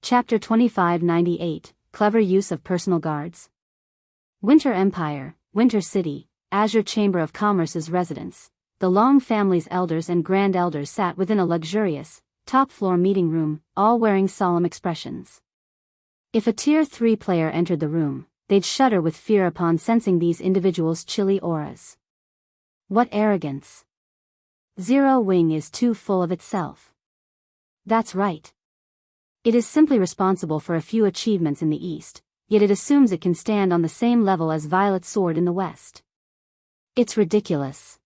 Chapter 2598, Clever Use of Personal Guards. Winter Empire, Winter City, Azure Chamber of Commerce's residence. The Long family's elders and grand elders sat within a luxurious, top-floor meeting room, all wearing solemn expressions. If a Tier 3 player entered the room, they'd shudder with fear upon sensing these individuals' chilly auras. What arrogance! Zero Wing is too full of itself. That's right. It is simply responsible for a few achievements in the East, yet it assumes it can stand on the same level as Violet Sword in the West. It's ridiculous.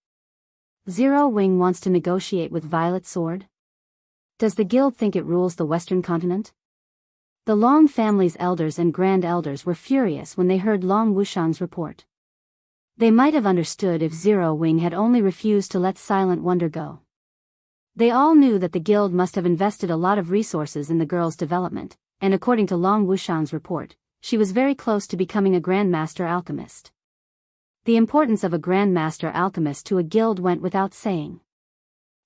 Zero Wing wants to negotiate with Violet Sword? Does the guild think it rules the Western continent? The Long family's elders and grand elders were furious when they heard Long Wushang's report. They might have understood if Zero Wing had only refused to let Silent Wonder go. They all knew that the guild must have invested a lot of resources in the girl's development, and according to Long Wushang's report, she was very close to becoming a Grandmaster Alchemist. The importance of a Grandmaster Alchemist to a guild went without saying.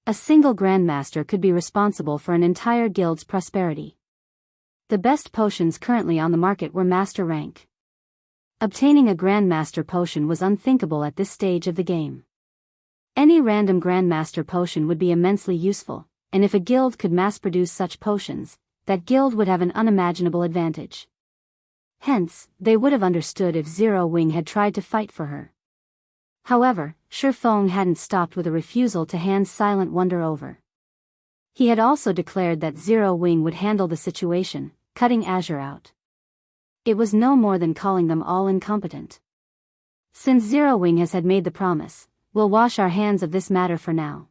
A single Grandmaster could be responsible for an entire guild's prosperity. The best potions currently on the market were Master rank. Obtaining a Grandmaster potion was unthinkable at this stage of the game. Any random Grandmaster potion would be immensely useful, and if a guild could mass-produce such potions, that guild would have an unimaginable advantage. Hence, they would have understood if Zero Wing had tried to fight for her. However, Feng hadn't stopped with a refusal to hand Silent Wonder over. He had also declared that Zero Wing would handle the situation, cutting Azure out. It was no more than calling them all incompetent. Since Zero Wing has had made the promise, we'll wash our hands of this matter for now.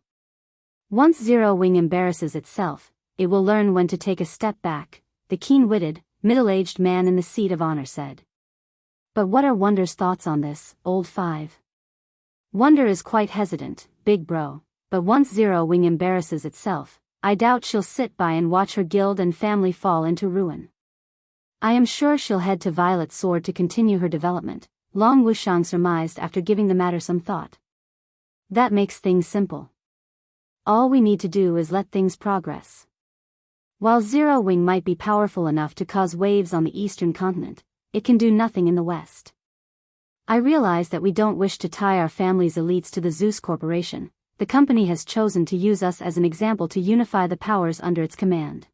Once Zero Wing embarrasses itself, it will learn when to take a step back, the keen-witted, middle-aged man in the seat of honor said. But what are Wonder's thoughts on this, old 5? Wonder is quite hesitant, big bro, but once Zero Wing embarrasses itself, I doubt she'll sit by and watch her guild and family fall into ruin. I am sure she'll head to Violet Sword to continue her development, Long Wushang surmised after giving the matter some thought. That makes things simple. All we need to do is let things progress. While Zero Wing might be powerful enough to cause waves on the eastern continent, it can do nothing in the west. I realize that we don't wish to tie our family's elites to the Zeus Corporation. The company has chosen to use us as an example to unify the powers under its command.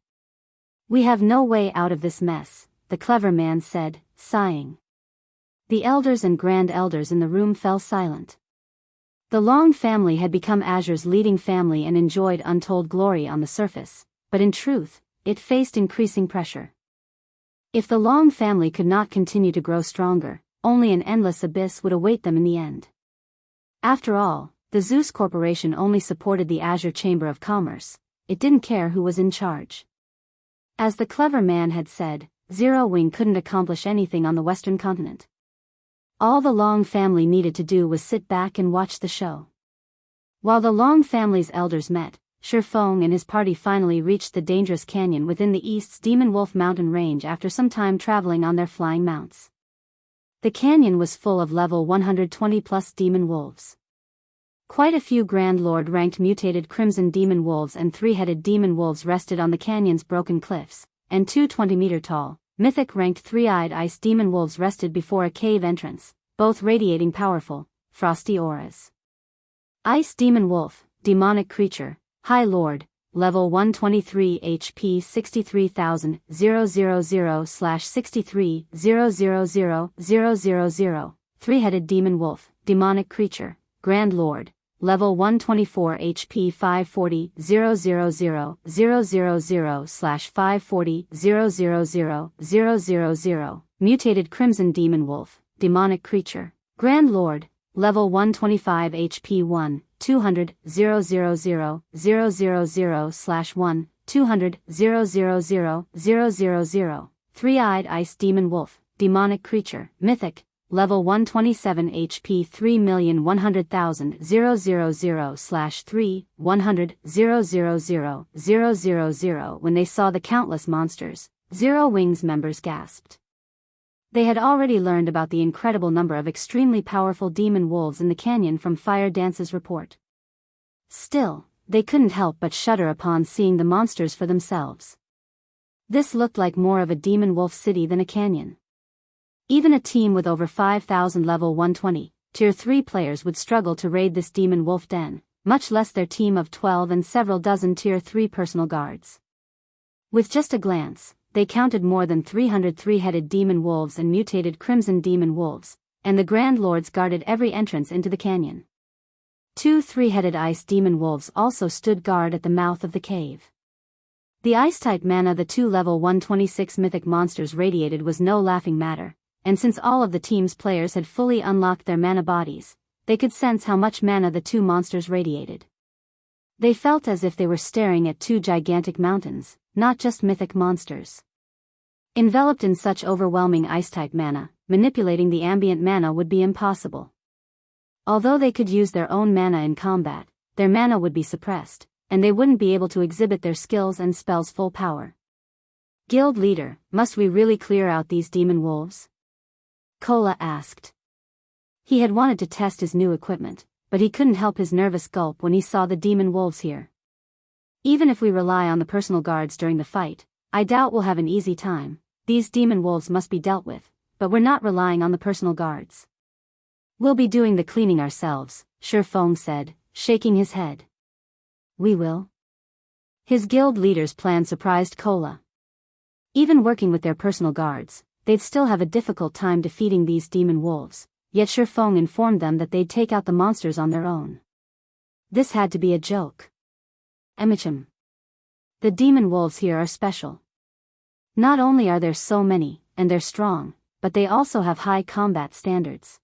We have no way out of this mess, the clever man said, sighing. The elders and grand elders in the room fell silent. The Long family had become Azure's leading family and enjoyed untold glory on the surface, but in truth, it faced increasing pressure. If the Long family could not continue to grow stronger, only an endless abyss would await them in the end. After all, the Zeus Corporation only supported the Azure Chamber of Commerce. It didn't care who was in charge. As the clever man had said, Zero Wing couldn't accomplish anything on the Western continent. All the Long family needed to do was sit back and watch the show. While the Long family's elders met, Feng and his party finally reached the dangerous canyon within the East's Demon Wolf mountain range after some time traveling on their flying mounts. The canyon was full of level 120+ demon wolves. Quite a few Grand Lord-ranked mutated Crimson Demon Wolves and 3-headed Demon Wolves rested on the canyon's broken cliffs, and 2 20-meter-tall, mythic-ranked 3-eyed Ice Demon Wolves rested before a cave entrance, both radiating powerful, frosty auras. Ice Demon Wolf, demonic creature, High Lord, level 123 HP 63,000 000/63 000 3-headed Demon Wolf, demonic creature, Grand Lord, level 124 HP 540 000/540 000 mutated Crimson Demon Wolf, demonic creature, Grand Lord, level 125 HP 1 200 000/1 200 000 3-eyed Ice Demon Wolf, demonic creature, mythic, level 127 HP 3,100,000 000/3 100 000 When they saw the countless monsters, Zero Wing's members gasped. They had already learned about the incredible number of extremely powerful demon wolves in the canyon from Fire Dance's report. Still, they couldn't help but shudder upon seeing the monsters for themselves. This looked like more of a demon wolf city than a canyon. Even a team with over 5,000 level 120, tier 3 players would struggle to raid this demon wolf den, much less their team of 12 and several dozen tier 3 personal guards. With just a glance, they counted more than 300 three-headed demon wolves and mutated crimson demon wolves, and the Grand Lords guarded every entrance into the canyon. 2 three-headed ice demon wolves also stood guard at the mouth of the cave. The ice-type mana the 2 level 126 mythic monsters radiated was no laughing matter, and since all of the team's players had fully unlocked their mana bodies, they could sense how much mana the 2 monsters radiated. They felt as if they were staring at 2 gigantic mountains, not just mythic monsters. Enveloped in such overwhelming ice-type mana, manipulating the ambient mana would be impossible. Although they could use their own mana in combat, their mana would be suppressed, and they wouldn't be able to exhibit their skills and spells' full power. Guild leader, must we really clear out these demon wolves? Kola asked. He had wanted to test his new equipment, but he couldn't help his nervous gulp when he saw the demon wolves here. Even if we rely on the personal guards during the fight, I doubt we'll have an easy time. These demon wolves must be dealt with, but we're not relying on the personal guards. We'll be doing the cleaning ourselves, Feng said, shaking his head. We will? His guild leader's plan surprised Kola. Even working with their personal guards, they'd still have a difficult time defeating these demon wolves, yet Feng informed them that they'd take out the monsters on their own. This had to be a joke. Emichim. The demon wolves here are special. Not only are there so many, and they're strong, but they also have high combat standards.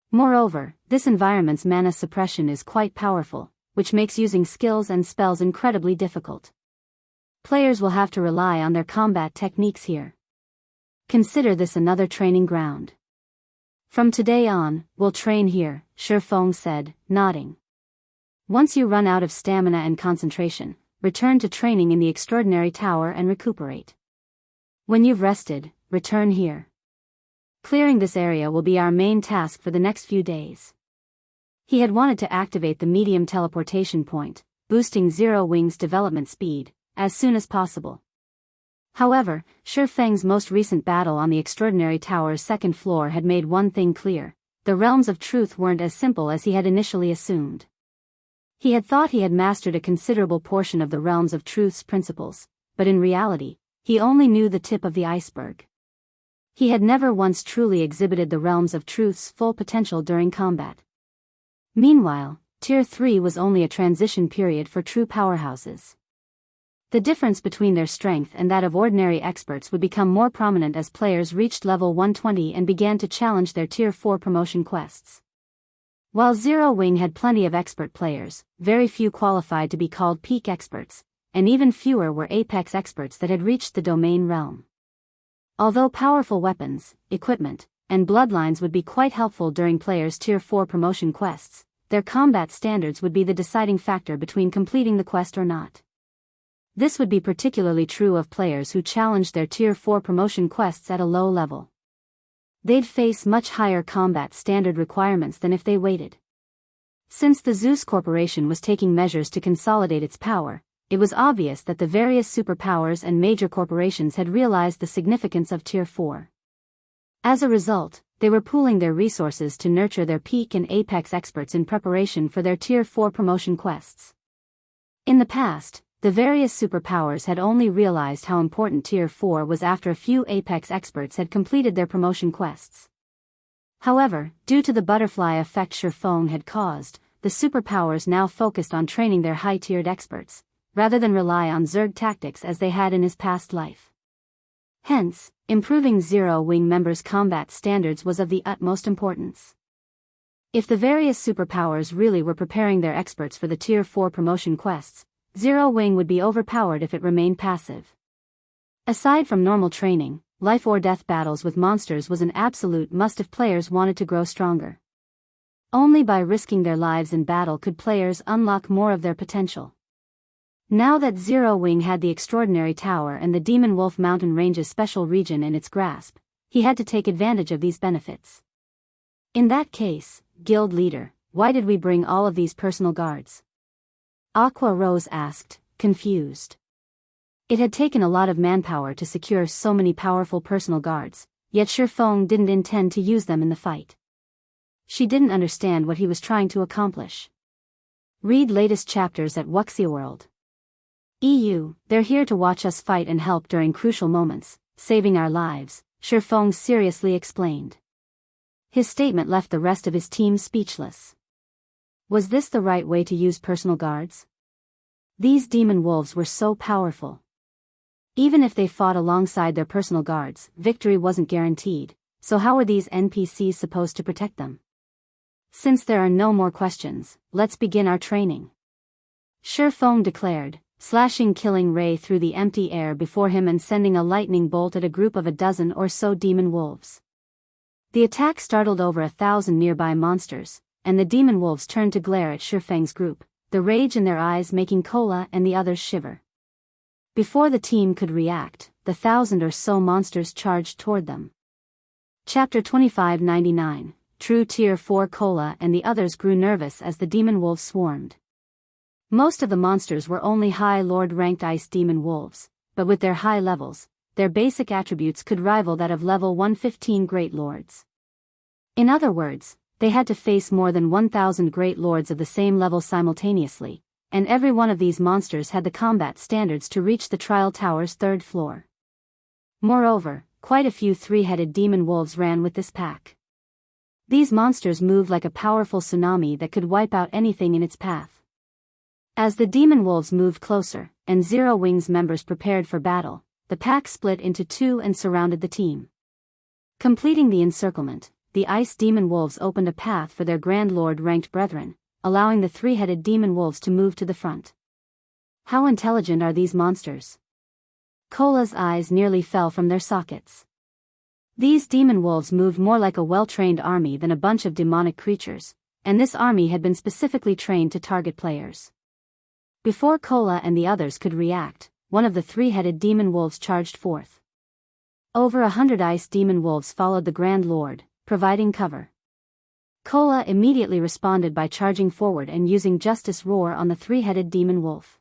Moreover, this environment's mana suppression is quite powerful, which makes using skills and spells incredibly difficult. Players will have to rely on their combat techniques here. Consider this another training ground. From today on, we'll train here, Feng said, nodding. Once you run out of stamina and concentration, return to training in the Extraordinary Tower and recuperate. When you've rested, return here. Clearing this area will be our main task for the next few days. He had wanted to activate the medium teleportation point, boosting Zero Wing's development speed, as soon as possible. However, Feng's most recent battle on the Extraordinary Tower's second floor had made one thing clear: the realms of truth weren't as simple as he had initially assumed. He had thought he had mastered a considerable portion of the realms of truth's principles, but in reality, he only knew the tip of the iceberg. He had never once truly exhibited the realms of truth's full potential during combat. Meanwhile, Tier 3 was only a transition period for true powerhouses. The difference between their strength and that of ordinary experts would become more prominent as players reached level 120 and began to challenge their Tier 4 promotion quests. While Zero Wing had plenty of expert players, very few qualified to be called peak experts, and even fewer were apex experts that had reached the domain realm. Although powerful weapons, equipment, and bloodlines would be quite helpful during players' Tier 4 promotion quests, their combat standards would be the deciding factor between completing the quest or not. This would be particularly true of players who challenged their Tier 4 promotion quests at a low level. They'd face much higher combat standard requirements than if they waited. Since the Zeus Corporation was taking measures to consolidate its power, it was obvious that the various superpowers and major corporations had realized the significance of Tier 4. As a result, they were pooling their resources to nurture their peak and apex experts in preparation for their Tier 4 promotion quests. In the past, the various superpowers had only realized how important Tier 4 was after a few apex experts had completed their promotion quests. However, due to the butterfly effect Feng had caused, the superpowers now focused on training their high-tiered experts, rather than rely on Zerg tactics as they had in his past life. Hence, improving Zero Wing members' combat standards was of the utmost importance. If the various superpowers really were preparing their experts for the Tier 4 promotion quests, Zero Wing would be overpowered if it remained passive. Aside from normal training, life or death battles with monsters was an absolute must if players wanted to grow stronger. Only by risking their lives in battle could players unlock more of their potential. Now that Zero Wing had the Extraordinary Tower and the Demon Wolf Mountain Range's special region in its grasp, he had to take advantage of these benefits. In that case, guild leader, why did we bring all of these personal guards? Aqua Rose asked, confused. It had taken a lot of manpower to secure so many powerful personal guards, yet Feng didn't intend to use them in the fight. She didn't understand what he was trying to accomplish. Read latest chapters at Wuxia EU. They're here to watch us fight and help during crucial moments, saving our lives, Feng seriously explained. His statement left the rest of his team speechless. Was this the right way to use personal guards? These demon wolves were so powerful. Even if they fought alongside their personal guards, victory wasn't guaranteed, so how were these NPCs supposed to protect them? Since there are no more questions, let's begin our training. Feng declared, slashing killing ray through the empty air before him and sending a lightning bolt at a group of a dozen or so demon wolves. The attack startled over 1,000 nearby monsters, and the demon wolves turned to glare at Feng's group, the rage in their eyes making Cola and the others shiver. Before the team could react, the 1,000 or so monsters charged toward them. Chapter 2599, True Tier 4. Cola and the others grew nervous as the demon wolves swarmed. Most of the monsters were only High Lord ranked ice demon wolves, but with their high levels, their basic attributes could rival that of level 115 Great Lords. In other words, they had to face more than 1,000 Great Lords of the same level simultaneously, and every one of these monsters had the combat standards to reach the Trial Tower's 3rd floor. Moreover, quite a few three-headed demon wolves ran with this pack. These monsters moved like a powerful tsunami that could wipe out anything in its path. As the demon wolves moved closer, and Zero Wings members prepared for battle, the pack split into two and surrounded the team. Completing the encirclement, the ice demon wolves opened a path for their Grand Lord-ranked brethren, allowing the three-headed demon wolves to move to the front. How intelligent are these monsters? Cola's eyes nearly fell from their sockets. These demon wolves moved more like a well-trained army than a bunch of demonic creatures, and this army had been specifically trained to target players. Before Cola and the others could react, one of the three-headed demon wolves charged forth. Over 100 ice demon wolves followed the Grand Lord, providing cover. Cola immediately responded by charging forward and using Justice Roar on the three-headed demon wolf.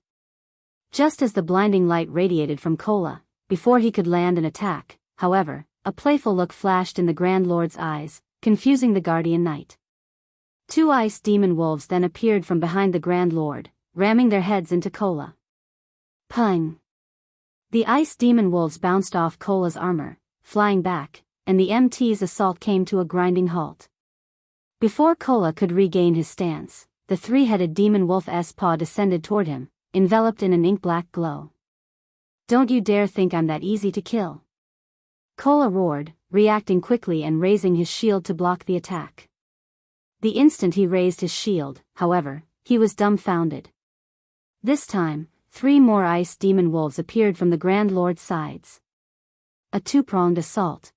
Just as the blinding light radiated from Cola, before he could land an attack, however, a playful look flashed in the Grand Lord's eyes, confusing the Guardian Knight. Two ice demon wolves then appeared from behind the Grand Lord, ramming their heads into Cola. Pung! The ice demon wolves bounced off Cola's armor, flying back, and the MT's assault came to a grinding halt. Before Cola could regain his stance, the three-headed demon wolf's paw descended toward him, enveloped in an ink-black glow. Don't you dare think I'm that easy to kill. Cola roared, reacting quickly and raising his shield to block the attack. The instant he raised his shield, however, he was dumbfounded. This time, 3 more ice demon wolves appeared from the Grand Lord's sides. A two-pronged assault.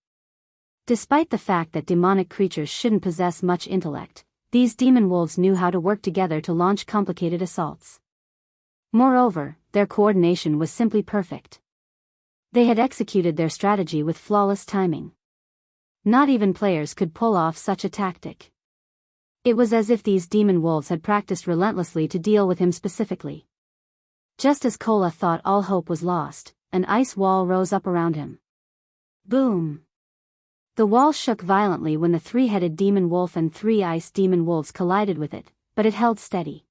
Despite the fact that demonic creatures shouldn't possess much intellect, these demon wolves knew how to work together to launch complicated assaults. Moreover, their coordination was simply perfect. They had executed their strategy with flawless timing. Not even players could pull off such a tactic. It was as if these demon wolves had practiced relentlessly to deal with him specifically. Just as Cola thought all hope was lost, an ice wall rose up around him. Boom! The wall shook violently when the three-headed demon wolf and 3 ice demon wolves collided with it, but it held steady.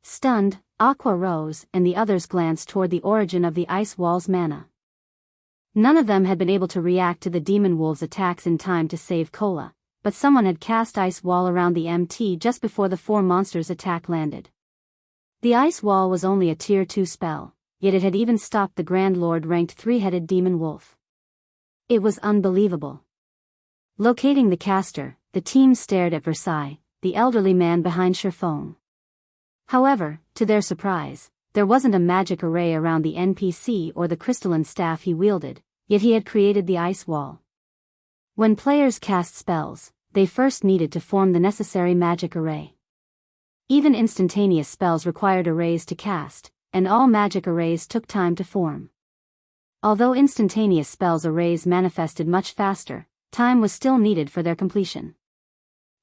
Stunned, Aqua rose and the others glanced toward the origin of the ice wall's mana. None of them had been able to react to the demon wolves' attacks in time to save Cola, but someone had cast ice wall around the MT just before the 4 monsters' attack landed. The ice wall was only a tier 2 spell, yet it had even stopped the Grand Lord-ranked 3-headed demon wolf. It was unbelievable. Locating the caster, the team stared at Versailles, the elderly man behind Feng. However, to their surprise, there wasn't a magic array around the NPC or the crystalline staff he wielded, yet he had created the ice wall. When players cast spells, they first needed to form the necessary magic array. Even instantaneous spells required arrays to cast, and all magic arrays took time to form. Although instantaneous spells arrays manifested much faster, time was still needed for their completion.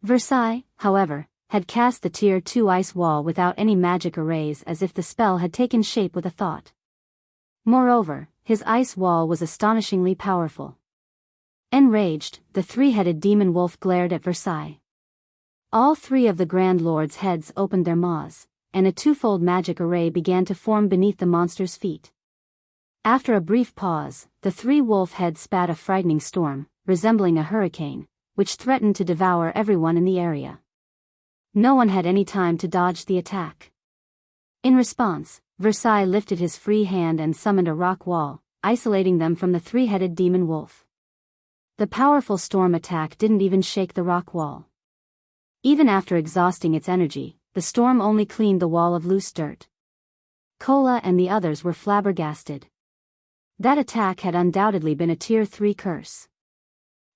Versailles, however, had cast the tier 2 ice wall without any magic arrays as if the spell had taken shape with a thought. Moreover, his ice wall was astonishingly powerful. Enraged, the three-headed demon wolf glared at Versailles. All three of the Grand Lord's heads opened their maws, and a twofold magic array began to form beneath the monster's feet. After a brief pause, the three wolf heads spat a frightening storm, resembling a hurricane, which threatened to devour everyone in the area. No one had any time to dodge the attack. In response, Versailles lifted his free hand and summoned a rock wall, isolating them from the three-headed demon wolf. The powerful storm attack didn't even shake the rock wall. Even after exhausting its energy, the storm only cleaned the wall of loose dirt. Kola and the others were flabbergasted. That attack had undoubtedly been a Tier 3 curse.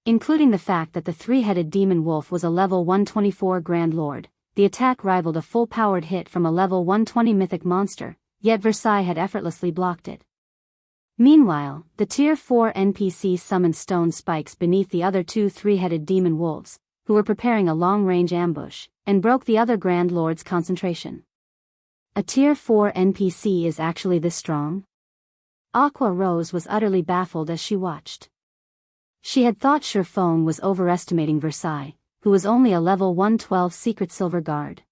Including the fact that the three-headed demon wolf was a level 124 Grand Lord, the attack rivaled a full-powered hit from a level 120 mythic monster, yet Versailles had effortlessly blocked it. Meanwhile, the Tier 4 NPC summoned stone spikes beneath the other two three-headed demon wolves, who were preparing a long-range ambush, and broke the other Grand Lord's concentration. A Tier 4 NPC is actually this strong? Aqua Rose was utterly baffled as she watched. She had thought Feng was overestimating Versailles, who was only a level 112 secret silver guard.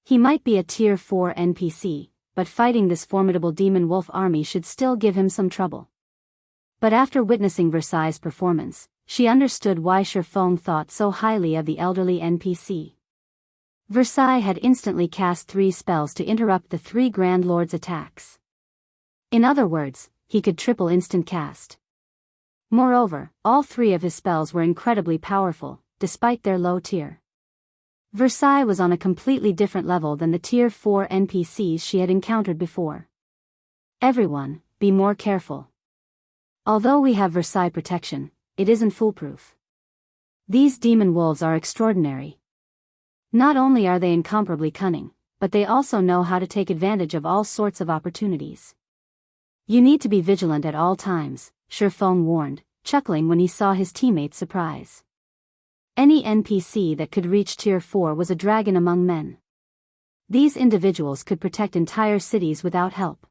He might be a Tier 4 NPC, but fighting this formidable demon wolf army should still give him some trouble. But after witnessing Versailles' performance, she understood why Feng thought so highly of the elderly NPC. Versailles had instantly cast 3 spells to interrupt the 3 Grand Lords' attacks. In other words, he could triple instant cast. Moreover, all 3 of his spells were incredibly powerful, despite their low tier. Versailles was on a completely different level than the Tier 4 NPCs she had encountered before. Everyone, be more careful. Although we have Versailles protection, it isn't foolproof. These demon wolves are extraordinary. Not only are they incomparably cunning, but they also know how to take advantage of all sorts of opportunities. You need to be vigilant at all times, Feng warned, chuckling when he saw his teammates' surprise. Any NPC that could reach Tier 4 was a dragon among men. These individuals could protect entire cities without help.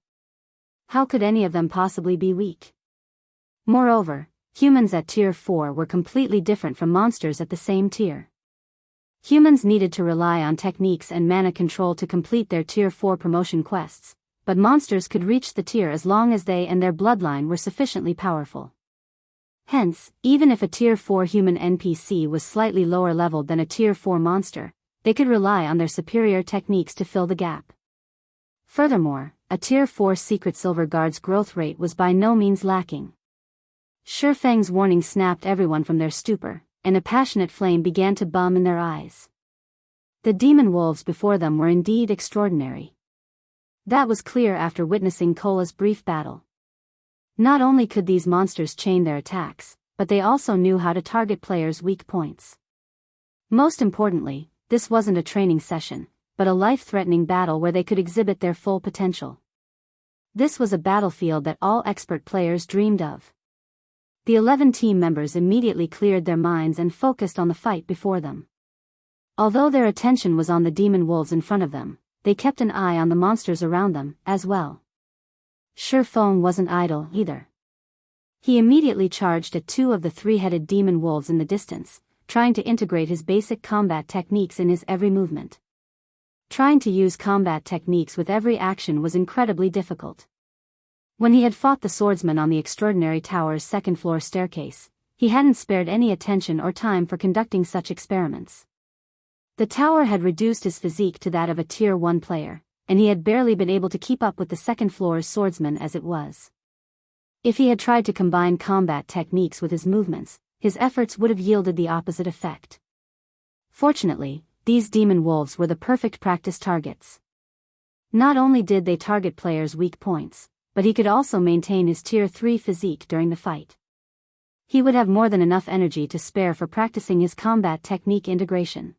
How could any of them possibly be weak? Moreover, humans at Tier 4 were completely different from monsters at the same tier. Humans needed to rely on techniques and mana control to complete their Tier 4 promotion quests, but monsters could reach the tier as long as they and their bloodline were sufficiently powerful. Hence, even if a Tier 4 human NPC was slightly lower leveled than a Tier 4 monster, they could rely on their superior techniques to fill the gap. Furthermore, a Tier 4 secret silver guard's growth rate was by no means lacking. Feng's warning snapped everyone from their stupor, and a passionate flame began to bum in their eyes. The demon wolves before them were indeed extraordinary. That was clear after witnessing Kola's brief battle. Not only could these monsters chain their attacks, but they also knew how to target players' weak points. Most importantly, this wasn't a training session, but a life-threatening battle where they could exhibit their full potential. This was a battlefield that all expert players dreamed of. The 11 team members immediately cleared their minds and focused on the fight before them. Although their attention was on the demon wolves in front of them, they kept an eye on the monsters around them, as well. Feng wasn't idle, either. He immediately charged at 2 of the 3-headed demon wolves in the distance, trying to integrate his basic combat techniques in his every movement. Trying to use combat techniques with every action was incredibly difficult. When he had fought the swordsman on the extraordinary tower's second-floor staircase, he hadn't spared any attention or time for conducting such experiments. The tower had reduced his physique to that of a Tier 1 player, and he had barely been able to keep up with the second-floor's swordsman as it was. If he had tried to combine combat techniques with his movements, his efforts would have yielded the opposite effect. Fortunately, these demon wolves were the perfect practice targets. Not only did they target players' weak points, but he could also maintain his Tier 3 physique during the fight. He would have more than enough energy to spare for practicing his combat technique integration.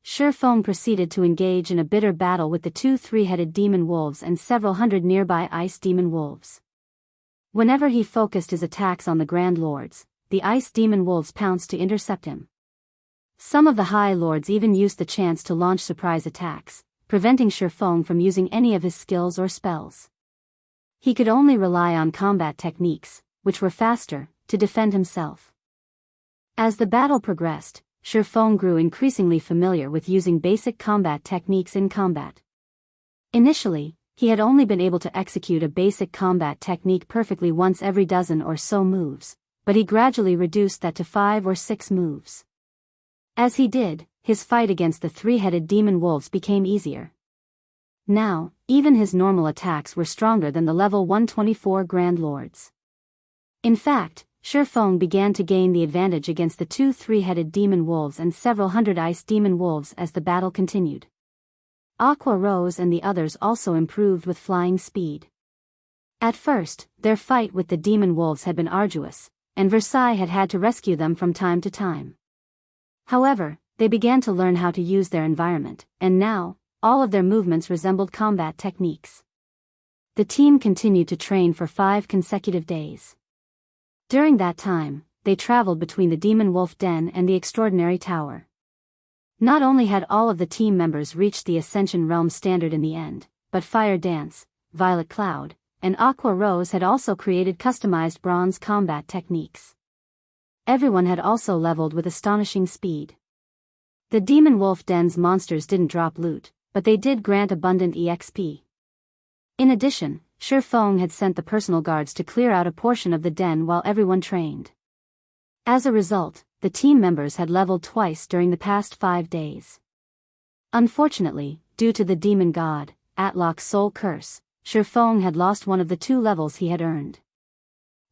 Feng proceeded to engage in a bitter battle with the 2 3-headed demon wolves and several hundred nearby ice demon wolves. Whenever he focused his attacks on the Grand Lords, the ice demon wolves pounced to intercept him. Some of the High Lords even used the chance to launch surprise attacks, preventing Feng from using any of his skills or spells. he could only rely on combat techniques, which were faster, to defend himself. As the battle progressed, Feng grew increasingly familiar with using basic combat techniques in combat. Initially, he had only been able to execute a basic combat technique perfectly once every dozen or so moves, but he gradually reduced that to 5 or 6 moves. As he did, his fight against the 3-headed demon wolves became easier. Now, even his normal attacks were stronger than the level 124 Grand Lords. In fact, Feng began to gain the advantage against the 2 3-headed demon wolves and several hundred ice demon wolves as the battle continued. Aqua Rose and the others also improved with flying speed. At first, their fight with the demon wolves had been arduous, and Versailles had had to rescue them from time to time. However, they began to learn how to use their environment, and now, all of their movements resembled combat techniques. The team continued to train for 5 consecutive days. During that time, they traveled between the Demon Wolf Den and the Extraordinary Tower. Not only had all of the team members reached the Ascension Realm standard in the end, but Fire Dance, Violet Cloud, and Aqua Rose had also created customized bronze combat techniques. Everyone had also leveled with astonishing speed. The Demon Wolf Den's monsters didn't drop loot, but they did grant abundant EXP. In addition, Feng had sent the personal guards to clear out a portion of the den while everyone trained. As a result, the team members had leveled twice during the past 5 days. Unfortunately, due to the demon god, Atlok's soul curse, Feng had lost one of the 2 levels he had earned.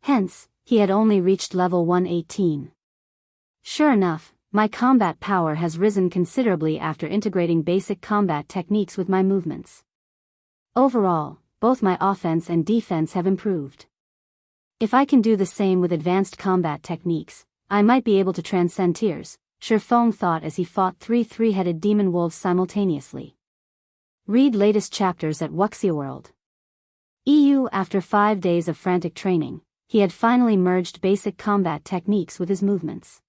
Hence, he had only reached level 118. Sure enough, my combat power has risen considerably after integrating basic combat techniques with my movements. Overall, both my offense and defense have improved. If I can do the same with advanced combat techniques, I might be able to transcend tiers, Feng thought as he fought 3 3-headed demon wolves simultaneously. Read latest chapters at Wuxia World. EU. After 5 days of frantic training, he had finally merged basic combat techniques with his movements.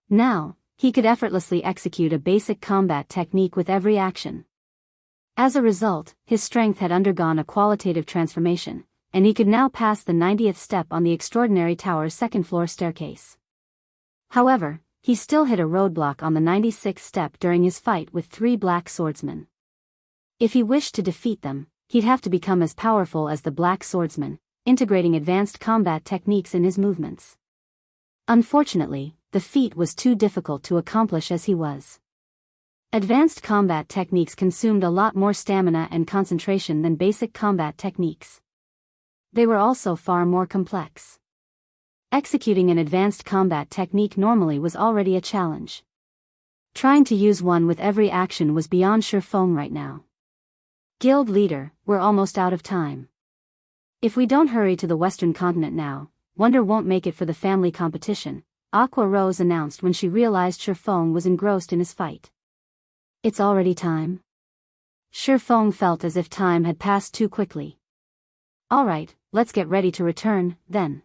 Now, he could effortlessly execute a basic combat technique with every action. As a result, his strength had undergone a qualitative transformation, and he could now pass the 90th step on the Extraordinary Tower's 2nd-floor staircase. However, he still hit a roadblock on the 96th step during his fight with 3 black swordsmen. If he wished to defeat them, he'd have to become as powerful as the black swordsmen, integrating advanced combat techniques in his movements. Unfortunately, the feat was too difficult to accomplish as he was. Advanced combat techniques consumed a lot more stamina and concentration than basic combat techniques. They were also far more complex. Executing an advanced combat technique normally was already a challenge. Trying to use one with every action was beyond Feng right now. Guild leader, we're almost out of time. If we don't hurry to the Western continent now, Wonder won't make it for the family competition, Aqua Rose announced when she realized Feng was engrossed in his fight. It's already time. Feng felt as if time had passed too quickly. Alright, let's get ready to return, then.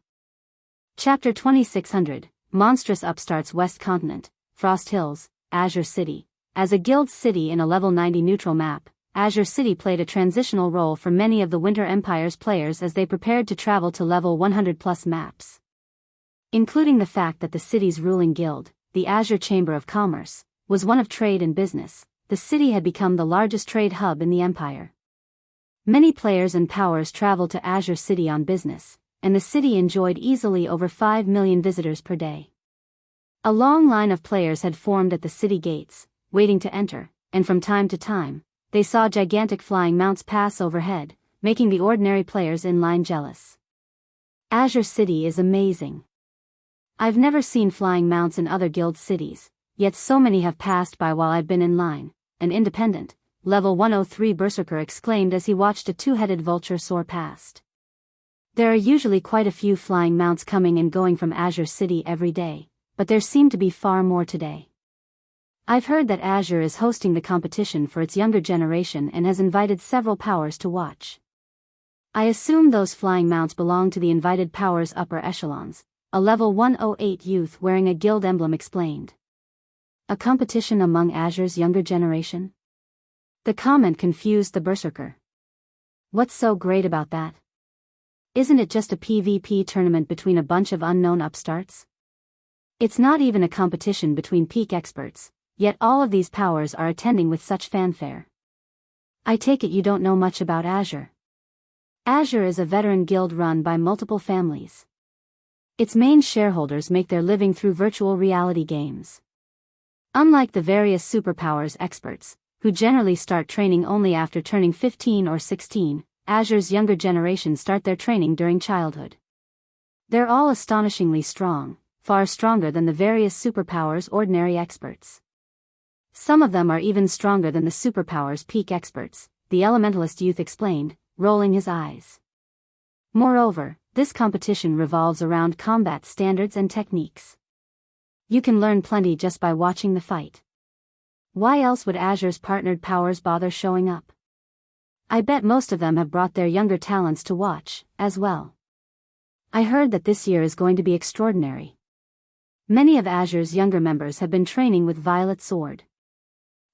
Chapter 2600, Monstrous. Upstarts. West Continent, Frost Hills, Azure City. As a guild city in a level 90 neutral map, Azure City played a transitional role for many of the Winter Empire's players as they prepared to travel to level 100+ maps. Including the fact that the city's ruling guild, the Azure Chamber of Commerce, was one of trade and business, the city had become the largest trade hub in the Empire. Many players and powers traveled to Azure City on business, and the city enjoyed easily over 5 million visitors per day. A long line of players had formed at the city gates, waiting to enter, and from time to time, they saw gigantic flying mounts pass overhead, making the ordinary players in line jealous. Azure City is amazing. I've never seen flying mounts in other guild cities, yet so many have passed by while I've been in line. An independent, level 103 berserker exclaimed as he watched a 2-headed vulture soar past. There are usually quite a few flying mounts coming and going from Azure City every day, but there seem to be far more today. I've heard that Azure is hosting the competition for its younger generation and has invited several powers to watch. I assume those flying mounts belong to the invited powers' upper echelons, a level 108 youth wearing a guild emblem explained. A competition among Azure's younger generation? The comment confused the berserker. What's so great about that? Isn't it just a PvP tournament between a bunch of unknown upstarts? It's not even a competition between peak experts, yet all of these powers are attending with such fanfare. I take it you don't know much about Azure. Azure is a veteran guild run by multiple families. Its main shareholders make their living through virtual reality games. Unlike the various superpowers experts, who generally start training only after turning 15 or 16, Azure's younger generation start their training during childhood. They're all astonishingly strong, far stronger than the various superpowers' ordinary experts. Some of them are even stronger than the superpowers' peak experts, the elementalist youth explained, rolling his eyes. Moreover, this competition revolves around combat standards and techniques. You can learn plenty just by watching the fight. Why else would Azure's partnered powers bother showing up? I bet most of them have brought their younger talents to watch, as well. I heard that this year is going to be extraordinary. Many of Azure's younger members have been training with Violet Sword.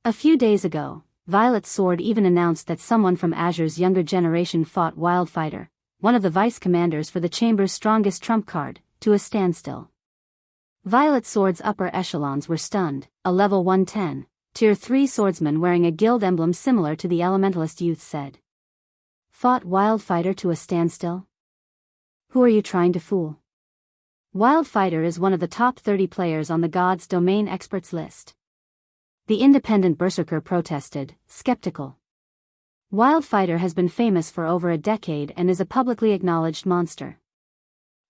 A few days ago, Violet Sword even announced that someone from Azure's younger generation fought Wildfighter, one of the vice commanders for the Chamber's strongest trump card, to a standstill. Violet Sword's upper echelons were stunned, a level 110, Tier 3 swordsman wearing a guild emblem similar to the elementalist youth said. Fought Wildfighter to a standstill? Who are you trying to fool? Wildfighter is one of the top 30 players on the God's Domain Experts list. The independent Berserker protested, skeptical. Wildfighter has been famous for over a decade and is a publicly acknowledged monster.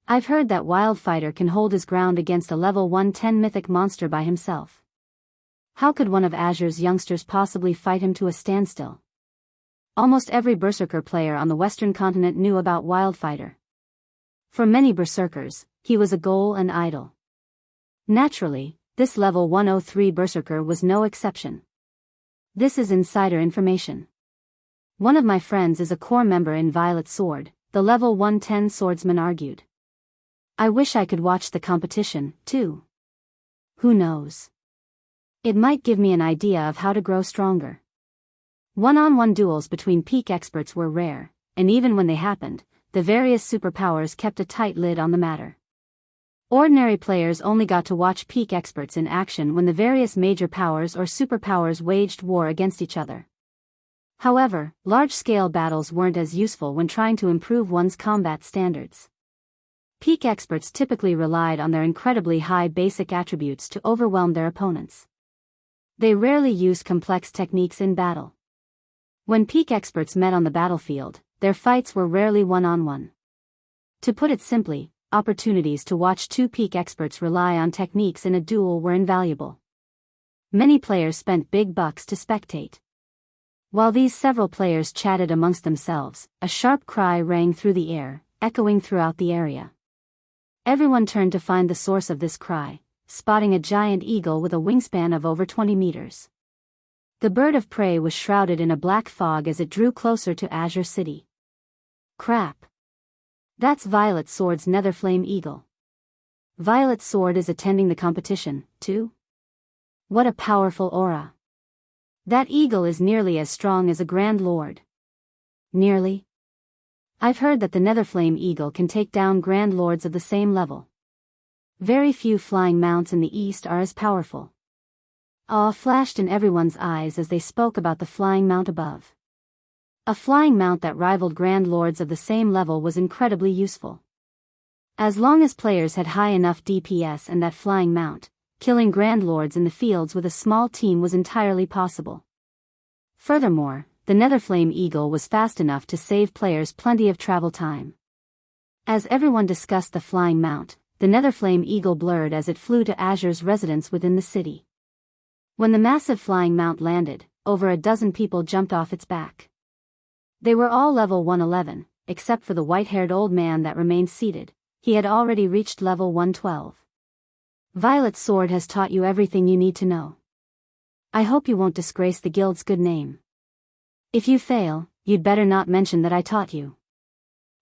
I've heard that Wildfighter can hold his ground against a level 110 mythic monster by himself. How could one of Azure's youngsters possibly fight him to a standstill? Almost every Berserker player on the Western continent knew about Wildfighter. For many Berserkers, he was a goal and idol. Naturally, this level 103 Berserker was no exception. This is insider information. One of my friends is a core member in Violet Sword, the level 110 swordsman argued. I wish I could watch the competition, too. Who knows? It might give me an idea of how to grow stronger. One-on-one duels between peak experts were rare, and even when they happened, the various superpowers kept a tight lid on the matter. Ordinary players only got to watch peak experts in action when the various major powers or superpowers waged war against each other. However, large-scale battles weren't as useful when trying to improve one's combat standards. Peak experts typically relied on their incredibly high basic attributes to overwhelm their opponents. They rarely used complex techniques in battle. When peak experts met on the battlefield, their fights were rarely one-on-one. To put it simply, opportunities to watch two peak experts rely on techniques in a duel were invaluable. Many players spent big bucks to spectate. While these several players chatted amongst themselves, a sharp cry rang through the air, echoing throughout the area. Everyone turned to find the source of this cry, spotting a giant eagle with a wingspan of over 20 meters. The bird of prey was shrouded in a black fog as it drew closer to Azure City. Crap. That's Violet Sword's Netherflame Eagle. Violet Sword is attending the competition, too? What a powerful aura. That eagle is nearly as strong as a Grand Lord. Nearly? I've heard that the Netherflame Eagle can take down Grand Lords of the same level. Very few flying mounts in the East are as powerful. Awe flashed in everyone's eyes as they spoke about the flying mount above. A flying mount that rivaled Grand Lords of the same level was incredibly useful. As long as players had high enough DPS and that flying mount, killing Grand Lords in the fields with a small team was entirely possible. Furthermore, the Netherflame Eagle was fast enough to save players plenty of travel time. As everyone discussed the flying mount, the Netherflame Eagle blurred as it flew to Azure's residence within the city. When the massive flying mount landed, over a dozen people jumped off its back. They were all level 111, except for the white-haired old man that remained seated. He had already reached level 112. Violet Sword has taught you everything you need to know. I hope you won't disgrace the guild's good name. If you fail, you'd better not mention that I taught you.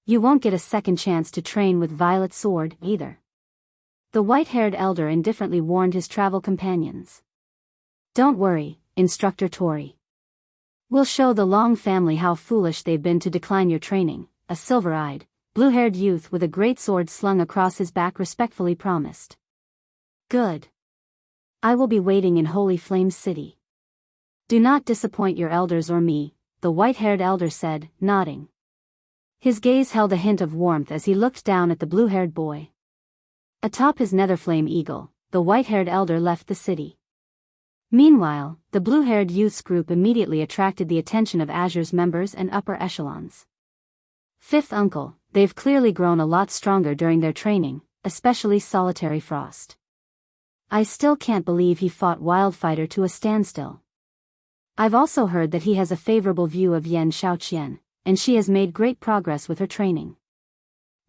You won't get a second chance to train with Violet Sword, either. The white-haired elder indifferently warned his travel companions. Don't worry, Instructor Tori. We'll show the Long family how foolish they've been to decline your training. A silver-eyed, blue-haired youth with a great sword slung across his back respectfully promised. Good. I will be waiting in Holy Flames City. Do not disappoint your elders or me, the white-haired elder said, nodding. His gaze held a hint of warmth as he looked down at the blue-haired boy. Atop his netherflame eagle, the white-haired elder left the city. Meanwhile, the blue-haired youth's group immediately attracted the attention of Azure's members and upper echelons. Fifth uncle, they've clearly grown a lot stronger during their training, especially Solitary Frost. I still can't believe he fought Wildfighter to a standstill. I've also heard that he has a favorable view of Yan Shaoqian, and she has made great progress with her training.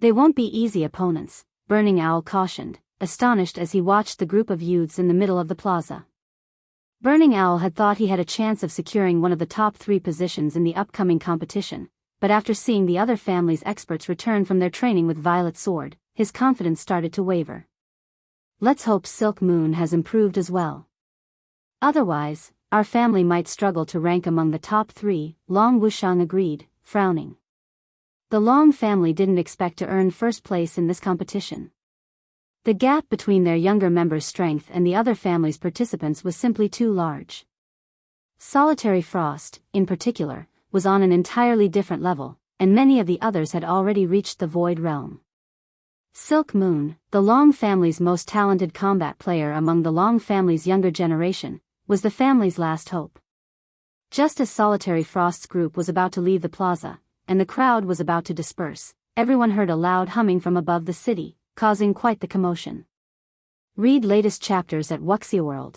They won't be easy opponents, Burning Owl cautioned, astonished as he watched the group of youths in the middle of the plaza. Burning Owl had thought he had a chance of securing one of the top 3 positions in the upcoming competition, but after seeing the other family's experts return from their training with Violet Sword, his confidence started to waver. Let's hope Silk Moon has improved as well. Otherwise, our family might struggle to rank among the top 3, Long Wushang agreed, frowning. The Long family didn't expect to earn first place in this competition. The gap between their younger members' strength and the other family's participants was simply too large. Solitary Frost, in particular, was on an entirely different level, and many of the others had already reached the Void Realm. Silk Moon, the Long family's most talented combat player among the Long family's younger generation, was the family's last hope. Just as Solitary Frost's group was about to leave the plaza, and the crowd was about to disperse, everyone heard a loud humming from above the city, causing quite the commotion. Read latest chapters at Wuxia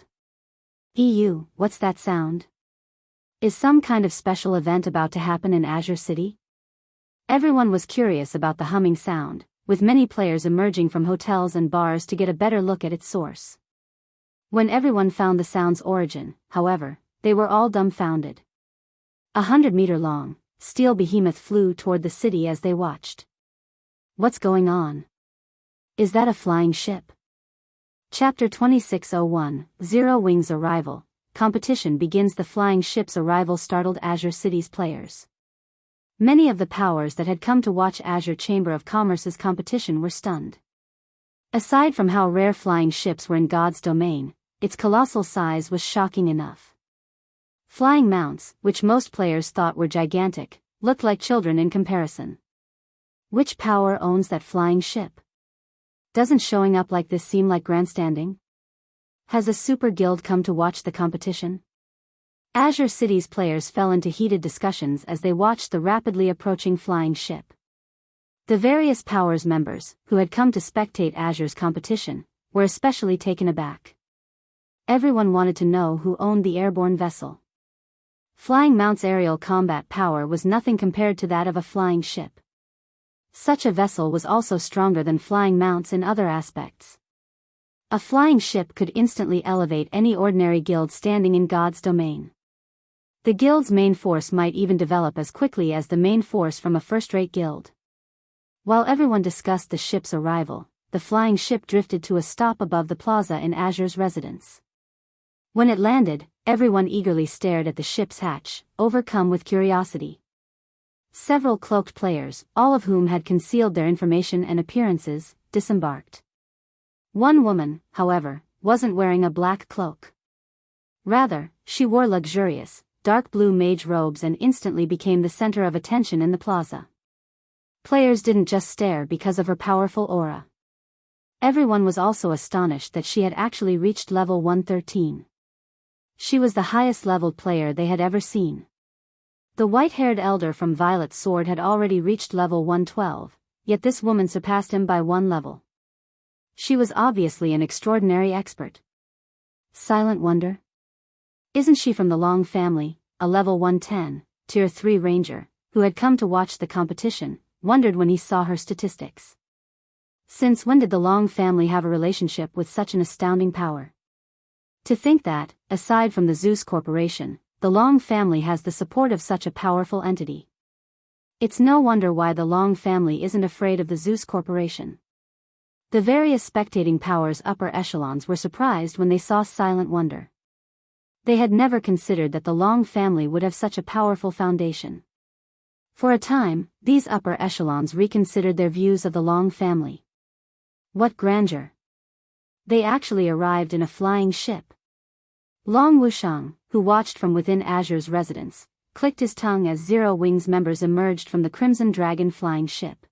EU. What's that sound? Is some kind of special event about to happen in Azure City? Everyone was curious about the humming sound, with many players emerging from hotels and bars to get a better look at its source. When everyone found the sound's origin, however, they were all dumbfounded. 100-meter long, steel behemoth flew toward the city as they watched. What's going on? Is that a flying ship? Chapter 2601, Zero Wings Arrival. Competition begins. The flying ship's arrival startled Azure City's players. Many of the powers that had come to watch Azure Chamber of Commerce's competition were stunned. Aside from how rare flying ships were in God's domain, its colossal size was shocking enough. Flying mounts, which most players thought were gigantic, looked like children in comparison. Which power owns that flying ship? Doesn't showing up like this seem like grandstanding? Has a super guild come to watch the competition? Azure City's players fell into heated discussions as they watched the rapidly approaching flying ship. The various powers members, who had come to spectate Azure's competition, were especially taken aback. Everyone wanted to know who owned the airborne vessel. Flying Mount's aerial combat power was nothing compared to that of a flying ship. Such a vessel was also stronger than Flying Mounts in other aspects. A flying ship could instantly elevate any ordinary guild standing in God's domain. The guild's main force might even develop as quickly as the main force from a first-rate guild. While everyone discussed the ship's arrival, the flying ship drifted to a stop above the plaza in Azure's residence. When it landed, everyone eagerly stared at the ship's hatch, overcome with curiosity. Several cloaked players, all of whom had concealed their information and appearances, disembarked. One woman, however, wasn't wearing a black cloak. Rather, she wore luxurious, dark blue mage robes and instantly became the center of attention in the plaza. Players didn't just stare because of her powerful aura. Everyone was also astonished that she had actually reached level 113. She was the highest-leveled player they had ever seen. The white-haired elder from Violet Sword had already reached level 112, yet this woman surpassed him by 1 level. She was obviously an extraordinary expert. Silent Wonder? Isn't she from the Long family, a level 110, tier 3 ranger, who had come to watch the competition, wondered when he saw her statistics. Since when did the Long family have a relationship with such an astounding power? To think that, aside from the Zeus Corporation, the Long family has the support of such a powerful entity. It's no wonder why the Long family isn't afraid of the Zeus Corporation. The various spectating powers' upper echelons were surprised when they saw Silent Wonder. They had never considered that the Long family would have such a powerful foundation. For a time, these upper echelons reconsidered their views of the Long family. What grandeur! They actually arrived in a flying ship. Long Wushang, who watched from within Azure's residence, clicked his tongue as Zero Wing's members emerged from the Crimson Dragon flying ship.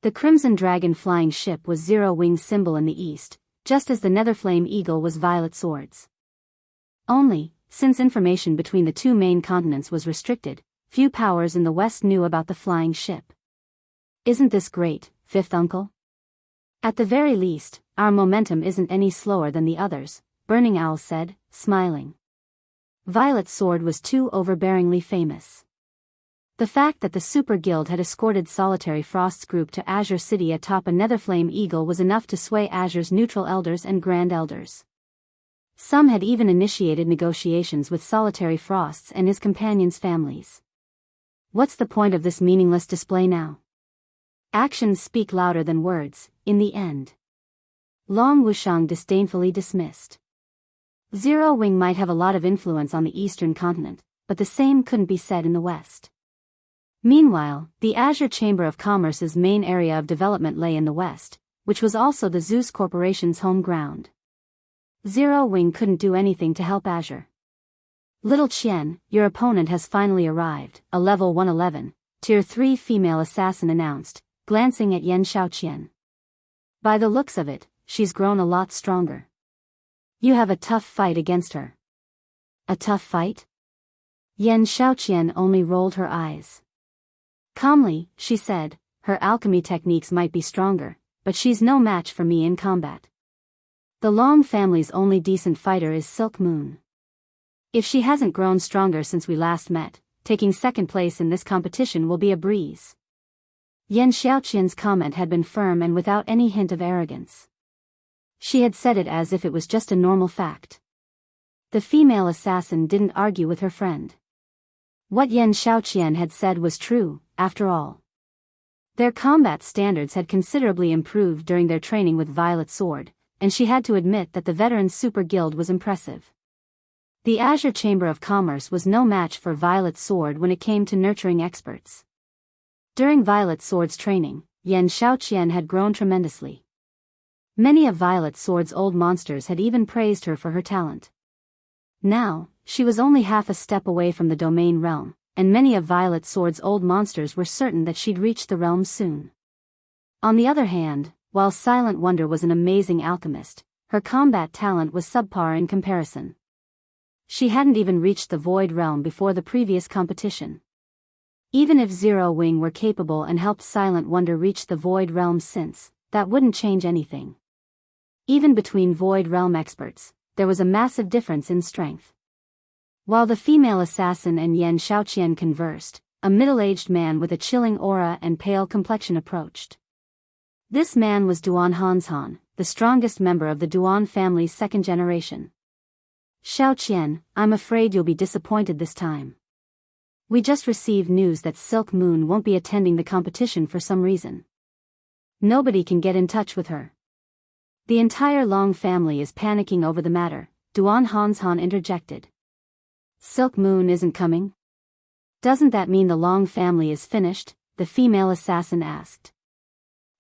The Crimson Dragon flying ship was Zero Wing's symbol in the east, just as the Netherflame Eagle was Violet Sword's. Only, since information between the two main continents was restricted, few powers in the west knew about the flying ship. Isn't this great, fifth uncle? At the very least, our momentum isn't any slower than the others, Burning Owl said, smiling. Violet Sword was too overbearingly famous. The fact that the Super Guild had escorted Solitary Frost's group to Azure City atop a Netherflame Eagle was enough to sway Azure's neutral elders and grand elders. Some had even initiated negotiations with Solitary Frost's and his companions' families. What's the point of this meaningless display now? Actions speak louder than words, in the end. Long Wushang disdainfully dismissed. Zero Wing might have a lot of influence on the eastern continent, but the same couldn't be said in the west. Meanwhile, the Azure Chamber of Commerce's main area of development lay in the west, which was also the Zeus Corporation's home ground. Zero Wing couldn't do anything to help Azure. Little Qian, your opponent has finally arrived, a level 111, Tier 3 female assassin announced, glancing at Yan Xiaoqian. By the looks of it, she's grown a lot stronger. You have a tough fight against her. A tough fight? Yan Xiaoqian only rolled her eyes. Calmly, she said, her alchemy techniques might be stronger, but she's no match for me in combat. The Long family's only decent fighter is Silk Moon. If she hasn't grown stronger since we last met, taking second place in this competition will be a breeze. Yan Xiaoqian's comment had been firm and without any hint of arrogance. She had said it as if it was just a normal fact. The female assassin didn't argue with her friend. What Yan Xiaoqian had said was true, after all. Their combat standards had considerably improved during their training with Violet Sword, and she had to admit that the veteran Super Guild was impressive. The Azure Chamber of Commerce was no match for Violet Sword when it came to nurturing experts. During Violet Sword's training, Yan Xiaoqian had grown tremendously. Many of Violet Sword's old monsters had even praised her for her talent. Now, she was only half a step away from the domain realm, and many of Violet Sword's old monsters were certain that she'd reach the realm soon. On the other hand, while Silent Wonder was an amazing alchemist, her combat talent was subpar in comparison. She hadn't even reached the Void Realm before the previous competition. Even if Zero Wing were capable and helped Silent Wonder reach the Void Realm since, that wouldn't change anything. Even between Void Realm experts, there was a massive difference in strength. While the female assassin and Yan Xiaoqian conversed, a middle-aged man with a chilling aura and pale complexion approached. This man was Duan Hanshan, the strongest member of the Duan family's second generation. Xiaoqian, I'm afraid you'll be disappointed this time. We just received news that Silk Moon won't be attending the competition for some reason. Nobody can get in touch with her. The entire Long family is panicking over the matter, Duan Hanshan interjected. Silk Moon isn't coming? Doesn't that mean the Long family is finished? The female assassin asked.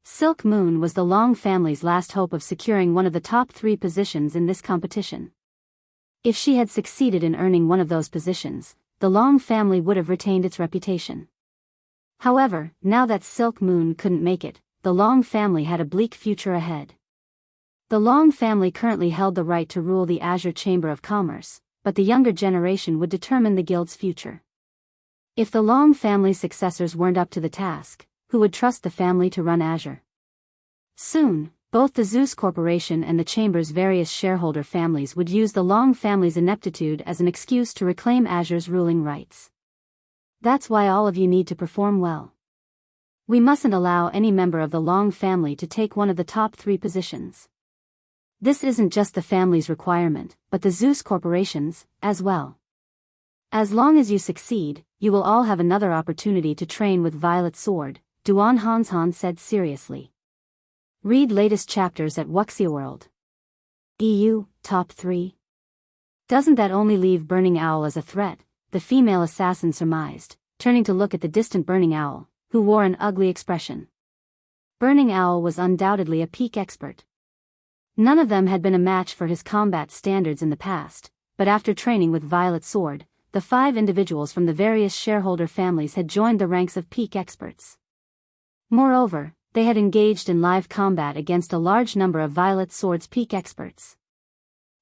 Silk Moon was the Long family's last hope of securing one of the top 3 positions in this competition. If she had succeeded in earning one of those positions, the Long family would have retained its reputation. However, now that Silk Moon couldn't make it, the Long family had a bleak future ahead. The Long family currently held the right to rule the Azure Chamber of Commerce, but the younger generation would determine the guild's future. If the Long family's successors weren't up to the task, who would trust the family to run Azure? Soon, both the Zeus Corporation and the Chamber's various shareholder families would use the Long family's ineptitude as an excuse to reclaim Azure's ruling rights. That's why all of you need to perform well. We mustn't allow any member of the Long family to take one of the top 3 positions. This isn't just the family's requirement, but the Zeus Corporation's, as well. As long as you succeed, you will all have another opportunity to train with Violet Sword, Duan Hanshan said seriously. Read latest chapters at Wuxia EU, Top 3. Doesn't that only leave Burning Owl as a threat? The female assassin surmised, turning to look at the distant Burning Owl, who wore an ugly expression. Burning Owl was undoubtedly a peak expert. None of them had been a match for his combat standards in the past, but after training with Violet Sword, the 5 individuals from the various shareholder families had joined the ranks of peak experts. Moreover, they had engaged in live combat against a large number of Violet Sword's peak experts.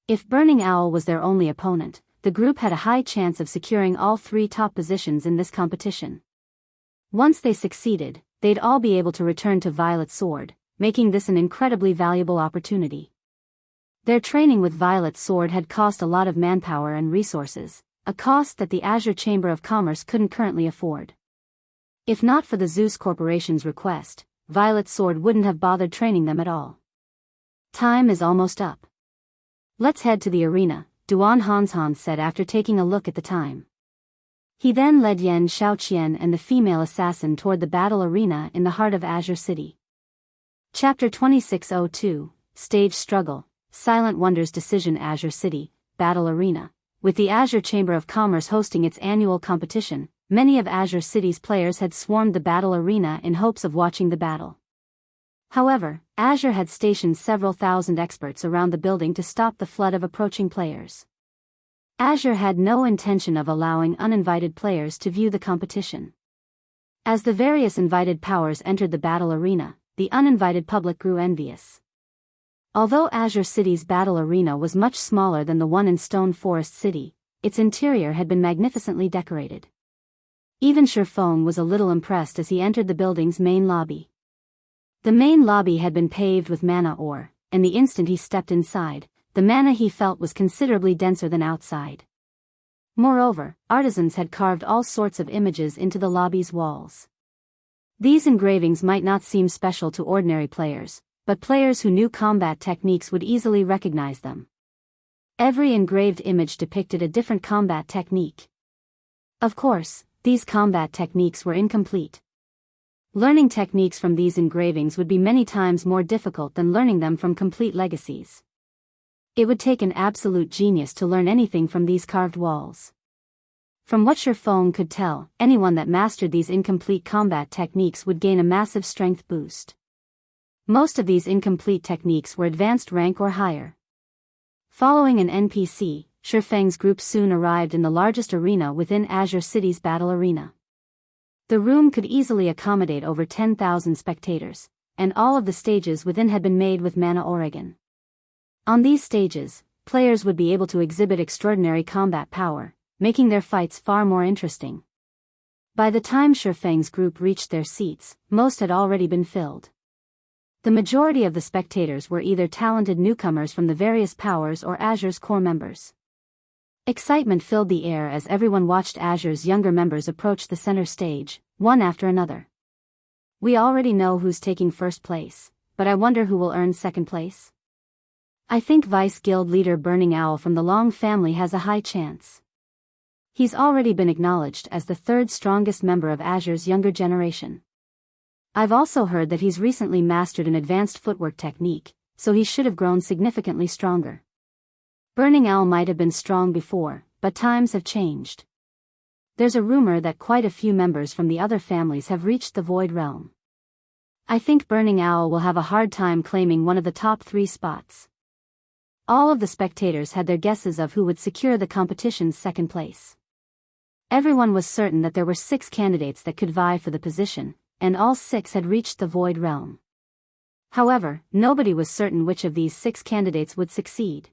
If Burning Owl was their only opponent, the group had a high chance of securing all 3 top positions in this competition. Once they succeeded, they'd all be able to return to Violet Sword, making this an incredibly valuable opportunity. Their training with Violet Sword had cost a lot of manpower and resources, a cost that the Azure Chamber of Commerce couldn't currently afford. If not for the Zeus Corporation's request, Violet Sword wouldn't have bothered training them at all. Time is almost up. Let's head to the arena, Duan Hanzhan said after taking a look at the time. He then led Yan Xiaoqian and the female assassin toward the battle arena in the heart of Azure City. Chapter 2602, Stage Struggle, Silent Wonders Decision. Azure City, Battle Arena. With the Azure Chamber of Commerce hosting its annual competition, many of Azure City's players had swarmed the battle arena in hopes of watching the battle. However, Azure had stationed several thousand experts around the building to stop the flood of approaching players. Azure had no intention of allowing uninvited players to view the competition. As the various invited powers entered the battle arena, the uninvited public grew envious. Although Azure City's battle arena was much smaller than the one in Stone Forest City, its interior had been magnificently decorated. Even Feng was a little impressed as he entered the building's main lobby. The main lobby had been paved with mana ore, and the instant he stepped inside, the mana he felt was considerably denser than outside. Moreover, artisans had carved all sorts of images into the lobby's walls. These engravings might not seem special to ordinary players, but players who knew combat techniques would easily recognize them. Every engraved image depicted a different combat technique. Of course, these combat techniques were incomplete. Learning techniques from these engravings would be many times more difficult than learning them from complete legacies. It would take an absolute genius to learn anything from these carved walls. From what Feng could tell, anyone that mastered these incomplete combat techniques would gain a massive strength boost. Most of these incomplete techniques were advanced rank or higher. Following an NPC, Feng's group soon arrived in the largest arena within Azure City's battle arena. The room could easily accommodate over 10,000 spectators, and all of the stages within had been made with mana Oregon. On these stages, players would be able to exhibit extraordinary combat power, making their fights far more interesting. By the time Feng's group reached their seats, most had already been filled. The majority of the spectators were either talented newcomers from the various powers or Azure's core members. Excitement filled the air as everyone watched Azure's younger members approach the center stage, one after another. We already know who's taking first place, but I wonder who will earn second place? I think Vice Guild leader Burning Owl from the Long family has a high chance. He's already been acknowledged as the 3rd strongest member of Azure's younger generation. I've also heard that he's recently mastered an advanced footwork technique, so he should have grown significantly stronger. Burning Owl might have been strong before, but times have changed. There's a rumor that quite a few members from the other families have reached the Void Realm. I think Burning Owl will have a hard time claiming one of the top 3 spots. All of the spectators had their guesses of who would secure the competition's second place. Everyone was certain that there were 6 candidates that could vie for the position, and all 6 had reached the Void Realm. However, nobody was certain which of these 6 candidates would succeed.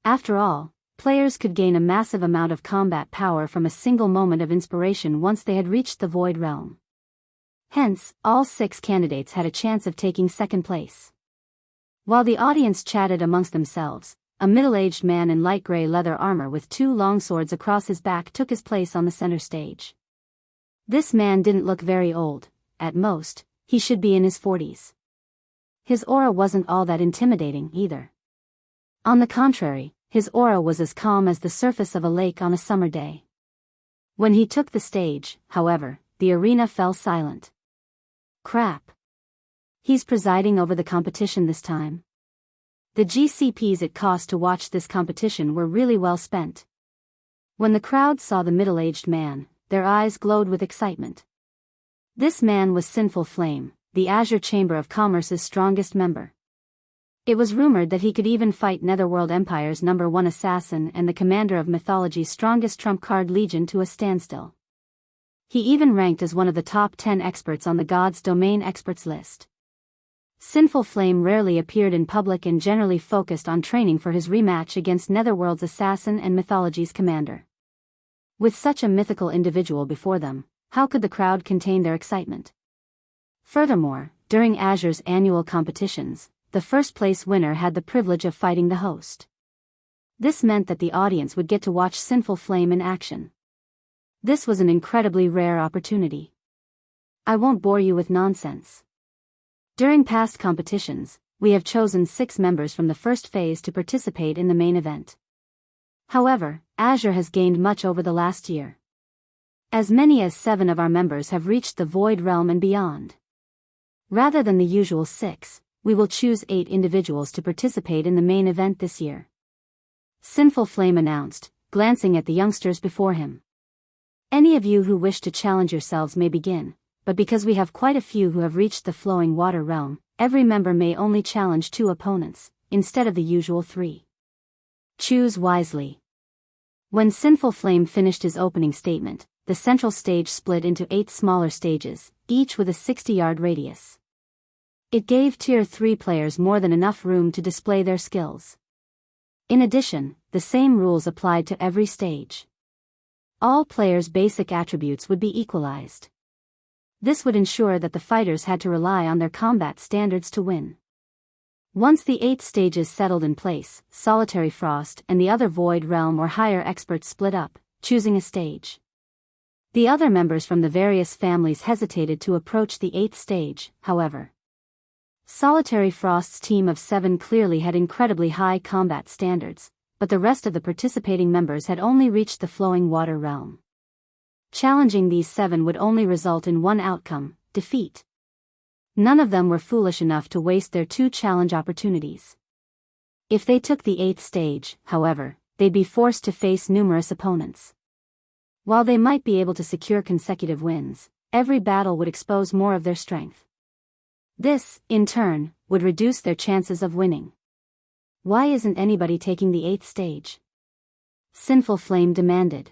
After all, players could gain a massive amount of combat power from a single moment of inspiration once they had reached the Void Realm. Hence, all 6 candidates had a chance of taking second place. While the audience chatted amongst themselves, a middle-aged man in light gray leather armor with 2 longswords across his back took his place on the center stage. This man didn't look very old. At most, he should be in his 40s. His aura wasn't all that intimidating either. On the contrary, his aura was as calm as the surface of a lake on a summer day. When he took the stage, however, the arena fell silent. Crap. He's presiding over the competition this time. The GCPs it cost to watch this competition were really well spent. When the crowd saw the middle-aged man, their eyes glowed with excitement. This man was Sinful Flame, the Azure Chamber of Commerce's strongest member. It was rumored that he could even fight Netherworld Empire's #1 assassin and the commander of mythology's strongest trump card legion to a standstill. He even ranked as one of the top 10 experts on the God's Domain experts list. Sinful Flame rarely appeared in public and generally focused on training for his rematch against Netherworld's assassin and mythology's commander. With such a mythical individual before them, how could the crowd contain their excitement? Furthermore, during Azure's annual competitions, the first-place winner had the privilege of fighting the host. This meant that the audience would get to watch Sinful Flame in action. This was an incredibly rare opportunity. I won't bore you with nonsense. During past competitions, we have chosen 6 members from the first phase to participate in the main event. However, Azure has gained much over the last year. As many as 7 of our members have reached the Void Realm and beyond. Rather than the usual 6, we will choose 8 individuals to participate in the main event this year. Sinful Flame announced, glancing at the youngsters before him. Any of you who wish to challenge yourselves may begin, but because we have quite a few who have reached the Flowing Water Realm, every member may only challenge 2 opponents, instead of the usual 3. Choose wisely. When Sinful Flame finished his opening statement, the central stage split into 8 smaller stages, each with a 60-yard radius. It gave Tier 3 players more than enough room to display their skills. In addition, the same rules applied to every stage. All players' basic attributes would be equalized. This would ensure that the fighters had to rely on their combat standards to win. Once the 8 stages settled in place, Solitary Frost and the other Void Realm or higher experts split up, choosing a stage. The other members from the various families hesitated to approach the 8th stage, however. Solitary Frost's team of 7 clearly had incredibly high combat standards, but the rest of the participating members had only reached the Flowing Water Realm. Challenging these 7 would only result in one outcome: defeat. None of them were foolish enough to waste their 2 challenge opportunities. If they took the 8th stage, however, they'd be forced to face numerous opponents. While they might be able to secure consecutive wins, every battle would expose more of their strength. This, in turn, would reduce their chances of winning. Why isn't anybody taking the 8th stage? Sinful Flame demanded.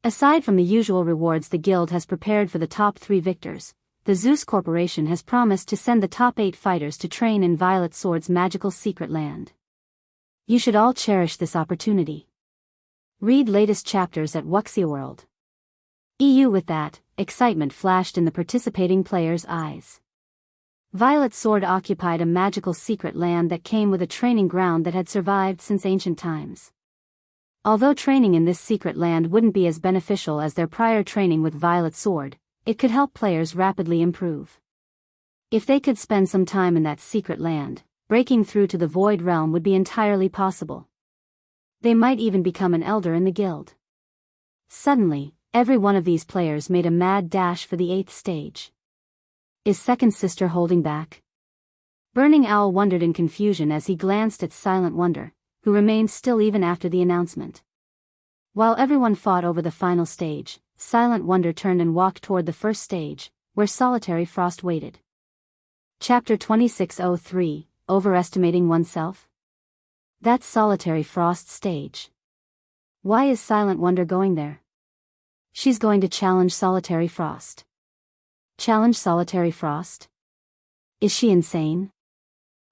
Aside from the usual rewards the guild has prepared for the top 3 victors, the Zeus Corporation has promised to send the top 8 fighters to train in Violet Sword's magical secret land. You should all cherish this opportunity. Read latest chapters at Wuxia EU. With that, excitement flashed in the participating players' eyes. Violet Sword occupied a magical secret land that came with a training ground that had survived since ancient times. Although training in this secret land wouldn't be as beneficial as their prior training with Violet Sword, it could help players rapidly improve. If they could spend some time in that secret land, breaking through to the Void Realm would be entirely possible. They might even become an elder in the guild. Suddenly, every one of these players made a mad dash for the 8th stage. Is Second Sister holding back? Burning Owl wondered in confusion as he glanced at Silent Wonder, who remained still even after the announcement. While everyone fought over the final stage, Silent Wonder turned and walked toward the first stage, where Solitary Frost waited. Chapter 2603, Overestimating Oneself? That's Solitary Frost's stage. Why is Silent Wonder going there? She's going to challenge Solitary Frost. Challenge Solitary Frost? Is she insane?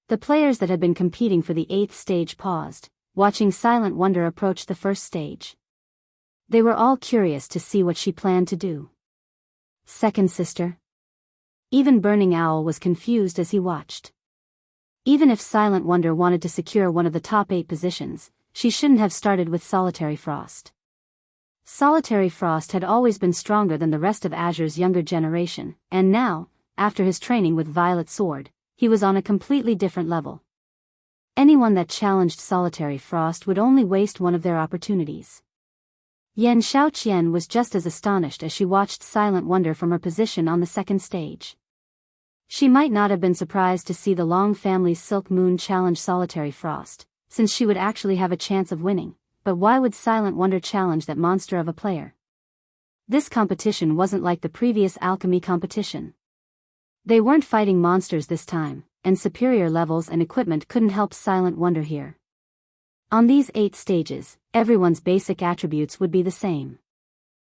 The players that had been competing for the 8th stage paused, watching Silent Wonder approach the first stage. They were all curious to see what she planned to do. Second Sister? Even Burning Owl was confused as he watched. Even if Silent Wonder wanted to secure one of the top 8 positions, she shouldn't have started with Solitary Frost. Solitary Frost had always been stronger than the rest of Azure's younger generation, and now, after his training with Violet Sword, he was on a completely different level. Anyone that challenged Solitary Frost would only waste one of their opportunities. Yan Xiaoqian was just as astonished as she watched Silent Wonder from her position on the second stage. She might not have been surprised to see the Long family's Silk Moon challenge Solitary Frost, since she would actually have a chance of winning. But why would Silent Wonder challenge that monster of a player? This competition wasn't like the previous alchemy competition. They weren't fighting monsters this time, and superior levels and equipment couldn't help Silent Wonder here. On these 8 stages, everyone's basic attributes would be the same.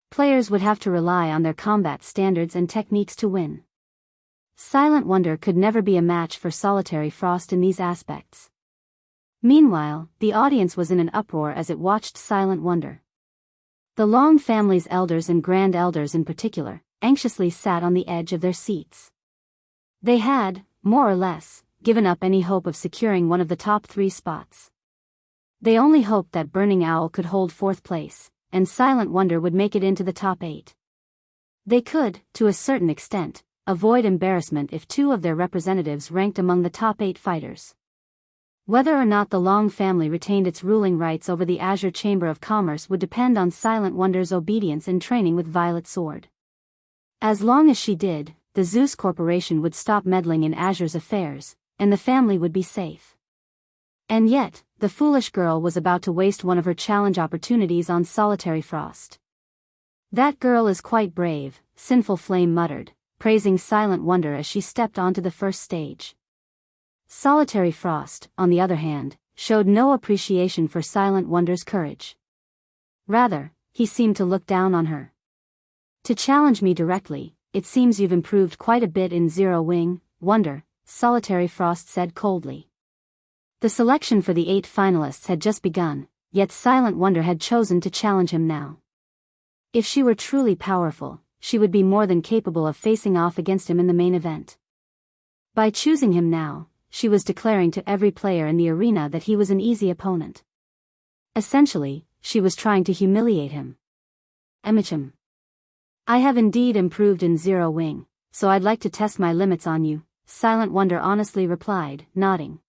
Players would have to rely on their combat standards and techniques to win. Silent Wonder could never be a match for Solitary Frost in these aspects. Meanwhile, the audience was in an uproar as it watched Silent Wonder. The Long family's elders and grand elders in particular, anxiously sat on the edge of their seats. They had, more or less, given up any hope of securing one of the top 3 spots. They only hoped that Burning Owl could hold 4th place, and Silent Wonder would make it into the top 8. They could, to a certain extent, avoid embarrassment if 2 of their representatives ranked among the top 8 fighters. Whether or not the Long family retained its ruling rights over the Azure Chamber of Commerce would depend on Silent Wonder's obedience in training with Violet Sword. As long as she did, the Zeus Corporation would stop meddling in Azure's affairs, and the family would be safe. And yet, the foolish girl was about to waste one of her challenge opportunities on Solitary Frost. That girl is quite brave, Sinful Flame muttered, praising Silent Wonder as she stepped onto the first stage. Solitary Frost, on the other hand, showed no appreciation for Silent Wonder's courage. Rather, he seemed to look down on her. To challenge me directly, it seems you've improved quite a bit in Zero Wing, Wonder, Solitary Frost said coldly. The selection for the 8 finalists had just begun, yet Silent Wonder had chosen to challenge him now. If she were truly powerful, she would be more than capable of facing off against him in the main event. By choosing him now, she was declaring to every player in the arena that he was an easy opponent. Essentially, she was trying to humiliate him. Emichim. I have indeed improved in Zero Wing, so I'd like to test my limits on you, Silent Wonder honestly replied, nodding.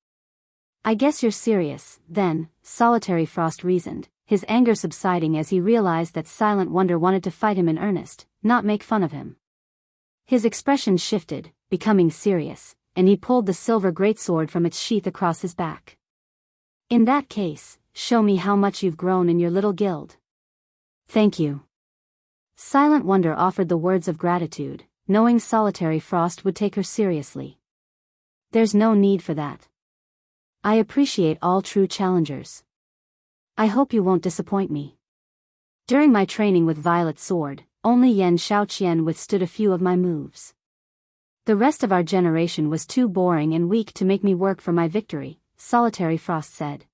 I guess you're serious, then, Solitary Frost reasoned, his anger subsiding as he realized that Silent Wonder wanted to fight him in earnest, not make fun of him. His expression shifted, becoming serious, and he pulled the silver greatsword from its sheath across his back. In that case, show me how much you've grown in your little guild. Thank you. Silent Wonder offered the words of gratitude, knowing Solitary Frost would take her seriously. There's no need for that. I appreciate all true challengers. I hope you won't disappoint me. During my training with Violet Sword, only Yan Shaoqian withstood a few of my moves. The rest of our generation was too boring and weak to make me work for my victory, Solitary Frost said.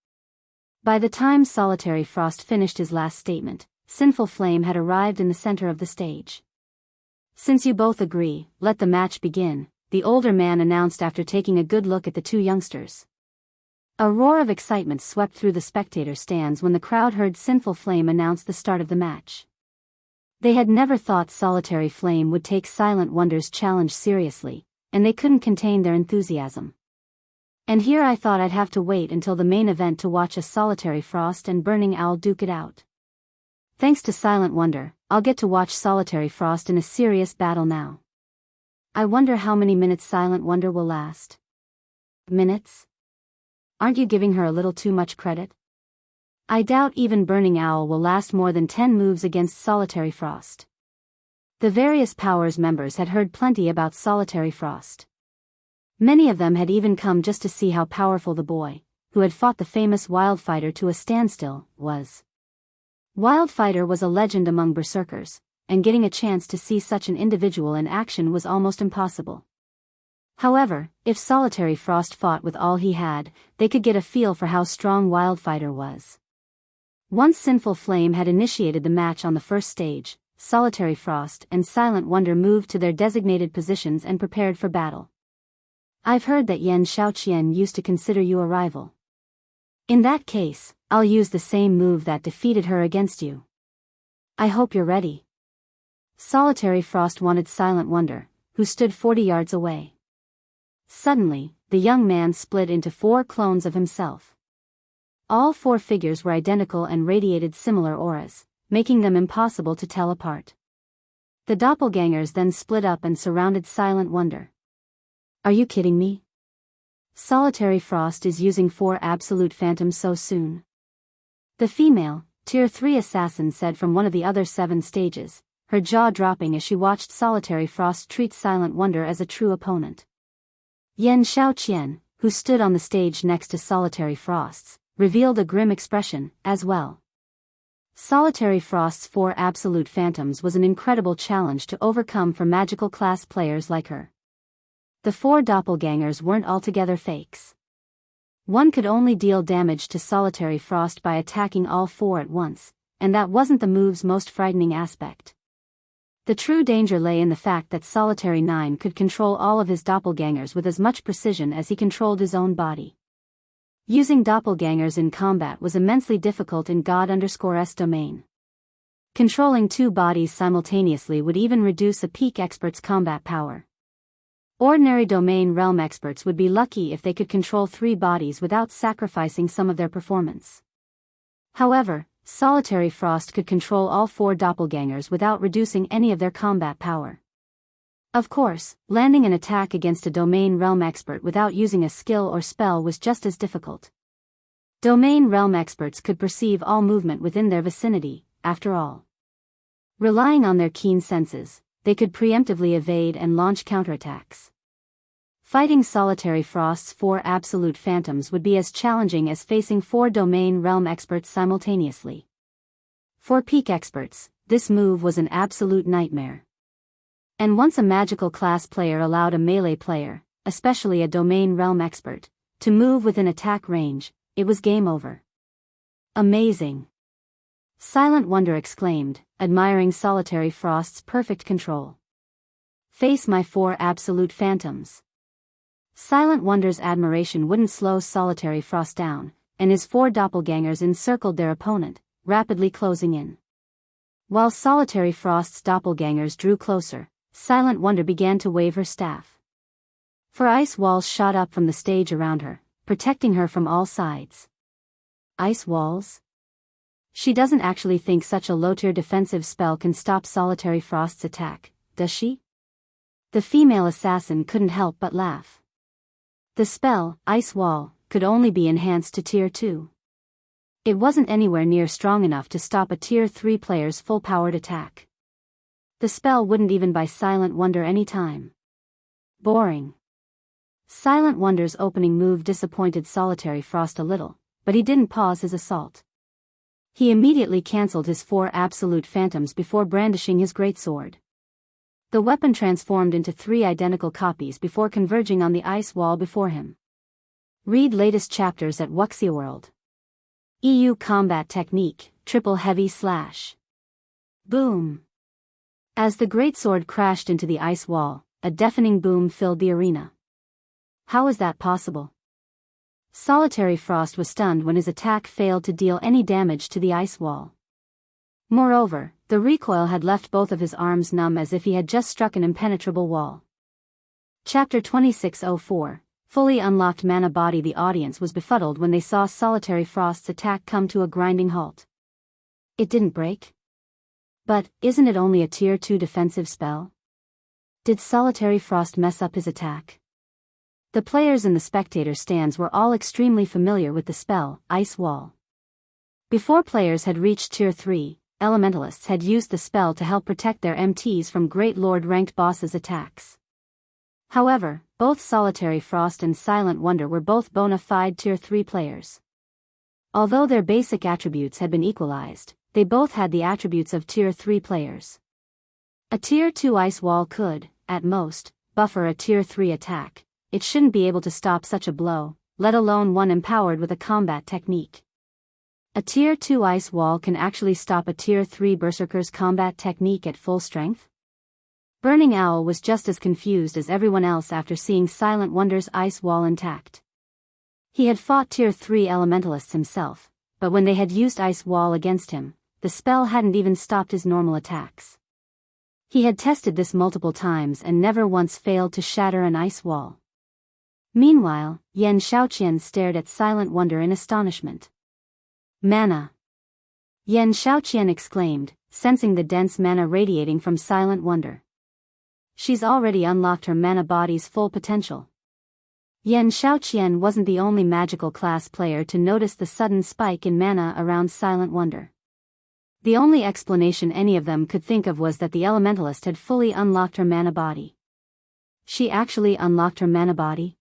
By the time Solitary Frost finished his last statement, Sinful Flame had arrived in the center of the stage. Since you both agree, let the match begin, the older man announced after taking a good look at the 2 youngsters. A roar of excitement swept through the spectator stands when the crowd heard Sinful Flame announce the start of the match. They had never thought Solitary Flame would take Silent Wonder's challenge seriously, and they couldn't contain their enthusiasm. And here I thought I'd have to wait until the main event to watch a Solitary Frost and Burning Owl duke it out. Thanks to Silent Wonder, I'll get to watch Solitary Frost in a serious battle now. I wonder how many minutes Silent Wonder will last. Minutes? Aren't you giving her a little too much credit? I doubt even Burning Owl will last more than 10 moves against Solitary Frost. The various Powers members had heard plenty about Solitary Frost. Many of them had even come just to see how powerful the boy, who had fought the famous Wildfighter to a standstill, was. Wildfighter was a legend among berserkers, and getting a chance to see such an individual in action was almost impossible. However, if Solitary Frost fought with all he had, they could get a feel for how strong Wildfighter was. Once Sinful Flame had initiated the match on the first stage, Solitary Frost and Silent Wonder moved to their designated positions and prepared for battle. I've heard that Yan Shaoqian used to consider you a rival. In that case, I'll use the same move that defeated her against you. I hope you're ready. Solitary Frost wanted Silent Wonder, who stood 40 yards away. Suddenly, the young man split into 4 clones of himself. All 4 figures were identical and radiated similar auras, making them impossible to tell apart. The doppelgangers then split up and surrounded Silent Wonder. Are you kidding me? Solitary Frost is using 4 absolute phantoms so soon. The female, Tier 3 assassin said from one of the other 7 stages, her jaw dropping as she watched Solitary Frost treat Silent Wonder as a true opponent. Yan Xiaoqian, who stood on the stage next to Solitary Frost's, revealed a grim expression, as well. Solitary Frost's 4 absolute phantoms was an incredible challenge to overcome for magical class players like her. The 4 doppelgangers weren't altogether fakes. One could only deal damage to Solitary Frost by attacking all 4 at once, and that wasn't the move's most frightening aspect. The true danger lay in the fact that Solitary 9 could control all of his doppelgangers with as much precision as he controlled his own body. Using doppelgangers in combat was immensely difficult in God_S domain. Controlling 2 bodies simultaneously would even reduce a peak expert's combat power. Ordinary domain realm experts would be lucky if they could control 3 bodies without sacrificing some of their performance. However, Solitary Frost could control all 4 doppelgangers without reducing any of their combat power. Of course, landing an attack against a domain realm expert without using a skill or spell was just as difficult. Domain realm experts could perceive all movement within their vicinity, after all. Relying on their keen senses, they could preemptively evade and launch counterattacks. Fighting Solitary Frost's 4 absolute phantoms would be as challenging as facing 4 domain realm experts simultaneously. For peak experts, this move was an absolute nightmare. And once a magical class player allowed a melee player, especially a domain realm expert, to move within attack range, it was game over. Amazing! Silent Wonder exclaimed, admiring Solitary Frost's perfect control. Face my 4 absolute phantoms. Silent Wonder's admiration wouldn't slow Solitary Frost down, and his 4 doppelgangers encircled their opponent, rapidly closing in. While Solitary Frost's doppelgangers drew closer, Silent Wonder began to wave her staff. 4 ice walls shot up from the stage around her, protecting her from all sides. Ice walls? She doesn't actually think such a low-tier defensive spell can stop Solitary Frost's attack, does she? The female assassin couldn't help but laugh. The spell, Ice Wall, could only be enhanced to Tier 2. It wasn't anywhere near strong enough to stop a Tier 3 player's full-powered attack. The spell wouldn't even buy Silent Wonder any time. Boring. Silent Wonder's opening move disappointed Solitary Frost a little, but he didn't pause his assault. He immediately cancelled his 4 absolute phantoms before brandishing his greatsword. The weapon transformed into 3 identical copies before converging on the ice wall before him. Read latest chapters at Wuxia EU Combat Technique, Triple Heavy Slash. Boom! As the greatsword crashed into the ice wall, a deafening boom filled the arena. How is that possible? Solitary Frost was stunned when his attack failed to deal any damage to the ice wall. Moreover, the recoil had left both of his arms numb as if he had just struck an impenetrable wall. Chapter 2604, Fully Unlocked Mana Body. The audience was befuddled when they saw Solitary Frost's attack come to a grinding halt. It didn't break? But, isn't it only a Tier 2 defensive spell? Did Solitary Frost mess up his attack? The players in the spectator stands were all extremely familiar with the spell, Ice Wall. Before players had reached Tier 3, Elementalists had used the spell to help protect their MTs from Great Lord-ranked bosses' attacks. However, both Solitary Frost and Silent Wonder were both bona fide Tier 3 players. Although their basic attributes had been equalized, they both had the attributes of Tier 3 players. A Tier 2 Ice Wall could, at most, buffer a Tier 3 attack. It shouldn't be able to stop such a blow, let alone one empowered with a combat technique. A Tier 2 Ice Wall can actually stop a Tier 3 Berserker's combat technique at full strength? Burning Owl was just as confused as everyone else after seeing Silent Wonder's Ice Wall intact. He had fought Tier 3 Elementalists himself, but when they had used Ice Wall against him, the spell hadn't even stopped his normal attacks. He had tested this multiple times and never once failed to shatter an ice wall. Meanwhile, Yan Xiaoqian stared at Silent Wonder in astonishment. Mana! Yan Xiaoqian exclaimed, sensing the dense mana radiating from Silent Wonder. She's already unlocked her mana body's full potential. Yan Xiaoqian wasn't the only magical class player to notice the sudden spike in mana around Silent Wonder. The only explanation any of them could think of was that the elementalist had fully unlocked her mana body. She actually unlocked her mana body?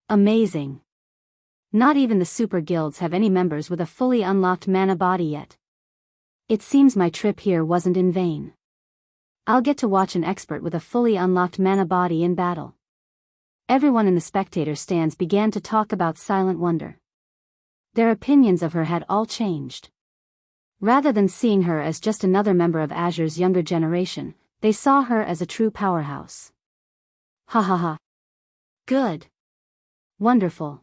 Amazing. Not even the super guilds have any members with a fully unlocked mana body yet. It seems my trip here wasn't in vain. I'll get to watch an expert with a fully unlocked mana body in battle. Everyone in the spectator stands began to talk about Silent Wonder. Their opinions of her had all changed. Rather than seeing her as just another member of Azure's younger generation, they saw her as a true powerhouse. Ha ha ha. Good. Wonderful.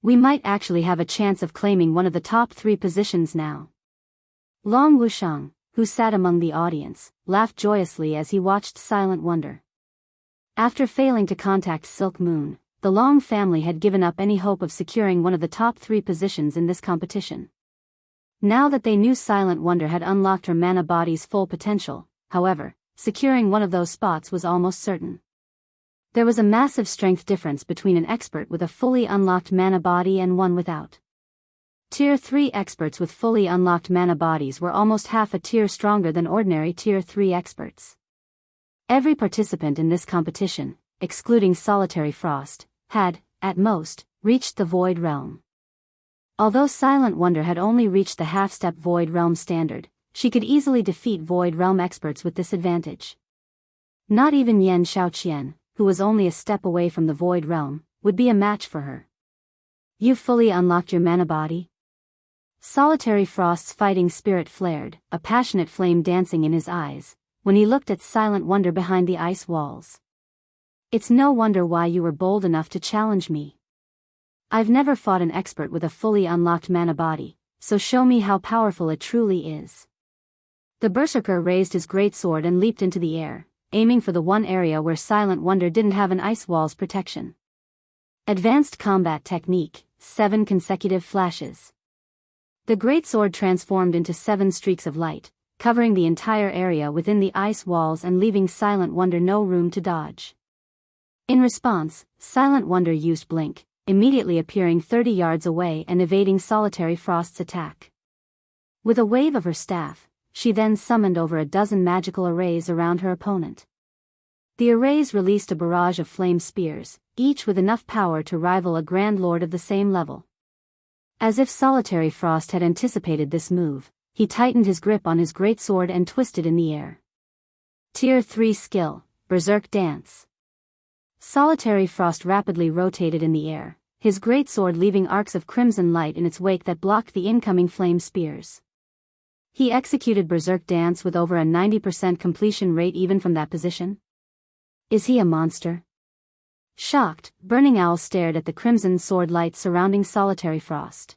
We might actually have a chance of claiming one of the top 3 positions now. Long Wushang, who sat among the audience, laughed joyously as he watched Silent Wonder. After failing to contact Silk Moon, the Long family had given up any hope of securing one of the top 3 positions in this competition. Now that they knew Silent Wonder had unlocked her mana body's full potential, however, securing one of those spots was almost certain. There was a massive strength difference between an expert with a fully unlocked mana body and one without. Tier 3 experts with fully unlocked mana bodies were almost half a tier stronger than ordinary Tier 3 experts. Every participant in this competition, excluding Solitary Frost, had, at most, reached the Void Realm. Although Silent Wonder had only reached the half-step Void Realm standard, she could easily defeat Void Realm experts with this advantage. Not even Yan Shaoqian, who was only a step away from the Void Realm, would be a match for her. You fully unlocked your mana body? Solitary Frost's fighting spirit flared, a passionate flame dancing in his eyes, when he looked at Silent Wonder behind the ice walls. It's no wonder why you were bold enough to challenge me. I've never fought an expert with a fully unlocked mana body, so show me how powerful it truly is. The Berserker raised his greatsword and leaped into the air, aiming for the one area where Silent Wonder didn't have an ice wall's protection. Advanced Combat Technique, 7 consecutive flashes. The greatsword transformed into 7 streaks of light, covering the entire area within the ice walls and leaving Silent Wonder no room to dodge. In response, Silent Wonder used Blink, immediately appearing 30 yards away and evading Solitary Frost's attack. With a wave of her staff, she then summoned over a dozen magical arrays around her opponent. The arrays released a barrage of flame spears, each with enough power to rival a Grand Lord of the same level. As if Solitary Frost had anticipated this move, he tightened his grip on his greatsword and twisted in the air. Tier 3 skill, Berserk Dance. Solitary Frost rapidly rotated in the air, his greatsword leaving arcs of crimson light in its wake that blocked the incoming flame spears. He executed Berserk Dance with over a 90% completion rate even from that position. Is he a monster? Shocked, Burning Owl stared at the crimson sword light surrounding Solitary Frost.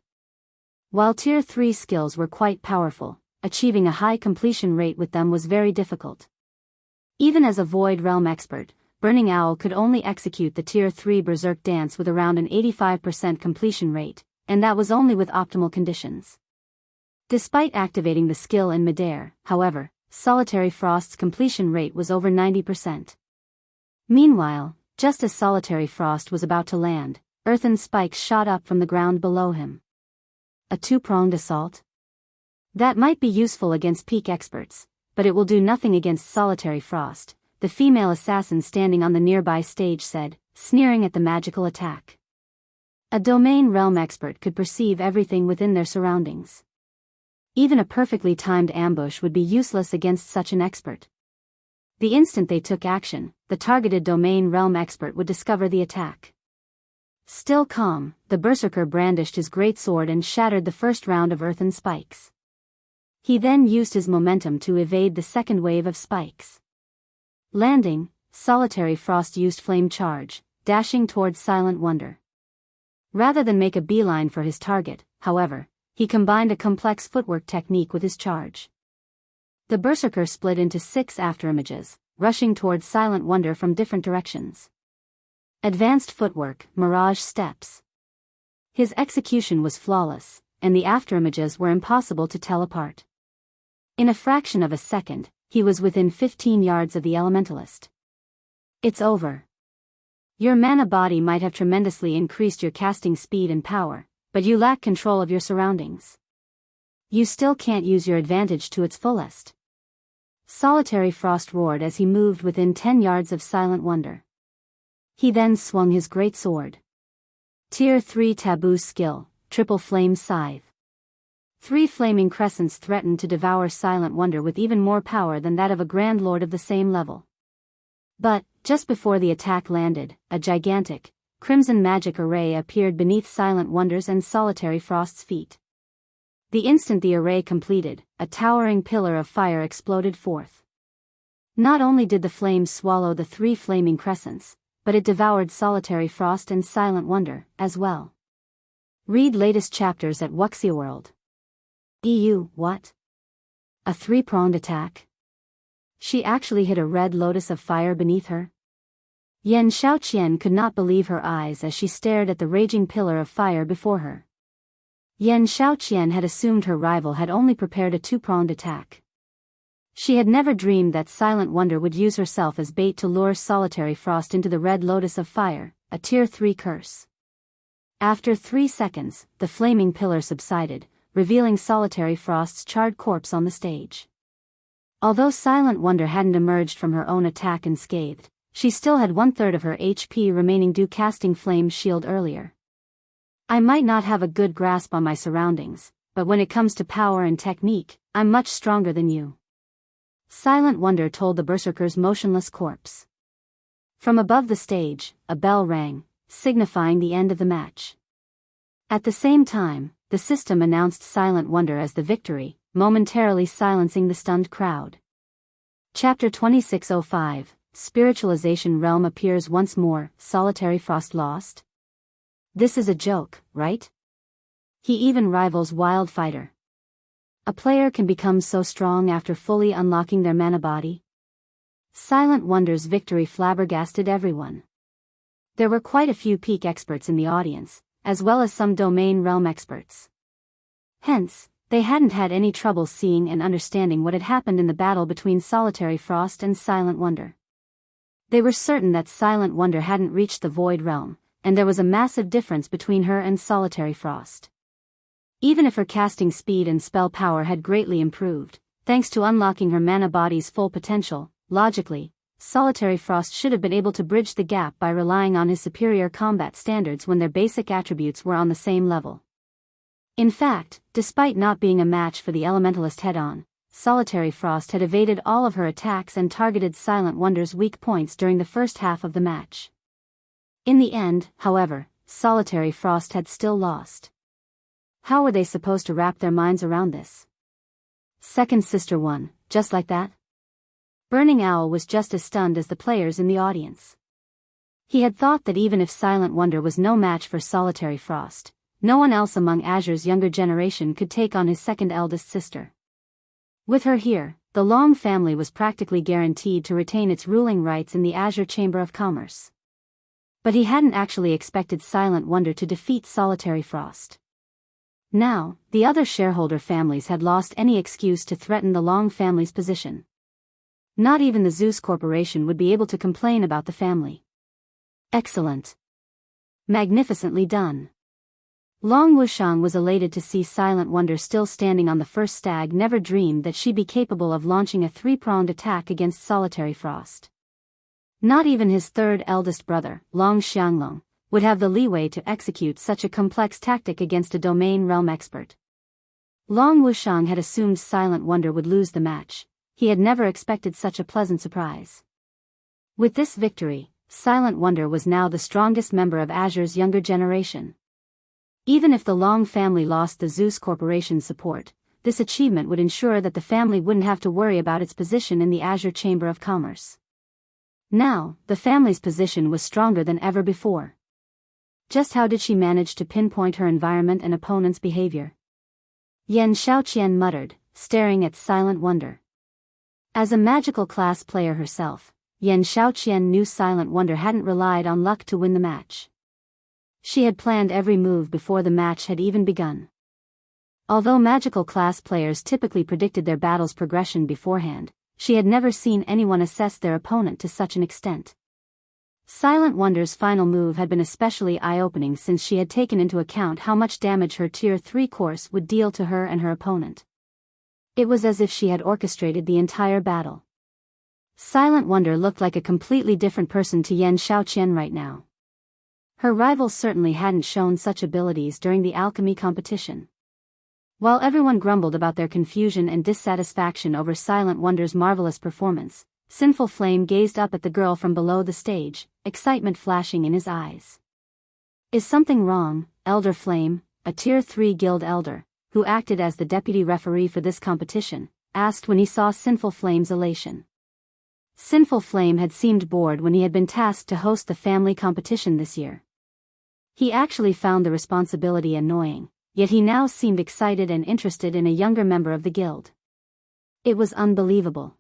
While Tier 3 skills were quite powerful, achieving a high completion rate with them was very difficult. Even as a Void Realm expert, Burning Owl could only execute the Tier 3 Berserk Dance with around an 85% completion rate, and that was only with optimal conditions. Despite activating the skill in midair, however, Solitary Frost's completion rate was over 90%. Meanwhile, just as Solitary Frost was about to land, earthen spikes shot up from the ground below him. A 2-pronged assault? That might be useful against peak experts, but it will do nothing against Solitary Frost, the female assassin standing on the nearby stage said, sneering at the magical attack. A domain realm expert could perceive everything within their surroundings. Even a perfectly timed ambush would be useless against such an expert. The instant they took action, the targeted domain realm expert would discover the attack. Still calm, the Berserker brandished his greatsword and shattered the first round of earthen spikes. He then used his momentum to evade the second wave of spikes. Landing, Solitary Frost used Flame Charge, dashing towards Silent Wonder. Rather than make a beeline for his target, however, he combined a complex footwork technique with his charge. The Berserker split into 6 afterimages, rushing towards Silent Wonder from different directions. Advanced footwork, Mirage Steps. His execution was flawless, and the afterimages were impossible to tell apart. In a fraction of a second, he was within 15 yards of the Elementalist. It's over. Your mana body might have tremendously increased your casting speed and power, but you lack control of your surroundings. You still can't use your advantage to its fullest. Solitary Frost roared as he moved within 10 yards of Silent Wonder. He then swung his great sword. Tier 3 Taboo Skill, Triple Flame Scythe. 3 flaming crescents threatened to devour Silent Wonder with even more power than that of a Grand Lord of the same level. But, just before the attack landed, a gigantic, crimson magic array appeared beneath Silent Wonder's and Solitary Frost's feet. The instant the array completed, a towering pillar of fire exploded forth. Not only did the flames swallow the 3 flaming crescents, but it devoured Solitary Frost and Silent Wonder, as well. Read latest chapters at Wuxia EU. What? A 3-pronged attack? She actually hit a red lotus of fire beneath her? Yan Xiaoqian could not believe her eyes as she stared at the raging pillar of fire before her. Yan Xiaoqian had assumed her rival had only prepared a 2-pronged attack. She had never dreamed that Silent Wonder would use herself as bait to lure Solitary Frost into the red lotus of fire, a Tier 3 curse. After 3 seconds, the flaming pillar subsided, revealing Solitary Frost's charred corpse on the stage. Although Silent Wonder hadn't emerged from her own attack unscathed, she still had 1/3 of her HP remaining due casting Flame's shield earlier. I might not have a good grasp on my surroundings, but when it comes to power and technique, I'm much stronger than you. Silent Wonder told the Berserker's motionless corpse. From above the stage, a bell rang, signifying the end of the match. At the same time, the system announced Silent Wonder as the victory, momentarily silencing the stunned crowd. Chapter 2605, Spiritualization Realm appears once more, Solitary Frost lost? This is a joke, right? He even rivals Wild Fighter. A player can become so strong after fully unlocking their mana body. Silent Wonder's victory flabbergasted everyone. There were quite a few peak experts in the audience, as well as some domain realm experts. Hence, they hadn't had any trouble seeing and understanding what had happened in the battle between Solitary Frost and Silent Wonder. They were certain that Silent Wonder hadn't reached the Void Realm, and there was a massive difference between her and Solitary Frost. Even if her casting speed and spell power had greatly improved, thanks to unlocking her mana body's full potential, logically, Solitary Frost should have been able to bridge the gap by relying on his superior combat standards when their basic attributes were on the same level. In fact, despite not being a match for the Elementalist head-on, Solitary Frost had evaded all of her attacks and targeted Silent Wonder's weak points during the first half of the match. In the end, however, Solitary Frost had still lost. How were they supposed to wrap their minds around this? Second sister won, just like that? Burning Owl was just as stunned as the players in the audience. He had thought that even if Silent Wonder was no match for Solitary Frost, no one else among Azure's younger generation could take on his second eldest sister. With her here, the Long family was practically guaranteed to retain its ruling rights in the Azure Chamber of Commerce. But he hadn't actually expected Silent Wonder to defeat Solitary Frost. Now, the other shareholder families had lost any excuse to threaten the Long family's position. Not even the Zeus Corporation would be able to complain about the family. Excellent. Magnificently done. Long Wushang was elated to see Silent Wonder still standing on the first stag. Never dreamed that she'd be capable of launching a 3-pronged attack against Solitary Frost. Not even his third eldest brother, Long Xianglong, would have the leeway to execute such a complex tactic against a domain realm expert. Long Wushang had assumed Silent Wonder would lose the match. He had never expected such a pleasant surprise. With this victory, Silent Wonder was now the strongest member of Azure's younger generation. Even if the Long family lost the Zeus Corporation's support, this achievement would ensure that the family wouldn't have to worry about its position in the Azure Chamber of Commerce. Now, the family's position was stronger than ever before. Just how did she manage to pinpoint her environment and opponent's behavior? Yan Xiaoqian muttered, staring at Silent Wonder. As a magical class player herself, Yan Xiaoqian knew Silent Wonder hadn't relied on luck to win the match. She had planned every move before the match had even begun. Although magical class players typically predicted their battle's progression beforehand, she had never seen anyone assess their opponent to such an extent. Silent Wonder's final move had been especially eye-opening since she had taken into account how much damage her Tier 3 course would deal to her and her opponent. It was as if she had orchestrated the entire battle. Silent Wonder looked like a completely different person to Yan Xiaoqian right now. Her rival certainly hadn't shown such abilities during the alchemy competition. While everyone grumbled about their confusion and dissatisfaction over Silent Wonder's marvelous performance, Sinful Flame gazed up at the girl from below the stage, excitement flashing in his eyes. "Is something wrong, Elder Flame?" a Tier 3 guild elder, who acted as the deputy referee for this competition, asked when he saw Sinful Flame's elation. Sinful Flame had seemed bored when he had been tasked to host the family competition this year. He actually found the responsibility annoying, yet he now seemed excited and interested in a younger member of the guild. It was unbelievable.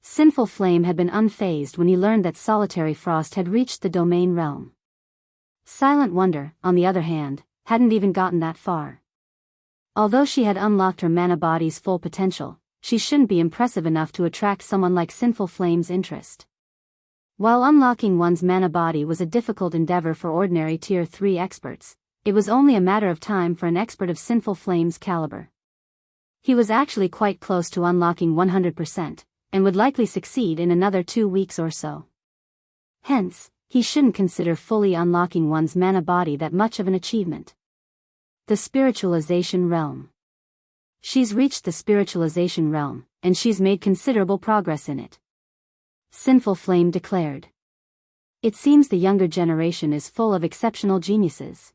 Sinful Flame had been unfazed when he learned that Solitary Frost had reached the domain realm. Silent Wonder, on the other hand, hadn't even gotten that far. Although she had unlocked her mana body's full potential, she shouldn't be impressive enough to attract someone like Sinful Flame's interest. While unlocking one's mana body was a difficult endeavor for ordinary Tier 3 experts, it was only a matter of time for an expert of Sinful Flame's caliber. He was actually quite close to unlocking 100%, and would likely succeed in another 2 weeks or so. Hence, he shouldn't consider fully unlocking one's mana body that much of an achievement. The Spiritualization realm. She's reached the Spiritualization realm, and she's made considerable progress in it. Sinful Flame declared. It seems the younger generation is full of exceptional geniuses.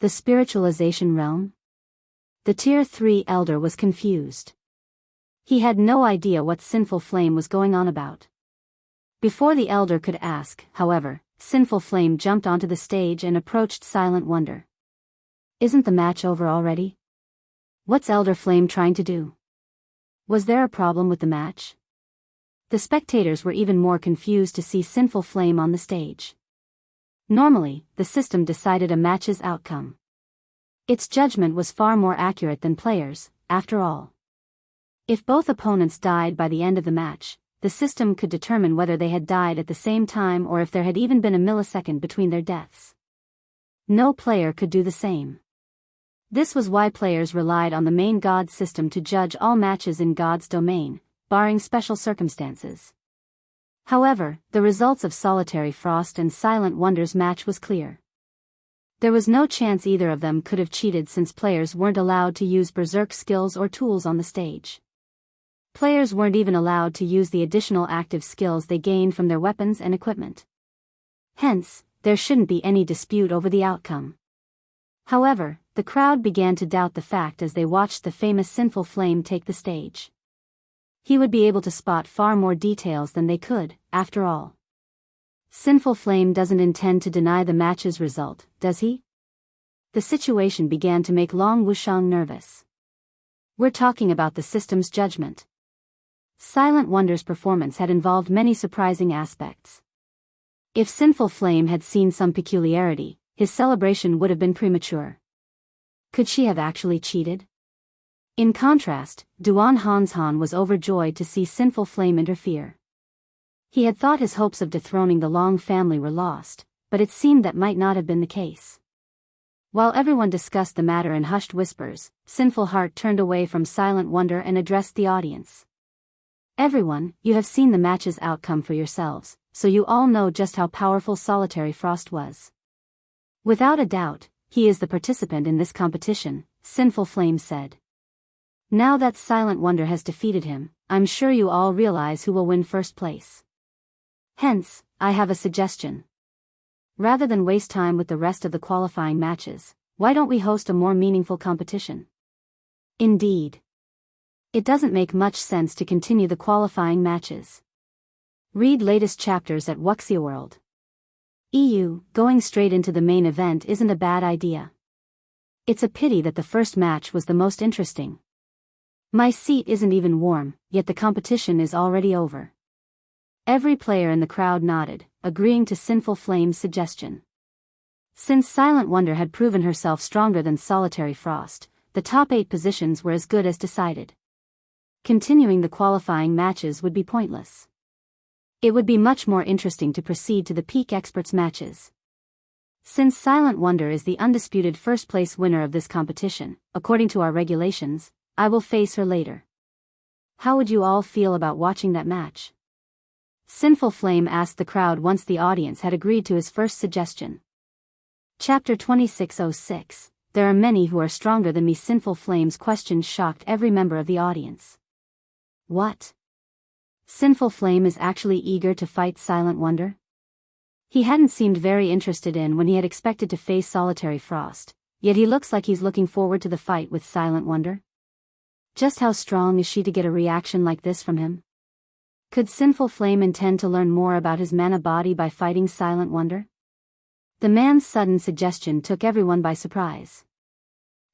The Spiritualization realm? The Tier 3 elder was confused. He had no idea what Sinful Flame was going on about. Before the elder could ask, however, Sinful Flame jumped onto the stage and approached Silent Wonder. "Isn't the match over already? What's Elder Flame trying to do? Was there a problem with the match?" The spectators were even more confused to see Sinful Flame on the stage. Normally, the system decided a match's outcome. Its judgment was far more accurate than players', after all. If both opponents died by the end of the match, the system could determine whether they had died at the same time or if there had even been a millisecond between their deaths. No player could do the same. This was why players relied on the main God system to judge all matches in God's domain, barring special circumstances. However, the results of Solitary Frost and Silent Wonder's match was clear. There was no chance either of them could have cheated since players weren't allowed to use berserk skills or tools on the stage. Players weren't even allowed to use the additional active skills they gained from their weapons and equipment. Hence, there shouldn't be any dispute over the outcome. However, the crowd began to doubt the fact as they watched the famous Sinful Flame take the stage. He would be able to spot far more details than they could, after all. Sinful Flame doesn't intend to deny the match's result, does he? The situation began to make Long Wushang nervous. We're talking about the system's judgment. Silent Wonder's performance had involved many surprising aspects. If Sinful Flame had seen some peculiarity, his celebration would have been premature. Could she have actually cheated? In contrast, Duan Hanshan was overjoyed to see Sinful Flame interfere. He had thought his hopes of dethroning the Long family were lost, but it seemed that might not have been the case. While everyone discussed the matter in hushed whispers, Sinful Heart turned away from Silent Wonder and addressed the audience. "Everyone, you have seen the match's outcome for yourselves, so you all know just how powerful Solitary Frost was. Without a doubt, he is the participant in this competition," Sinful Flame said. "Now that Silent Wonder has defeated him, I'm sure you all realize who will win first place. Hence, I have a suggestion. Rather than waste time with the rest of the qualifying matches, why don't we host a more meaningful competition?" Indeed. It doesn't make much sense to continue the qualifying matches. Read latest chapters at Wuxia World. Going straight into the main event isn't a bad idea. It's a pity that the first match was the most interesting. My seat isn't even warm, yet the competition is already over. Every player in the crowd nodded, agreeing to Sinful Flame's suggestion. Since Silent Wonder had proven herself stronger than Solitary Frost, the top 8 positions were as good as decided. Continuing the qualifying matches would be pointless. It would be much more interesting to proceed to the peak experts matches. Since Silent Wonder is the undisputed first-place winner of this competition, according to our regulations, I will face her later. How would you all feel about watching that match? Sinful Flame asked the crowd once the audience had agreed to his first suggestion. Chapter 2606. There are many who are stronger than me. Sinful Flame's questions shocked every member of the audience. What? Sinful Flame is actually eager to fight Silent Wonder? He hadn't seemed very interested in when he had expected to face Solitary Frost, yet he looks like he's looking forward to the fight with Silent Wonder. Just how strong is she to get a reaction like this from him? Could Sinful Flame intend to learn more about his mana body by fighting Silent Wonder? The man's sudden suggestion took everyone by surprise.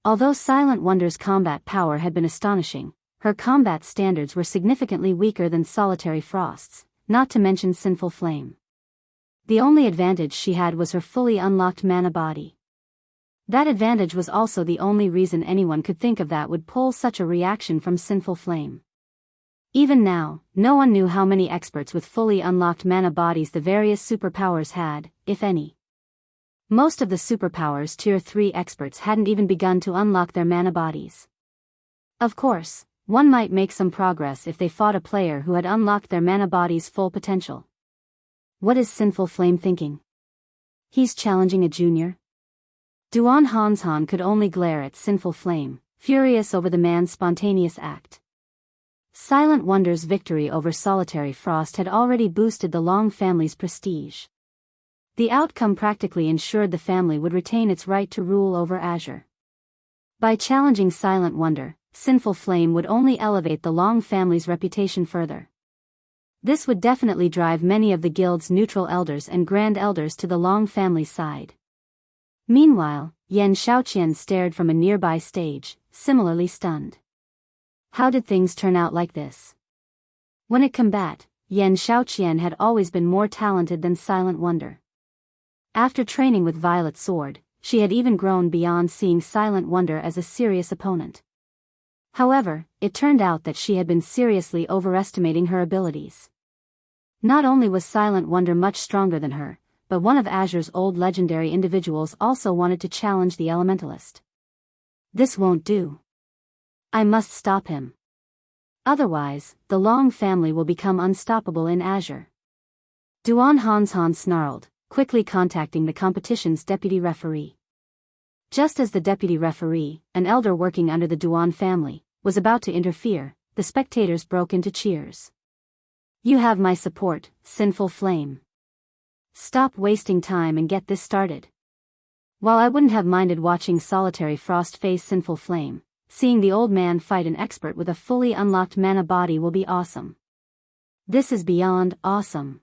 Although Silent Wonder's combat power had been astonishing, her combat standards were significantly weaker than Solitary Frost's, not to mention Sinful Flame. The only advantage she had was her fully unlocked mana body. That advantage was also the only reason anyone could think of that would pull such a reaction from Sinful Flame. Even now, no one knew how many experts with fully unlocked mana bodies the various superpowers had, if any. Most of the superpowers Tier 3 experts hadn't even begun to unlock their mana bodies. Of course, one might make some progress if they fought a player who had unlocked their mana body's full potential. What is Sinful Flame thinking? He's challenging a junior? Duan Hanshan could only glare at Sinful Flame, furious over the man's spontaneous act. Silent Wonder's victory over Solitary Frost had already boosted the Long family's prestige. The outcome practically ensured the family would retain its right to rule over Azure. By challenging Silent Wonder, Sinful Flame would only elevate the Long family's reputation further. This would definitely drive many of the guild's neutral elders and grand elders to the Long family's side. Meanwhile, Yan Shaoqian stared from a nearby stage, similarly stunned. How did things turn out like this? When at combat, Yan Shaoqian had always been more talented than Silent Wonder. After training with Violet Sword, she had even grown beyond seeing Silent Wonder as a serious opponent. However, it turned out that she had been seriously overestimating her abilities. Not only was Silent Wonder much stronger than her, but one of Azure's old legendary individuals also wanted to challenge the Elementalist. This won't do. I must stop him. Otherwise, the Long family will become unstoppable in Azure. Duan Hanshan snarled, quickly contacting the competition's deputy referee. Just as the deputy referee, an elder working under the Duan family, was about to interfere, the spectators broke into cheers. You have my support, Sinful Flame. Stop wasting time and get this started. While I wouldn't have minded watching Solitary Frost face Sinful Flame, seeing the old man fight an expert with a fully unlocked mana body will be awesome. This is beyond awesome.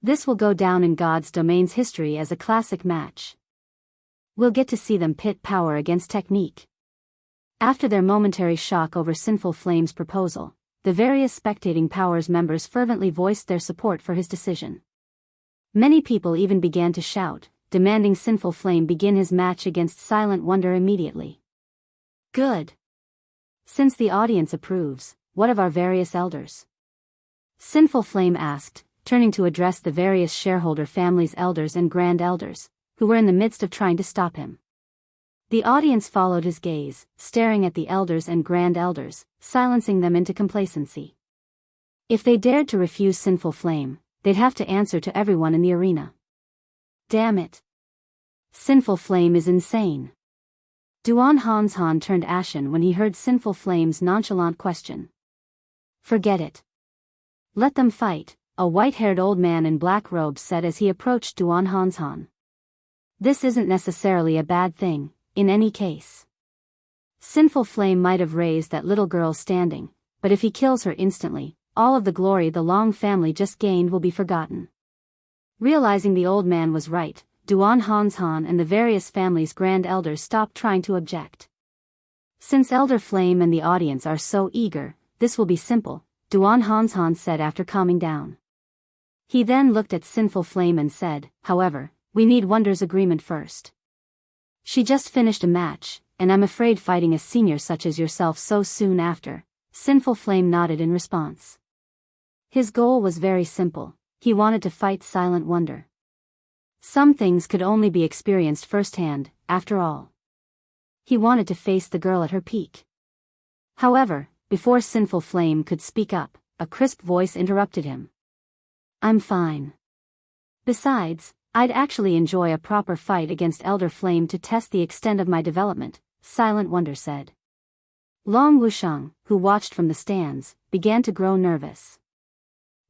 This will go down in God's Domain's history as a classic match. We'll get to see them pit power against technique. After their momentary shock over Sinful Flame's proposal, the various spectating powers members fervently voiced their support for his decision. Many people even began to shout, demanding Sinful Flame begin his match against Silent Wonder immediately. Good. Since the audience approves, what of our various elders? Sinful Flame asked, turning to address the various shareholder families' elders and grand elders, who were in the midst of trying to stop him. The audience followed his gaze, staring at the elders and grand elders, silencing them into complacency. If they dared to refuse Sinful Flame, they'd have to answer to everyone in the arena. Damn it. Sinful Flame is insane. Duan Hanshan turned ashen when he heard Sinful Flame's nonchalant question. Forget it. Let them fight, a white-haired old man in black robes said as he approached Duan Hanshan. This isn't necessarily a bad thing, in any case. Sinful Flame might have raised that little girl standing, but if he kills her instantly, all of the glory the Long family just gained will be forgotten. Realizing the old man was right, Duan Hanshan and the various families' grand elders stopped trying to object. Since Elder Flame and the audience are so eager, this will be simple, Duan Hanshan said after calming down. He then looked at Sinful Flame and said, however, we need Wonder's agreement first. She just finished a match, and I'm afraid fighting a senior such as yourself so soon after. Sinful Flame nodded in response. His goal was very simple. He wanted to fight Silent Wonder. Some things could only be experienced firsthand, after all. He wanted to face the girl at her peak. However, before Sinful Flame could speak up, a crisp voice interrupted him. I'm fine. Besides, I'd actually enjoy a proper fight against Elder Flame to test the extent of my development, Silent Wonder said. Long Wushang, who watched from the stands, began to grow nervous.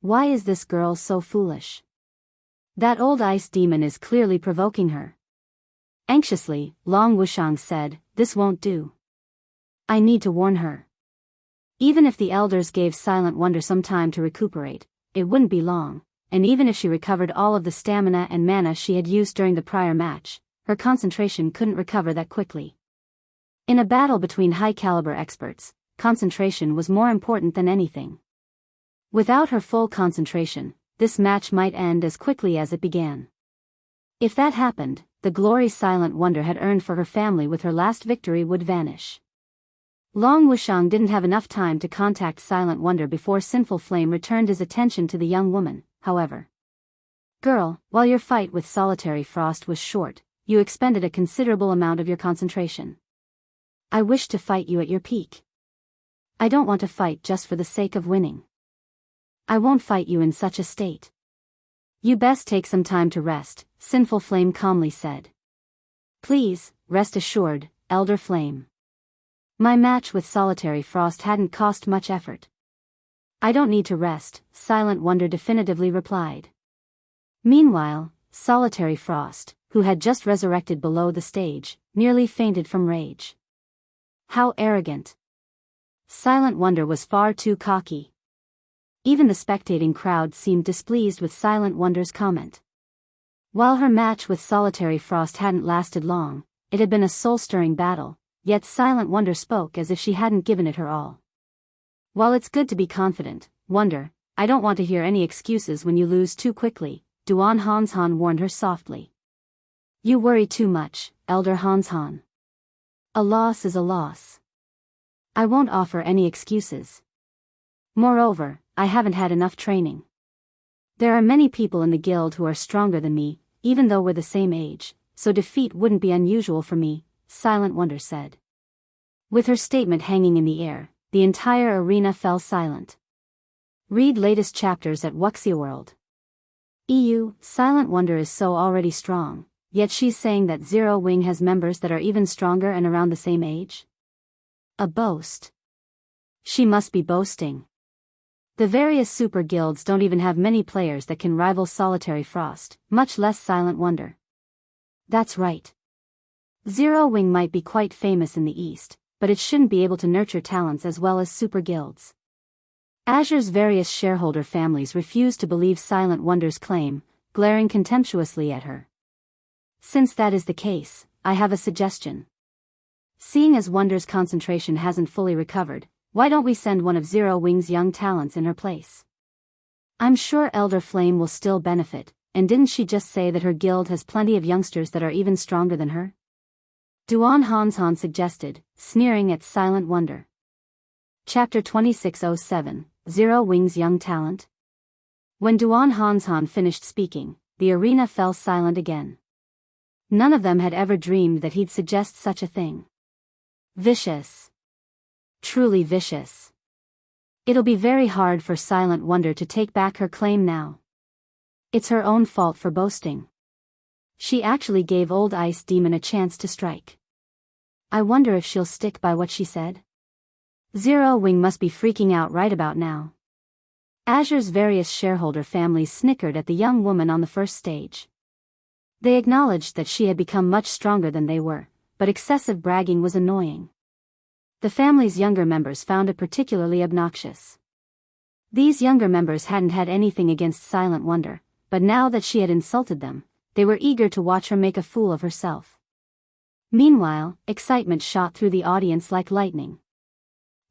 Why is this girl so foolish? That old ice demon is clearly provoking her. Anxiously, Long Wushang said, this won't do. I need to warn her. Even if the elders gave Silent Wonder some time to recuperate, it wouldn't be long, and even if she recovered all of the stamina and mana she had used during the prior match, her concentration couldn't recover that quickly. In a battle between high-caliber experts, concentration was more important than anything. Without her full concentration, this match might end as quickly as it began. If that happened, the glory Silent Wonder had earned for her family with her last victory would vanish. Long Wushang didn't have enough time to contact Silent Wonder before Sinful Flame returned his attention to the young woman, however. Girl, while your fight with Solitary Frost was short, you expended a considerable amount of your concentration. I wish to fight you at your peak. I don't want to fight just for the sake of winning. I won't fight you in such a state. You best take some time to rest, Sinful Flame calmly said. Please, rest assured, Elder Flame. My match with Solitary Frost hadn't cost much effort. I don't need to rest, Silent Wonder definitively replied. Meanwhile, Solitary Frost, who had just resurrected below the stage, nearly fainted from rage. How arrogant. Silent Wonder was far too cocky. Even the spectating crowd seemed displeased with Silent Wonder's comment. While her match with Solitary Frost hadn't lasted long, it had been a soul-stirring battle, yet Silent Wonder spoke as if she hadn't given it her all. While it's good to be confident, Wonder, I don't want to hear any excuses when you lose too quickly, Duan Hanshan warned her softly. You worry too much, Elder Hanshan. A loss is a loss. I won't offer any excuses. Moreover, I haven't had enough training. There are many people in the guild who are stronger than me, even though we're the same age, so defeat wouldn't be unusual for me, Silent Wonder said. With her statement hanging in the air, the entire arena fell silent. Read latest chapters at Wuxia World. Silent Wonder is so already strong, yet she's saying that Zero Wing has members that are even stronger and around the same age? A boast. She must be boasting. The various super guilds don't even have many players that can rival Solitary Frost, much less Silent Wonder. That's right. Zero Wing might be quite famous in the East, but it shouldn't be able to nurture talents as well as super guilds. Azure's various shareholder families refuse to believe Silent Wonder's claim, glaring contemptuously at her. Since that is the case, I have a suggestion. Seeing as Wonder's concentration hasn't fully recovered, why don't we send one of Zero Wing's young talents in her place? I'm sure Elder Flame will still benefit, and didn't she just say that her guild has plenty of youngsters that are even stronger than her? Duan Hanshan suggested, sneering at Silent Wonder. Chapter 2607, Zero Wing's Young Talent. When Duan Hanshan finished speaking, the arena fell silent again. None of them had ever dreamed that he'd suggest such a thing. Vicious. Truly vicious. It'll be very hard for Silent Wonder to take back her claim now. It's her own fault for boasting. She actually gave Old Ice Demon a chance to strike. I wonder if she'll stick by what she said. Zero Wing must be freaking out right about now. Azure's various shareholder families snickered at the young woman on the first stage. They acknowledged that she had become much stronger than they were, but excessive bragging was annoying. The family's younger members found it particularly obnoxious. These younger members hadn't had anything against Silent Wonder, but now that she had insulted them, they were eager to watch her make a fool of herself. Meanwhile, excitement shot through the audience like lightning.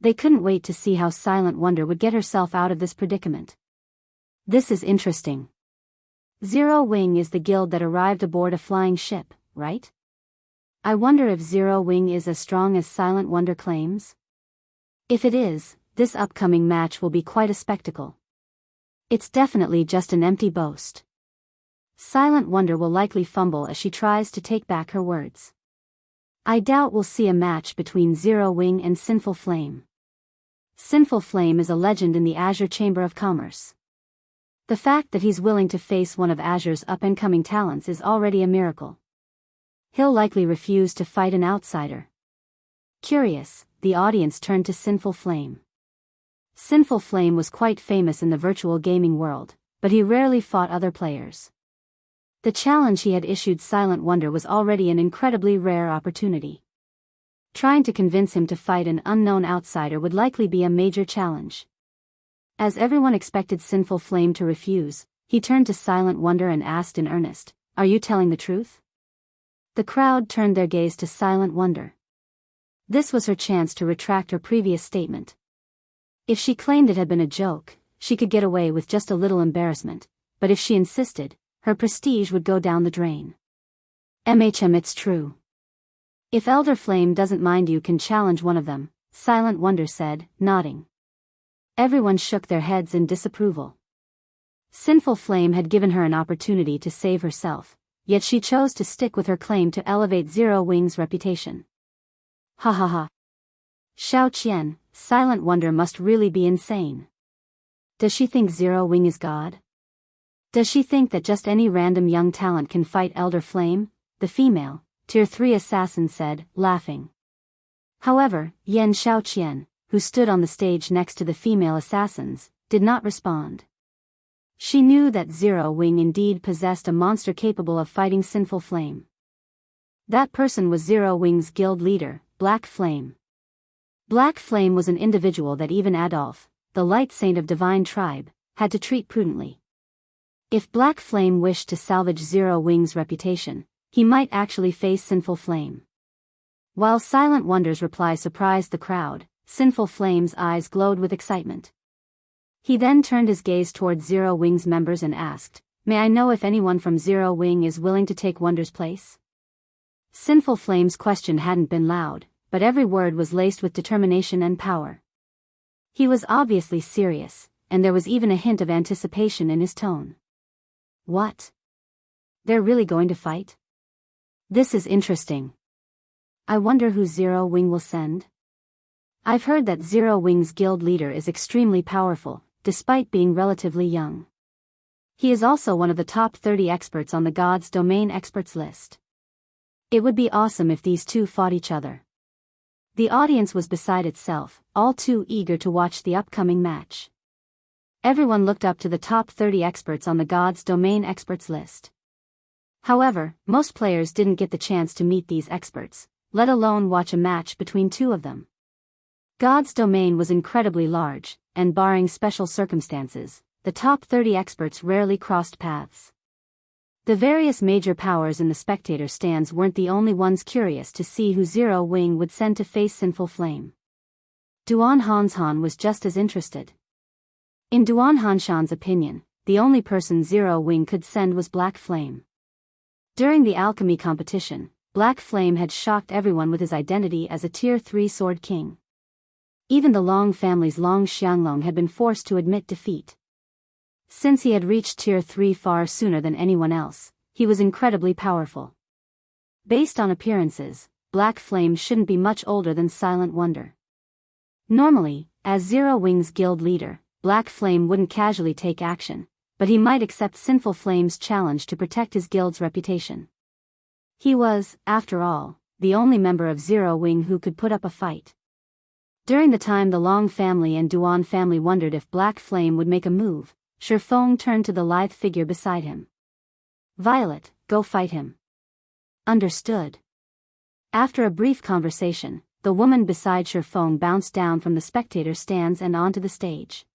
They couldn't wait to see how Silent Wonder would get herself out of this predicament. This is interesting. Zero Wing is the guild that arrived aboard a flying ship, right? I wonder if Zero Wing is as strong as Silent Wonder claims? If it is, this upcoming match will be quite a spectacle. It's definitely just an empty boast. Silent Wonder will likely fumble as she tries to take back her words. I doubt we'll see a match between Zero Wing and Sinful Flame. Sinful Flame is a legend in the Azure Chamber of Commerce. The fact that he's willing to face one of Azure's up-and-coming talents is already a miracle. He'll likely refuse to fight an outsider. Curious, the audience turned to Sinful Flame. Sinful Flame was quite famous in the virtual gaming world, but he rarely fought other players. The challenge he had issued Silent Wonder was already an incredibly rare opportunity. Trying to convince him to fight an unknown outsider would likely be a major challenge. As everyone expected Sinful Flame to refuse, he turned to Silent Wonder and asked in earnest, "Are you telling the truth?" The crowd turned their gaze to Silent Wonder. This was her chance to retract her previous statement. If she claimed it had been a joke, she could get away with just a little embarrassment, but if she insisted, her prestige would go down the drain. It's true. If Elder Flame doesn't mind, you can challenge one of them, Silent Wonder said, nodding. Everyone shook their heads in disapproval. Sinful Flame had given her an opportunity to save herself, yet she chose to stick with her claim to elevate Zero Wing's reputation. Ha ha ha. Xiao Qian, Silent Wonder must really be insane. Does she think Zero Wing is God? Does she think that just any random young talent can fight Elder Flame? The female, Tier 3 assassin said, laughing. However, Yan Xiaoqian, who stood on the stage next to the female assassins, did not respond. She knew that Zero Wing indeed possessed a monster capable of fighting Sinful Flame. That person was Zero Wing's guild leader, Black Flame. Black Flame was an individual that even Adolf, the light saint of Divine Tribe, had to treat prudently. If Black Flame wished to salvage Zero Wing's reputation, he might actually face Sinful Flame. While Silent Wonder's reply surprised the crowd, Sinful Flame's eyes glowed with excitement. He then turned his gaze toward Zero Wing's members and asked, "May I know if anyone from Zero Wing is willing to take Wonder's place?" Sinful Flame's question hadn't been loud, but every word was laced with determination and power. He was obviously serious, and there was even a hint of anticipation in his tone. What? They're really going to fight? This is interesting. I wonder who Zero Wing will send? I've heard that Zero Wing's guild leader is extremely powerful, despite being relatively young. He is also one of the top 30 experts on the God's Domain experts list. It would be awesome if these two fought each other. The audience was beside itself, all too eager to watch the upcoming match. Everyone looked up to the top 30 experts on the God's Domain experts list. However, most players didn't get the chance to meet these experts, let alone watch a match between two of them. God's Domain was incredibly large, and barring special circumstances, the top 30 experts rarely crossed paths. The various major powers in the spectator stands weren't the only ones curious to see who Zero Wing would send to face Sinful Flame. Duan Hanshan was just as interested. In Duan Hanshan's opinion, the only person Zero Wing could send was Black Flame. During the alchemy competition, Black Flame had shocked everyone with his identity as a Tier 3 Sword King. Even the Long family's Long Xianglong had been forced to admit defeat. Since he had reached Tier 3 far sooner than anyone else, he was incredibly powerful. Based on appearances, Black Flame shouldn't be much older than Silent Wonder. Normally, as Zero Wing's guild leader, Black Flame wouldn't casually take action, but he might accept Sinful Flame's challenge to protect his guild's reputation. He was, after all, the only member of Zero Wing who could put up a fight. During the time the Long family and Duan family wondered if Black Flame would make a move, Feng turned to the lithe figure beside him. "Violet, go fight him." Understood. After a brief conversation, the woman beside Feng bounced down from the spectator stands and onto the stage.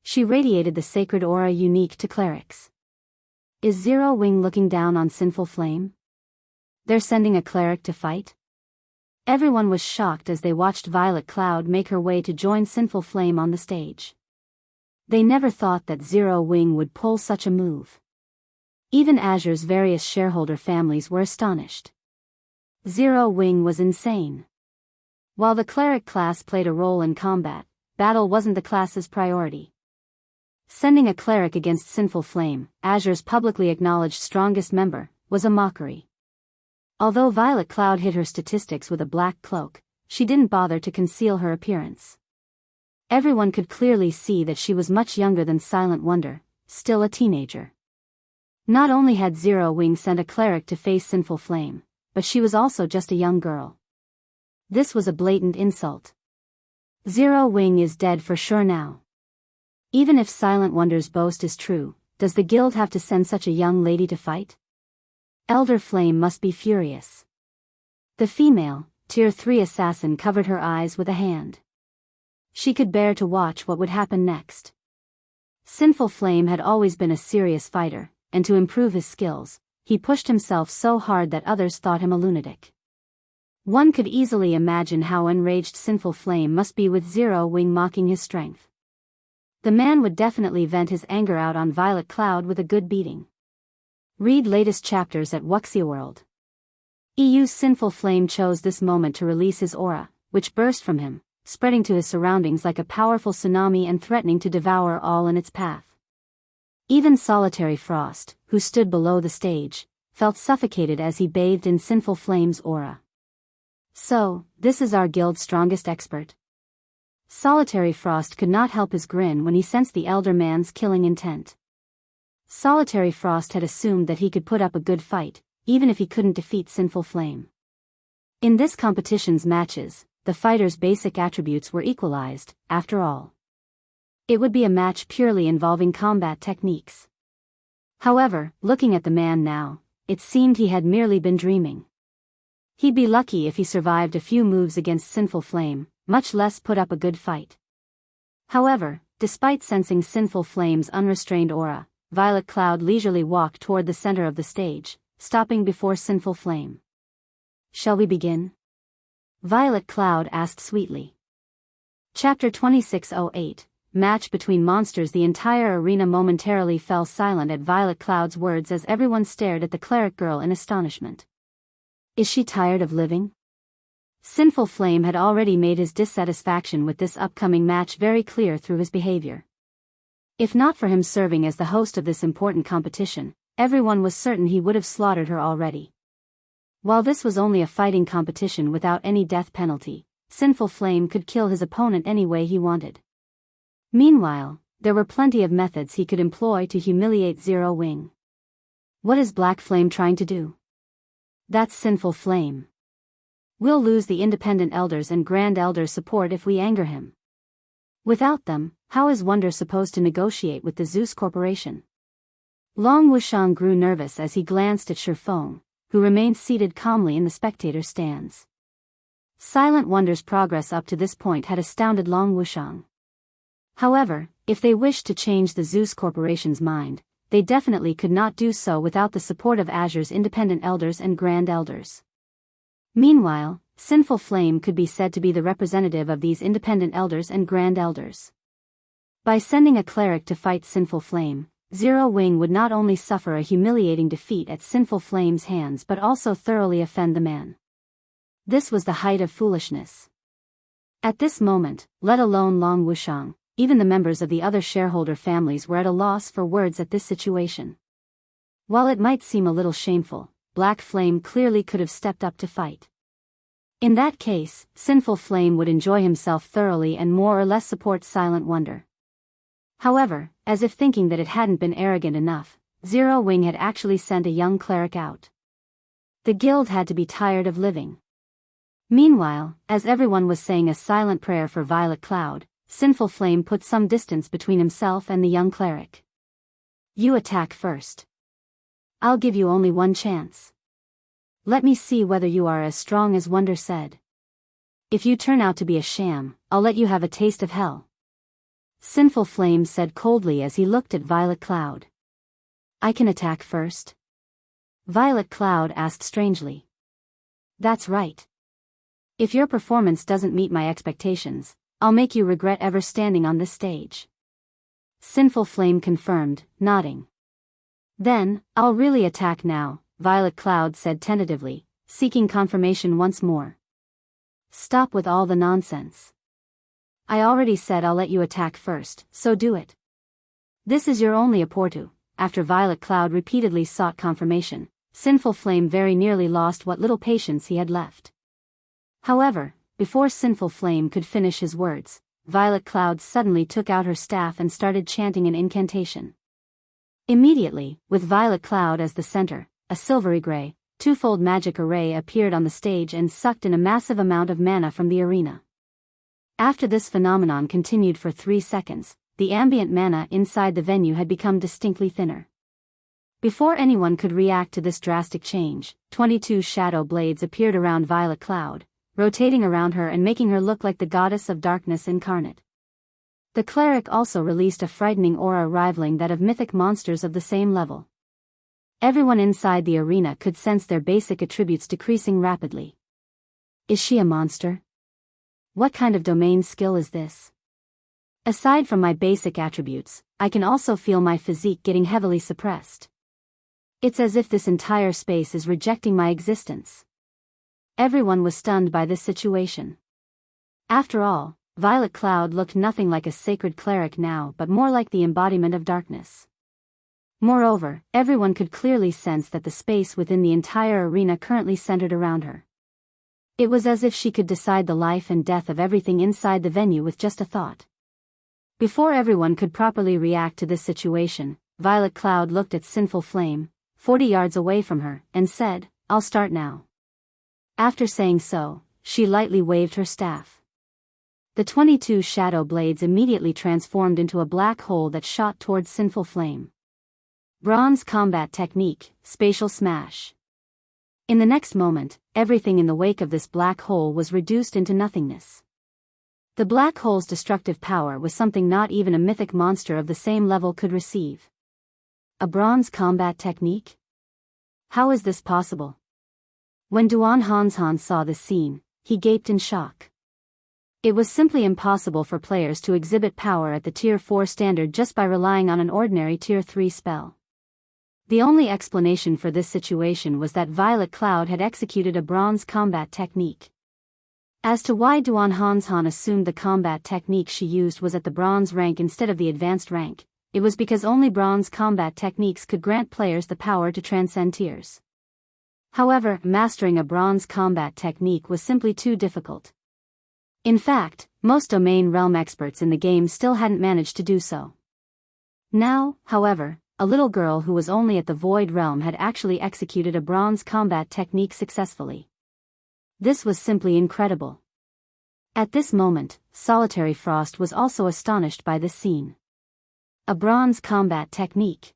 She radiated the sacred aura unique to clerics. Is Zero Wing looking down on Sinful Flame? They're sending a cleric to fight? Everyone was shocked as they watched Violet Cloud make her way to join Sinful Flame on the stage. They never thought that Zero Wing would pull such a move. Even Azure's various shareholder families were astonished. Zero Wing was insane. While the cleric class played a role in combat, battle wasn't the class's priority. Sending a cleric against Sinful Flame, Azure's publicly acknowledged strongest member, was a mockery. Although Violet Cloud hid her statistics with a black cloak, she didn't bother to conceal her appearance. Everyone could clearly see that she was much younger than Silent Wonder, still a teenager. Not only had Zero Wing sent a cleric to face Sinful Flame, but she was also just a young girl. This was a blatant insult. Zero Wing is dead for sure now. Even if Silent Wonder's boast is true, does the guild have to send such a young lady to fight? Elder Flame must be furious. The female, Tier 3 assassin covered her eyes with a hand. She could bear to watch what would happen next. Sinful Flame had always been a serious fighter, and to improve his skills, he pushed himself so hard that others thought him a lunatic. One could easily imagine how enraged Sinful Flame must be with Zero Wing mocking his strength. The man would definitely vent his anger out on Violet Cloud with a good beating. Read latest chapters at Wuxia EU's Sinful Flame chose this moment to release his aura, which burst from him, spreading to his surroundings like a powerful tsunami and threatening to devour all in its path. Even Solitary Frost, who stood below the stage, felt suffocated as he bathed in Sinful Flame's aura. So, this is our guild's strongest expert? Solitary Frost could not help his grin when he sensed the elder man's killing intent. Solitary Frost had assumed that he could put up a good fight, even if he couldn't defeat Sinful Flame. In this competition's matches, the fighter's basic attributes were equalized, after all. It would be a match purely involving combat techniques. However, looking at the man now, it seemed he had merely been dreaming. He'd be lucky if he survived a few moves against Sinful Flame, much less put up a good fight. However, despite sensing Sinful Flame's unrestrained aura, Violet Cloud leisurely walked toward the center of the stage, stopping before Sinful Flame. "Shall we begin?" Violet Cloud asked sweetly. Chapter 2608, Match between Monsters. The entire arena momentarily fell silent at Violet Cloud's words as everyone stared at the cleric girl in astonishment. Is she tired of living? Sinful Flame had already made his dissatisfaction with this upcoming match very clear through his behavior. If not for him serving as the host of this important competition, everyone was certain he would have slaughtered her already. While this was only a fighting competition without any death penalty, Sinful Flame could kill his opponent any way he wanted. Meanwhile, there were plenty of methods he could employ to humiliate Zero Wing. What is Black Flame trying to do? That's Sinful Flame. We'll lose the independent elders and grand elders' support if we anger him. Without them, how is Wonder supposed to negotiate with the Zeus Corporation? Long Wushang grew nervous as he glanced at Feng, who remained seated calmly in the spectator stands. Silent Wonder's progress up to this point had astounded Long Wushang. However, if they wished to change the Zeus Corporation's mind, they definitely could not do so without the support of Azure's independent elders and grand elders. Meanwhile, Sinful Flame could be said to be the representative of these independent elders and grand elders. By sending a cleric to fight Sinful Flame, Zero Wing would not only suffer a humiliating defeat at Sinful Flame's hands but also thoroughly offend the man. This was the height of foolishness. At this moment, let alone Long Wushang, even the members of the other shareholder families were at a loss for words at this situation. While it might seem a little shameful, Black Flame clearly could have stepped up to fight. In that case, Sinful Flame would enjoy himself thoroughly and more or less support Silent Wonder. However, as if thinking that it hadn't been arrogant enough, Zero Wing had actually sent a young cleric out. The guild had to be tired of living. Meanwhile, as everyone was saying a silent prayer for Violet Cloud, Sinful Flame put some distance between himself and the young cleric. "You attack first. I'll give you only one chance. Let me see whether you are as strong as Wonder said. If you turn out to be a sham, I'll let you have a taste of hell." Sinful Flame said coldly as he looked at Violet Cloud. "I can attack first?" Violet Cloud asked strangely. "That's right. If your performance doesn't meet my expectations, I'll make you regret ever standing on this stage." Sinful Flame confirmed, nodding. "Then, I'll really attack now," Violet Cloud said tentatively, seeking confirmation once more. "Stop with all the nonsense. I already said I'll let you attack first, so do it." This is your only apportu. After Violet Cloud repeatedly sought confirmation, Sinful Flame very nearly lost what little patience he had left. However, before Sinful Flame could finish his words, Violet Cloud suddenly took out her staff and started chanting an incantation. Immediately, with Violet Cloud as the center, a silvery gray, twofold magic array appeared on the stage and sucked in a massive amount of mana from the arena. After this phenomenon continued for 3 seconds, the ambient mana inside the venue had become distinctly thinner. Before anyone could react to this drastic change, 22 shadow blades appeared around Violet Cloud, rotating around her and making her look like the goddess of darkness incarnate. The cleric also released a frightening aura rivaling that of mythic monsters of the same level. Everyone inside the arena could sense their basic attributes decreasing rapidly. Is she a monster? What kind of domain skill is this? Aside from my basic attributes, I can also feel my physique getting heavily suppressed. It's as if this entire space is rejecting my existence. Everyone was stunned by this situation. After all, Violet Cloud looked nothing like a sacred cleric now but more like the embodiment of darkness. Moreover, everyone could clearly sense that the space within the entire arena currently centered around her. It was as if she could decide the life and death of everything inside the venue with just a thought. Before everyone could properly react to this situation, Violet Cloud looked at Sinful Flame, 40 yards away from her, and said, "I'll start now." After saying so, she lightly waved her staff. The 22 shadow blades immediately transformed into a black hole that shot towards Sinful Flame. Bronze combat technique, spatial smash. In the next moment, everything in the wake of this black hole was reduced into nothingness. The black hole's destructive power was something not even a mythic monster of the same level could receive. A bronze combat technique? How is this possible? When Duan Hanshan saw this scene, he gaped in shock. It was simply impossible for players to exhibit power at the Tier 4 standard just by relying on an ordinary Tier 3 spell. The only explanation for this situation was that Violet Cloud had executed a bronze combat technique. As to why Duan Hanshan assumed the combat technique she used was at the bronze rank instead of the advanced rank, it was because only bronze combat techniques could grant players the power to transcend tiers. However, mastering a bronze combat technique was simply too difficult. In fact, most domain realm experts in the game still hadn't managed to do so. Now, however, a little girl who was only at the Void Realm had actually executed a bronze combat technique successfully. This was simply incredible. At this moment, Solitary Frost was also astonished by this scene. A bronze combat technique.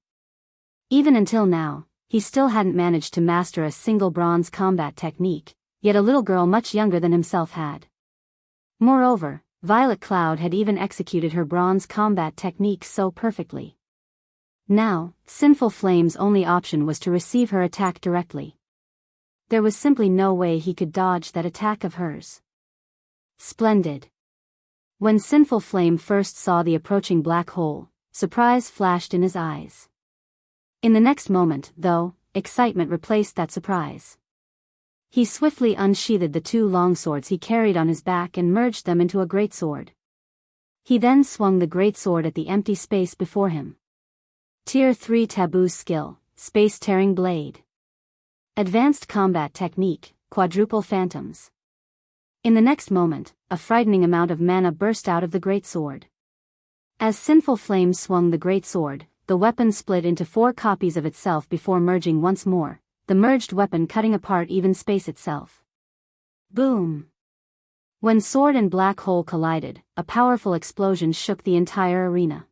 Even until now, he still hadn't managed to master a single bronze combat technique, yet a little girl much younger than himself had. Moreover, Violet Cloud had even executed her bronze combat technique so perfectly. Now, Sinful Flame's only option was to receive her attack directly. There was simply no way he could dodge that attack of hers. Splendid. When Sinful Flame first saw the approaching black hole, surprise flashed in his eyes. In the next moment, though, excitement replaced that surprise. He swiftly unsheathed the 2 longswords he carried on his back and merged them into a greatsword. He then swung the greatsword at the empty space before him. Tier 3 Taboo Skill, Space-Tearing Blade. Advanced Combat Technique, Quadruple Phantoms. In the next moment, a frightening amount of mana burst out of the greatsword. As Sinful Flame swung the greatsword, the weapon split into 4 copies of itself before merging once more, the merged weapon cutting apart even space itself. Boom! When sword and black hole collided, a powerful explosion shook the entire arena.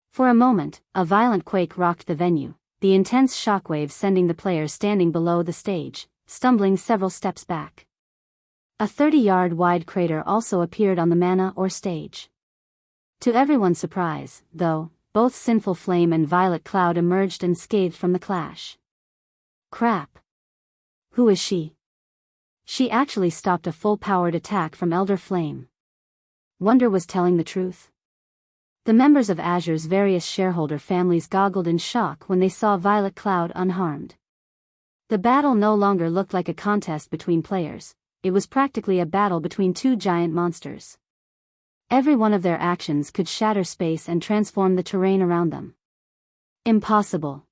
For a moment, a violent quake rocked the venue, the intense shockwave sending the players standing below the stage, stumbling several steps back. A 30-yard wide crater also appeared on the mana or stage. To everyone's surprise, though, both Sinful Flame and Violet Cloud emerged unscathed from the clash. Crap! Who is she? She actually stopped a full-powered attack from Elder Flame. Wonder was telling the truth. The members of Azure's various shareholder families goggled in shock when they saw Violet Cloud unharmed. The battle no longer looked like a contest between players, it was practically a battle between 2 giant monsters. Every one of their actions could shatter space and transform the terrain around them. Impossible.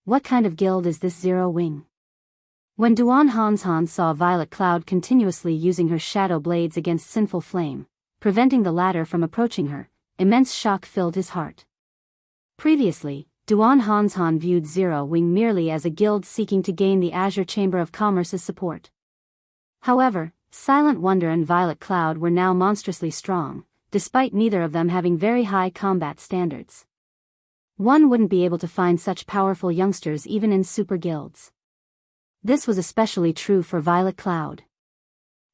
What kind of guild is this Zero Wing? When Duan Hanzhan saw Violet Cloud continuously using her shadow blades against Sinful Flame, preventing the latter from approaching her, immense shock filled his heart. Previously, Duan Hanzhan viewed Zero Wing merely as a guild seeking to gain the Azure Chamber of Commerce's support. However, Silent Wonder and Violet Cloud were now monstrously strong, despite neither of them having very high combat standards. One wouldn't be able to find such powerful youngsters even in super guilds. This was especially true for Violet Cloud.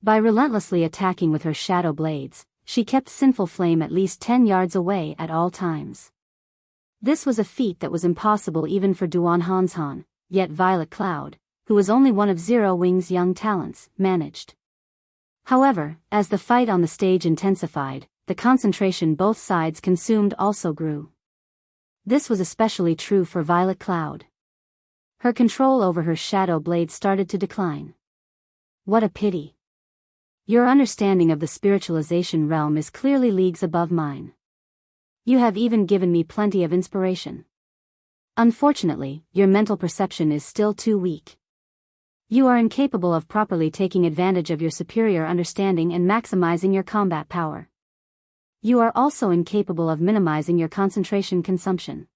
By relentlessly attacking with her shadow blades, she kept Sinful Flame at least 10 yards away at all times. This was a feat that was impossible even for Duan Hanzhan, yet Violet Cloud, who was only one of Zero Wing's young talents, managed. However, as the fight on the stage intensified, the concentration both sides consumed also grew. This was especially true for Violet Cloud. Her control over her shadow blade started to decline. What a pity. Your understanding of the spiritualization realm is clearly leagues above mine. You have even given me plenty of inspiration. Unfortunately, your mental perception is still too weak. You are incapable of properly taking advantage of your superior understanding and maximizing your combat power. You are also incapable of minimizing your concentration consumption.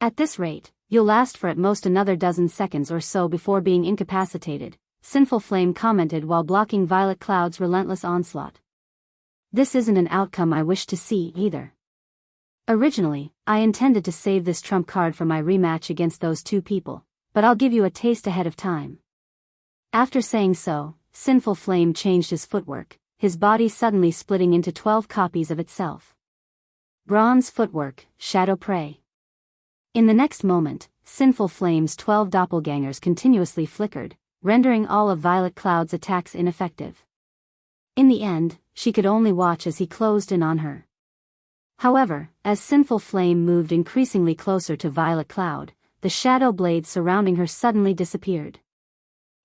At this rate, you'll last for at most another dozen seconds or so before being incapacitated, Sinful Flame commented while blocking Violet Cloud's relentless onslaught. This isn't an outcome I wish to see either. Originally, I intended to save this trump card for my rematch against those two people, but I'll give you a taste ahead of time. After saying so, Sinful Flame changed his footwork, his body suddenly splitting into 12 copies of itself. Bronze footwork, shadow prey. In the next moment, Sinful Flame's 12 doppelgangers continuously flickered, rendering all of Violet Cloud's attacks ineffective. In the end, she could only watch as he closed in on her. However, as Sinful Flame moved increasingly closer to Violet Cloud, the shadow blade surrounding her suddenly disappeared.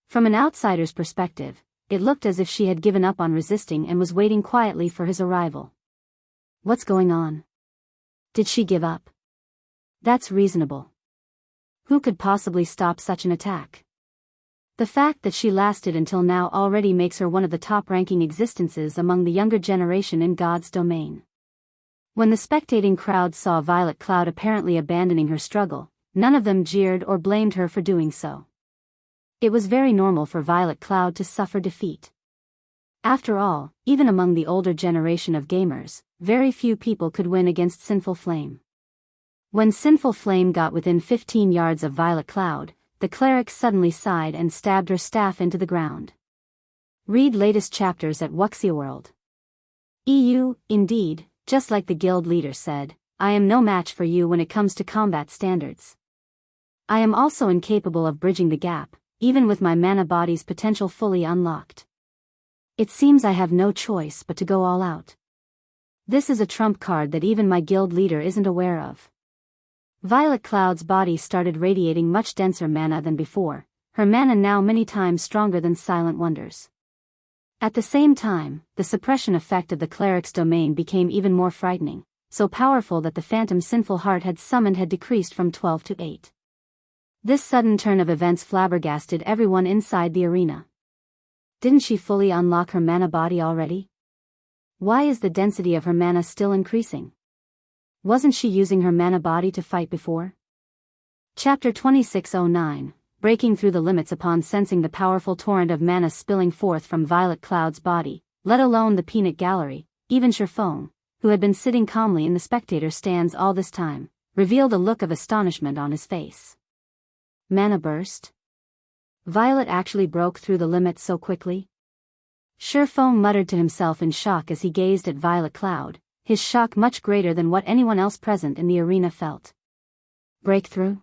From an outsider's perspective, it looked as if she had given up on resisting and was waiting quietly for his arrival. What's going on? Did she give up? That's reasonable. Who could possibly stop such an attack? The fact that she lasted until now already makes her one of the top-ranking existences among the younger generation in God's domain. When the spectating crowd saw Violet Cloud apparently abandoning her struggle, none of them jeered or blamed her for doing so. It was very normal for Violet Cloud to suffer defeat. After all, even among the older generation of gamers, very few people could win against Sinful Flame. When Sinful Flame got within 15 yards of Violet Cloud, the cleric suddenly sighed and stabbed her staff into the ground. Read latest chapters at Wuxia EU, indeed, just like the guild leader said, I am no match for you when it comes to combat standards. I am also incapable of bridging the gap, even with my mana body's potential fully unlocked. It seems I have no choice but to go all out. This is a trump card that even my guild leader isn't aware of. Violet Cloud's body started radiating much denser mana than before, her mana now many times stronger than Silent Wonder's. At the same time, the suppression effect of the cleric's domain became even more frightening, so powerful that the phantom Sinful Heart had summoned had decreased from 12 to 8. This sudden turn of events flabbergasted everyone inside the arena. Didn't she fully unlock her mana body already? Why is the density of her mana still increasing? Wasn't she using her mana body to fight before? Chapter 2609, Breaking Through the Limits. Upon sensing the powerful torrent of mana spilling forth from Violet Cloud's body, let alone the peanut gallery, even Feng, who had been sitting calmly in the spectator stands all this time, revealed a look of astonishment on his face. Mana burst? Violet actually broke through the limit so quickly? Feng muttered to himself in shock as he gazed at Violet Cloud, his shock much greater than what anyone else present in the arena felt. Breakthrough?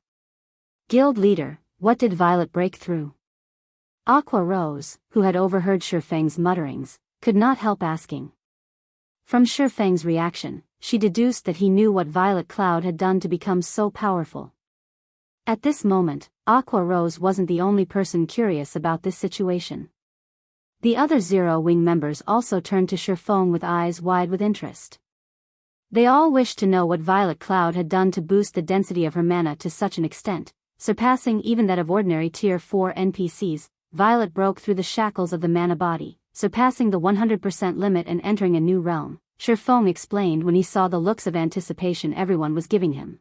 Guild leader, what did Violet break through? Aqua Rose, who had overheard Feng's mutterings, could not help asking. From Feng's reaction, she deduced that he knew what Violet Cloud had done to become so powerful. At this moment, Aqua Rose wasn't the only person curious about this situation. The other Zero Wing members also turned to Feng with eyes wide with interest. They all wished to know what Violet Cloud had done to boost the density of her mana to such an extent, surpassing even that of ordinary Tier 4 NPCs. Violet broke through the shackles of the mana body, surpassing the 100% limit and entering a new realm, Feng explained when he saw the looks of anticipation everyone was giving him.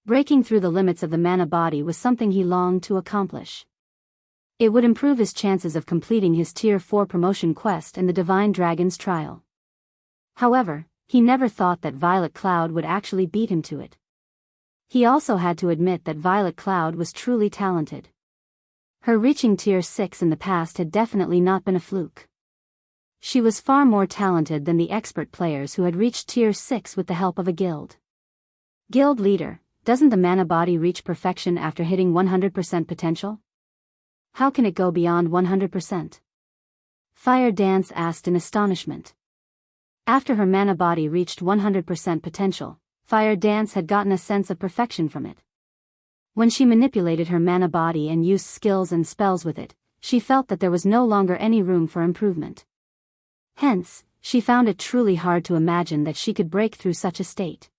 Breaking through the limits of the mana body was something he longed to accomplish. It would improve his chances of completing his Tier 4 promotion quest and the Divine Dragon's trial. However, he never thought that Violet Cloud would actually beat him to it. He also had to admit that Violet Cloud was truly talented. Her reaching Tier 6 in the past had definitely not been a fluke. She was far more talented than the expert players who had reached Tier 6 with the help of a guild. Guild leader, doesn't the mana body reach perfection after hitting 100% potential? How can it go beyond 100%? Fire Dance asked in astonishment. After her mana body reached 100% potential, Fire Dance had gotten a sense of perfection from it. When she manipulated her mana body and used skills and spells with it, she felt that there was no longer any room for improvement. Hence, she found it truly hard to imagine that she could break through such a state.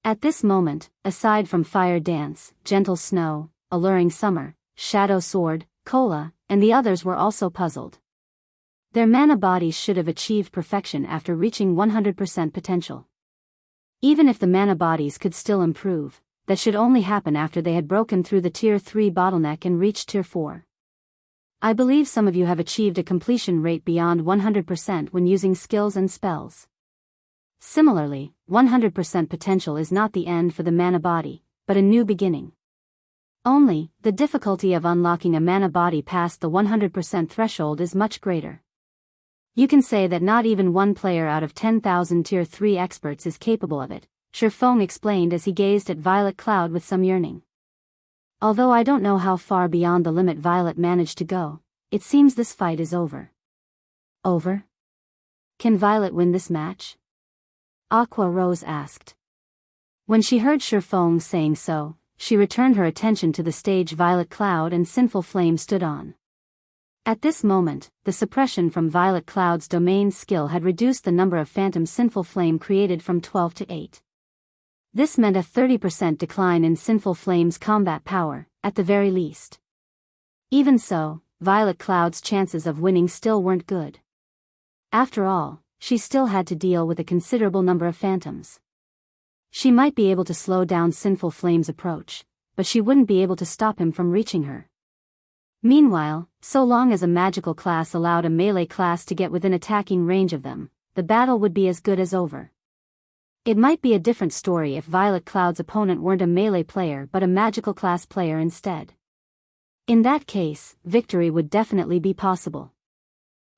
At this moment, aside from Fire Dance, Gentle Snow, Alluring Summer, Shadow Sword, Cola, and the others were also puzzled. Their mana bodies should have achieved perfection after reaching 100% potential. Even if the mana bodies could still improve, that should only happen after they had broken through the Tier 3 bottleneck and reached Tier 4. I believe some of you have achieved a completion rate beyond 100% when using skills and spells. Similarly, 100% potential is not the end for the mana body, but a new beginning. Only, the difficulty of unlocking a mana body past the 100% threshold is much greater. You can say that not even one player out of 10,000 Tier 3 experts is capable of it, Feng explained as he gazed at Violet Cloud with some yearning. Although I don't know how far beyond the limit Violet managed to go, it seems this fight is over. Over? Can Violet win this match? Aqua Rose asked. When she heard Feng saying so, she returned her attention to the stage Violet Cloud and Sinful Flame stood on. At this moment, the suppression from Violet Cloud's domain skill had reduced the number of phantom Sinful Flame created from 12 to 8. This meant a 30% decline in Sinful Flame's combat power, at the very least. Even so, Violet Cloud's chances of winning still weren't good. After all, she still had to deal with a considerable number of phantoms. She might be able to slow down Sinful Flame's approach, but she wouldn't be able to stop him from reaching her. Meanwhile, so long as a magical class allowed a melee class to get within attacking range of them, the battle would be as good as over. It might be a different story if Violet Cloud's opponent weren't a melee player but a magical class player instead. In that case, victory would definitely be possible.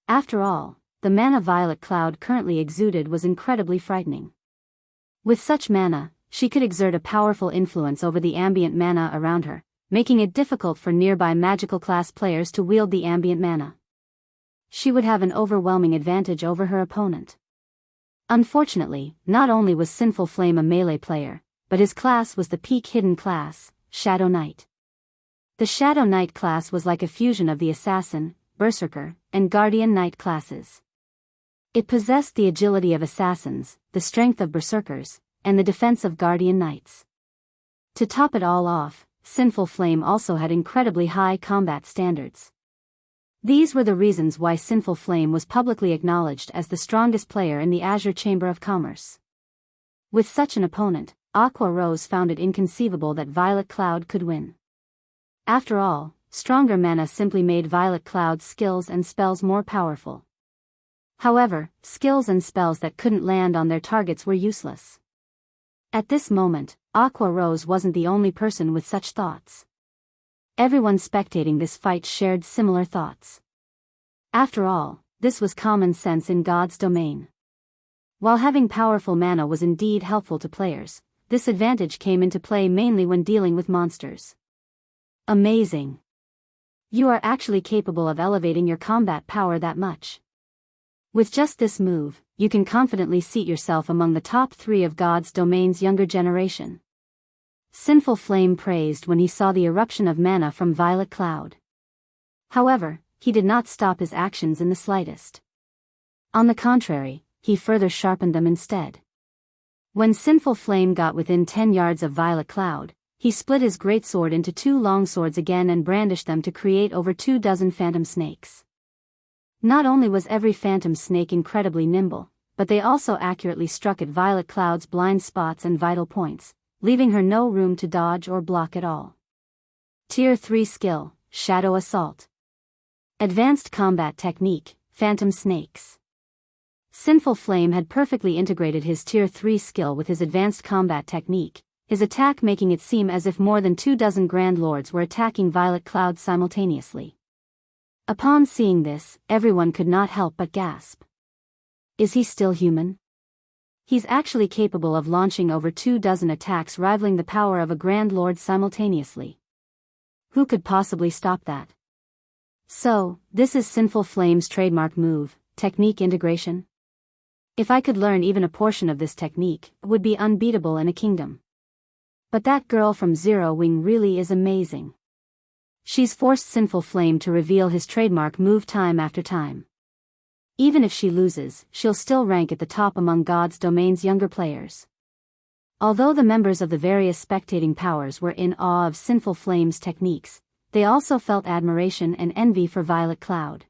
After all, the mana Violet Cloud currently exuded was incredibly frightening. With such mana, she could exert a powerful influence over the ambient mana around her, making it difficult for nearby magical class players to wield the ambient mana. She would have an overwhelming advantage over her opponent. Unfortunately, not only was Sinful Flame a melee player, but his class was the peak hidden class, Shadow Knight. The Shadow Knight class was like a fusion of the Assassin, Berserker, and Guardian Knight classes. It possessed the agility of Assassins, the strength of Berserkers, and the defense of Guardian Knights. To top it all off, Sinful Flame also had incredibly high combat standards. These were the reasons why Sinful Flame was publicly acknowledged as the strongest player in the Azure Chamber of Commerce. With such an opponent, Aqua Rose found it inconceivable that Violet Cloud could win. After all, stronger mana simply made Violet Cloud's skills and spells more powerful. However, skills and spells that couldn't land on their targets were useless. At this moment, Aqua Rose wasn't the only person with such thoughts. Everyone spectating this fight shared similar thoughts. After all, this was common sense in God's domain. While having powerful mana was indeed helpful to players, this advantage came into play mainly when dealing with monsters. Amazing! You are actually capable of elevating your combat power that much. With just this move, you can confidently seat yourself among the top 3 of God's domain's younger generation. Sinful Flame praised when he saw the eruption of mana from Violet Cloud. However, he did not stop his actions in the slightest. On the contrary, he further sharpened them instead. When Sinful Flame got within 10 yards of Violet Cloud, he split his greatsword into 2 long swords again and brandished them to create over 24 phantom snakes. Not only was every phantom snake incredibly nimble, but they also accurately struck at Violet Cloud's blind spots and vital points, leaving her no room to dodge or block at all. Tier 3 Skill, Shadow Assault. Advanced Combat Technique, Phantom Snakes. Sinful Flame had perfectly integrated his Tier 3 skill with his advanced combat technique, his attack making it seem as if more than 24 Grand Lords were attacking Violet Cloud simultaneously. Upon seeing this, everyone could not help but gasp. Is he still human? He's actually capable of launching over 24 attacks rivaling the power of a Grand Lord simultaneously. Who could possibly stop that? So, this is Sinful Flame's trademark move, technique integration? If I could learn even a portion of this technique, it would be unbeatable in a kingdom. But that girl from Zero Wing really is amazing. She's forced Sinful Flame to reveal his trademark move time after time. Even if she loses, she'll still rank at the top among God's Domain's younger players. Although the members of the various spectating powers were in awe of Sinful Flame's techniques, they also felt admiration and envy for Violet Cloud.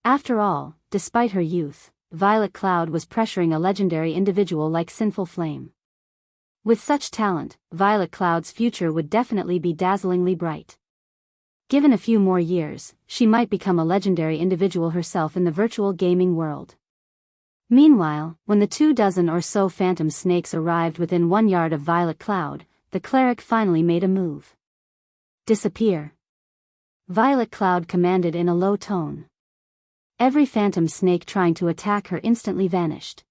After all, despite her youth, Violet Cloud was pressuring a legendary individual like Sinful Flame. With such talent, Violet Cloud's future would definitely be dazzlingly bright. Given a few more years, she might become a legendary individual herself in the virtual gaming world. Meanwhile, when the 24 or so phantom snakes arrived within 1 yard of Violet Cloud, the cleric finally made a move. Disappear. Violet Cloud commanded in a low tone. Every phantom snake trying to attack her instantly vanished.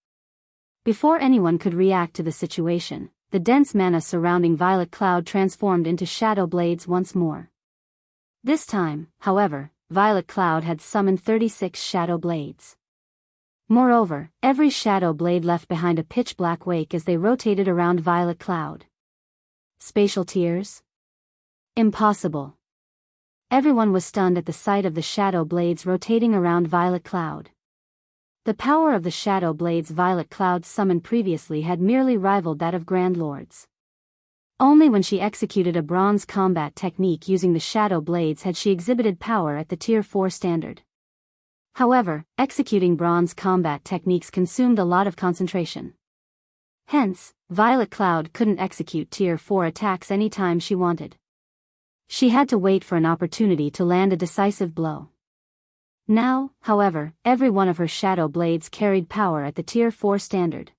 Before anyone could react to the situation, the dense mana surrounding Violet Cloud transformed into shadow blades once more. This time, however, Violet Cloud had summoned 36 shadow blades. Moreover, every shadow blade left behind a pitch-black wake as they rotated around Violet Cloud. Spatial tears? Impossible. Everyone was stunned at the sight of the shadow blades rotating around Violet Cloud. The power of the shadow blades Violet Cloud summoned previously had merely rivaled that of Grand Lords. Only when she executed a bronze combat technique using the shadow blades had she exhibited power at the Tier 4 standard. However, executing bronze combat techniques consumed a lot of concentration. Hence, Violet Cloud couldn't execute Tier 4 attacks anytime she wanted. She had to wait for an opportunity to land a decisive blow. Now, however, every one of her shadow blades carried power at the Tier 4 standard.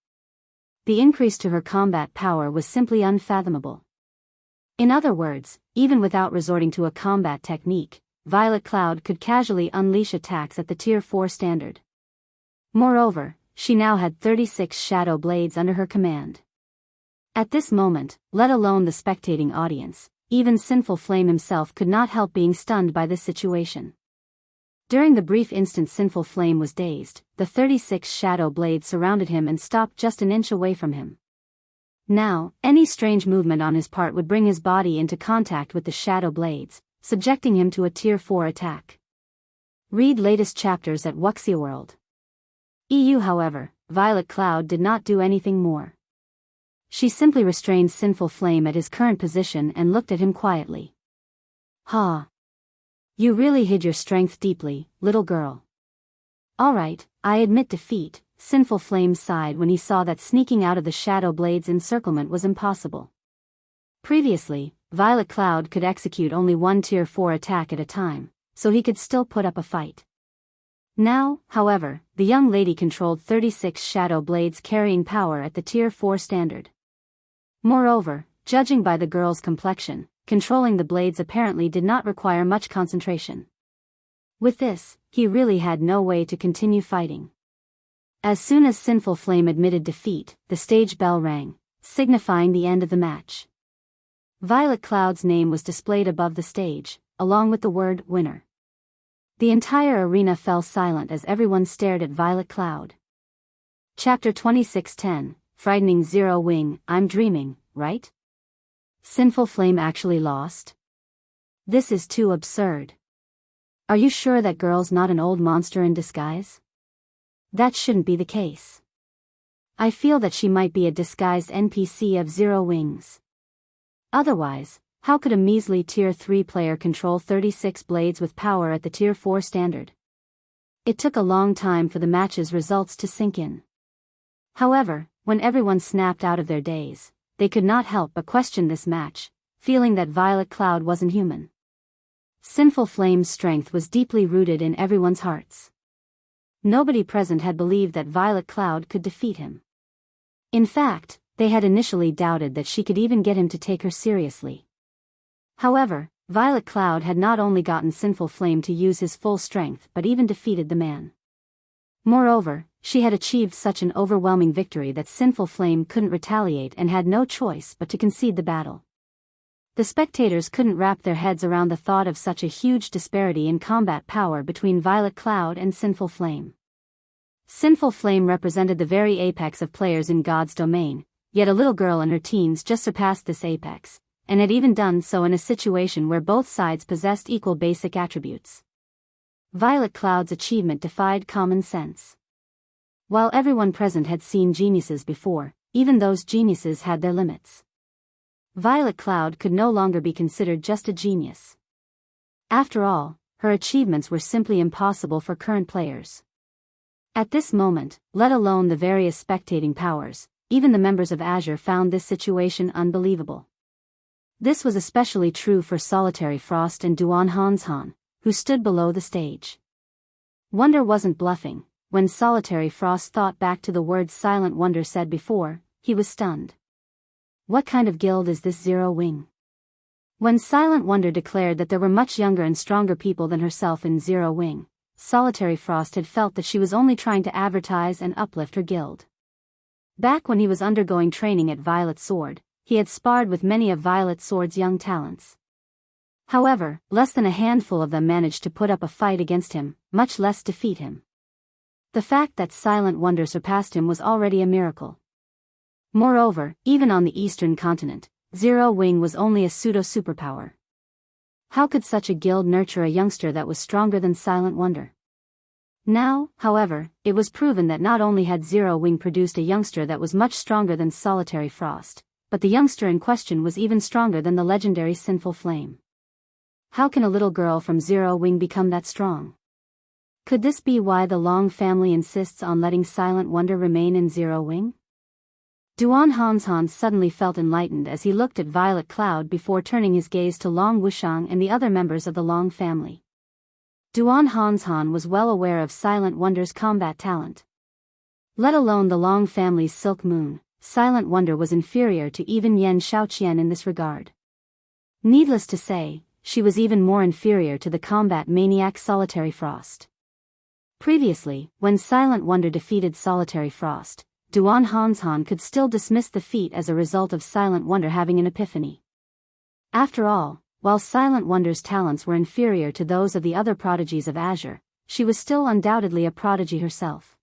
The increase to her combat power was simply unfathomable. In other words, even without resorting to a combat technique, Violet Cloud could casually unleash attacks at the Tier 4 standard. Moreover, she now had 36 shadow blades under her command. At this moment, let alone the spectating audience, even Sinful Flame himself could not help being stunned by this situation. During the brief instant Sinful Flame was dazed, the 36 shadow blades surrounded him and stopped just an inch away from him. Now, any strange movement on his part would bring his body into contact with the shadow blades, subjecting him to a Tier 4 attack. Read latest chapters at Wuxia EU. However, Violet Cloud did not do anything more. She simply restrained Sinful Flame at his current position and looked at him quietly. Ha! You really hid your strength deeply, little girl. Alright, I admit defeat, Sinful Flame sighed when he saw that sneaking out of the Shadow Blade's encirclement was impossible. Previously, Violet Cloud could execute only one Tier 4 attack at a time, so he could still put up a fight. Now, however, the young lady controlled 36 Shadow Blades carrying power at the Tier 4 standard. Moreover, judging by the girl's complexion, controlling the blades apparently did not require much concentration. With this, he really had no way to continue fighting. As soon as Sinful Flame admitted defeat, the stage bell rang, signifying the end of the match. Violet Cloud's name was displayed above the stage, along with the word winner. The entire arena fell silent as everyone stared at Violet Cloud. Chapter 2610, Frightening Zero Wing. I'm dreaming, right? Sinful Flame actually lost? This is too absurd. Are you sure that girl's not an old monster in disguise? That shouldn't be the case. I feel that she might be a disguised NPC of Zero Wings. Otherwise, how could a measly Tier 3 player control 36 blades with power at the Tier 4 standard? It took a long time for the match's results to sink in. However, when everyone snapped out of their daze, they could not help but question this match, feeling that Violet Cloud wasn't human. Sinful Flame's strength was deeply rooted in everyone's hearts. Nobody present had believed that Violet Cloud could defeat him. In fact, they had initially doubted that she could even get him to take her seriously. However, Violet Cloud had not only gotten Sinful Flame to use his full strength but even defeated the man. Moreover, she had achieved such an overwhelming victory that Sinful Flame couldn't retaliate and had no choice but to concede the battle. The spectators couldn't wrap their heads around the thought of such a huge disparity in combat power between Violet Cloud and Sinful Flame. Sinful Flame represented the very apex of players in God's domain, yet a little girl in her teens just surpassed this apex, and had even done so in a situation where both sides possessed equal basic attributes. Violet Cloud's achievement defied common sense. While everyone present had seen geniuses before, even those geniuses had their limits. Violet Cloud could no longer be considered just a genius. After all, her achievements were simply impossible for current players. At this moment, let alone the various spectating powers, even the members of Azure found this situation unbelievable. This was especially true for Solitary Frost and Duan Hanshan, who stood below the stage. Wonder wasn't bluffing. When Solitary Frost thought back to the words Silent Wonder said before, he was stunned. What kind of guild is this Zero Wing? When Silent Wonder declared that there were much younger and stronger people than herself in Zero Wing, Solitary Frost had felt that she was only trying to advertise and uplift her guild. Back when he was undergoing training at Violet Sword, he had sparred with many of Violet Sword's young talents. However, less than a handful of them managed to put up a fight against him, much less defeat him. The fact that Silent Wonder surpassed him was already a miracle. Moreover, even on the Eastern continent, Zero Wing was only a pseudo-superpower. How could such a guild nurture a youngster that was stronger than Silent Wonder? Now, however, it was proven that not only had Zero Wing produced a youngster that was much stronger than Solitary Frost, but the youngster in question was even stronger than the legendary Sinful Flame. How can a little girl from Zero Wing become that strong? Could this be why the Long family insists on letting Silent Wonder remain in Zero Wing? Duan Hanshan suddenly felt enlightened as he looked at Violet Cloud before turning his gaze to Long Wushang and the other members of the Long family. Duan Hanshan was well aware of Silent Wonder's combat talent. Let alone the Long family's Silk Moon, Silent Wonder was inferior to even Yen Shaoqian in this regard. Needless to say, she was even more inferior to the combat maniac Solitary Frost. Previously, when Silent Wonder defeated Solitary Frost, Duan Hanshan could still dismiss the feat as a result of Silent Wonder having an epiphany. After all, while Silent Wonder's talents were inferior to those of the other prodigies of Azure, she was still undoubtedly a prodigy herself.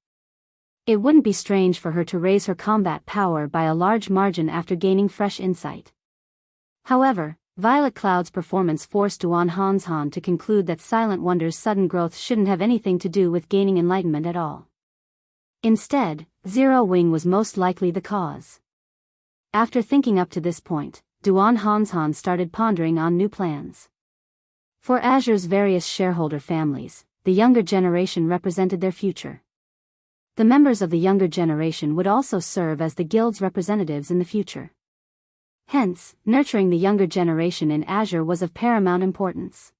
It wouldn't be strange for her to raise her combat power by a large margin after gaining fresh insight. However, Violet Cloud's performance forced Duan Hanshan to conclude that Silent Wonder's sudden growth shouldn't have anything to do with gaining enlightenment at all. Instead, Zero Wing was most likely the cause. After thinking up to this point, Duan Hanshan started pondering on new plans. For Azure's various shareholder families, the younger generation represented their future. The members of the younger generation would also serve as the guild's representatives in the future. Hence, nurturing the younger generation in Azure was of paramount importance.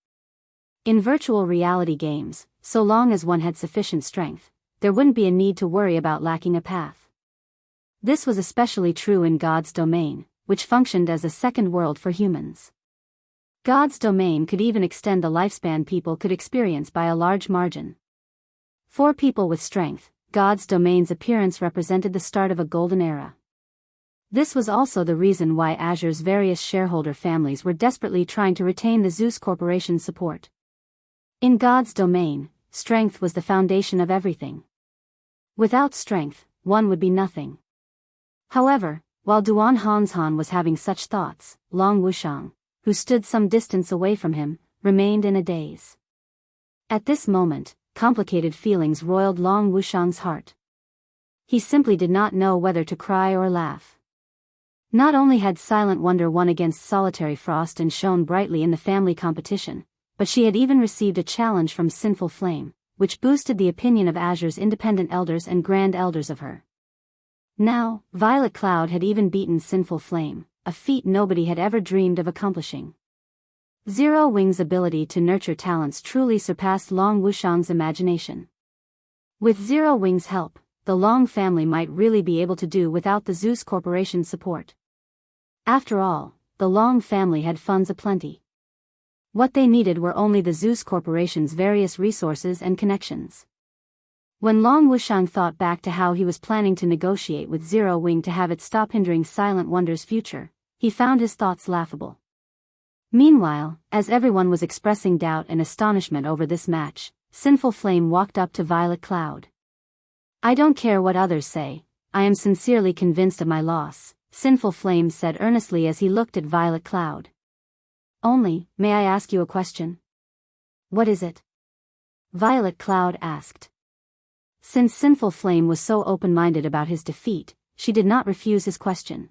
In virtual reality games, so long as one had sufficient strength, there wouldn't be a need to worry about lacking a path. This was especially true in God's domain, which functioned as a second world for humans. God's domain could even extend the lifespan people could experience by a large margin. For people with strength, God's domain's appearance represented the start of a golden era. This was also the reason why Azure's various shareholder families were desperately trying to retain the Zeus Corporation's support. In God's domain, strength was the foundation of everything. Without strength, one would be nothing. However, while Duan Hanshan was having such thoughts, Long Wushang, who stood some distance away from him, remained in a daze. At this moment, complicated feelings roiled Long Wushang's heart. He simply did not know whether to cry or laugh. Not only had Silent Wonder won against Solitary Frost and shone brightly in the family competition, but she had even received a challenge from Sinful Flame, which boosted the opinion of Azure's independent elders and grand elders of her. Now, Violet Cloud had even beaten Sinful Flame, a feat nobody had ever dreamed of accomplishing. Zero Wing's ability to nurture talents truly surpassed Long Wushang's imagination. With Zero Wing's help, the Long family might really be able to do without the Zeus Corporation's support. After all, the Long family had funds aplenty. What they needed were only the Zeus Corporation's various resources and connections. When Long Wushang thought back to how he was planning to negotiate with Zero Wing to have it stop hindering Silent Wonder's future, he found his thoughts laughable. Meanwhile, as everyone was expressing doubt and astonishment over this match, Sinful Flame walked up to Violet Cloud. "I don't care what others say, I am sincerely convinced of my loss," Sinful Flame said earnestly as he looked at Violet Cloud. "Only, may I ask you a question?" "What is it?" Violet Cloud asked. Since Sinful Flame was so open-minded about his defeat, she did not refuse his question.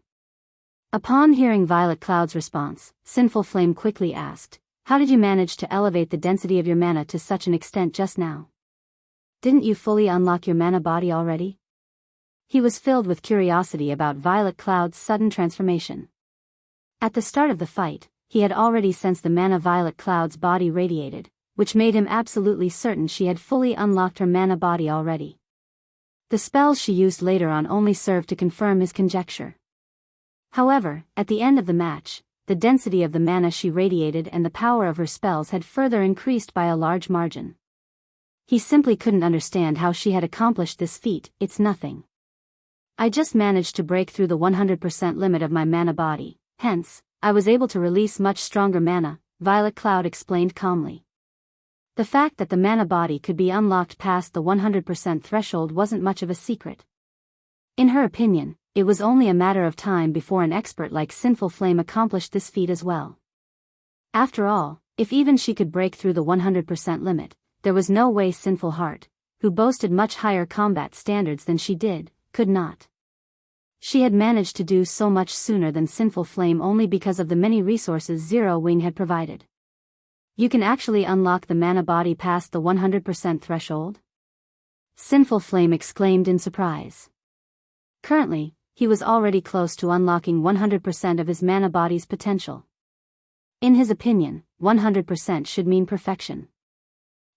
Upon hearing Violet Cloud's response, Sinful Flame quickly asked, "How did you manage to elevate the density of your mana to such an extent just now? Didn't you fully unlock your mana body already?" He was filled with curiosity about Violet Cloud's sudden transformation. At the start of the fight, he had already sensed the mana Violet Cloud's body radiated, which made him absolutely certain she had fully unlocked her mana body already. The spells she used later on only served to confirm his conjecture. However, at the end of the match, the density of the mana she radiated and the power of her spells had further increased by a large margin. He simply couldn't understand how she had accomplished this feat. "It's nothing. I just managed to break through the 100% limit of my mana body, hence, I was able to release much stronger mana," Violet Cloud explained calmly. The fact that the mana body could be unlocked past the 100% threshold wasn't much of a secret. In her opinion, it was only a matter of time before an expert like Sinful Flame accomplished this feat as well. After all, if even she could break through the 100% limit, there was no way Sinful Heart, who boasted much higher combat standards than she did, could not. She had managed to do so much sooner than Sinful Flame only because of the many resources Zero Wing had provided. "You can actually unlock the mana body past the 100% threshold?" Sinful Flame exclaimed in surprise. Currently, he was already close to unlocking 100% of his mana body's potential. In his opinion, 100% should mean perfection.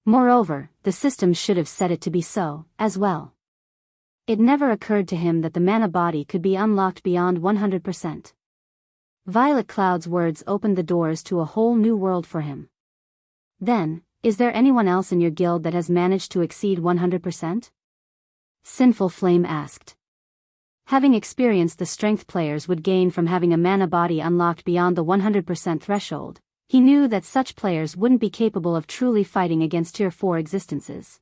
Moreover, the system should have set it to be so, as well. It never occurred to him that the mana body could be unlocked beyond 100%. Violet Cloud's words opened the doors to a whole new world for him. "Then, is there anyone else in your guild that has managed to exceed 100%? Sinful Flame asked. Having experienced the strength players would gain from having a mana body unlocked beyond the 100% threshold, he knew that such players wouldn't be capable of truly fighting against Tier 4 existences.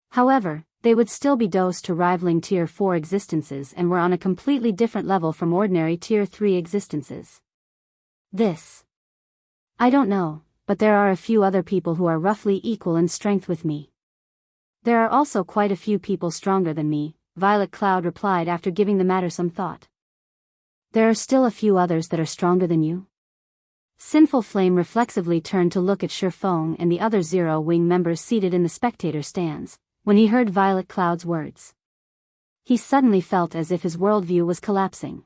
However, they would still be dosed to rivaling Tier 4 existences and were on a completely different level from ordinary Tier 3 existences. I don't know, but there are a few other people who are roughly equal in strength with me. There are also quite a few people stronger than me," Violet Cloud replied after giving the matter some thought. "There are still a few others that are stronger than you?" Sinful Flame reflexively turned to look at Feng and the other Zero Wing members seated in the spectator stands, when he heard Violet Cloud's words. He suddenly felt as if his worldview was collapsing.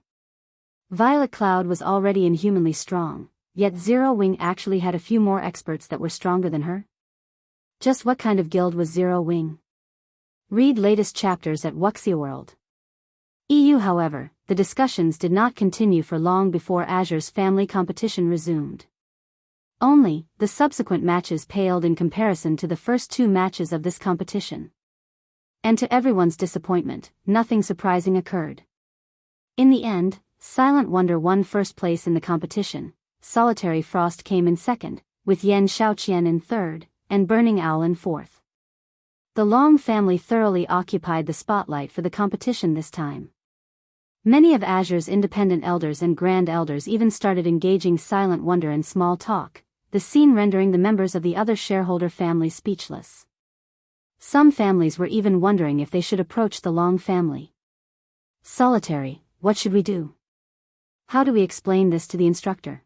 Violet Cloud was already inhumanly strong, yet Zero Wing actually had a few more experts that were stronger than her? Just what kind of guild was Zero Wing? Read latest chapters at Wuxia EU. However, the discussions did not continue for long before Azure's family competition resumed. Only, the subsequent matches paled in comparison to the first two matches of this competition. And to everyone's disappointment, nothing surprising occurred. In the end, Silent Wonder won first place in the competition, Solitary Frost came in second, with Yan Xiaoqian in third, and Burning Owl in fourth. The Long family thoroughly occupied the spotlight for the competition this time. Many of Azure's independent elders and grand elders even started engaging Silent Wonder in small talk, the scene rendering the members of the other shareholder families speechless. Some families were even wondering if they should approach the Long family. Solitary, what should we do? How do we explain this to the instructor?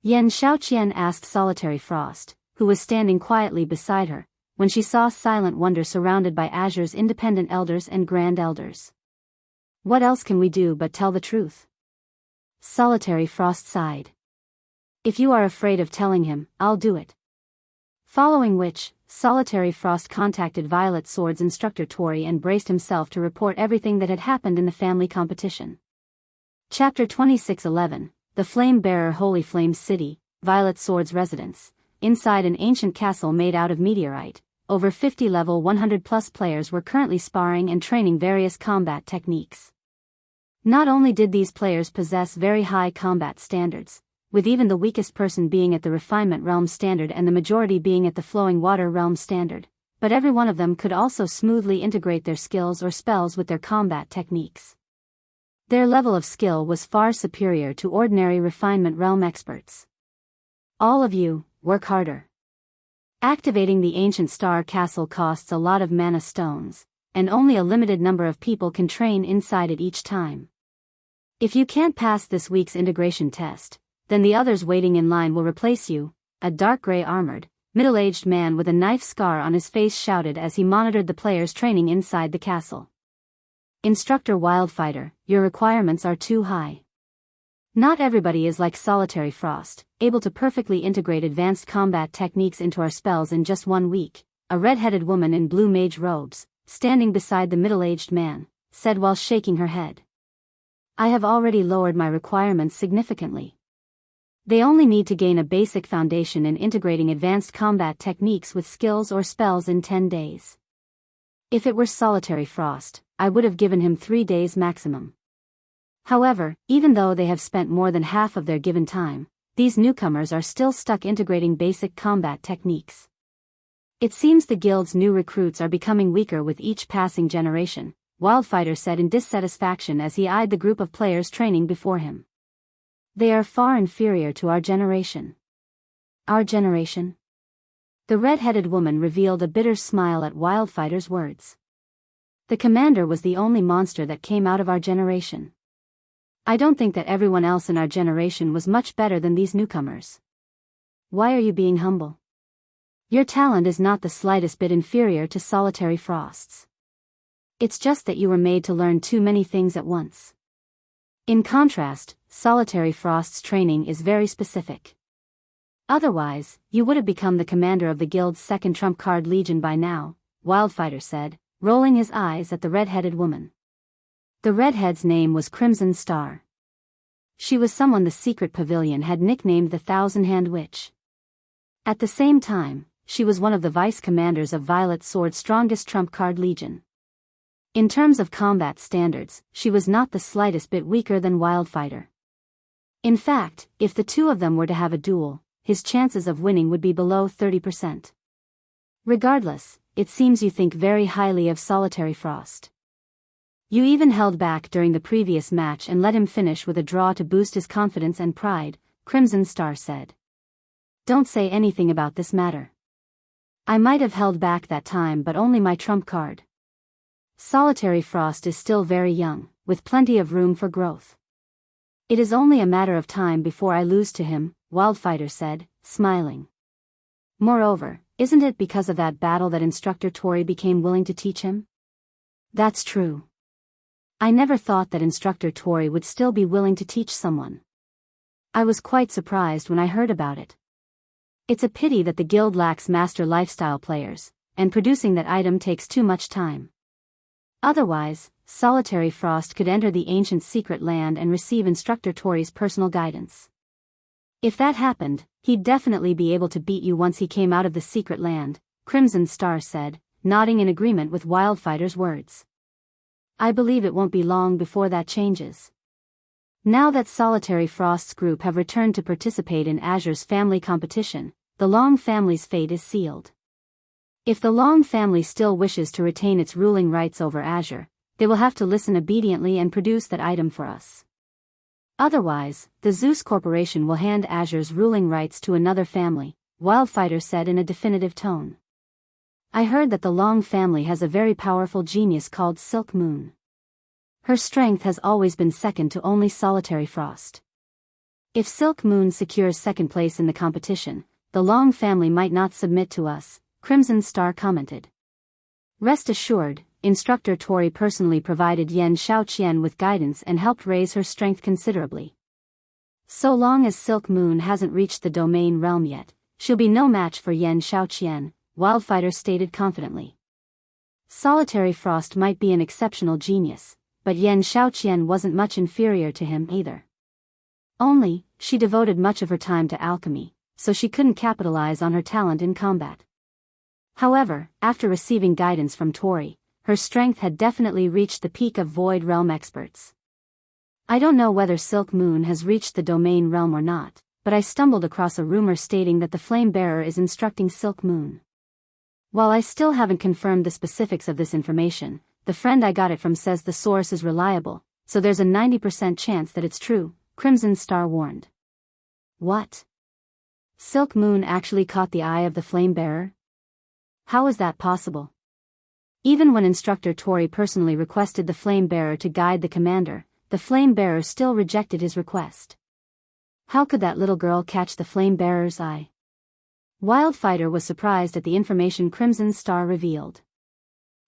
Yan Xiaoqian asked Solitary Frost, who was standing quietly beside her, when she saw silent wonder surrounded by Azure's independent elders and grand elders. What else can we do but tell the truth? Solitary Frost sighed. If you are afraid of telling him, I'll do it. Following which, Solitary Frost contacted Violet Sword's instructor Tori and braced himself to report everything that had happened in the family competition. Chapter 26:11, The Flame Bearer Holy Flame City, Violet Sword's residence. Inside an ancient castle made out of meteorite, over 50 level 100+ players were currently sparring and training various combat techniques. Not only did these players possess very high combat standards, with even the weakest person being at the refinement realm standard and the majority being at the flowing water realm standard, but every one of them could also smoothly integrate their skills or spells with their combat techniques. Their level of skill was far superior to ordinary refinement realm experts. All of you, work harder. Activating the ancient star castle costs a lot of mana stones, and only a limited number of people can train inside it each time. If you can't pass this week's integration test, then the others waiting in line will replace you, a dark gray armored, middle-aged man with a knife scar on his face shouted as he monitored the players training inside the castle. Instructor Wildfighter, your requirements are too high. Not everybody is like Solitary Frost, able to perfectly integrate advanced combat techniques into our spells in just 1 week, a red-headed woman in blue mage robes, standing beside the middle-aged man, said while shaking her head. I have already lowered my requirements significantly. They only need to gain a basic foundation in integrating advanced combat techniques with skills or spells in 10 days. If it were Solitary Frost, I would have given him 3 days maximum. However, even though they have spent more than half of their given time, these newcomers are still stuck integrating basic combat techniques. It seems the guild's new recruits are becoming weaker with each passing generation, Wildfighter said in dissatisfaction as he eyed the group of players training before him. They are far inferior to our generation. Our generation? The red-headed woman revealed a bitter smile at Wildfighter's words. The commander was the only monster that came out of our generation. I don't think that everyone else in our generation was much better than these newcomers. Why are you being humble? Your talent is not the slightest bit inferior to Solitary Frost's. It's just that you were made to learn too many things at once. In contrast, Solitary Frost's training is very specific. Otherwise, you would have become the commander of the guild's second trump card legion by now, Wildfighter said, rolling his eyes at the red-headed woman. The redhead's name was Crimson Star. She was someone the secret pavilion had nicknamed the Thousand-Hand Witch. At the same time, she was one of the vice-commanders of Violet Sword's strongest trump card legion. In terms of combat standards, she was not the slightest bit weaker than Wildfighter. In fact, if the two of them were to have a duel, his chances of winning would be below 30%. Regardless, it seems you think very highly of Solitary Frost. You even held back during the previous match and let him finish with a draw to boost his confidence and pride, Crimson Star said. Don't say anything about this matter. I might have held back that time but only my trump card. Solitary Frost is still very young, with plenty of room for growth. It is only a matter of time before I lose to him, Wildfighter said, smiling. Moreover, isn't it because of that battle that Instructor Tori became willing to teach him? That's true. I never thought that Instructor Tori would still be willing to teach someone. I was quite surprised when I heard about it. It's a pity that the guild lacks master lifestyle players, and producing that item takes too much time. Otherwise, Solitary Frost could enter the ancient secret land and receive Instructor Tori's personal guidance. If that happened, he'd definitely be able to beat you once he came out of the secret land, Crimson Star said, nodding in agreement with Wildfighter's words. I believe it won't be long before that changes. Now that Solitary Frost's group have returned to participate in Azure's family competition, the Long family's fate is sealed. If the Long family still wishes to retain its ruling rights over Azure, they will have to listen obediently and produce that item for us. Otherwise, the Zeus Corporation will hand Azure's ruling rights to another family, Wildfighter said in a definitive tone. I heard that the Long family has a very powerful genius called Silk Moon. Her strength has always been second to only Solitary Frost. If Silk Moon secures second place in the competition, the Long family might not submit to us, Crimson Star commented. Rest assured, Instructor Tori personally provided Yan Xiaoqian with guidance and helped raise her strength considerably. So long as Silk Moon hasn't reached the domain realm yet, she'll be no match for Yan Xiaoqian, Wildfighter stated confidently. Solitary Frost might be an exceptional genius, but Yan Xiaoqian wasn't much inferior to him either. Only, she devoted much of her time to alchemy, so she couldn't capitalize on her talent in combat. However, after receiving guidance from Tori, her strength had definitely reached the peak of Void Realm experts. I don't know whether Silk Moon has reached the domain realm or not, but I stumbled across a rumor stating that the Flame Bearer is instructing Silk Moon. While I still haven't confirmed the specifics of this information, the friend I got it from says the source is reliable, so there's a 90% chance that it's true, Crimson Star warned. What? Silk Moon actually caught the eye of the Flame Bearer? How is that possible? Even when Instructor Tori personally requested the Flame Bearer to guide the commander, the Flame Bearer still rejected his request. How could that little girl catch the Flame Bearer's eye? Wildfighter was surprised at the information Crimson Star revealed.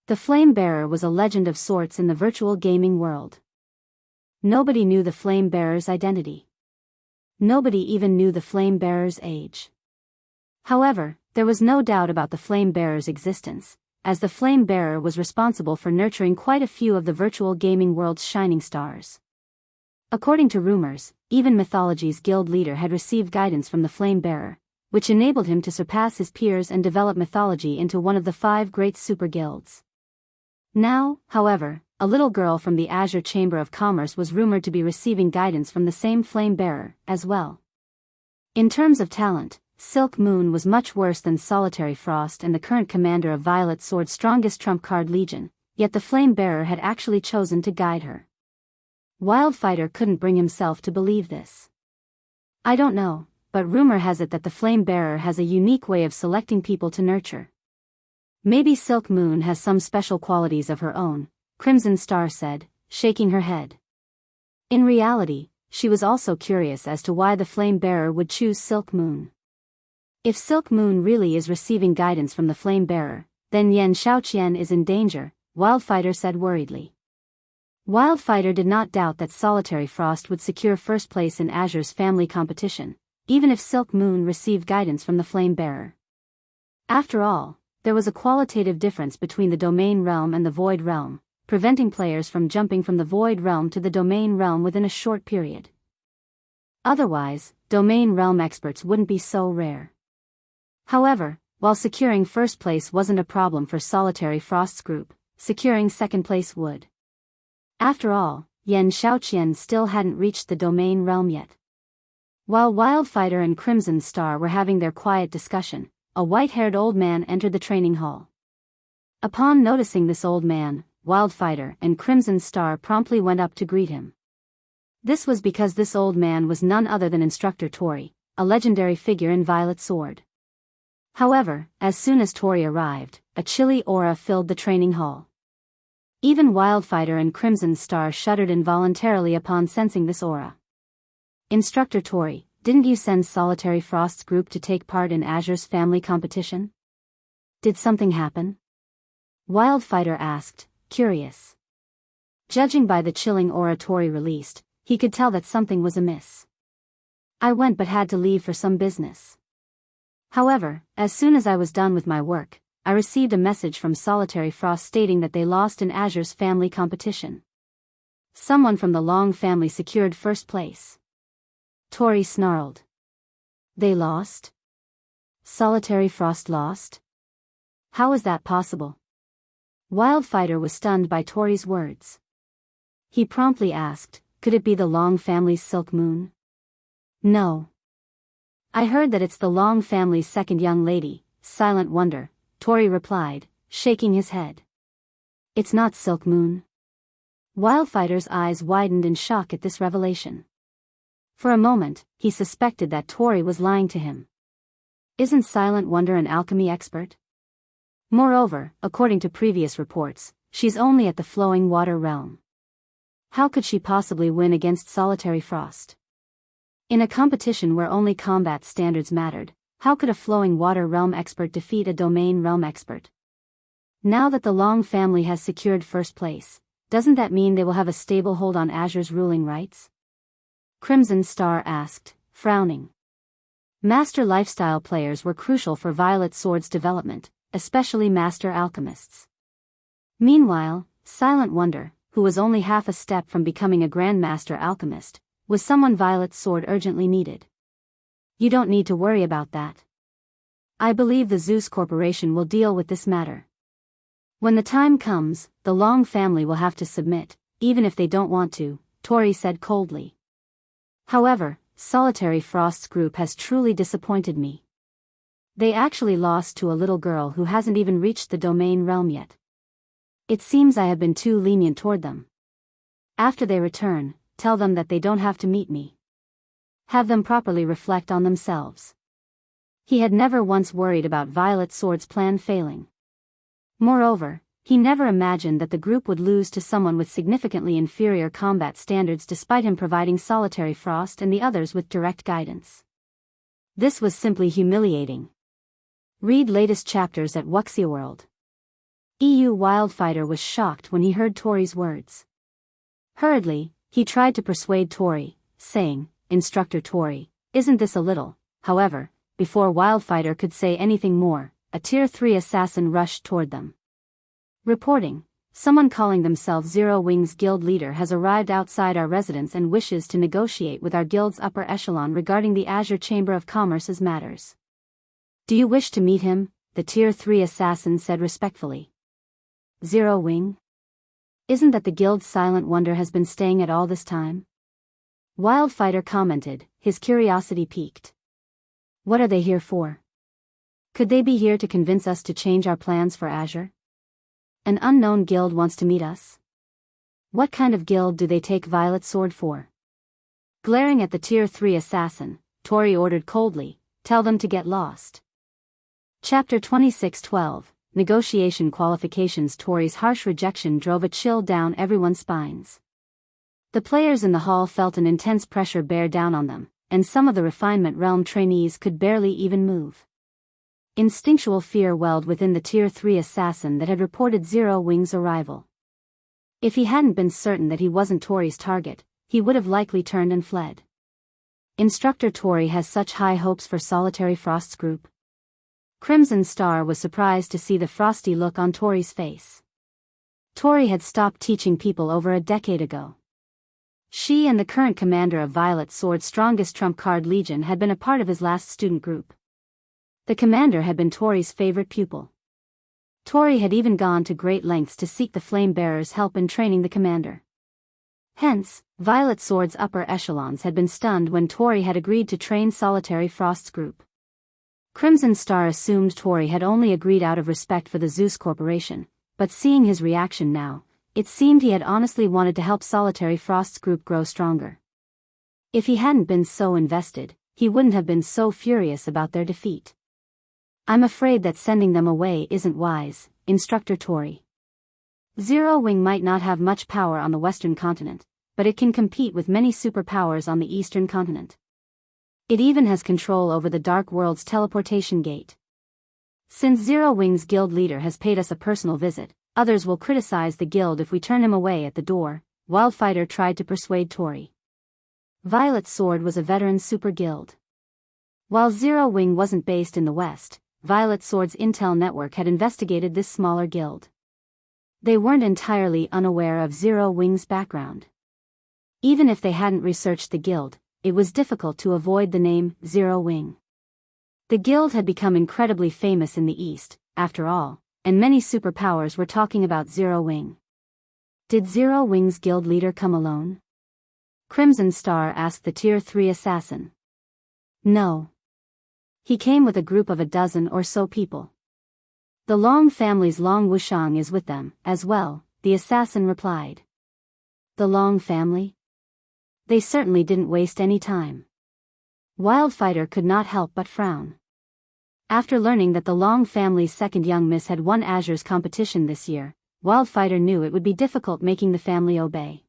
The Flame Bearer was a legend of sorts in the virtual gaming world. Nobody knew the Flame Bearer's identity. Nobody even knew the Flame Bearer's age. However, there was no doubt about the Flame Bearer's existence, as the Flame Bearer was responsible for nurturing quite a few of the virtual gaming world's shining stars. According to rumors, even Mythology's guild leader had received guidance from the Flame Bearer, which enabled him to surpass his peers and develop Mythology into one of the 5 great super guilds. Now, however, a little girl from the Azure Chamber of Commerce was rumored to be receiving guidance from the same Flame Bearer, as well. In terms of talent, Silk Moon was much worse than Solitary Frost and the current commander of Violet Sword's strongest trump card Legion, yet the Flame Bearer had actually chosen to guide her. Wildfighter couldn't bring himself to believe this. I don't know, but rumor has it that the Flame Bearer has a unique way of selecting people to nurture. Maybe Silk Moon has some special qualities of her own, Crimson Star said, shaking her head. In reality, she was also curious as to why the Flame Bearer would choose Silk Moon. If Silk Moon really is receiving guidance from the Flame Bearer, then Yan Xiaoqian is in danger, Wildfighter said worriedly. Wildfighter did not doubt that Solitary Frost would secure first place in Azure's family competition, even if Silk Moon received guidance from the Flame Bearer. After all, there was a qualitative difference between the Domain Realm and the Void Realm, preventing players from jumping from the Void Realm to the Domain Realm within a short period. Otherwise, Domain Realm experts wouldn't be so rare. However, while securing first place wasn't a problem for Solitary Frost's group, securing second place would. After all, Yan Xiaoqian still hadn't reached the Domain Realm yet. While Wildfighter and Crimson Star were having their quiet discussion, a white-haired old man entered the training hall. Upon noticing this old man, Wildfighter and Crimson Star promptly went up to greet him. This was because this old man was none other than Instructor Tori, a legendary figure in Violet Sword. However, as soon as Tori arrived, a chilly aura filled the training hall. Even Wildfighter and Crimson Star shuddered involuntarily upon sensing this aura. Instructor Tori, didn't you send Solitary Frost's group to take part in Azure's family competition? Did something happen? Wildfighter asked, curious. Judging by the chilling aura Tori released, he could tell that something was amiss. I went but had to leave for some business. However, as soon as I was done with my work, I received a message from Solitary Frost stating that they lost in Azure's family competition. Someone from the Long family secured first place. Tori snarled. They lost? Solitary Frost lost? How is that possible? Wildfighter was stunned by Tori's words. He promptly asked, could it be the Long family's Silk Moon? No. I heard that it's the Long family's second young lady, Silent Wonder, Tori replied, shaking his head. It's not Silk Moon. Wildfighter's eyes widened in shock at this revelation. For a moment, he suspected that Tori was lying to him. Isn't Silent Wonder an alchemy expert? Moreover, according to previous reports, she's only at the flowing water realm. How could she possibly win against Solitary Frost? In a competition where only combat standards mattered, how could a flowing water realm expert defeat a domain realm expert? Now that the Long family has secured first place, doesn't that mean they will have a stable hold on Azure's ruling rights? Crimson Star asked, frowning. Master lifestyle players were crucial for Violet Sword's development, especially Master Alchemists. Meanwhile, Silent Wonder, who was only half a step from becoming a Grandmaster Alchemist, was someone Violet Sword urgently needed. You don't need to worry about that. I believe the Zeus Corporation will deal with this matter. When the time comes, the Long family will have to submit, even if they don't want to, Tori said coldly. However, Solitary Frost's group has truly disappointed me. They actually lost to a little girl who hasn't even reached the domain realm yet. It seems I have been too lenient toward them. After they return, tell them that they don't have to meet me. Have them properly reflect on themselves. He had never once worried about Violet Sword's plan failing. Moreover, he never imagined that the group would lose to someone with significantly inferior combat standards despite him providing Solitary Frost and the others with direct guidance. This was simply humiliating. Read latest chapters at Wuxia. EU Wildfighter was shocked when he heard Tori's words. Hurriedly, he tried to persuade Tori, saying, Instructor Tori, isn't this a little? However, before Wildfighter could say anything more, a Tier 3 assassin rushed toward them. Reporting, someone calling themselves Zero Wings Guild leader has arrived outside our residence and wishes to negotiate with our guild's upper echelon regarding the Azure Chamber of Commerce's matters. Do you wish to meet him? The Tier 3 assassin said respectfully. Zero Wing? Isn't that the guild's Silent Wonder has been staying at all this time? Wildfighter commented, his curiosity piqued. What are they here for? Could they be here to convince us to change our plans for Azure? An unknown guild wants to meet us? What kind of guild do they take Violet Sword for? Glaring at the Tier 3 assassin, Tori ordered coldly, tell them to get lost. Chapter 26:12, Negotiation Qualifications. Tori's harsh rejection drove a chill down everyone's spines. The players in the hall felt an intense pressure bear down on them, and some of the Refinement Realm trainees could barely even move. Instinctual fear welled within the Tier 3 assassin that had reported Zero Wing's arrival. If he hadn't been certain that he wasn't Tori's target, he would have likely turned and fled. Instructor Tori has such high hopes for Solitary Frost's group. Crimson Star was surprised to see the frosty look on Tori's face. Tori had stopped teaching people over a decade ago. She and the current commander of Violet Sword's strongest trump card Legion had been a part of his last student group. The commander had been Tori's favorite pupil. Tori had even gone to great lengths to seek the Flame Bearer's help in training the commander. Hence, Violet Sword's upper echelons had been stunned when Tori had agreed to train Solitary Frost's group. Crimson Star assumed Tori had only agreed out of respect for the Zeus Corporation, but seeing his reaction now, it seemed he had honestly wanted to help Solitary Frost's group grow stronger. If he hadn't been so invested, he wouldn't have been so furious about their defeat. I'm afraid that sending them away isn't wise, Instructor Tori. Zero Wing might not have much power on the Western continent, but it can compete with many superpowers on the Eastern continent. It even has control over the Dark World's teleportation gate. Since Zero Wing's guild leader has paid us a personal visit, others will criticize the guild if we turn him away at the door, Wildfighter tried to persuade Tori. Violet Sword was a veteran super guild. While Zero Wing wasn't based in the West, Violet Sword's intel network had investigated this smaller guild. They weren't entirely unaware of Zero Wing's background. Even if they hadn't researched the guild, it was difficult to avoid the name Zero Wing. The guild had become incredibly famous in the East, after all, and many superpowers were talking about Zero Wing. Did Zero Wing's guild leader come alone? Crimson Star asked the Tier 3 assassin. No. He came with a group of a dozen or so people. The Long family's Long Wushang is with them, as well, the assassin replied. The Long family? They certainly didn't waste any time. Wildfighter could not help but frown. After learning that the Long family's second young miss had won Azure's competition this year, Wildfighter knew it would be difficult making the family obey.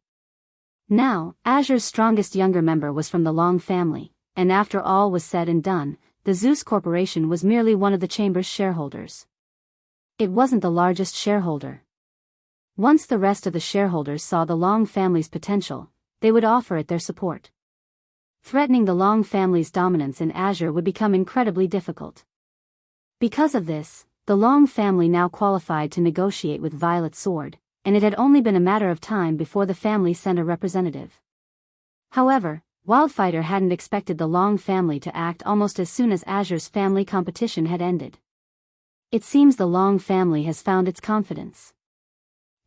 Now, Azure's strongest younger member was from the Long family, and after all was said and done, the Zeus Corporation was merely one of the Chamber's shareholders. It wasn't the largest shareholder. Once the rest of the shareholders saw the Long family's potential, they would offer it their support. Threatening the Long family's dominance in Azure would become incredibly difficult. Because of this, the Long family now qualified to negotiate with Violet Sword, and it had only been a matter of time before the family sent a representative. However, Wildfighter hadn't expected the Long family to act almost as soon as Azure's family competition had ended. It seems the Long family has found its confidence.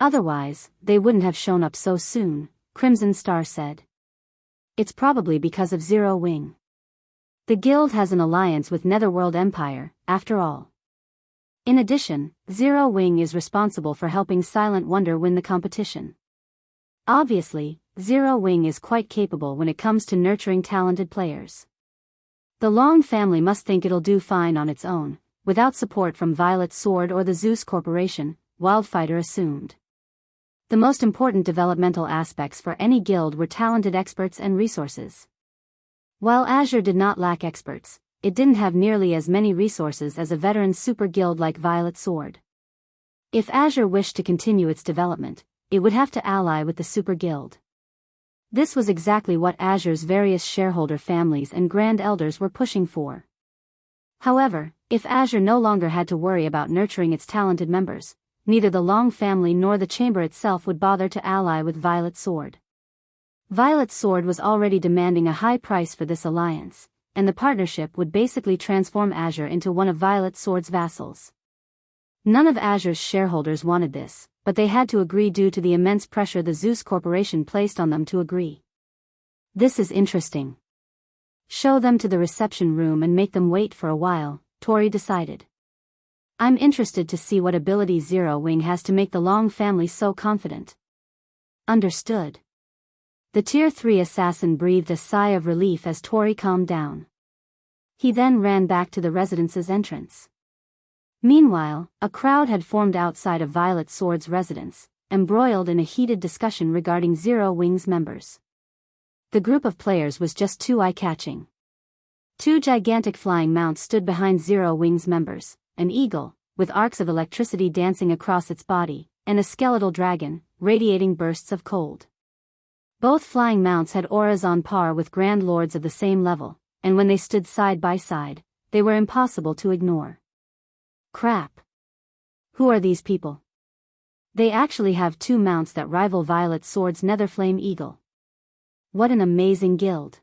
Otherwise, they wouldn't have shown up so soon, Crimson Star said. It's probably because of Zero Wing. The guild has an alliance with Netherworld Empire, after all. In addition, Zero Wing is responsible for helping Silent Wonder win the competition. Obviously, Zero Wing is quite capable when it comes to nurturing talented players. The Long family must think it'll do fine on its own, without support from Violet Sword or the Zeus Corporation, Wildfighter assumed. The most important developmental aspects for any guild were talented experts and resources. While Azure did not lack experts, it didn't have nearly as many resources as a veteran super guild like Violet Sword. If Azure wished to continue its development, it would have to ally with the super guild. This was exactly what Azure's various shareholder families and Grand Elders were pushing for. However, if Azure no longer had to worry about nurturing its talented members, neither the Long family nor the Chamber itself would bother to ally with Violet Sword. Violet Sword was already demanding a high price for this alliance, and the partnership would basically transform Azure into one of Violet Sword's vassals. None of Azure's shareholders wanted this, but they had to agree due to the immense pressure the Zeus Corporation placed on them to agree. This is interesting. Show them to the reception room and make them wait for a while, Tori decided. I'm interested to see what ability Zero Wing has to make the Long family so confident. Understood. The Tier 3 assassin breathed a sigh of relief as Tori calmed down. He then ran back to the residence's entrance. Meanwhile, a crowd had formed outside of Violet Sword's residence, embroiled in a heated discussion regarding Zero Wing's members. The group of players was just too eye-catching. Two gigantic flying mounts stood behind Zero Wing's members, an eagle, with arcs of electricity dancing across its body, and a skeletal dragon, radiating bursts of cold. Both flying mounts had auras on par with Grand Lords of the same level, and when they stood side by side, they were impossible to ignore. Crap. Who are these people? They actually have two mounts that rival Violet Sword's Netherflame Eagle. What an amazing guild.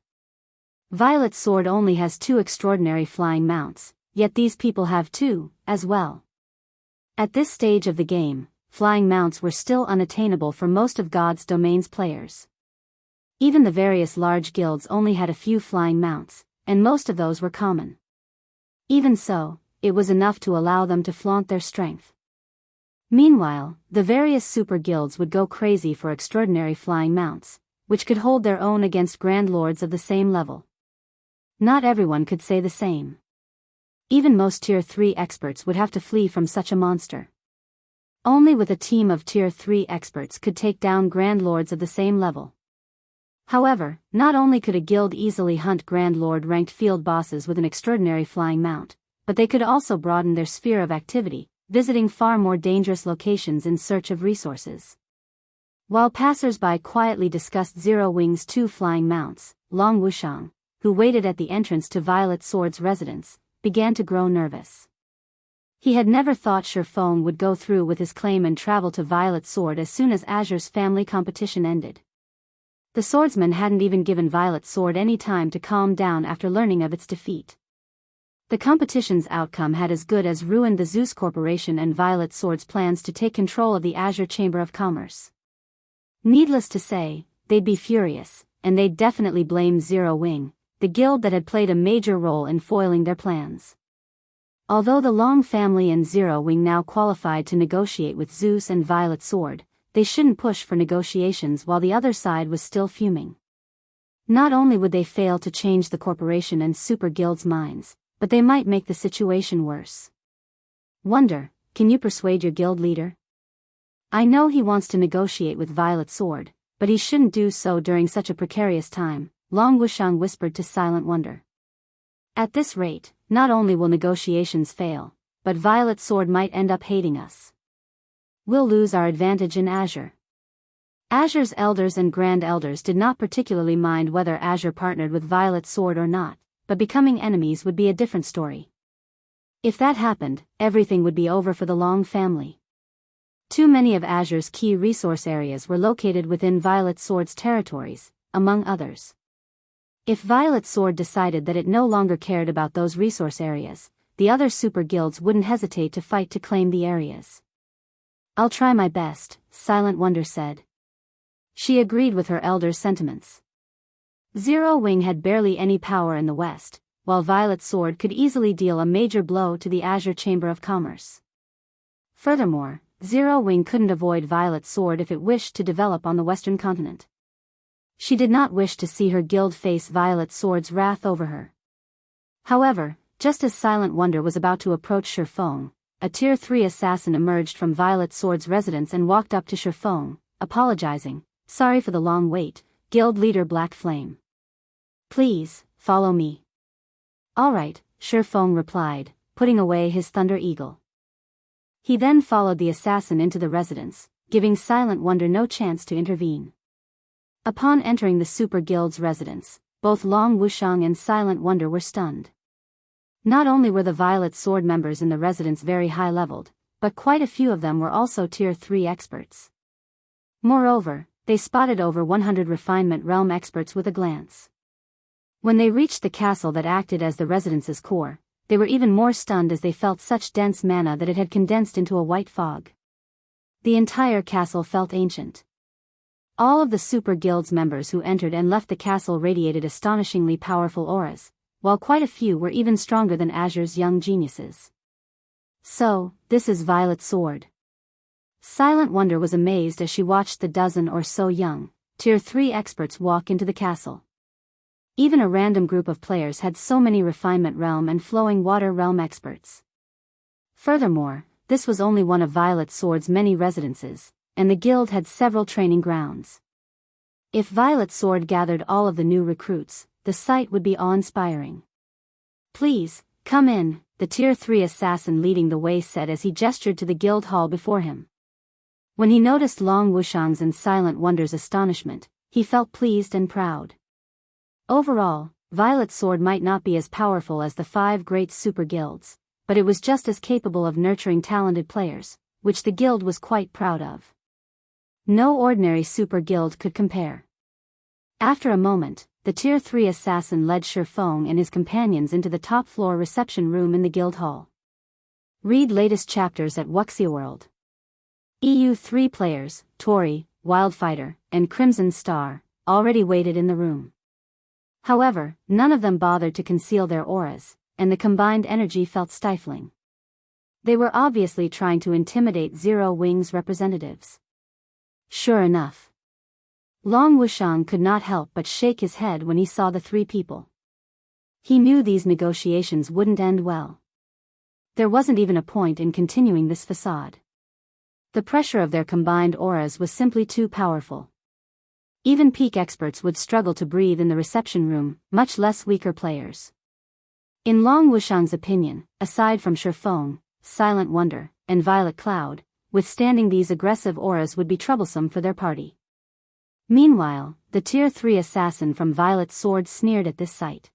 Violet Sword only has two extraordinary flying mounts, yet these people have two, as well. At this stage of the game, flying mounts were still unattainable for most of God's Domain's players. Even the various large guilds only had a few flying mounts, and most of those were common. Even so, it was enough to allow them to flaunt their strength. Meanwhile, the various super guilds would go crazy for extraordinary flying mounts, which could hold their own against Grand Lords of the same level. Not everyone could say the same. Even most Tier 3 experts would have to flee from such a monster. Only with a team of Tier 3 experts could take down Grand Lords of the same level. However, not only could a guild easily hunt Grand Lord-ranked field bosses with an extraordinary flying mount, but they could also broaden their sphere of activity, visiting far more dangerous locations in search of resources. While passers-by quietly discussed Zero Wing's two flying mounts, Long Wushang, who waited at the entrance to Violet Sword's residence, began to grow nervous. He had never thought Feng would go through with his claim and travel to Violet Sword as soon as Azure's family competition ended. The swordsman hadn't even given Violet Sword any time to calm down after learning of its defeat. The competition's outcome had as good as ruined the Zeus Corporation and Violet Sword's plans to take control of the Azure Chamber of Commerce. Needless to say, they'd be furious, and they'd definitely blame Zero Wing, the guild that had played a major role in foiling their plans. Although the Long family and Zero Wing now qualified to negotiate with Zeus and Violet Sword, they shouldn't push for negotiations while the other side was still fuming. Not only would they fail to change the corporation and super guild's minds, but they might make the situation worse. Wonder, can you persuade your guild leader? I know he wants to negotiate with Violet Sword, but he shouldn't do so during such a precarious time, Long Wushang whispered to Silent Wonder. At this rate, not only will negotiations fail, but Violet Sword might end up hating us. We'll lose our advantage in Azure. Azure's elders and grand elders did not particularly mind whether Azure partnered with Violet Sword or not, but becoming enemies would be a different story. If that happened, everything would be over for the Long family. Too many of Azure's key resource areas were located within Violet Sword's territories, among others. If Violet Sword decided that it no longer cared about those resource areas, the other super guilds wouldn't hesitate to fight to claim the areas. I'll try my best, Silent Wonder said. She agreed with her elder's sentiments. Zero Wing had barely any power in the West, while Violet Sword could easily deal a major blow to the Azure Chamber of Commerce. Furthermore, Zero Wing couldn't avoid Violet Sword if it wished to develop on the Western continent. She did not wish to see her guild face Violet Sword's wrath over her. However, just as Silent Wonder was about to approach Feng, a Tier 3 assassin emerged from Violet Sword's residence and walked up to Feng, apologizing, "Sorry for the long wait, guild leader Black Flame. Please, follow me." "Alright," Feng replied, putting away his Thunder Eagle. He then followed the assassin into the residence, giving Silent Wonder no chance to intervene. Upon entering the Super Guild's residence, both Long Wushang and Silent Wonder were stunned. Not only were the Violet Sword members in the residence very high-leveled, but quite a few of them were also Tier 3 experts. Moreover, they spotted over 100 refinement realm experts with a glance. When they reached the castle that acted as the residence's core, they were even more stunned as they felt such dense mana that it had condensed into a white fog. The entire castle felt ancient. All of the Super Guild's members who entered and left the castle radiated astonishingly powerful auras, while quite a few were even stronger than Azure's young geniuses. So, this is Violet Sword. Silent Wonder was amazed as she watched the dozen or so young, Tier 3 experts walk into the castle. Even a random group of players had so many Refinement Realm and Flowing Water Realm experts. Furthermore, this was only one of Violet Sword's many residences, and the guild had several training grounds. If Violet Sword gathered all of the new recruits, the sight would be awe-inspiring. "Please, come in," the Tier 3 assassin leading the way said as he gestured to the guild hall before him. When he noticed Long Wushang's and Silent Wonder's astonishment, he felt pleased and proud. Overall, Violet Sword might not be as powerful as the 5 great super guilds, but it was just as capable of nurturing talented players, which the guild was quite proud of. No ordinary super guild could compare. After a moment, the Tier 3 assassin led Feng and his companions into the top-floor reception room in the guild hall. Read latest chapters at Wuxia World. EU 3 players, Tori, Wildfighter, and Crimson Star, already waited in the room. However, none of them bothered to conceal their auras, and the combined energy felt stifling. They were obviously trying to intimidate Zero Wing's representatives. Sure enough. Long Wushang could not help but shake his head when he saw the 3 people. He knew these negotiations wouldn't end well. There wasn't even a point in continuing this facade. The pressure of their combined auras was simply too powerful. Even peak experts would struggle to breathe in the reception room, much less weaker players. In Long Wushang's opinion, aside from Feng, Silent Wonder, and Violet Cloud, withstanding these aggressive auras would be troublesome for their party. Meanwhile, the Tier 3 assassin from Violet Sword sneered at this sight.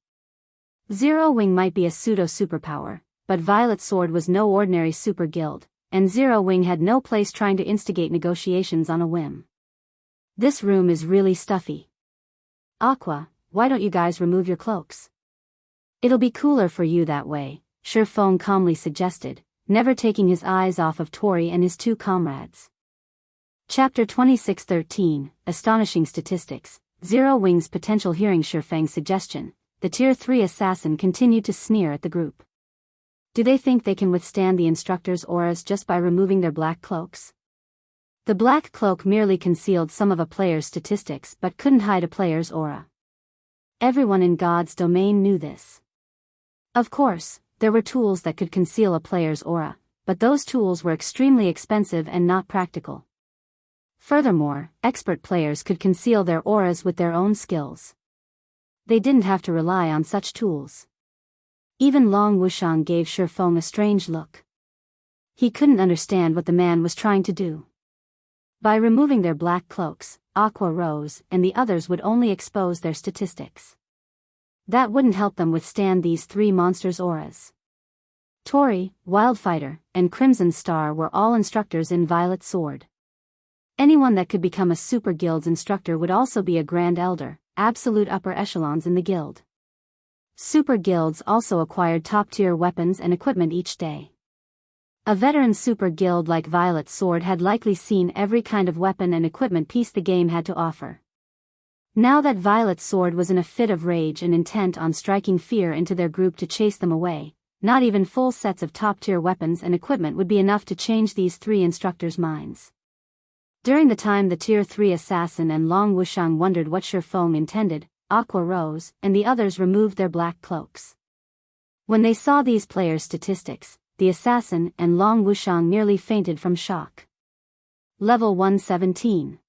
Zero Wing might be a pseudo-superpower, but Violet Sword was no ordinary super guild, and Zero Wing had no place trying to instigate negotiations on a whim. This room is really stuffy. Aqua, why don't you guys remove your cloaks? It'll be cooler for you that way, Feng calmly suggested, never taking his eyes off of Tori and his 2 comrades. Chapter 26:13, Astonishing Statistics. Zero Wing's potential hearing Feng's suggestion, the Tier 3 assassin continued to sneer at the group. Do they think they can withstand the instructor's auras just by removing their black cloaks? The black cloak merely concealed some of a player's statistics but couldn't hide a player's aura. Everyone in God's domain knew this. Of course, there were tools that could conceal a player's aura, but those tools were extremely expensive and not practical. Furthermore, expert players could conceal their auras with their own skills. They didn't have to rely on such tools. Even Long Wushang gave Feng a strange look. He couldn't understand what the man was trying to do. By removing their black cloaks, Aqua Rose and the others would only expose their statistics. That wouldn't help them withstand these three monsters' auras. Tori, Wildfighter, and Crimson Star were all instructors in Violet Sword. Anyone that could become a Super Guild's instructor would also be a Grand Elder, absolute upper echelons in the guild. Super Guilds also acquired top-tier weapons and equipment each day. A veteran Super Guild like Violet Sword had likely seen every kind of weapon and equipment piece the game had to offer. Now that Violet Sword was in a fit of rage and intent on striking fear into their group to chase them away, not even full sets of top-tier weapons and equipment would be enough to change these three instructors' minds. During the time the Tier 3 assassin and Long Wushang wondered what Feng intended, Aqua Rose and the others removed their black cloaks. When they saw these players' statistics, the assassin and Long Wushang nearly fainted from shock. Level 117.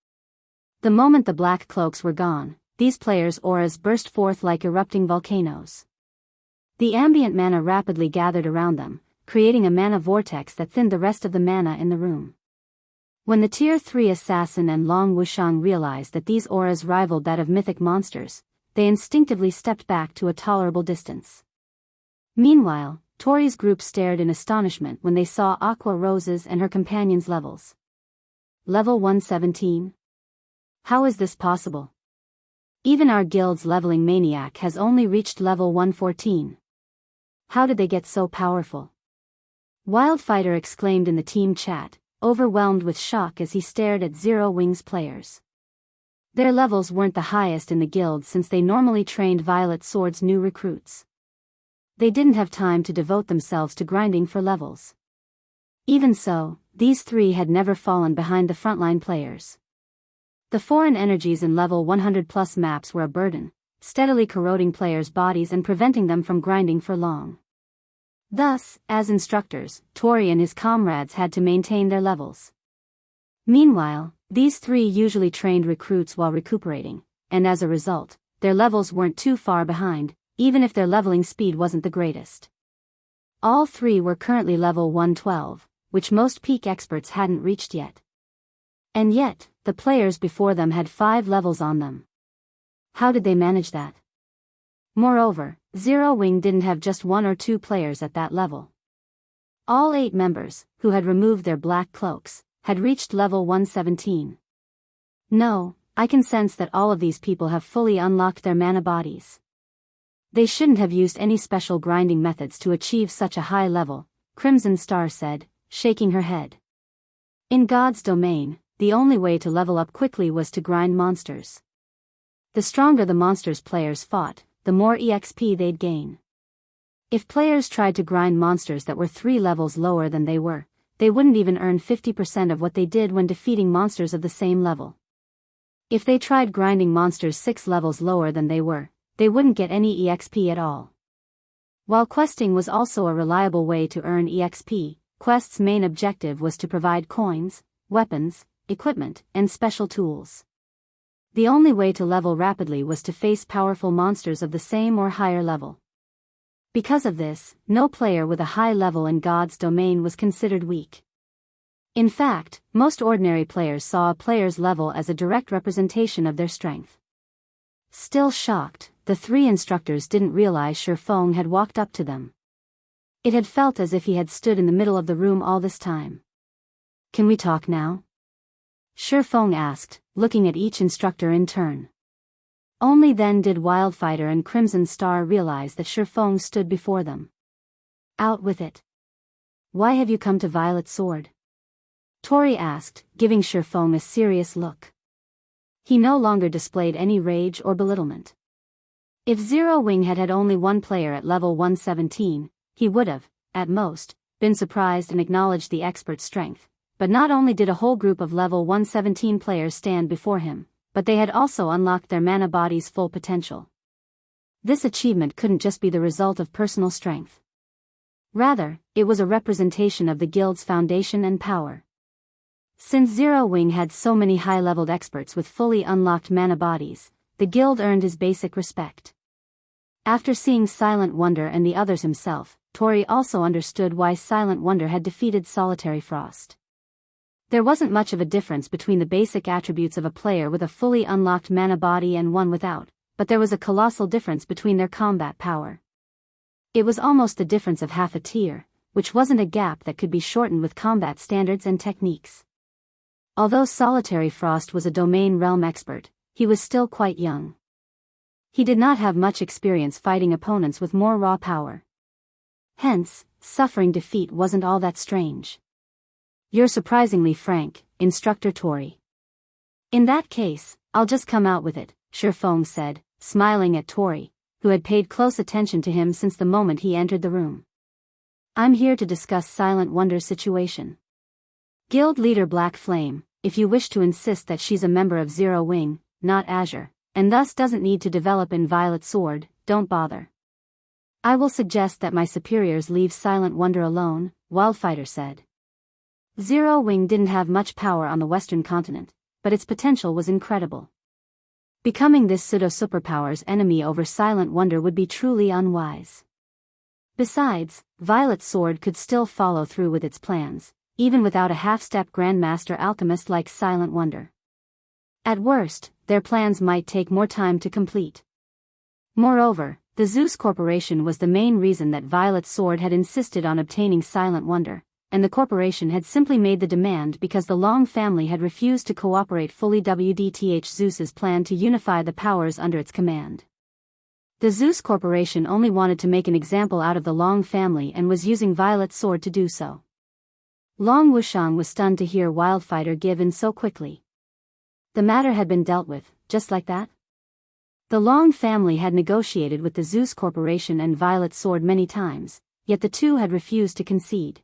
The moment the black cloaks were gone, these players' auras burst forth like erupting volcanoes. The ambient mana rapidly gathered around them, creating a mana vortex that thinned the rest of the mana in the room. When the Tier 3 assassin and Long Wushang realized that these auras rivaled that of mythic monsters, they instinctively stepped back to a tolerable distance. Meanwhile, Tori's group stared in astonishment when they saw Aqua Rose's and her companions' levels. Level 117? How is this possible? Even our guild's leveling maniac has only reached level 114. How did they get so powerful? Wildfighter exclaimed in the team chat, overwhelmed with shock as he stared at Zero Wings players. Their levels weren't the highest in the guild since they normally trained Violet Sword's new recruits. They didn't have time to devote themselves to grinding for levels. Even so, these three had never fallen behind the frontline players. The foreign energies in level 100+ maps were a burden, steadily corroding players' bodies and preventing them from grinding for long. Thus, as instructors, Tori and his comrades had to maintain their levels. Meanwhile, these three usually trained recruits while recuperating, and as a result, their levels weren't too far behind, even if their leveling speed wasn't the greatest. All three were currently level 112, which most peak experts hadn't reached yet. And yet, the players before them had 5 levels on them. How did they manage that? Moreover, Zero Wing didn't have just 1 or 2 players at that level. All 8 members, who had removed their black cloaks, had reached level 117. No, I can sense that all of these people have fully unlocked their mana bodies. They shouldn't have used any special grinding methods to achieve such a high level, Crimson Star said, shaking her head. In God's domain, the only way to level up quickly was to grind monsters. The stronger the monsters players fought, the more EXP they'd gain. If players tried to grind monsters that were 3 levels lower than they wouldn't even earn 50% of what they did when defeating monsters of the same level. If they tried grinding monsters 6 levels lower than they wouldn't get any EXP at all. While questing was also a reliable way to earn EXP, Quest's main objective was to provide coins, weapons, equipment, and special tools. The only way to level rapidly was to face powerful monsters of the same or higher level. Because of this, no player with a high level in God's domain was considered weak. In fact, most ordinary players saw a player's level as a direct representation of their strength. Still shocked, the 3 instructors didn't realize Feng had walked up to them. It had felt as if he had stood in the middle of the room all this time. Can we talk now? Feng asked, looking at each instructor in turn. Only then did Wildfighter and Crimson Star realize that Feng stood before them. Out with it. Why have you come to Violet Sword? Tori asked, giving Feng a serious look. He no longer displayed any rage or belittlement. If Zero Wing had had only 1 player at level 117, he would have, at most, been surprised and acknowledged the expert's strength. But not only did a whole group of level 117 players stand before him, but they had also unlocked their mana body's full potential. This achievement couldn't just be the result of personal strength. Rather, it was a representation of the guild's foundation and power. Since Zero Wing had so many high-leveled experts with fully unlocked mana bodies, the guild earned his basic respect. After seeing Silent Wonder and the others himself, Tori also understood why Silent Wonder had defeated Solitary Frost. There wasn't much of a difference between the basic attributes of a player with a fully unlocked mana body and one without, but there was a colossal difference between their combat power. It was almost the difference of half a tier, which wasn't a gap that could be shortened with combat standards and techniques. Although Solitary Frost was a domain realm expert, he was still quite young. He did not have much experience fighting opponents with more raw power. Hence, suffering defeat wasn't all that strange. You're surprisingly frank, Instructor Tori. In that case, I'll just come out with it, Feng said, smiling at Tori, who had paid close attention to him since the moment he entered the room. I'm here to discuss Silent Wonder's situation. Guild leader Black Flame, if you wish to insist that she's a member of Zero Wing, not Azure, and thus doesn't need to develop in Violet Sword, don't bother. I will suggest that my superiors leave Silent Wonder alone, Wildfighter said. Zero Wing didn't have much power on the Western continent, but its potential was incredible. Becoming this pseudo-superpower's enemy over Silent Wonder would be truly unwise. Besides, Violet Sword could still follow through with its plans, even without a half-step Grandmaster Alchemist like Silent Wonder. At worst, their plans might take more time to complete. Moreover, the Zeus Corporation was the main reason that Violet Sword had insisted on obtaining Silent Wonder, and the corporation had simply made the demand because the Long family had refused to cooperate fully with Zeus's plan to unify the powers under its command. The Zeus Corporation only wanted to make an example out of the Long family and was using Violet Sword to do so. Long Wushang was stunned to hear Wildfighter give in so quickly. The matter had been dealt with, just like that? The Long family had negotiated with the Zeus Corporation and Violet Sword many times, yet the two had refused to concede.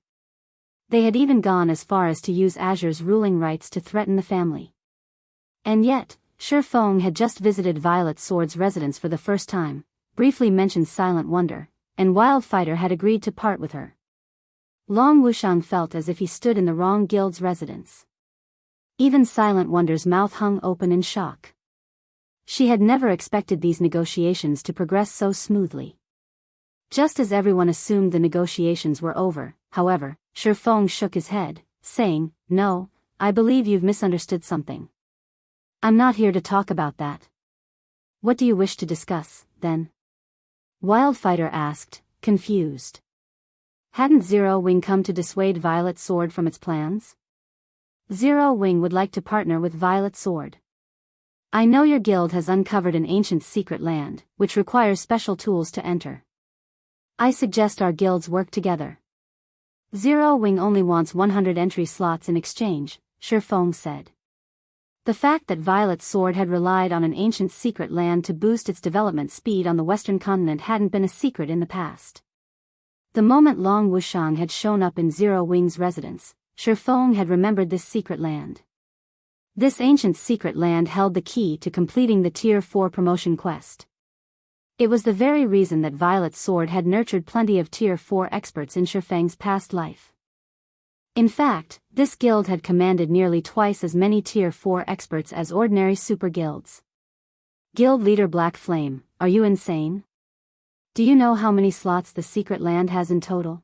They had even gone as far as to use Azure's ruling rights to threaten the family. And yet, Feng had just visited Violet Sword's residence for the first time, briefly mentioned Silent Wonder, and Wildfighter had agreed to part with her. Long Wushang felt as if he stood in the wrong guild's residence. Even Silent Wonder's mouth hung open in shock. She had never expected these negotiations to progress so smoothly. Just as everyone assumed the negotiations were over, however, Feng shook his head, saying, "No, I believe you've misunderstood something. I'm not here to talk about that." "What do you wish to discuss, then?" Wildfighter asked, confused. Hadn't Zero Wing come to dissuade Violet Sword from its plans? Zero Wing would like to partner with Violet Sword. I know your guild has uncovered an ancient secret land, which requires special tools to enter. I suggest our guilds work together. Zero Wing only wants 100 entry slots in exchange, Feng said. The fact that Violet Sword had relied on an ancient secret land to boost its development speed on the western continent hadn't been a secret in the past. The moment Long Wushang had shown up in Zero Wing's residence, Feng had remembered this secret land. This ancient secret land held the key to completing the Tier 4 promotion quest. It was the very reason that Violet Sword had nurtured plenty of Tier 4 experts in Feng's past life. In fact, this guild had commanded nearly twice as many Tier 4 experts as ordinary super guilds. Guild leader Black Flame, are you insane? Do you know how many slots the secret land has in total?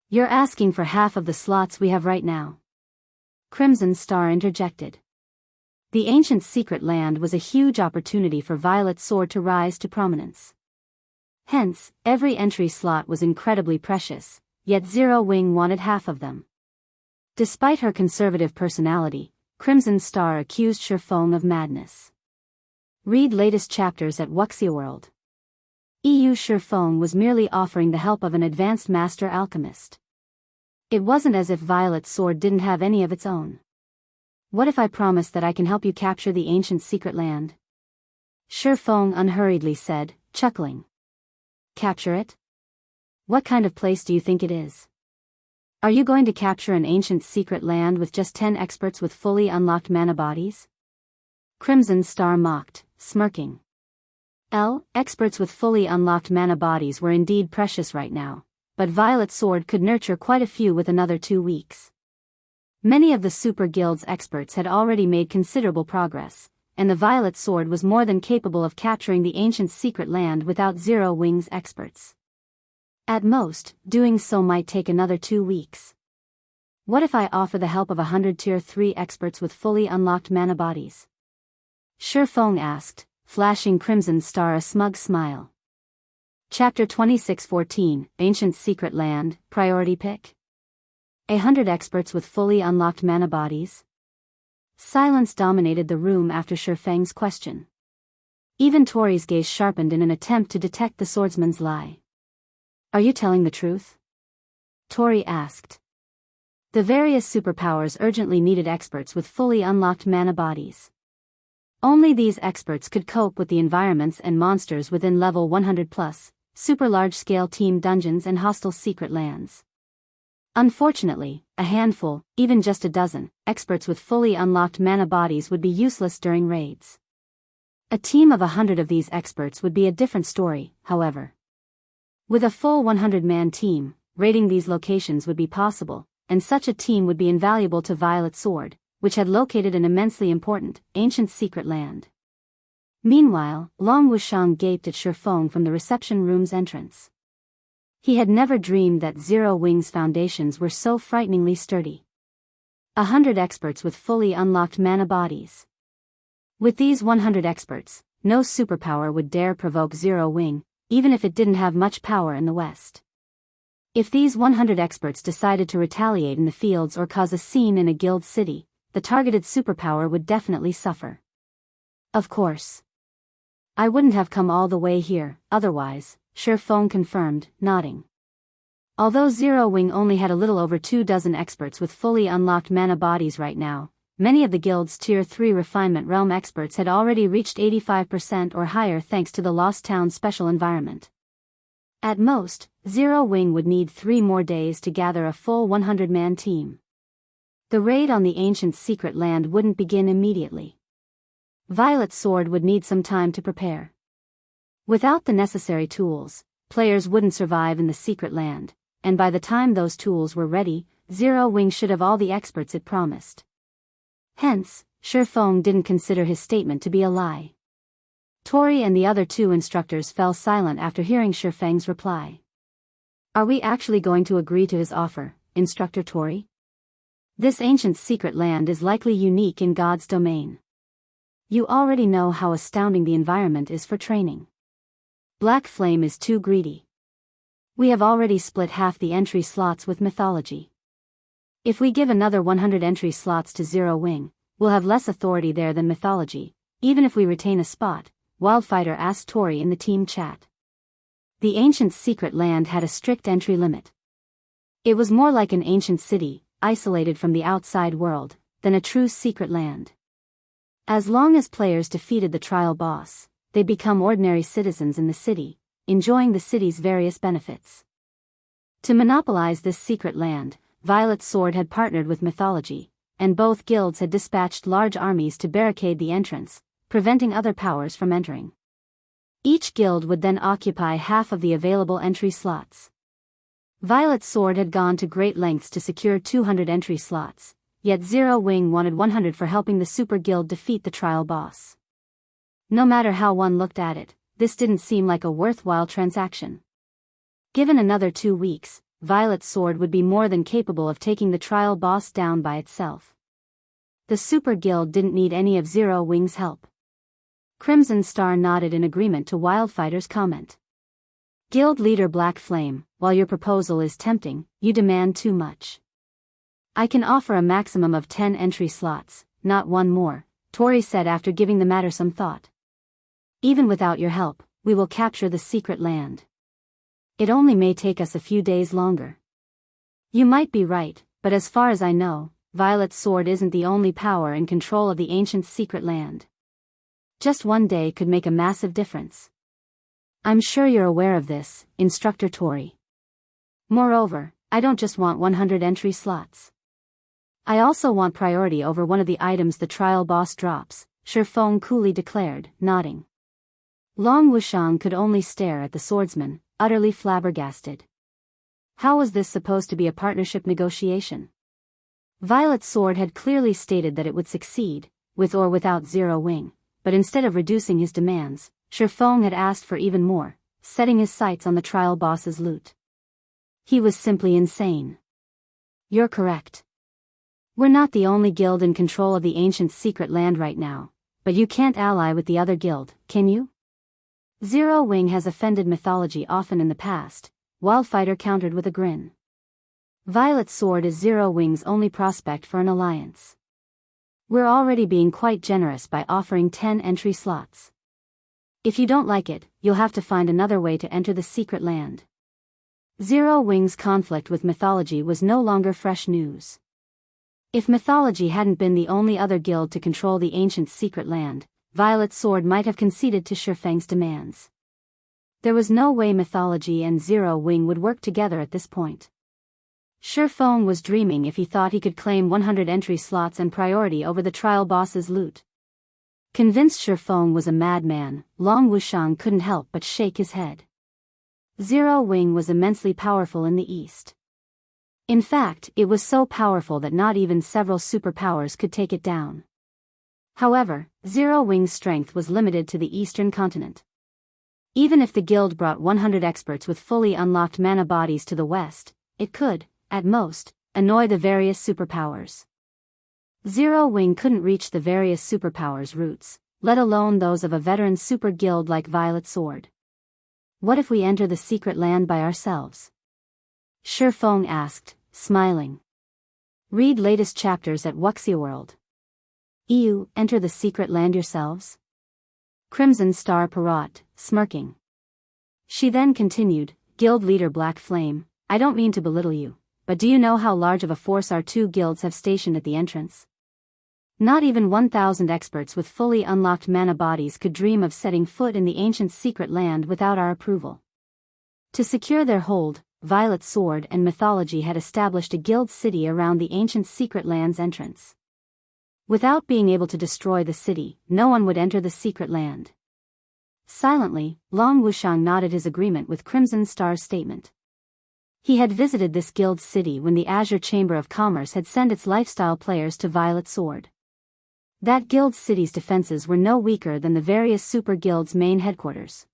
You're asking for half of the slots we have right now. Crimson Star interjected. The ancient secret land was a huge opportunity for Violet Sword to rise to prominence. Hence, every entry slot was incredibly precious, yet Zero Wing wanted half of them. Despite her conservative personality, Crimson Star accused Feng of madness. Read latest chapters at Wuxia World. Feng was merely offering the help of an advanced master alchemist. It wasn't as if Violet Sword didn't have any of its own. What if I promise that I can help you capture the ancient secret land? Feng unhurriedly said, chuckling. Capture it? What kind of place do you think it is? Are you going to capture an ancient secret land with just 10 experts with fully unlocked mana bodies? Crimson Star mocked, smirking. Experts with fully unlocked mana bodies were indeed precious right now, but Violet Sword could nurture quite a few with another 2 weeks. Many of the Super Guild's experts had already made considerable progress, and the Violet Sword was more than capable of capturing the ancient secret land without Zero Wings experts. At most, doing so might take another 2 weeks. What if I offer the help of 100 Tier 3 experts with fully unlocked mana bodies? Feng asked, flashing Crimson Star a smug smile. Chapter 2614, Ancient Secret Land, Priority Pick? 100 experts with fully unlocked mana bodies? Silence dominated the room after Feng's question. Even Tori's gaze sharpened in an attempt to detect the swordsman's lie. Are you telling the truth? Tori asked. The various superpowers urgently needed experts with fully unlocked mana bodies. Only these experts could cope with the environments and monsters within level 100+, super large-scale team dungeons and hostile secret lands. Unfortunately, a handful, even just a dozen, experts with fully unlocked mana bodies would be useless during raids. A team of 100 of these experts would be a different story, however. With a full 100-man team, raiding these locations would be possible, and such a team would be invaluable to Violet Sword, which had located an immensely important, ancient secret land. Meanwhile, Long Wushang gaped at Feng from the reception room's entrance. He had never dreamed that Zero Wings foundations were so frighteningly sturdy. 100 experts with fully unlocked mana bodies. With these 100 experts, no superpower would dare provoke Zero Wing, even if it didn't have much power in the West. If these 100 experts decided to retaliate in the fields or cause a scene in a guild city, the targeted superpower would definitely suffer. Of course. I wouldn't have come all the way here, otherwise, Feng confirmed, nodding. Although Zero Wing only had a little over 24 experts with fully unlocked mana bodies right now, many of the guild's Tier 3 Refinement Realm experts had already reached 85% or higher thanks to the Lost Town special environment. At most, Zero Wing would need 3 more days to gather a full 100-man team. The raid on the ancient secret land wouldn't begin immediately. Violet Sword would need some time to prepare. Without the necessary tools, players wouldn't survive in the secret land, and by the time those tools were ready, Zero Wing should have all the experts it promised. Hence, Feng didn't consider his statement to be a lie. Tori and the other 2 instructors fell silent after hearing Feng's reply. Are we actually going to agree to his offer, Instructor Tori? This ancient secret land is likely unique in God's domain. You already know how astounding the environment is for training. Black Flame is too greedy. We have already split half the entry slots with mythology. If we give another 100 entry slots to Zero Wing, we'll have less authority there than mythology, even if we retain a spot, Wildfighter asked Tori in the team chat. The ancient secret land had a strict entry limit. It was more like an ancient city, isolated from the outside world, than a true secret land. As long as players defeated the trial boss, they'd become ordinary citizens in the city, enjoying the city's various benefits. To monopolize this secret land, Violet Sword had partnered with mythology, and both guilds had dispatched large armies to barricade the entrance, preventing other powers from entering. Each guild would then occupy half of the available entry slots. Violet Sword had gone to great lengths to secure 200 entry slots, yet Zero Wing wanted 100 for helping the Super Guild defeat the trial boss. No matter how one looked at it, this didn't seem like a worthwhile transaction. Given another 2 weeks, Violet Sword would be more than capable of taking the trial boss down by itself. The Super Guild didn't need any of Zero Wing's help. Crimson Star nodded in agreement to Wildfighter's comment. Guild leader Black Flame, while your proposal is tempting, you demand too much. I can offer a maximum of 10 entry slots, not one more, Tori said after giving the matter some thought. Even without your help, we will capture the secret land. It only may take us a few days longer. You might be right, but as far as I know, Violet Sword isn't the only power in control of the ancient secret land. Just one day could make a massive difference. I'm sure you're aware of this, Instructor Tori. Moreover, I don't just want 100 entry slots. I also want priority over one of the items the trial boss drops, Feng coolly declared, nodding. Long Wushang could only stare at the swordsman, utterly flabbergasted. How was this supposed to be a partnership negotiation? Violet's sword had clearly stated that it would succeed, with or without Zero Wing, but instead of reducing his demands, Feng had asked for even more, setting his sights on the trial boss's loot. He was simply insane. You're correct. We're not the only guild in control of the ancient secret land right now, but you can't ally with the other guild, can you? Zero Wing has offended mythology often in the past, Wildfighter countered with a grin. Violet's sword is Zero Wing's only prospect for an alliance. We're already being quite generous by offering 10 entry slots. If you don't like it, you'll have to find another way to enter the secret land. Zero Wing's conflict with mythology was no longer fresh news. If mythology hadn't been the only other guild to control the ancient secret land, Violet's sword might have conceded to Feng's demands. There was no way mythology and Zero Wing would work together at this point. Feng was dreaming if he thought he could claim 100 entry slots and priority over the trial boss's loot. Convinced Feng was a madman, Long Wushang couldn't help but shake his head. Zero Wing was immensely powerful in the east. In fact, it was so powerful that not even several superpowers could take it down. However, Zero Wing's strength was limited to the eastern continent. Even if the guild brought 100 experts with fully unlocked mana bodies to the west, it could, at most, annoy the various superpowers. Zero Wing couldn't reach the various superpowers' roots, let alone those of a veteran super guild like Violet Sword. What if we enter the secret land by ourselves? Feng asked, smiling. Read latest chapters at Wuxia World. Enter the secret land yourselves? Crimson Star Parrot, smirking. She then continued, Guild Leader Black Flame, I don't mean to belittle you, but do you know how large of a force our two guilds have stationed at the entrance? Not even 1,000 experts with fully unlocked mana bodies could dream of setting foot in the ancient secret land without our approval. To secure their hold, Violet Sword and Mythology had established a guild city around the ancient secret land's entrance. Without being able to destroy the city, no one would enter the secret land. Silently, Long Wushang nodded his agreement with Crimson Star's statement. He had visited this guild city when the Azure Chamber of Commerce had sent its lifestyle players to Violet Sword. That guild city's defenses were no weaker than the various super guilds' main headquarters.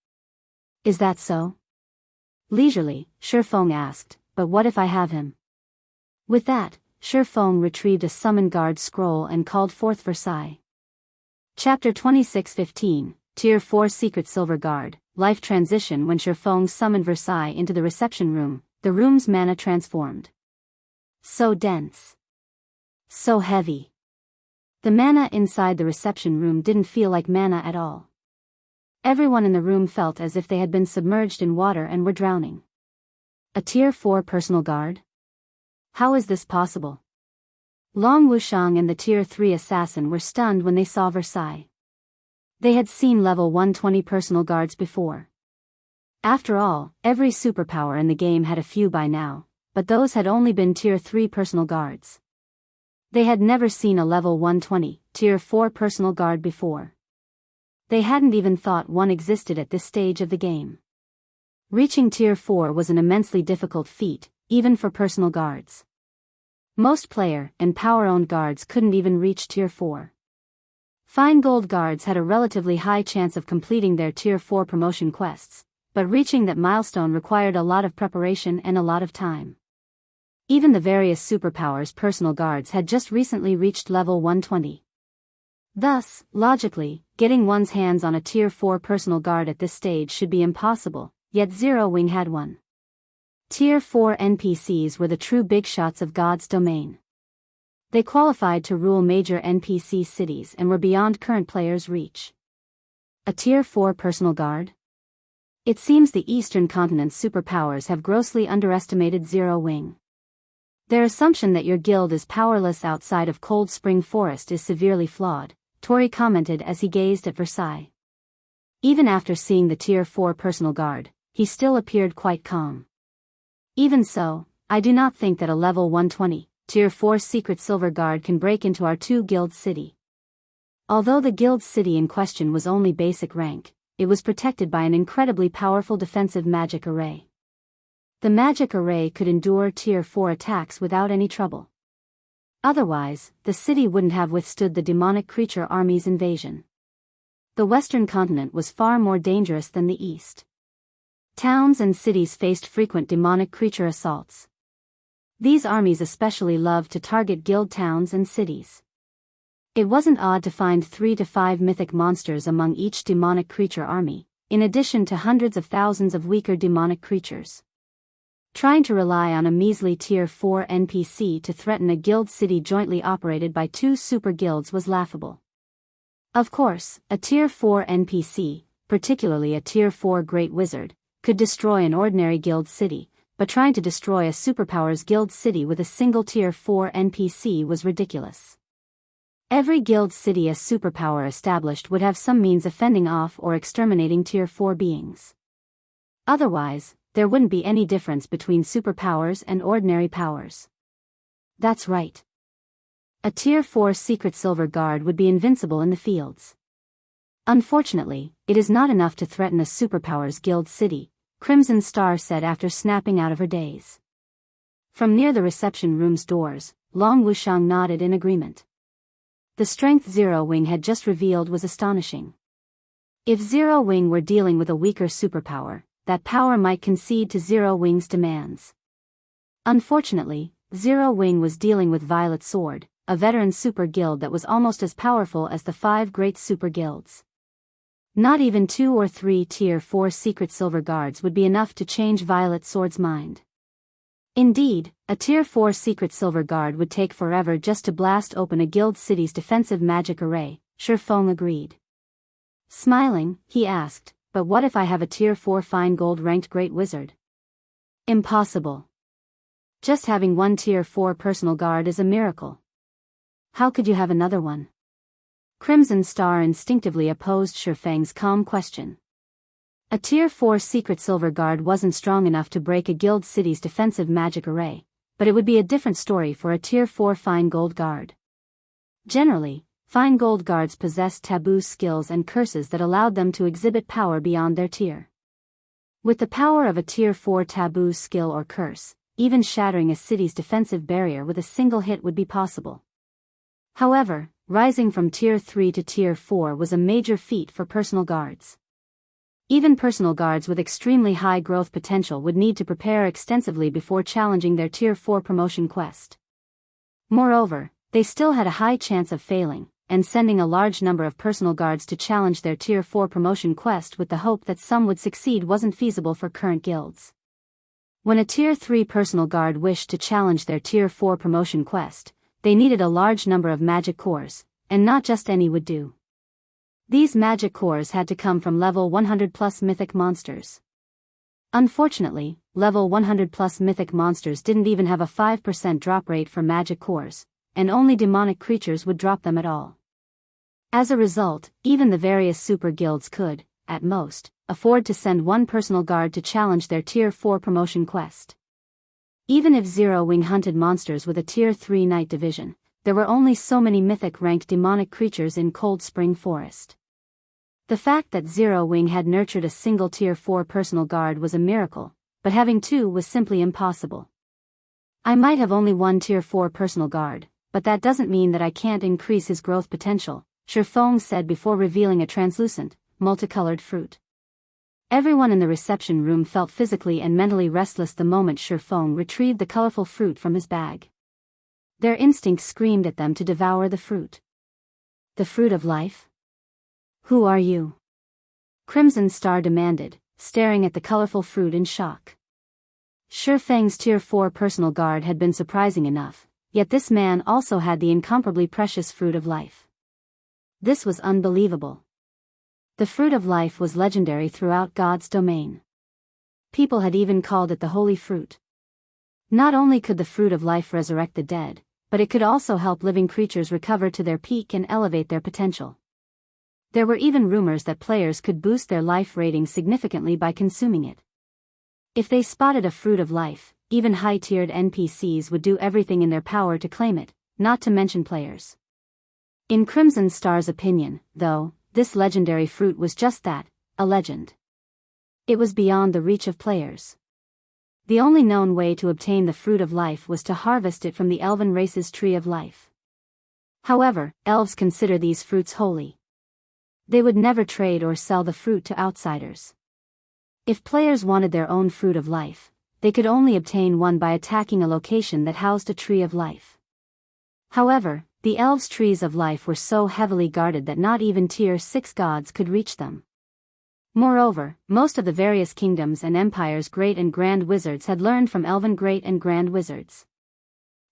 Is that so? Leisurely, Feng asked, but what if I have him? With that, Feng retrieved a summon guard scroll and called forth Versailles. Chapter 26:15, Tier 4 Secret Silver Guard, Life Transition. When Feng summoned Versailles into the reception room, the room's mana transformed. So dense. So heavy. The mana inside the reception room didn't feel like mana at all. Everyone in the room felt as if they had been submerged in water and were drowning. A Tier 4 personal guard? How is this possible? Long Wushang and the Tier 3 assassin were stunned when they saw Versailles. They had seen level 120 personal guards before. After all, every superpower in the game had a few by now, but those had only been Tier 3 personal guards. They had never seen a level 120, Tier 4 personal guard before. They hadn't even thought one existed at this stage of the game. Reaching Tier 4 was an immensely difficult feat, even for personal guards. Most player and power-owned guards couldn't even reach Tier 4. Fine Gold guards had a relatively high chance of completing their Tier 4 promotion quests, but reaching that milestone required a lot of preparation and a lot of time. Even the various superpowers personal guards had just recently reached level 120. Thus, logically, getting one's hands on a Tier 4 personal guard at this stage should be impossible, yet Zero Wing had one. Tier 4 NPCs were the true big shots of God's domain. They qualified to rule major NPC cities and were beyond current players' reach. A Tier 4 personal guard? It seems the Eastern Continent's superpowers have grossly underestimated Zero Wing. Their assumption that your guild is powerless outside of Cold Spring Forest is severely flawed, Tori commented as he gazed at Versailles. Even after seeing the Tier 4 personal guard, he still appeared quite calm. Even so, I do not think that a level 120, Tier 4 secret silver guard can break into our two guild city. Although the guild city in question was only basic rank, it was protected by an incredibly powerful defensive magic array. The magic array could endure Tier 4 attacks without any trouble. Otherwise, the city wouldn't have withstood the demonic creature army's invasion. The western continent was far more dangerous than the east. Towns and cities faced frequent demonic creature assaults. These armies especially loved to target guild towns and cities. It wasn't odd to find 3 to 5 mythic monsters among each demonic creature army, in addition to hundreds of thousands of weaker demonic creatures. Trying to rely on a measly Tier 4 NPC to threaten a guild city jointly operated by 2 super guilds was laughable. Of course, a Tier 4 NPC, particularly a Tier 4 Great Wizard, could destroy an ordinary guild city, but trying to destroy a superpower's guild city with a single Tier 4 NPC was ridiculous. Every guild city a superpower established would have some means of fending off or exterminating Tier 4 beings. Otherwise, there wouldn't be any difference between superpowers and ordinary powers. That's right. A Tier 4 Secret Silver Guard would be invincible in the fields. Unfortunately, it is not enough to threaten a superpower's guild city, Crimson Star said after snapping out of her daze. From near the reception room's doors, Long Wushang nodded in agreement. The strength Zero Wing had just revealed was astonishing. If Zero Wing were dealing with a weaker superpower, that power might concede to Zero Wing's demands. Unfortunately, Zero Wing was dealing with Violet Sword, a veteran super guild that was almost as powerful as the 5 great super guilds. Not even 2 or 3 Tier 4 Secret Silver Guards would be enough to change Violet Sword's mind. Indeed, a Tier 4 Secret Silver Guard would take forever just to blast open a guild city's defensive magic array, Feng agreed. Smiling, he asked, but what if I have a Tier 4 Fine Gold ranked Great Wizard? Impossible. Just having one Tier 4 personal guard is a miracle. How could you have another one? Crimson Star instinctively opposed Feng's calm question. A Tier 4 Secret Silver Guard wasn't strong enough to break a guild city's defensive magic array, but it would be a different story for a Tier 4 Fine Gold Guard. Generally, Fine Gold Guards possessed taboo skills and curses that allowed them to exhibit power beyond their tier. With the power of a Tier 4 taboo skill or curse, even shattering a city's defensive barrier with a single hit would be possible. However, rising from Tier 3 to Tier 4 was a major feat for personal guards. Even personal guards with extremely high growth potential would need to prepare extensively before challenging their Tier 4 promotion quest. Moreover, they still had a high chance of failing, and sending a large number of personal guards to challenge their Tier 4 promotion quest with the hope that some would succeed wasn't feasible for current guilds. When a Tier 3 personal guard wished to challenge their Tier 4 promotion quest, they needed a large number of magic cores, and not just any would do. These magic cores had to come from level 100 plus mythic monsters. Unfortunately, level 100 plus mythic monsters didn't even have a 5% drop rate for magic cores, and only demonic creatures would drop them at all. As a result, even the various super guilds could, at most, afford to send one personal guard to challenge their Tier 4 promotion quest. Even if Zero Wing hunted monsters with a Tier 3 Night Division, there were only so many mythic-ranked demonic creatures in Cold Spring Forest. The fact that Zero Wing had nurtured a single Tier 4 personal guard was a miracle, but having 2 was simply impossible. I might have only one Tier 4 personal guard, but that doesn't mean that I can't increase his growth potential, Feng said before revealing a translucent, multicolored fruit. Everyone in the reception room felt physically and mentally restless the moment Feng retrieved the colorful fruit from his bag. Their instincts screamed at them to devour the fruit. The fruit of life? Who are you? Crimson Star demanded, staring at the colorful fruit in shock. Feng's Tier 4 personal guard had been surprising enough, yet this man also had the incomparably precious fruit of life. This was unbelievable. The fruit of life was legendary throughout God's domain. People had even called it the holy fruit. Not only could the fruit of life resurrect the dead, but it could also help living creatures recover to their peak and elevate their potential. There were even rumors that players could boost their life rating significantly by consuming it. If they spotted a fruit of life, even high-tiered NPCs would do everything in their power to claim it, not to mention players. In Crimson Star's opinion, though, this legendary fruit was just that, a legend. It was beyond the reach of players. The only known way to obtain the fruit of life was to harvest it from the elven race's tree of life. However, elves consider these fruits holy. They would never trade or sell the fruit to outsiders. If players wanted their own fruit of life, they could only obtain one by attacking a location that housed a tree of life. However, the elves' trees of life were so heavily guarded that not even Tier 6 gods could reach them. Moreover, most of the various kingdoms and empires' great and grand wizards had learned from elven great and grand wizards.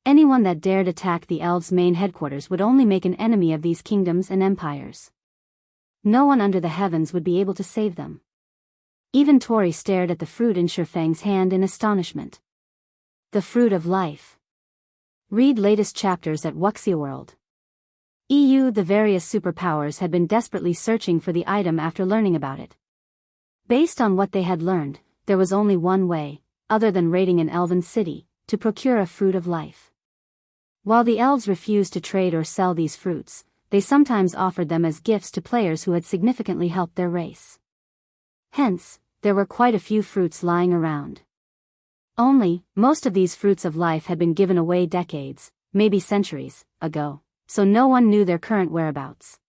Anyone that dared attack the elves' main headquarters would only make an enemy of these kingdoms and empires. No one under the heavens would be able to save them. Even Tori stared at the fruit in Feng's hand in astonishment. The fruit of life. Read latest chapters at Wuxia EU. The various superpowers had been desperately searching for the item after learning about it. Based on what they had learned, there was only one way, other than raiding an elven city, to procure a fruit of life. While the elves refused to trade or sell these fruits, they sometimes offered them as gifts to players who had significantly helped their race. Hence, there were quite a few fruits lying around. Only, most of these fruits of life had been given away decades, maybe centuries, ago, so no one knew their current whereabouts.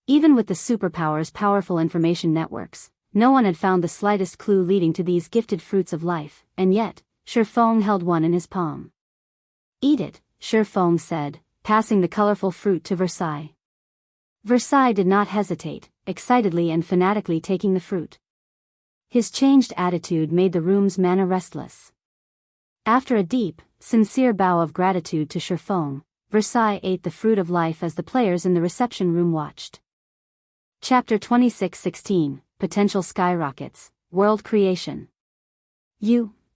Even with the superpowers' powerful information networks, no one had found the slightest clue leading to these gifted fruits of life, and yet, Feng held one in his palm. "Eat it," Feng said, passing the colorful fruit to Versailles. Versailles did not hesitate, excitedly and fanatically taking the fruit. His changed attitude made the room's mana restless. After a deep, sincere bow of gratitude to Feng, Versailles ate the fruit of life as the players in the reception room watched. Chapter 26:16, Potential Skyrockets, World Creation.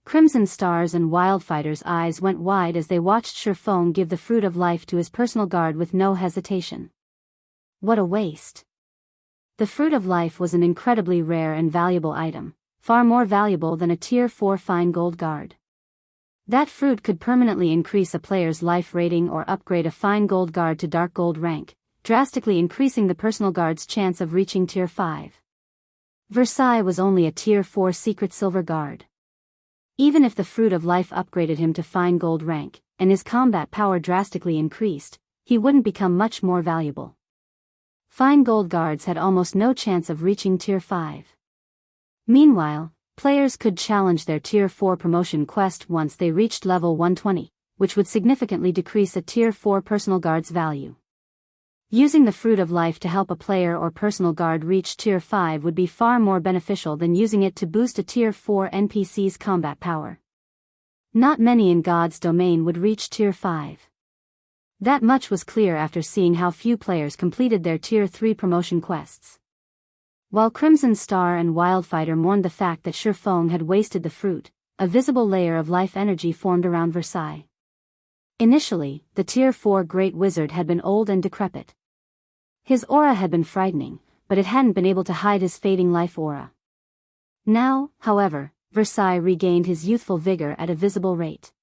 Crimson Star's and Wildfighter's eyes went wide as they watched Feng give the fruit of life to his personal guard with no hesitation. What a waste. The fruit of life was an incredibly rare and valuable item, far more valuable than a Tier 4 fine gold guard. That fruit could permanently increase a player's life rating or upgrade a fine gold guard to dark gold rank, drastically increasing the personal guard's chance of reaching Tier 5. Versailles was only a Tier 4 secret silver guard. Even if the fruit of life upgraded him to fine gold rank, and his combat power drastically increased, he wouldn't become much more valuable. Fine gold guards had almost no chance of reaching Tier 5. Meanwhile, players could challenge their Tier 4 promotion quest once they reached level 120, which would significantly decrease a Tier 4 personal guard's value. Using the fruit of life to help a player or personal guard reach Tier 5 would be far more beneficial than using it to boost a Tier 4 NPC's combat power. Not many in God's domain would reach Tier 5. That much was clear after seeing how few players completed their Tier 3 promotion quests. While Crimson Star and Wildfighter mourned the fact that Feng had wasted the fruit, a visible layer of life energy formed around Versailles. Initially, the Tier 4 Great Wizard had been old and decrepit. His aura had been frightening, but it hadn't been able to hide his fading life aura. Now, however, Versailles regained his youthful vigor at a visible rate.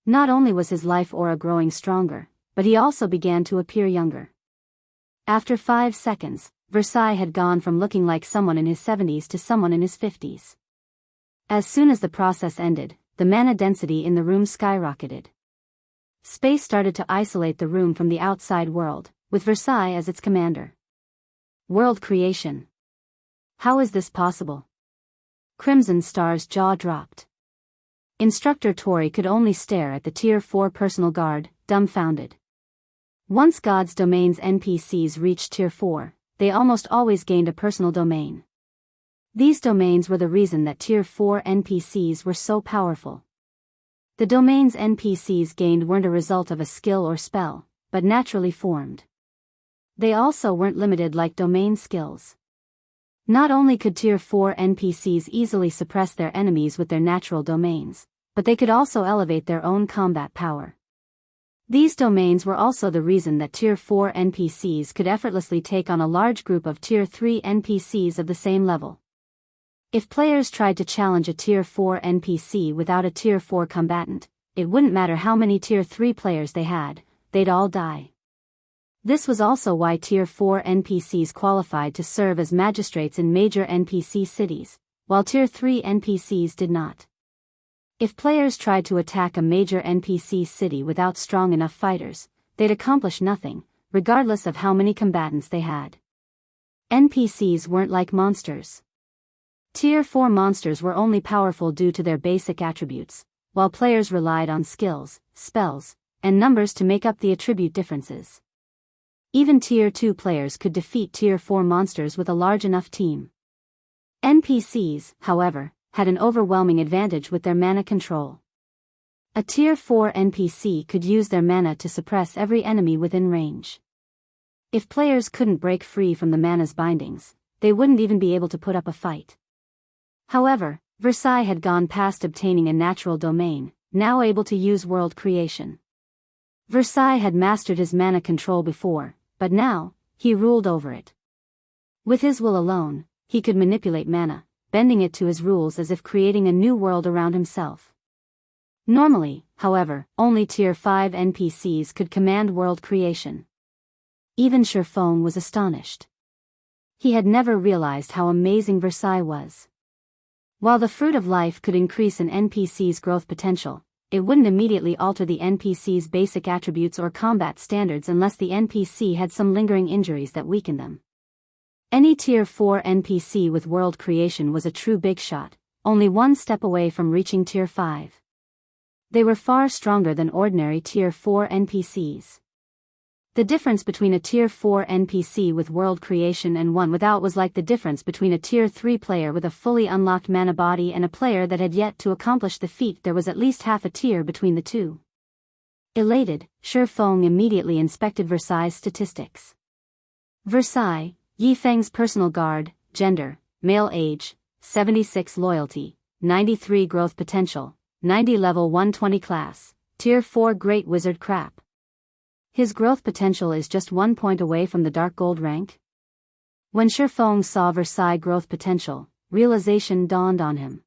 Not only was his life aura growing stronger, but he also began to appear younger. After 5 seconds, Versailles had gone from looking like someone in his 70s to someone in his 50s. As soon as the process ended, the mana density in the room skyrocketed. Space started to isolate the room from the outside world, with Versailles as its commander. World creation. How is this possible? Crimson Star's jaw dropped. Instructor Tori could only stare at the Tier 4 personal guard, dumbfounded. Once God's domain's NPCs reached Tier 4, they almost always gained a personal domain. These domains were the reason that Tier 4 NPCs were so powerful. The domains NPCs gained weren't a result of a skill or spell, but naturally formed. They also weren't limited like domain skills. Not only could Tier 4 NPCs easily suppress their enemies with their natural domains, but they could also elevate their own combat power. These domains were also the reason that Tier 4 NPCs could effortlessly take on a large group of Tier 3 NPCs of the same level. If players tried to challenge a Tier 4 NPC without a Tier 4 combatant, it wouldn't matter how many Tier 3 players they had, they'd all die. This was also why Tier 4 NPCs qualified to serve as magistrates in major NPC cities, while Tier 3 NPCs did not. If players tried to attack a major NPC city without strong enough fighters, they'd accomplish nothing, regardless of how many combatants they had. NPCs weren't like monsters. Tier 4 monsters were only powerful due to their basic attributes, while players relied on skills, spells, and numbers to make up the attribute differences. Even Tier 2 players could defeat Tier 4 monsters with a large enough team. NPCs, however, had an overwhelming advantage with their mana control. A Tier 4 NPC could use their mana to suppress every enemy within range. If players couldn't break free from the mana's bindings, they wouldn't even be able to put up a fight. However, Versailles had gone past obtaining a natural domain, now able to use world creation. Versailles had mastered his mana control before, but now, he ruled over it. With his will alone, he could manipulate mana, bending it to his rules as if creating a new world around himself. Normally, however, only Tier 5 NPCs could command world creation. Even Feng was astonished. He had never realized how amazing Versailles was. While the Fruit of Life could increase an NPC's growth potential, it wouldn't immediately alter the NPC's basic attributes or combat standards unless the NPC had some lingering injuries that weakened them. Any Tier 4 NPC with world creation was a true big shot, only one step away from reaching Tier 5. They were far stronger than ordinary Tier 4 NPCs. The difference between a Tier 4 NPC with world creation and one without was like the difference between a Tier 3 player with a fully unlocked mana body and a player that had yet to accomplish the feat. There was at least half a tier between the two. Elated, Feng immediately inspected Versailles' statistics. Versailles, Yi Feng's personal guard, gender, male age, 76 loyalty, 93 growth potential, 90 level 120 class, Tier 4 Great Wizard crap. His growth potential is just 1 point away from the Dark Gold rank? When Feng saw Versailles' growth potential, realization dawned on him.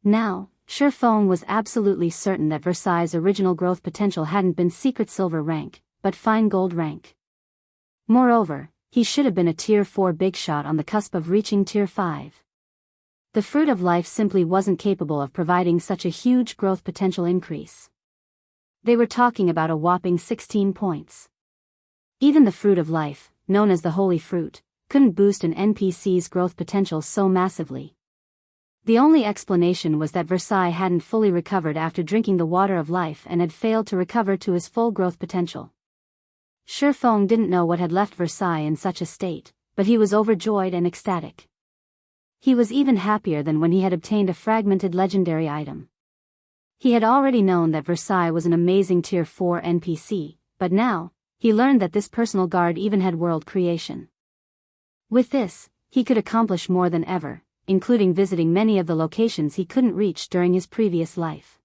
Now, Feng was absolutely certain that Versailles' original growth potential hadn't been Secret Silver rank, but Fine Gold rank. Moreover, he should have been a Tier 4 big shot on the cusp of reaching Tier 5. The Fruit of Life simply wasn't capable of providing such a huge growth potential increase. They were talking about a whopping 16 points. Even the Fruit of Life, known as the Holy Fruit, couldn't boost an NPC's growth potential so massively. The only explanation was that Versailles hadn't fully recovered after drinking the Water of Life and had failed to recover to his full growth potential. Feng didn't know what had left Versailles in such a state, but he was overjoyed and ecstatic. He was even happier than when he had obtained a fragmented legendary item. He had already known that Versailles was an amazing Tier 4 NPC, but now, he learned that this personal guard even had world creation. With this, he could accomplish more than ever, including visiting many of the locations he couldn't reach during his previous life.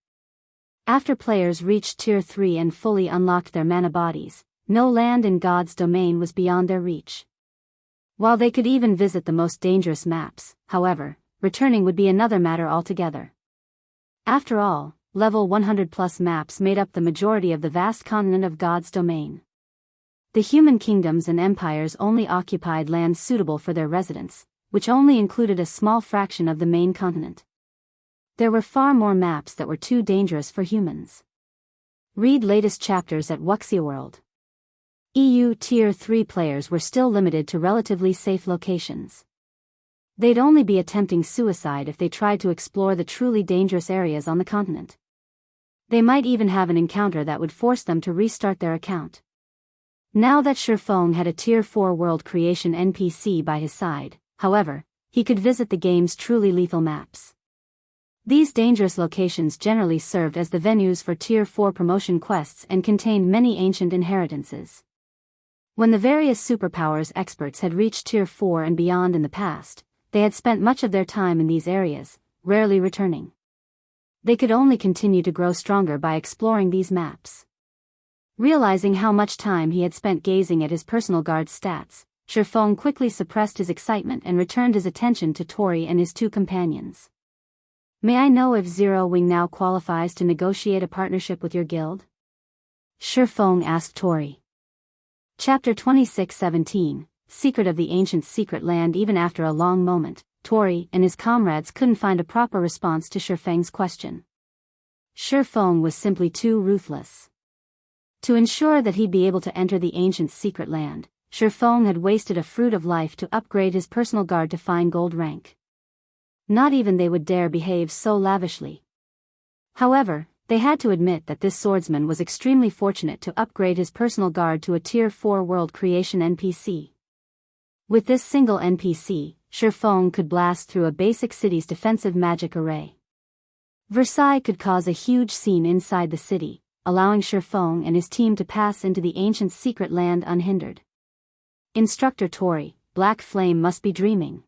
After players reached Tier 3 and fully unlocked their mana bodies, no land in God's domain was beyond their reach. While they could even visit the most dangerous maps, however, returning would be another matter altogether. After all, level 100+ maps made up the majority of the vast continent of God's domain. The human kingdoms and empires only occupied land suitable for their residents, which only included a small fraction of the main continent. There were far more maps that were too dangerous for humans. Read latest chapters at World. EU Tier 3 players were still limited to relatively safe locations. They'd only be attempting suicide if they tried to explore the truly dangerous areas on the continent. They might even have an encounter that would force them to restart their account. Now that Feng had a Tier 4 world creation NPC by his side, however, he could visit the game's truly lethal maps. These dangerous locations generally served as the venues for Tier 4 promotion quests and contained many ancient inheritances. When the various superpowers experts had reached Tier 4 and beyond in the past, they had spent much of their time in these areas, rarely returning. They could only continue to grow stronger by exploring these maps. Realizing how much time he had spent gazing at his personal guard's stats, Feng quickly suppressed his excitement and returned his attention to Tori and his two companions. May I know if Zero Wing now qualifies to negotiate a partnership with your guild? Feng asked Tori. Chapter 26:17, Secret of the Ancient Secret Land. Even after a long moment, Tori and his comrades couldn't find a proper response to Feng's question. Feng was simply too ruthless. To ensure that he'd be able to enter the ancient secret land, Feng had wasted a fruit of life to upgrade his personal guard to fine gold rank. Not even they would dare behave so lavishly. However, they had to admit that this swordsman was extremely fortunate to upgrade his personal guard to a Tier 4 world creation NPC. With this single NPC, Feng could blast through a basic city's defensive magic array. Versailles could cause a huge scene inside the city, allowing Feng and his team to pass into the ancient secret land unhindered. Instructor Tori, Black Flame must be dreaming.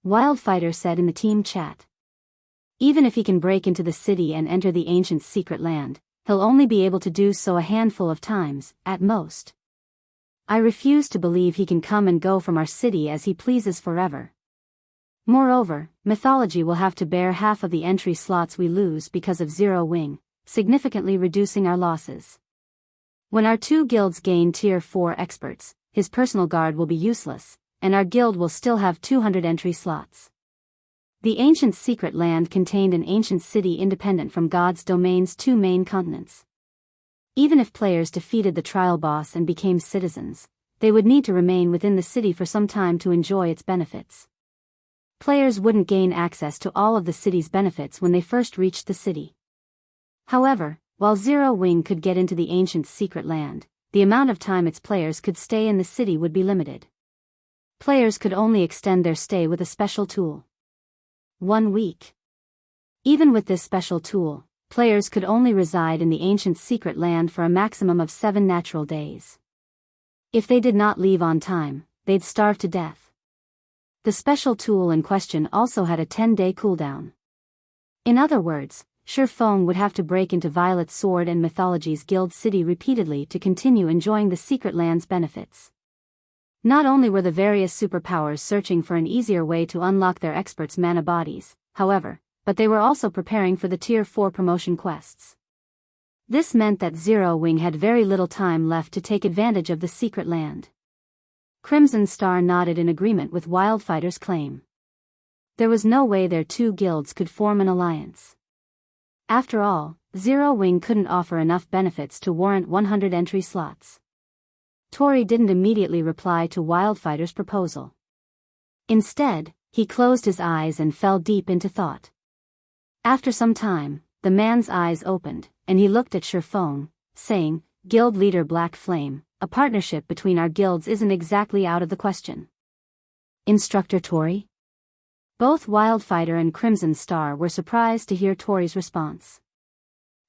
Wildfighter said in the team chat. Even if he can break into the city and enter the ancient secret land, he'll only be able to do so a handful of times, at most. I refuse to believe he can come and go from our city as he pleases forever. Moreover, mythology will have to bear half of the entry slots we lose because of Zero Wing, significantly reducing our losses. When our two guilds gain Tier 4 experts, his personal guard will be useless, and our guild will still have 200 entry slots. The ancient secret land contained an ancient city independent from God's domain's two main continents. Even if players defeated the trial boss and became citizens, they would need to remain within the city for some time to enjoy its benefits. Players wouldn't gain access to all of the city's benefits when they first reached the city. However, while Zero Wing could get into the ancient secret land, the amount of time its players could stay in the city would be limited. Players could only extend their stay with a special tool. 1 week. Even with this special tool, players could only reside in the ancient secret land for a maximum of 7 natural days. If they did not leave on time, they'd starve to death. The special tool in question also had a 10-day cooldown. In other words, Feng would have to break into Violet Sword and Mythology's guild city repeatedly to continue enjoying the secret land's benefits. Not only were the various superpowers searching for an easier way to unlock their experts' mana bodies, however, but they were also preparing for the Tier 4 promotion quests. This meant that Zero Wing had very little time left to take advantage of the secret land. Crimson Star nodded in agreement with Wildfighter's claim. There was no way their two guilds could form an alliance. After all, Zero Wing couldn't offer enough benefits to warrant 100 entry slots. Tori didn't immediately reply to Wildfighter's proposal. Instead, he closed his eyes and fell deep into thought. After some time, the man's eyes opened, and he looked at Feng, saying, "Guild leader Black Flame, a partnership between our guilds isn't exactly out of the question." Instructor Tori? Both Wildfighter and Crimson Star were surprised to hear Tori's response.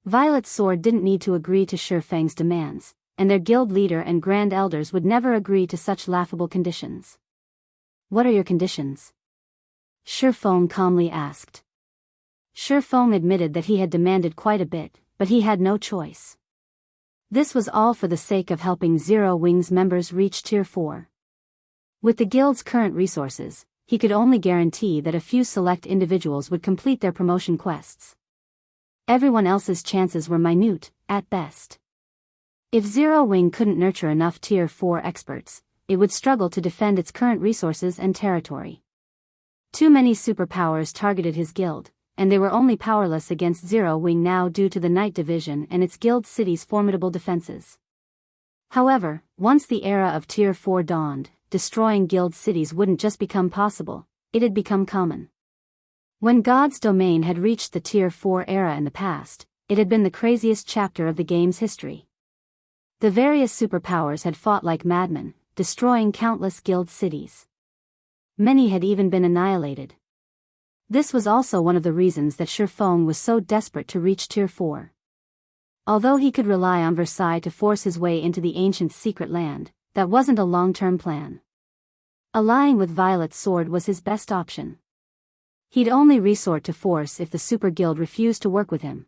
Violet Sword didn't need to agree to Feng's demands, and their guild leader and grand elders would never agree to such laughable conditions. "What are your conditions?" Feng calmly asked. Feng admitted that he had demanded quite a bit, but he had no choice. This was all for the sake of helping Zero Wing's members reach Tier 4. With the guild's current resources, he could only guarantee that a few select individuals would complete their promotion quests. Everyone else's chances were minute, at best. If Zero Wing couldn't nurture enough Tier 4 experts, it would struggle to defend its current resources and territory. Too many superpowers targeted his guild, and they were only powerless against Zero Wing now due to the Night Division and its guild city's formidable defenses. However, once the era of Tier 4 dawned, destroying guild cities wouldn't just become possible, it had become common. When God's domain had reached the Tier 4 era in the past, it had been the craziest chapter of the game's history. The various superpowers had fought like madmen, destroying countless guild cities. Many had even been annihilated. This was also one of the reasons that Feng was so desperate to reach Tier 4. Although he could rely on Versailles to force his way into the ancient secret land, that wasn't a long-term plan. Allying with Violet Sword was his best option. He'd only resort to force if the Super Guild refused to work with him.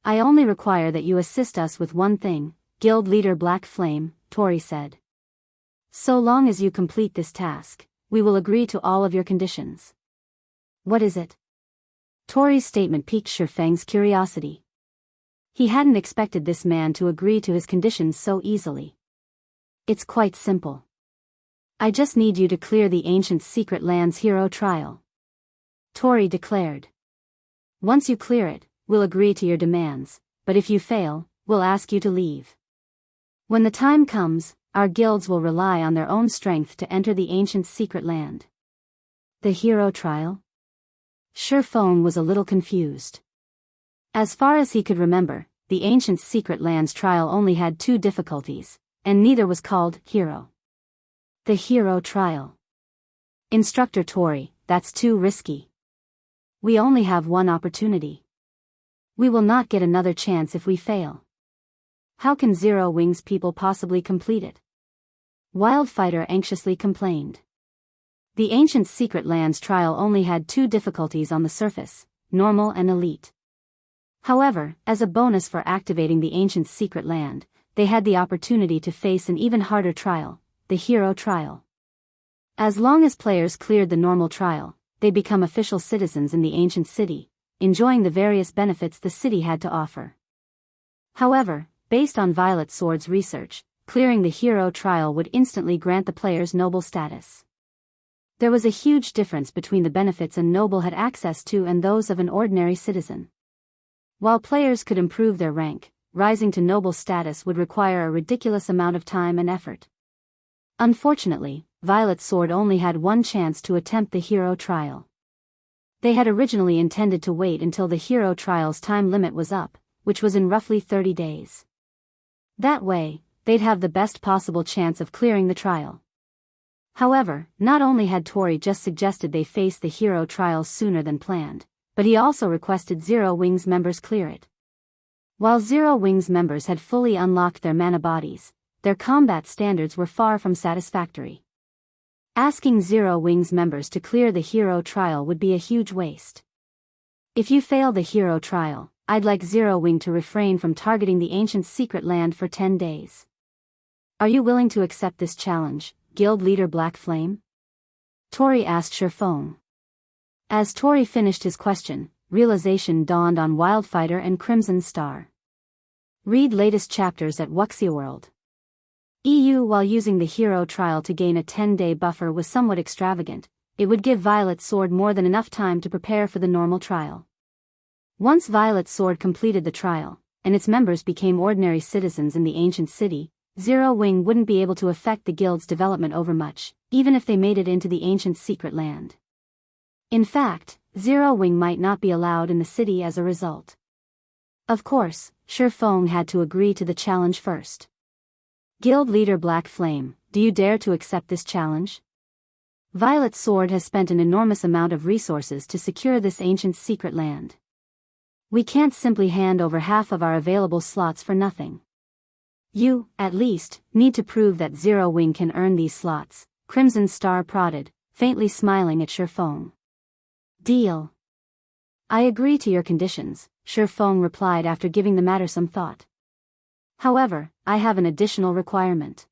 "I only require that you assist us with one thing, Guild leader Black Flame," Tori said. "So long as you complete this task, we will agree to all of your conditions." "What is it?" Tori's statement piqued Feng's curiosity. He hadn't expected this man to agree to his conditions so easily. It's quite simple. I just need you to clear the ancient secret land's hero trial. Tori declared. Once you clear it, we'll agree to your demands, but if you fail, we'll ask you to leave. When the time comes, our guilds will rely on their own strength to enter the ancient secret land. The hero trial? Feng was a little confused. As far as he could remember, the ancient secret land's trial only had 2 difficulties, and neither was called hero. The hero trial. Instructor Tori, that's too risky. We only have one opportunity. We will not get another chance if we fail. How can Zero Wings people possibly complete it? Wildfighter anxiously complained. The ancient secret land's trial only had 2 difficulties on the surface, normal and elite. However, as a bonus for activating the ancient secret land, they had the opportunity to face an even harder trial, the hero trial. As long as players cleared the normal trial, they become official citizens in the ancient city, enjoying the various benefits the city had to offer. However, based on Violet Sword's research, clearing the hero trial would instantly grant the players noble status. There was a huge difference between the benefits a noble had access to and those of an ordinary citizen. While players could improve their rank, rising to noble status would require a ridiculous amount of time and effort. Unfortunately, Violet Sword only had one chance to attempt the hero trial. They had originally intended to wait until the hero trial's time limit was up, which was in roughly 30 days. That way, they'd have the best possible chance of clearing the trial. However, not only had Tori just suggested they face the hero trial sooner than planned, but he also requested Zero Wings members clear it. While Zero Wings members had fully unlocked their mana bodies, their combat standards were far from satisfactory. Asking Zero Wings members to clear the hero trial would be a huge waste. If you fail the hero trial, I'd like Zero Wing to refrain from targeting the ancient secret land for 10 days. Are you willing to accept this challenge, Guild Leader Black Flame? Tori asked Feng. As Tori finished his question, realization dawned on Wildfighter and Crimson Star. Read latest chapters at Wuxia EU. While using the hero trial to gain a 10-day buffer was somewhat extravagant, it would give Violet Sword more than enough time to prepare for the normal trial. Once Violet Sword completed the trial, and its members became ordinary citizens in the ancient city, Zero Wing wouldn't be able to affect the guild's development overmuch, even if they made it into the ancient secret land. In fact, Zero Wing might not be allowed in the city as a result. Of course, Feng had to agree to the challenge first. Guild Leader Black Flame, do you dare to accept this challenge? Violet Sword has spent an enormous amount of resources to secure this ancient secret land. We can't simply hand over half of our available slots for nothing. You, at least, need to prove that Zero Wing can earn these slots, Crimson Star prodded, faintly smiling at Feng. Deal. I agree to your conditions, Feng replied after giving the matter some thought. However, I have an additional requirement.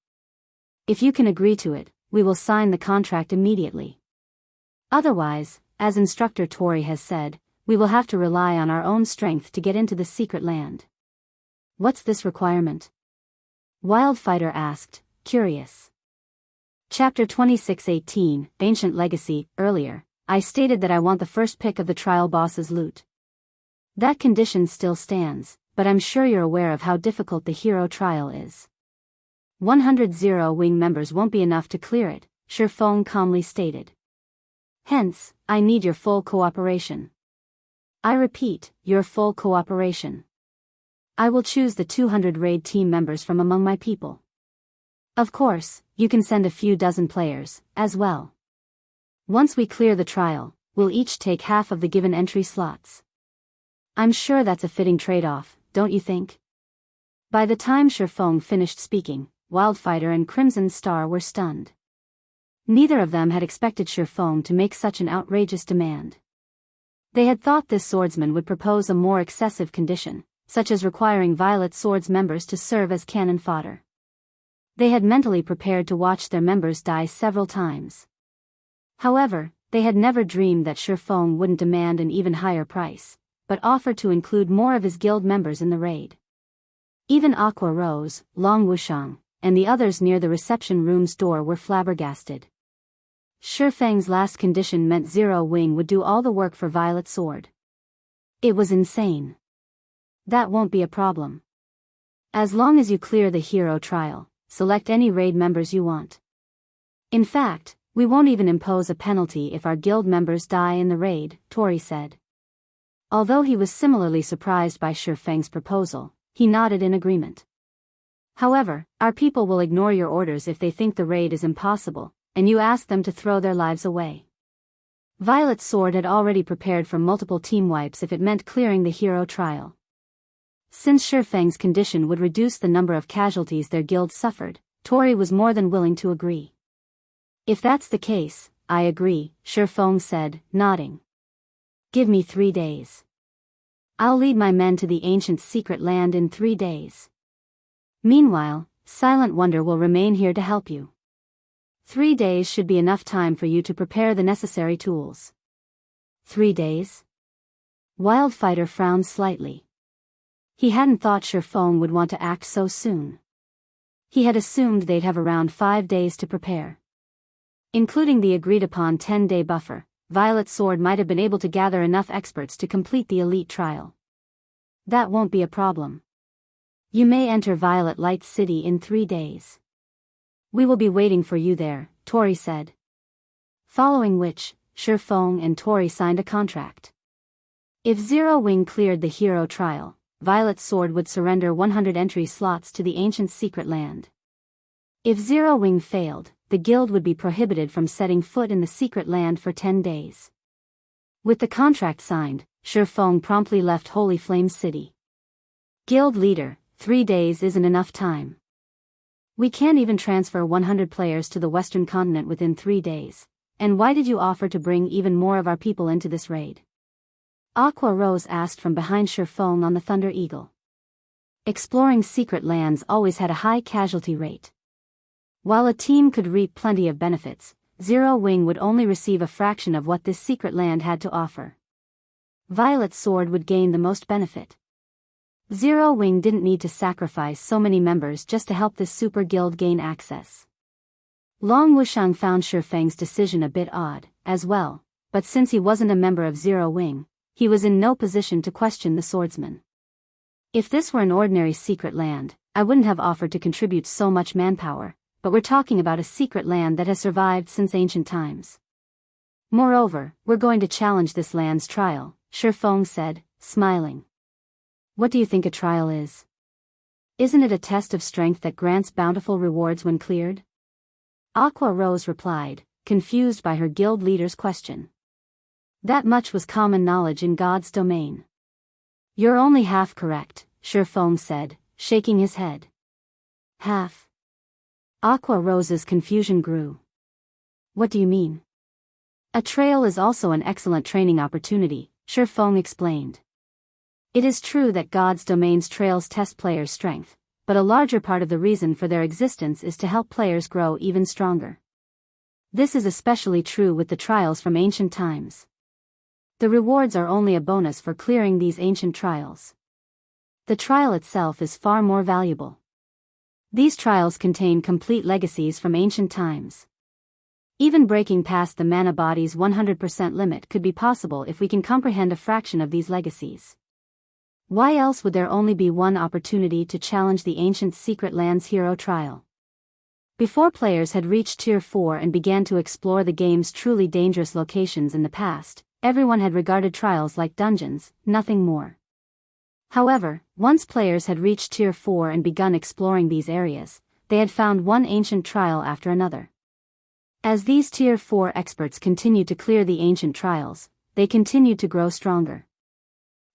If you can agree to it, we will sign the contract immediately. Otherwise, as Instructor Tori has said, we will have to rely on our own strength to get into the secret land. What's this requirement? Wildfighter asked, curious. Chapter 26:18, Ancient Legacy. Earlier, I stated that I want the first pick of the trial boss's loot. That condition still stands, but I'm sure you're aware of how difficult the hero trial is. 100 Zero Wing members won't be enough to clear it, Feng calmly stated. Hence, I need your full cooperation. I repeat, your full cooperation. I will choose the 200 raid team members from among my people. Of course, you can send a few dozen players, as well. Once we clear the trial, we'll each take half of the given entry slots. I'm sure that's a fitting trade-off, don't you think? By the time Feng finished speaking, Wildfighter and Crimson Star were stunned. Neither of them had expected Feng to make such an outrageous demand. They had thought this swordsman would propose a more excessive condition, such as requiring Violet Sword's members to serve as cannon fodder. They had mentally prepared to watch their members die several times. However, they had never dreamed that Feng wouldn't demand an even higher price, but offered to include more of his guild members in the raid. Even Aqua Rose, Long Wushang, and the others near the reception room's door were flabbergasted. Feng's last condition meant Zero Wing would do all the work for Violet Sword. It was insane. That won't be a problem. As long as you clear the hero trial, select any raid members you want. In fact, we won't even impose a penalty if our guild members die in the raid, Tori said. Although he was similarly surprised by Feng's proposal, he nodded in agreement. However, our people will ignore your orders if they think the raid is impossible, and you ask them to throw their lives away. Violet's Sword had already prepared for multiple team wipes if it meant clearing the hero trial. Since Feng's condition would reduce the number of casualties their guild suffered, Tori was more than willing to agree. If that's the case, I agree, Feng said, nodding. Give me 3 days. I'll lead my men to the ancient secret land in 3 days. Meanwhile, Silent Wonder will remain here to help you. 3 days should be enough time for you to prepare the necessary tools. 3 days? Wildfighter frowned slightly. He hadn't thought Feng would want to act so soon. He had assumed they'd have around 5 days to prepare. Including the agreed-upon 10-day buffer, Violet Sword might have been able to gather enough experts to complete the elite trial. That won't be a problem. You may enter Violet Light City in 3 days. We will be waiting for you there, Tori said. Following which, Feng and Tori signed a contract. If Zero Wing cleared the hero trial, Violet Sword would surrender 100 entry slots to the ancient secret land. If Zero Wing failed, the guild would be prohibited from setting foot in the secret land for 10 days. With the contract signed, Feng promptly left Holy Flame City. Guild leader, 3 days isn't enough time. We can't even transfer 100 players to the western continent within 3 days, and why did you offer to bring even more of our people into this raid? Aqua Rose asked from behind Feng on the Thunder Eagle. Exploring secret lands always had a high casualty rate. While a team could reap plenty of benefits, Zero Wing would only receive a fraction of what this secret land had to offer. Violet Sword would gain the most benefit. Zero Wing didn't need to sacrifice so many members just to help this super guild gain access. Long Wushang found Feng's decision a bit odd, as well, but since he wasn't a member of Zero Wing, he was in no position to question the swordsman. If this were an ordinary secret land, I wouldn't have offered to contribute so much manpower, but we're talking about a secret land that has survived since ancient times. Moreover, we're going to challenge this land's trial, Feng said, smiling. What do you think a trial is? Isn't it a test of strength that grants bountiful rewards when cleared? Aqua Rose replied, confused by her guild leader's question. That much was common knowledge in God's domain. You're only half correct, Feng said, shaking his head. Half? Aqua Rose's confusion grew. What do you mean? A trail is also an excellent training opportunity, Feng explained. It is true that God's domain's trails test players' strength, but a larger part of the reason for their existence is to help players grow even stronger. This is especially true with the trials from ancient times. The rewards are only a bonus for clearing these ancient trials. The trial itself is far more valuable. These trials contain complete legacies from ancient times. Even breaking past the mana body's 100% limit could be possible if we can comprehend a fraction of these legacies. Why else would there only be one opportunity to challenge the ancient secret land's hero trial? Before players had reached Tier 4 and began to explore the game's truly dangerous locations in the past, everyone had regarded trials like dungeons, nothing more. However, once players had reached Tier 4 and begun exploring these areas, they had found one ancient trial after another. As these Tier 4 experts continued to clear the ancient trials, they continued to grow stronger.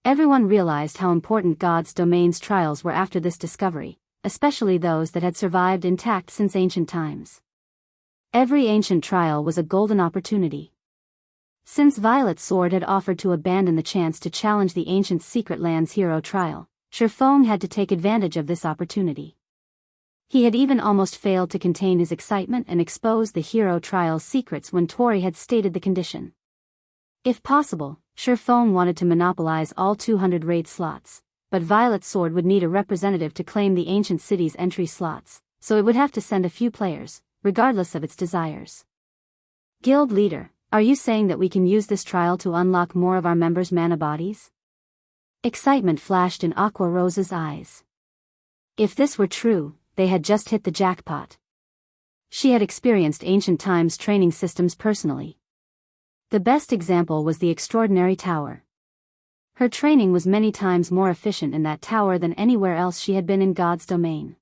Everyone realized how important God's domain's trials were after this discovery, especially those that had survived intact since ancient times. Every ancient trial was a golden opportunity. Since Violet Sword had offered to abandon the chance to challenge the ancient secret land's hero trial, Feng had to take advantage of this opportunity. He had even almost failed to contain his excitement and expose the hero trial's secrets when Tori had stated the condition. If possible, Feng wanted to monopolize all 200 raid slots, but Violet Sword would need a representative to claim the ancient city's entry slots, so it would have to send a few players, regardless of its desires. Guild leader, are you saying that we can use this trial to unlock more of our members' mana bodies? Excitement flashed in Aqua Rose's eyes. If this were true, they had just hit the jackpot. She had experienced ancient times training systems personally. The best example was the Extraordinary Tower. Her training was many times more efficient in that tower than anywhere else she had been in God's domain.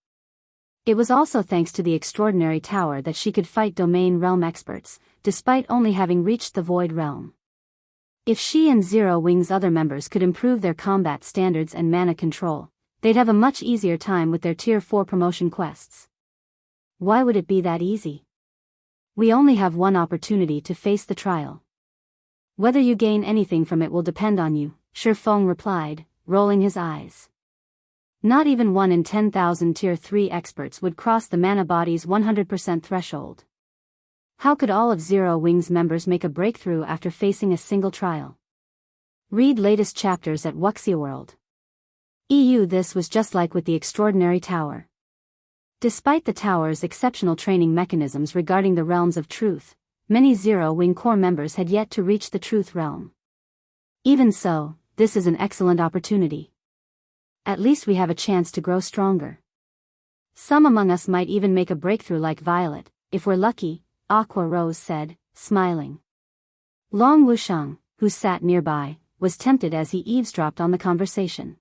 It was also thanks to the Extraordinary Tower that she could fight domain realm experts, despite only having reached the Void Realm. If she and Zero Wing's other members could improve their combat standards and mana control, they'd have a much easier time with their Tier 4 promotion quests. Why would it be that easy? We only have one opportunity to face the trial. Whether you gain anything from it will depend on you, Feng replied, rolling his eyes. Not even 1 in 10,000 Tier 3 experts would cross the mana body's 100% threshold. How could all of Zero Wing's members make a breakthrough after facing a single trial? Read latest chapters at Wuxia World. This was just like with the Extraordinary Tower. Despite the tower's exceptional training mechanisms regarding the realms of truth, many Zero Wing core members had yet to reach the truth realm. Even so, this is an excellent opportunity. At least we have a chance to grow stronger. Some among us might even make a breakthrough like Violet, if we're lucky, Aqua Rose said, smiling. Long Wushang, who sat nearby, was tempted as he eavesdropped on the conversation.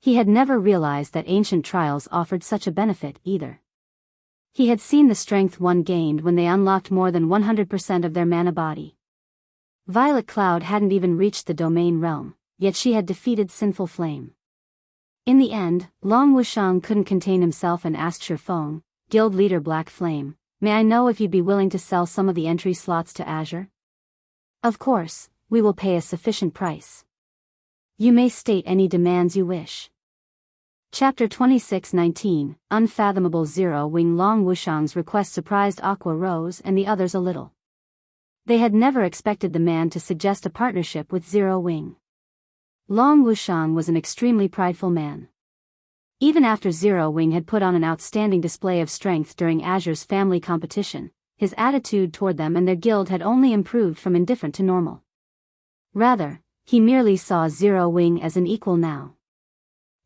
He had never realized that ancient trials offered such a benefit either. He had seen the strength one gained when they unlocked more than 100% of their mana body. Violet Cloud hadn't even reached the domain realm, yet she had defeated Sinful Flame. In the end, Long Wushang couldn't contain himself and asked Feng, guild leader Black Flame, may I know if you'd be willing to sell some of the entry slots to Azure? Of course, we will pay a sufficient price. You may state any demands you wish. Chapter 26:19, Unfathomable. Zero Wing. Long Wushang's request surprised Aqua Rose and the others a little. They had never expected the man to suggest a partnership with Zero Wing. Long Wushang was an extremely prideful man. Even after Zero Wing had put on an outstanding display of strength during Azure's family competition, his attitude toward them and their guild had only improved from indifferent to normal. Rather, he merely saw Zero Wing as an equal now.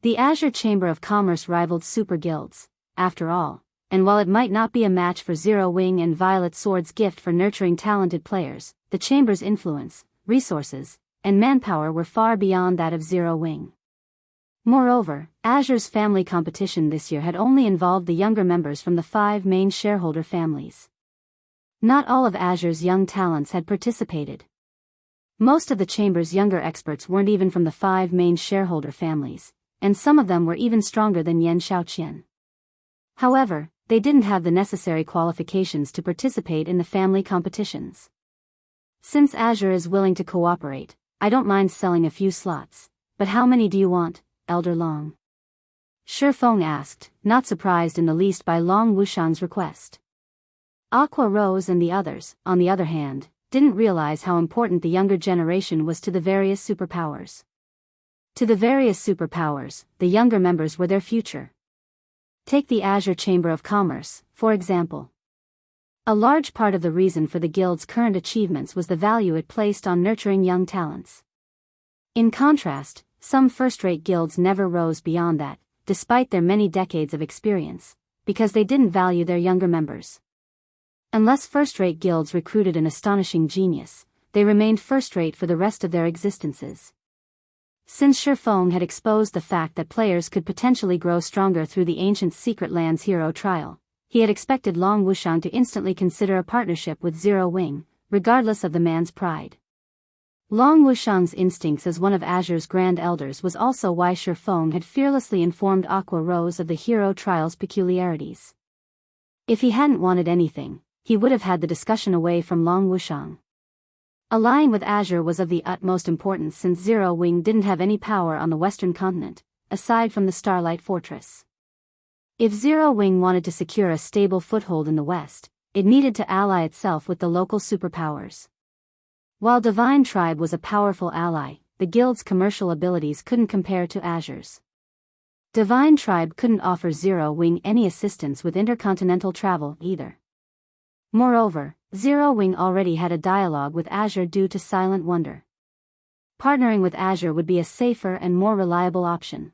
The Azure Chamber of Commerce rivaled super guilds, after all, and while it might not be a match for Zero Wing and Violet Sword's gift for nurturing talented players, the Chamber's influence, resources, and manpower were far beyond that of Zero Wing. Moreover, Azure's family competition this year had only involved the younger members from the 5 main shareholder families. Not all of Azure's young talents had participated. Most of the Chamber's younger experts weren't even from the 5 main shareholder families, and some of them were even stronger than Yan Shaoqian. However, they didn't have the necessary qualifications to participate in the family competitions. Since Azure is willing to cooperate, I don't mind selling a few slots, but how many do you want, Elder Long? Feng asked, not surprised in the least by Long Wushang's request. Aqua Rose and the others, on the other hand, didn't realize how important the younger generation was to the various superpowers. To the various superpowers, the younger members were their future. Take the Azure Chamber of Commerce, for example. A large part of the reason for the guild's current achievements was the value it placed on nurturing young talents. In contrast, some first-rate guilds never rose beyond that, despite their many decades of experience, because they didn't value their younger members. Unless first-rate guilds recruited an astonishing genius, they remained first-rate for the rest of their existences. Since Feng had exposed the fact that players could potentially grow stronger through the ancient Secret Lands hero trial, he had expected Long Wushang to instantly consider a partnership with Zero Wing, regardless of the man's pride. Long Wushang's instincts as one of Azure's Grand Elders was also why Feng had fearlessly informed Aqua Rose of the hero trial's peculiarities. If he hadn't wanted anything, he would have had the discussion away from Long Wushang. Allying with Azure was of the utmost importance since Zero Wing didn't have any power on the western continent, aside from the Starlight Fortress. If Zero Wing wanted to secure a stable foothold in the west, it needed to ally itself with the local superpowers. While Divine Tribe was a powerful ally, the guild's commercial abilities couldn't compare to Azure's. Divine Tribe couldn't offer Zero Wing any assistance with intercontinental travel either. Moreover, Zero Wing already had a dialogue with Azure due to Silent Wonder. Partnering with Azure would be a safer and more reliable option.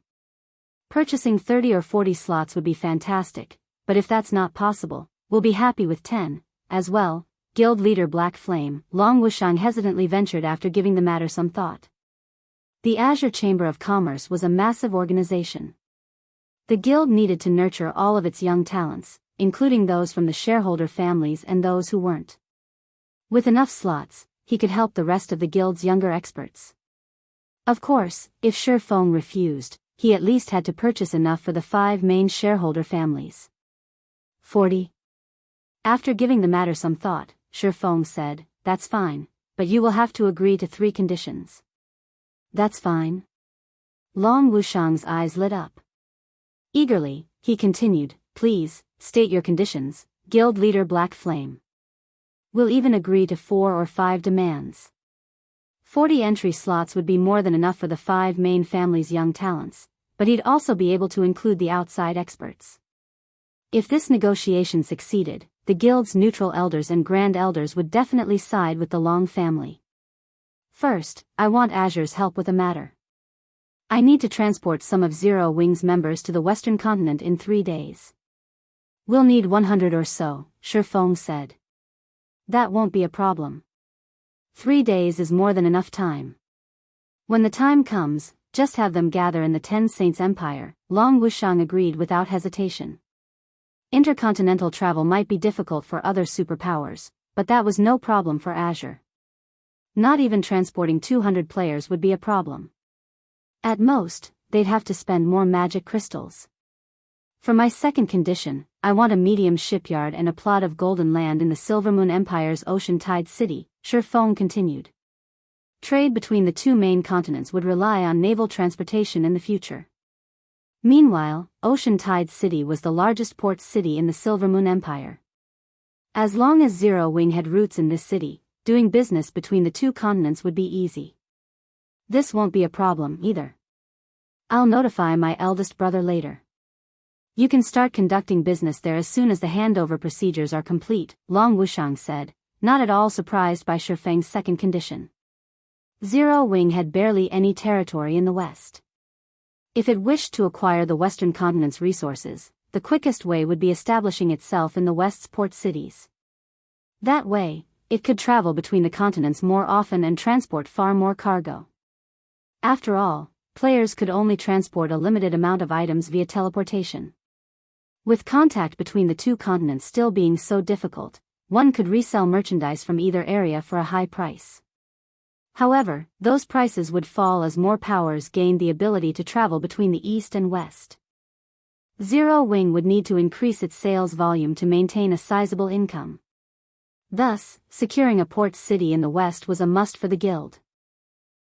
Purchasing 30 or 40 slots would be fantastic, but if that's not possible, we'll be happy with 10, as well. Guild leader Black Flame, Long Wushang hesitantly ventured after giving the matter some thought. The Azure Chamber of Commerce was a massive organization. The guild needed to nurture all of its young talents, including those from the shareholder families and those who weren't. With enough slots, he could help the rest of the guild's younger experts. Of course, if Feng refused, he at least had to purchase enough for the 5 main shareholder families. 40. After giving the matter some thought, Feng said, "That's fine, but you will have to agree to 3 conditions." "That's fine." Long Wushang's eyes lit up. Eagerly, he continued, "Please, state your conditions, Guild Leader Black Flame. We'll even agree to 4 or 5 demands. 40 entry slots would be more than enough for the 5 main families' young talents, but he'd also be able to include the outside experts. If this negotiation succeeded, the guild's neutral elders and grand elders would definitely side with the Long family. "First, I want Azure's help with a matter. I need to transport some of Zero Wing's members to the Western continent in 3 days. We'll need 100 or so," Feng said. "That won't be a problem. 3 days is more than enough time. When the time comes, just have them gather in the 10 Saints Empire." Long Wushang agreed without hesitation. Intercontinental travel might be difficult for other superpowers, but that was no problem for Azure. Not even transporting 200 players would be a problem. At most, they'd have to spend more magic crystals. "For my second condition, I want a medium shipyard and a plot of golden land in the Silvermoon Empire's Ocean Tide City," Feng continued. Trade between the 2 main continents would rely on naval transportation in the future. Meanwhile, Ocean Tide City was the largest port city in the Silvermoon Empire. As long as Zero Wing had roots in this city, doing business between the 2 continents would be easy. "This won't be a problem either. I'll notify my eldest brother later. You can start conducting business there as soon as the handover procedures are complete," Long Wushang said, not at all surprised by Feng's second condition. Zero Wing had barely any territory in the West. If it wished to acquire the Western continent's resources, the quickest way would be establishing itself in the West's port cities. That way, it could travel between the continents more often and transport far more cargo. After all, players could only transport a limited amount of items via teleportation. With contact between the 2 continents still being so difficult, one could resell merchandise from either area for a high price. However, those prices would fall as more powers gained the ability to travel between the East and West. Zero Wing would need to increase its sales volume to maintain a sizable income. Thus, securing a port city in the West was a must for the guild.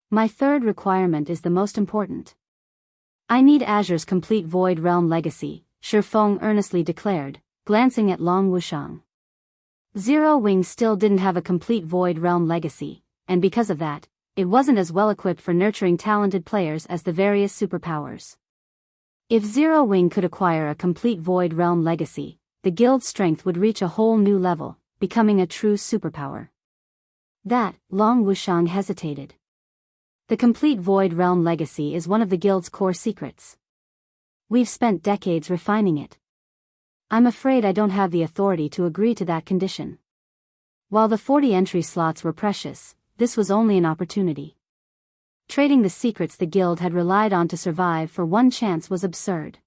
"My third requirement is the most important. I need Azure's complete Void Realm legacy," Feng earnestly declared, glancing at Long Wushang. Zero Wing still didn't have a complete Void Realm legacy, and because of that, it wasn't as well equipped for nurturing talented players as the various superpowers. If Zero Wing could acquire a complete Void Realm legacy, the guild's strength would reach a whole new level, becoming a true superpower. That, Long Wushang hesitated. The complete Void Realm legacy is one of the guild's core secrets. We've spent decades refining it. I'm afraid I don't have the authority to agree to that condition. While the 40 entry slots were precious, this was only an opportunity. Trading the secrets the guild had relied on to survive for one chance was absurd.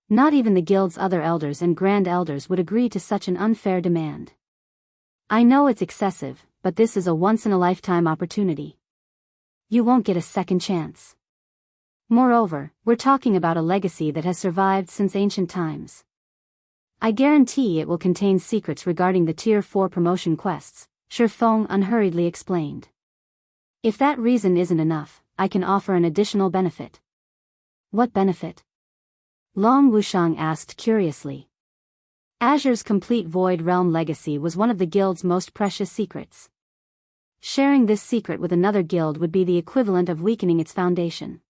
Not even the guild's other elders and grand elders would agree to such an unfair demand. "I know it's excessive, but this is a once-in-a-lifetime opportunity. You won't get a second chance. Moreover, we're talking about a legacy that has survived since ancient times. I guarantee it will contain secrets regarding the Tier 4 promotion quests," Feng unhurriedly explained. "If that reason isn't enough, I can offer an additional benefit." "What benefit?" Long Wushang asked curiously. Azure's complete Void Realm legacy was one of the guild's most precious secrets. Sharing this secret with another guild would be the equivalent of weakening its foundation.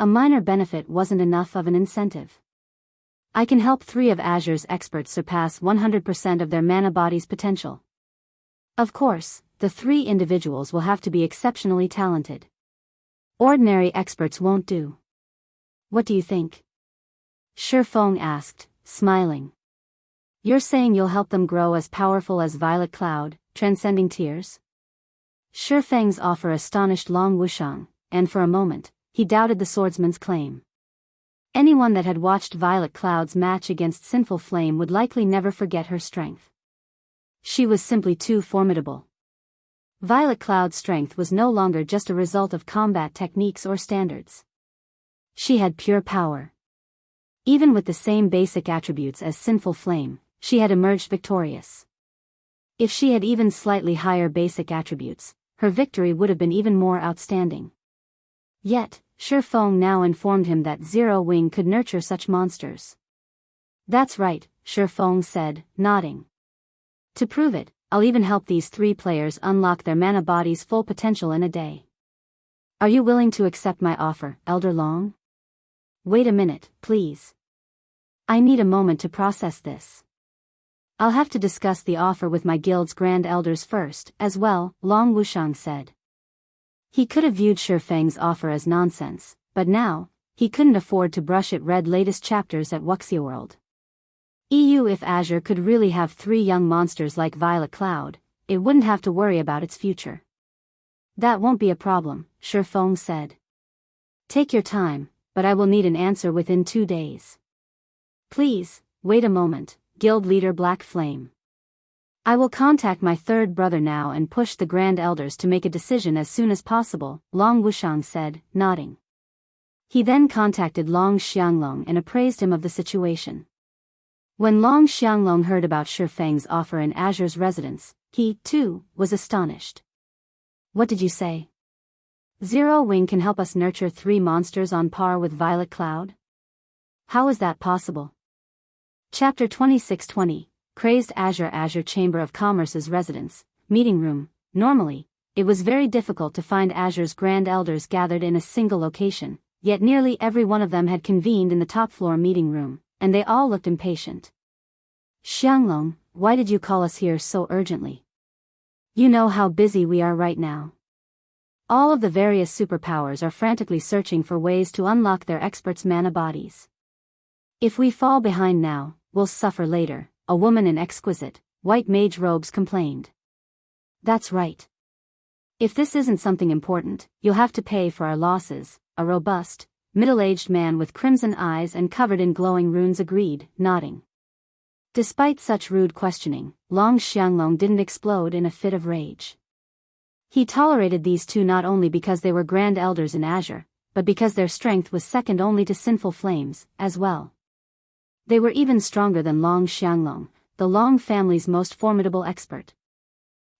a minor benefit wasn't enough of an incentive. I can help 3 of Azure's experts surpass 100% of their mana body's potential. Of course, the 3 individuals will have to be exceptionally talented. Ordinary experts won't do. What do you think? Feng asked, smiling. You're saying you'll help them grow as powerful as Violet Cloud, transcending tears? Feng's offer astonished Long Wushang, and for a moment, he doubted the swordsman's claim. Anyone that had watched Violet Cloud's match against Sinful Flame would likely never forget her strength. She was simply too formidable. Violet Cloud's strength was no longer just a result of combat techniques or standards. She had pure power. Even with the same basic attributes as Sinful Flame, she had emerged victorious. If she had even slightly higher basic attributes, her victory would have been even more outstanding. Yet, Feng now informed him that Zero Wing could nurture such monsters. That's right, Feng said, nodding. To prove it, I'll even help these 3 players unlock their mana body's full potential in a day. Are you willing to accept my offer, Elder Long? Wait a minute, please. I need a moment to process this. I'll have to discuss the offer with my guild's Grand Elders first, as well, Long Wushang said. He could have viewed Feng's offer as nonsense, but now, he couldn't afford to brush it read latest chapters at Wuxia if Azure could really have 3 young monsters like Violet Cloud, it wouldn't have to worry about its future. That won't be a problem, Feng said. Take your time, but I will need an answer within 2 days. Please, wait a moment, Guild Leader Black Flame. I will contact my 3rd brother now and push the Grand Elders to make a decision as soon as possible, Long Wushang said, nodding. He then contacted Long Xianglong and appraised him of the situation. When Long Xianglong heard about Feng's offer in Azure's residence, he, too, was astonished. What did you say? Zero Wing can help us nurture 3 monsters on par with Violet Cloud? How is that possible? Chapter 2620, Crazed. Azure Chamber of Commerce's residence, meeting room. Normally, it was very difficult to find Azure's Grand Elders gathered in a single location, yet nearly every one of them had convened in the top-floor meeting room, and they all looked impatient. Xianglong, why did you call us here so urgently? You know how busy we are right now. All of the various superpowers are frantically searching for ways to unlock their experts' mana bodies. If we fall behind now, we'll suffer later, a woman in exquisite, white mage robes complained. That's right. If this isn't something important, you'll have to pay for our losses, a robust, middle-aged man with crimson eyes and covered in glowing runes agreed, nodding. Despite such rude questioning, Long Xianglong didn't explode in a fit of rage. He tolerated these 2 not only because they were Grand Elders in Azure, but because their strength was second only to Sinful Flame's, as well. They were even stronger than Long Xianglong, the Long family's most formidable expert.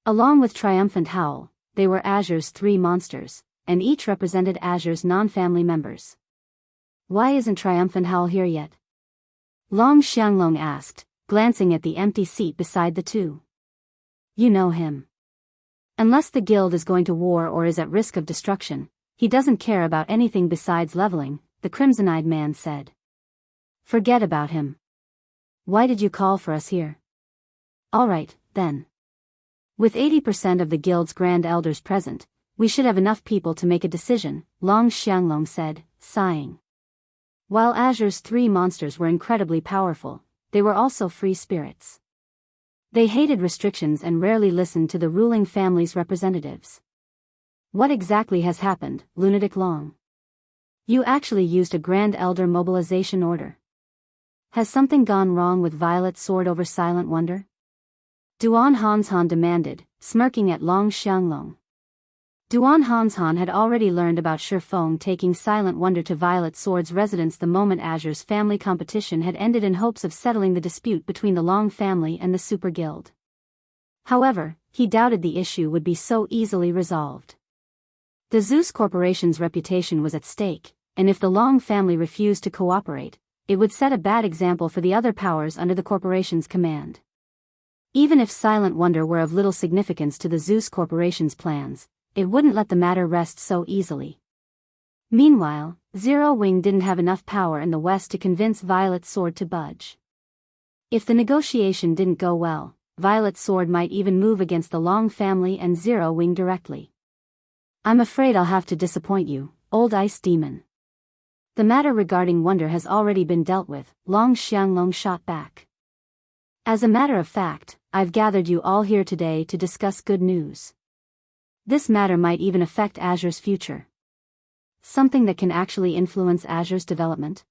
Along with Triumphant Howl, they were Azure's 3 monsters, and each represented Azure's non-family members. Why isn't Triumphant Howl here yet? Long Xianglong asked, glancing at the empty seat beside the 2. You know him. Unless the guild is going to war or is at risk of destruction, he doesn't care about anything besides leveling, the crimson-eyed man said. Forget about him. Why did you call for us here? All right, then. With 80% of the guild's Grand Elders present, we should have enough people to make a decision, Long Xianglong said, sighing. While Azure's 3 monsters were incredibly powerful, they were also free spirits. They hated restrictions and rarely listened to the ruling family's representatives. What exactly has happened, Lunatic Long? You actually used a Grand Elder mobilization order. Has something gone wrong with Violet's sword over Silent Wonder? Duan Hanshan demanded, smirking at Long Xianglong. Duan Hanshan had already learned about Feng taking Silent Wonder to Violet Sword's residence the moment Azure's family competition had ended in hopes of settling the dispute between the Long family and the Super Guild. However, he doubted the issue would be so easily resolved. The Zeus Corporation's reputation was at stake, and if the Long family refused to cooperate, it would set a bad example for the other powers under the corporation's command. Even if Silent Wonder were of little significance to the Zeus Corporation's plans, it wouldn't let the matter rest so easily. Meanwhile, Zero Wing didn't have enough power in the West to convince Violet's sword to budge. If the negotiation didn't go well, Violet's sword might even move against the Long family and Zero Wing directly. I'm afraid I'll have to disappoint you, old ice demon. The matter regarding Wonder has already been dealt with, Long Xianglong shot back. As a matter of fact, I've gathered you all here today to discuss good news. This matter might even affect Azure's future. Something that can actually influence Azure's development.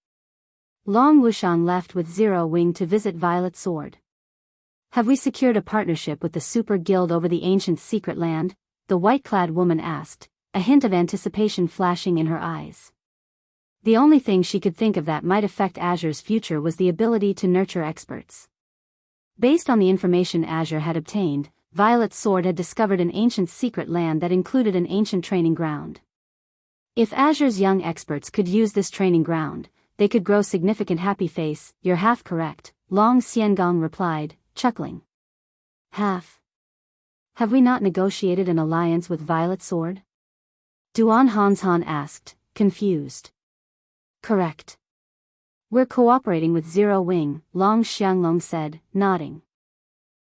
Long Wushang left with Zero Wing to visit Violet's sword. Have we secured a partnership with the Super Guild over the ancient secret land? The white-clad woman asked, a hint of anticipation flashing in her eyes. The only thing she could think of that might affect Azure's future was the ability to nurture experts. Based on the information Azure had obtained, Violet's sword had discovered an ancient secret land that included an ancient training ground. If Azure's young experts could use this training ground, they could grow significant. Happy face, you're half correct, Long Xiangong replied, chuckling. Half? Have we not negotiated an alliance with Violet's sword? Duan Hanshan asked, confused. Correct. We're cooperating with Zero Wing, Long Xianglong said, nodding.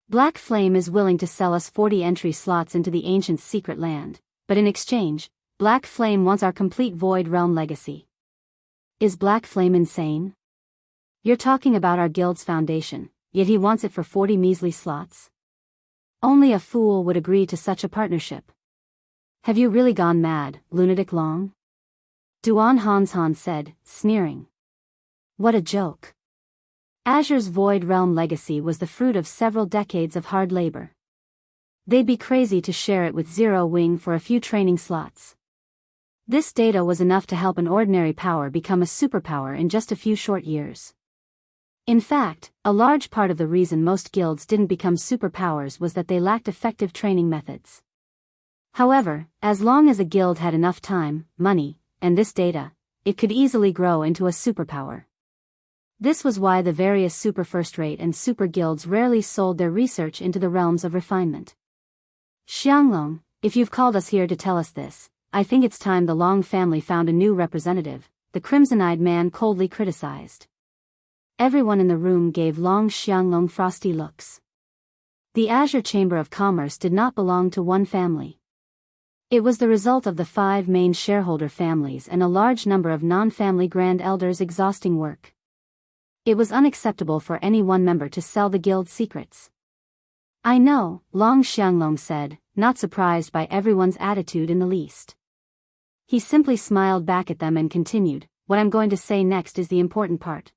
Black Flame is willing to sell us 40 entry slots into the ancient secret land, but in exchange, Black Flame wants our complete Void Realm legacy. Is Black Flame insane? You're talking about our guild's foundation, yet he wants it for 40 measly slots? Only a fool would agree to such a partnership. Have you really gone mad, lunatic Long? Duan Hanshan said, sneering. What a joke. Azure's Void Realm legacy was the fruit of several decades of hard labor. They'd be crazy to share it with Zero Wing for a few training slots. This data was enough to help an ordinary power become a superpower in just a few short years. In fact, a large part of the reason most guilds didn't become superpowers was that they lacked effective training methods. However, as long as a guild had enough time, money, and this data, it could easily grow into a superpower. This was why the various super first-rate and super guilds rarely sold their research into the realms of refinement. Xianglong, if you've called us here to tell us this, I think it's time the Long family found a new representative, the crimson-eyed man coldly criticized. Everyone in the room gave Long Xianglong frosty looks. The Azure Chamber of Commerce did not belong to one family. It was the result of the 5 main shareholder families and a large number of non-family grand elders' exhausting work. It was unacceptable for any one member to sell the guild's secrets. I know, Long Xianglong said, not surprised by everyone's attitude in the least. He simply smiled back at them and continued, what I'm going to say next is the important part.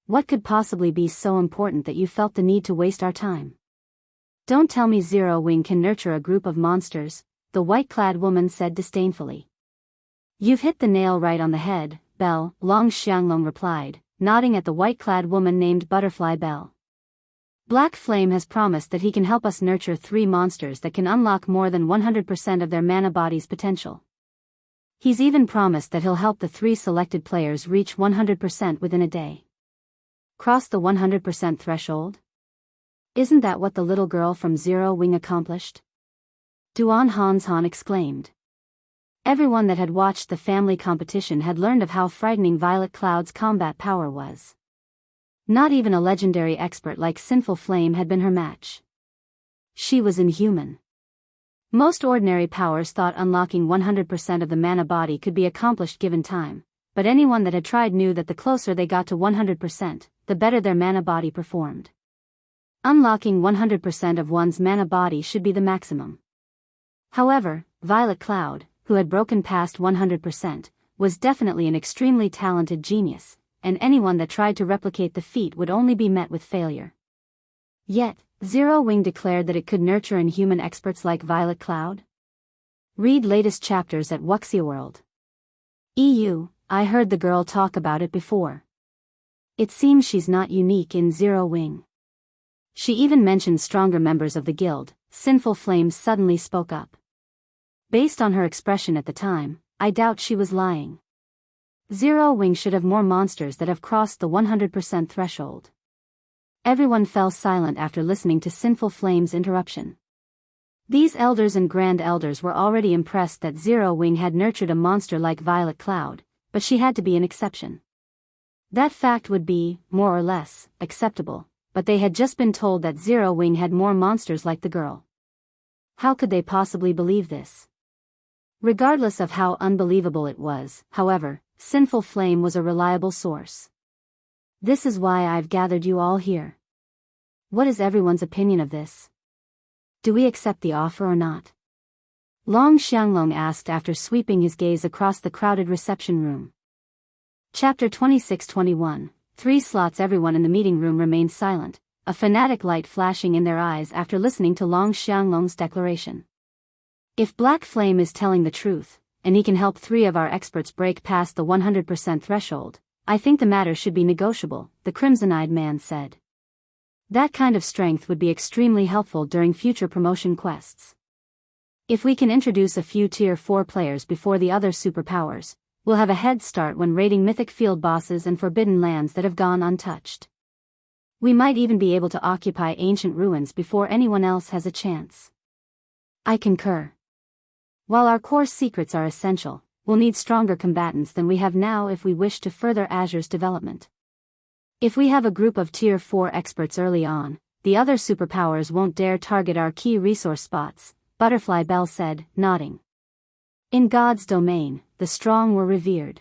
What could possibly be so important that you felt the need to waste our time? Don't tell me Zero Wing can nurture a group of monsters, the white-clad woman said disdainfully. You've hit the nail right on the head, Belle, Long Xianglong replied, nodding at the white-clad woman named Butterfly Belle. Black Flame has promised that he can help us nurture 3 monsters that can unlock more than 100% of their mana body's potential. He's even promised that he'll help the 3 selected players reach 100% within a day. Cross the 100% threshold? Isn't that what the little girl from Zero Wing accomplished? Duan Hanshan exclaimed. Everyone that had watched the family competition had learned of how frightening Violet Cloud's combat power was. Not even a legendary expert like Sinful Flame had been her match. She was inhuman. Most ordinary powers thought unlocking 100% of the mana body could be accomplished given time, but anyone that had tried knew that the closer they got to 100%, the better their mana body performed. Unlocking 100% of one's mana body should be the maximum. However, Violet Cloud, who had broken past 100%, was definitely an extremely talented genius, and anyone that tried to replicate the feat would only be met with failure. Yet, Zero Wing declared that it could nurture inhuman experts like Violet Cloud? Read latest chapters at Wuxia World. I heard the girl talk about it before. It seems she's not unique in Zero Wing. She even mentioned stronger members of the guild. Sinful Flame suddenly spoke up. Based on her expression at the time, I doubt she was lying. Zero Wing should have more monsters that have crossed the 100% threshold. Everyone fell silent after listening to Sinful Flame's interruption. These elders and grand elders were already impressed that Zero Wing had nurtured a monster like Violet Cloud, but she had to be an exception. That fact would be, more or less, acceptable, but they had just been told that Zero Wing had more monsters like the girl. How could they possibly believe this? Regardless of how unbelievable it was, however, Sinful Flame was a reliable source. This is why I've gathered you all here. What is everyone's opinion of this? Do we accept the offer or not? Long Xianglong asked after sweeping his gaze across the crowded reception room. Chapter 26-21. 3 slots. Everyone in the meeting room remained silent, a fanatic light flashing in their eyes after listening to Long Xianglong's declaration. If Black Flame is telling the truth, and he can help 3 of our experts break past the 100% threshold, I think the matter should be negotiable, the crimson-eyed man said. That kind of strength would be extremely helpful during future promotion quests. If we can introduce a few Tier 4 players before the other superpowers, we'll have a head start when raiding mythic field bosses and forbidden lands that have gone untouched. We might even be able to occupy ancient ruins before anyone else has a chance. I concur. While our core secrets are essential, we'll need stronger combatants than we have now if we wish to further Azure's development. If we have a group of Tier 4 experts early on, the other superpowers won't dare target our key resource spots, Butterfly Bell said, nodding. In God's domain, the strong were revered.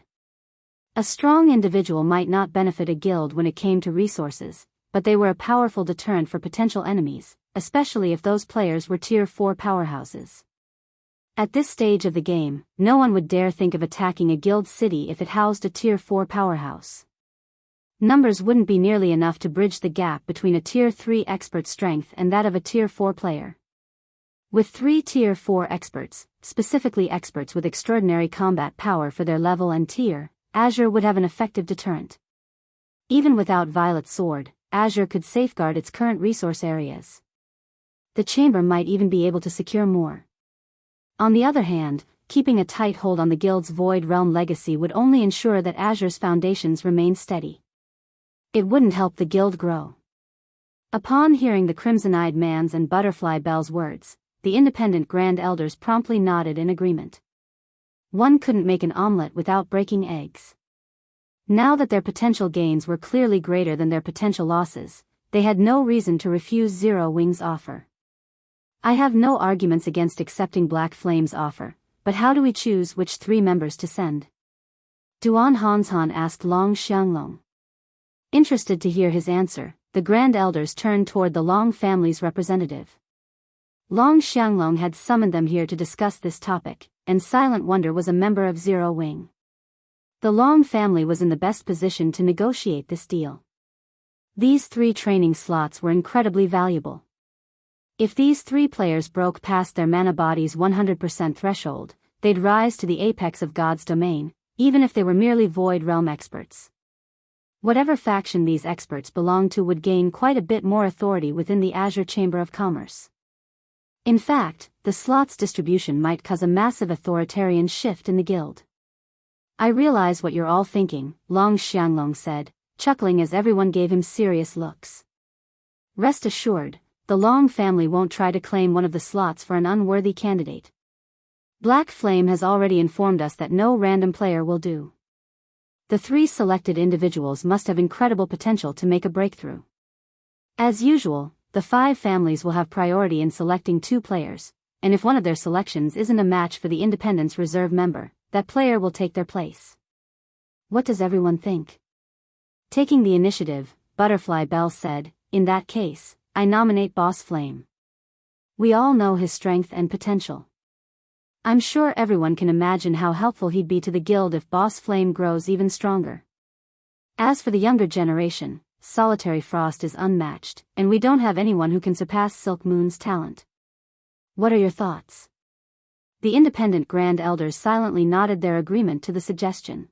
A strong individual might not benefit a guild when it came to resources, but they were a powerful deterrent for potential enemies, especially if those players were Tier 4 powerhouses. At this stage of the game, no one would dare think of attacking a guild city if it housed a Tier 4 powerhouse. Numbers wouldn't be nearly enough to bridge the gap between a Tier 3 expert strength and that of a Tier 4 player. With 3 Tier 4 experts, specifically experts with extraordinary combat power for their level and tier, Azure would have an effective deterrent. Even without Violet's sword, Azure could safeguard its current resource areas. The chamber might even be able to secure more. On the other hand, keeping a tight hold on the guild's Void Realm legacy would only ensure that Azure's foundations remain steady. It wouldn't help the guild grow. Upon hearing the crimson-eyed man's and Butterfly Bell's words, the independent Grand Elders promptly nodded in agreement. One couldn't make an omelette without breaking eggs. Now that their potential gains were clearly greater than their potential losses, they had no reason to refuse Zero Wing's offer. I have no arguments against accepting Black Flame's offer, but how do we choose which 3 members to send? Duan Hanshan asked Long Xianglong. Interested to hear his answer, the Grand Elders turned toward the Long family's representative. Long Xianglong had summoned them here to discuss this topic, and Silent Wonder was a member of Zero Wing. The Long family was in the best position to negotiate this deal. These 3 training slots were incredibly valuable. If these 3 players broke past their mana body's 100% threshold, they'd rise to the apex of God's domain, even if they were merely Void Realm experts. Whatever faction these experts belonged to would gain quite a bit more authority within the Azure Chamber of Commerce. In fact, the slots distribution might cause a massive authoritarian shift in the guild. I realize what you're all thinking, Long Xianglong said, chuckling as everyone gave him serious looks. Rest assured, the Long family won't try to claim one of the slots for an unworthy candidate. Black Flame has already informed us that no random player will do. The 3 selected individuals must have incredible potential to make a breakthrough. As usual, the 5 families will have priority in selecting 2 players, and if one of their selections isn't a match for the Independence Reserve member, that player will take their place. What does everyone think? Taking the initiative, Butterfly Bell said, in that case, I nominate Boss Flame. We all know his strength and potential. I'm sure everyone can imagine how helpful he'd be to the guild if Boss Flame grows even stronger. As for the younger generation, Solitary Frost is unmatched, and we don't have anyone who can surpass Silk Moon's talent. What are your thoughts? The independent Grand Elders silently nodded their agreement to the suggestion.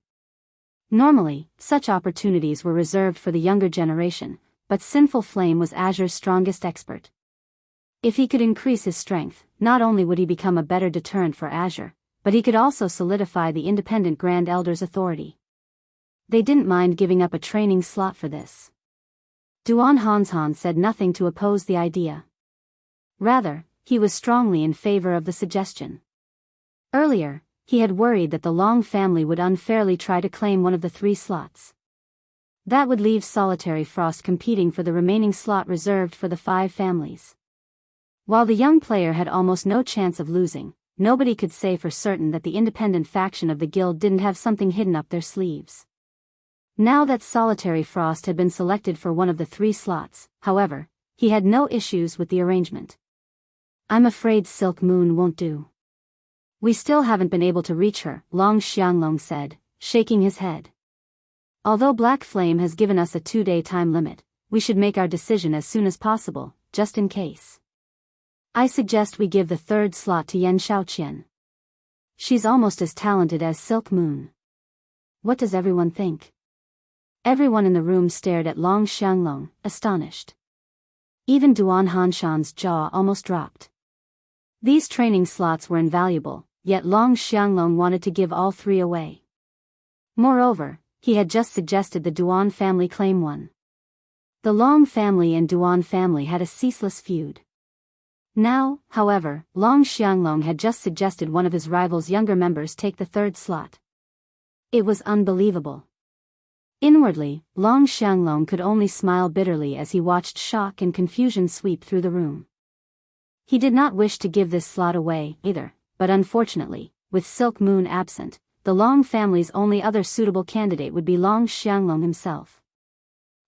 Normally, such opportunities were reserved for the younger generation, but Sinful Flame was Azure's strongest expert. If he could increase his strength, not only would he become a better deterrent for Azure, but he could also solidify the independent Grand Elders' authority. They didn't mind giving up a training slot for this. Duan Hanshan said nothing to oppose the idea. Rather, he was strongly in favor of the suggestion. Earlier, he had worried that the Long family would unfairly try to claim one of the 3 slots. That would leave Solitary Frost competing for the remaining slot reserved for the 5 families. While the young player had almost no chance of losing, nobody could say for certain that the independent faction of the guild didn't have something hidden up their sleeves. Now that Solitary Frost had been selected for one of the 3 slots, however, he had no issues with the arrangement. "I'm afraid Silk Moon won't do. We still haven't been able to reach her," Long Xianglong said, shaking his head. "Although Black Flame has given us a 2-day time limit, we should make our decision as soon as possible, just in case. I suggest we give the 3rd slot to Yan Xiaoqian. She's almost as talented as Silk Moon. What does everyone think?" Everyone in the room stared at Long Xianglong, astonished. Even Duan Hanshan's jaw almost dropped. These training slots were invaluable, yet Long Xianglong wanted to give all 3 away. Moreover, he had just suggested the Duan family claim one. The Long family and Duan family had a ceaseless feud. Now, however, Long Xianglong had just suggested one of his rival's younger members take the 3rd slot. It was unbelievable. Inwardly, Long Xianglong could only smile bitterly as he watched shock and confusion sweep through the room. He did not wish to give this slot away, either, but unfortunately, with Silk Moon absent, the Long family's only other suitable candidate would be Long Xianglong himself.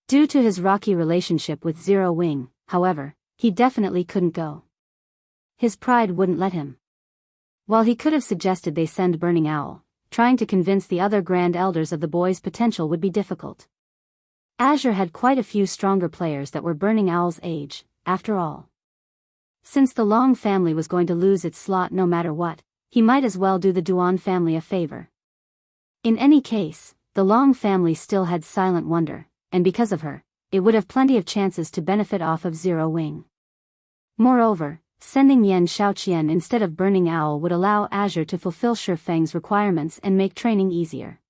Due to his rocky relationship with Zero Wing, however, he definitely couldn't go. His pride wouldn't let him. While he could have suggested they send Burning Owl, trying to convince the other Grand Elders of the boy's potential would be difficult. Azure had quite a few stronger players that were Burning Owl's age, after all. Since the Long family was going to lose its slot no matter what, he might as well do the Duan family a favor. In any case, the Long family still had Silent Wonder, and because of her, it would have plenty of chances to benefit off of Zero Wing. Moreover, sending Yan Xiaoqian instead of Burning Owl would allow Azure to fulfill Feng's requirements and make training easier.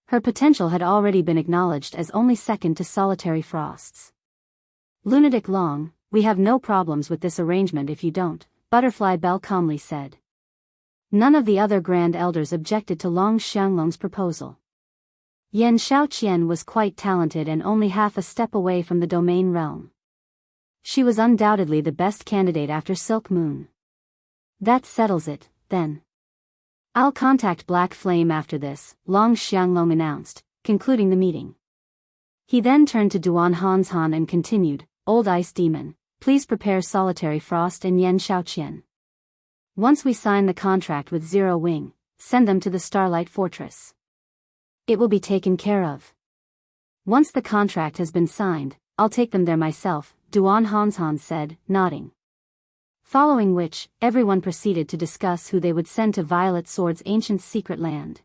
Her potential had already been acknowledged as only second to Solitary Frost's. "Lunatic Long, we have no problems with this arrangement if you don't," Butterfly Bell calmly said. None of the other Grand Elders objected to Long Xianglong's proposal. Yan Xiaoqian was quite talented and only half a step away from the domain realm. She was undoubtedly the best candidate after Silk Moon. "That settles it, then. I'll contact Black Flame after this," Long Xianglong announced, concluding the meeting. He then turned to Duan Hanshan and continued, "Old Ice Demon, please prepare Solitary Frost and Yan Xiaoqian. Once we sign the contract with Zero Wing, send them to the Starlight Fortress. It will be taken care of. Once the contract has been signed, I'll take them there myself," Duan Hanshan said, nodding. Following which, everyone proceeded to discuss who they would send to Violet Sword's ancient secret land.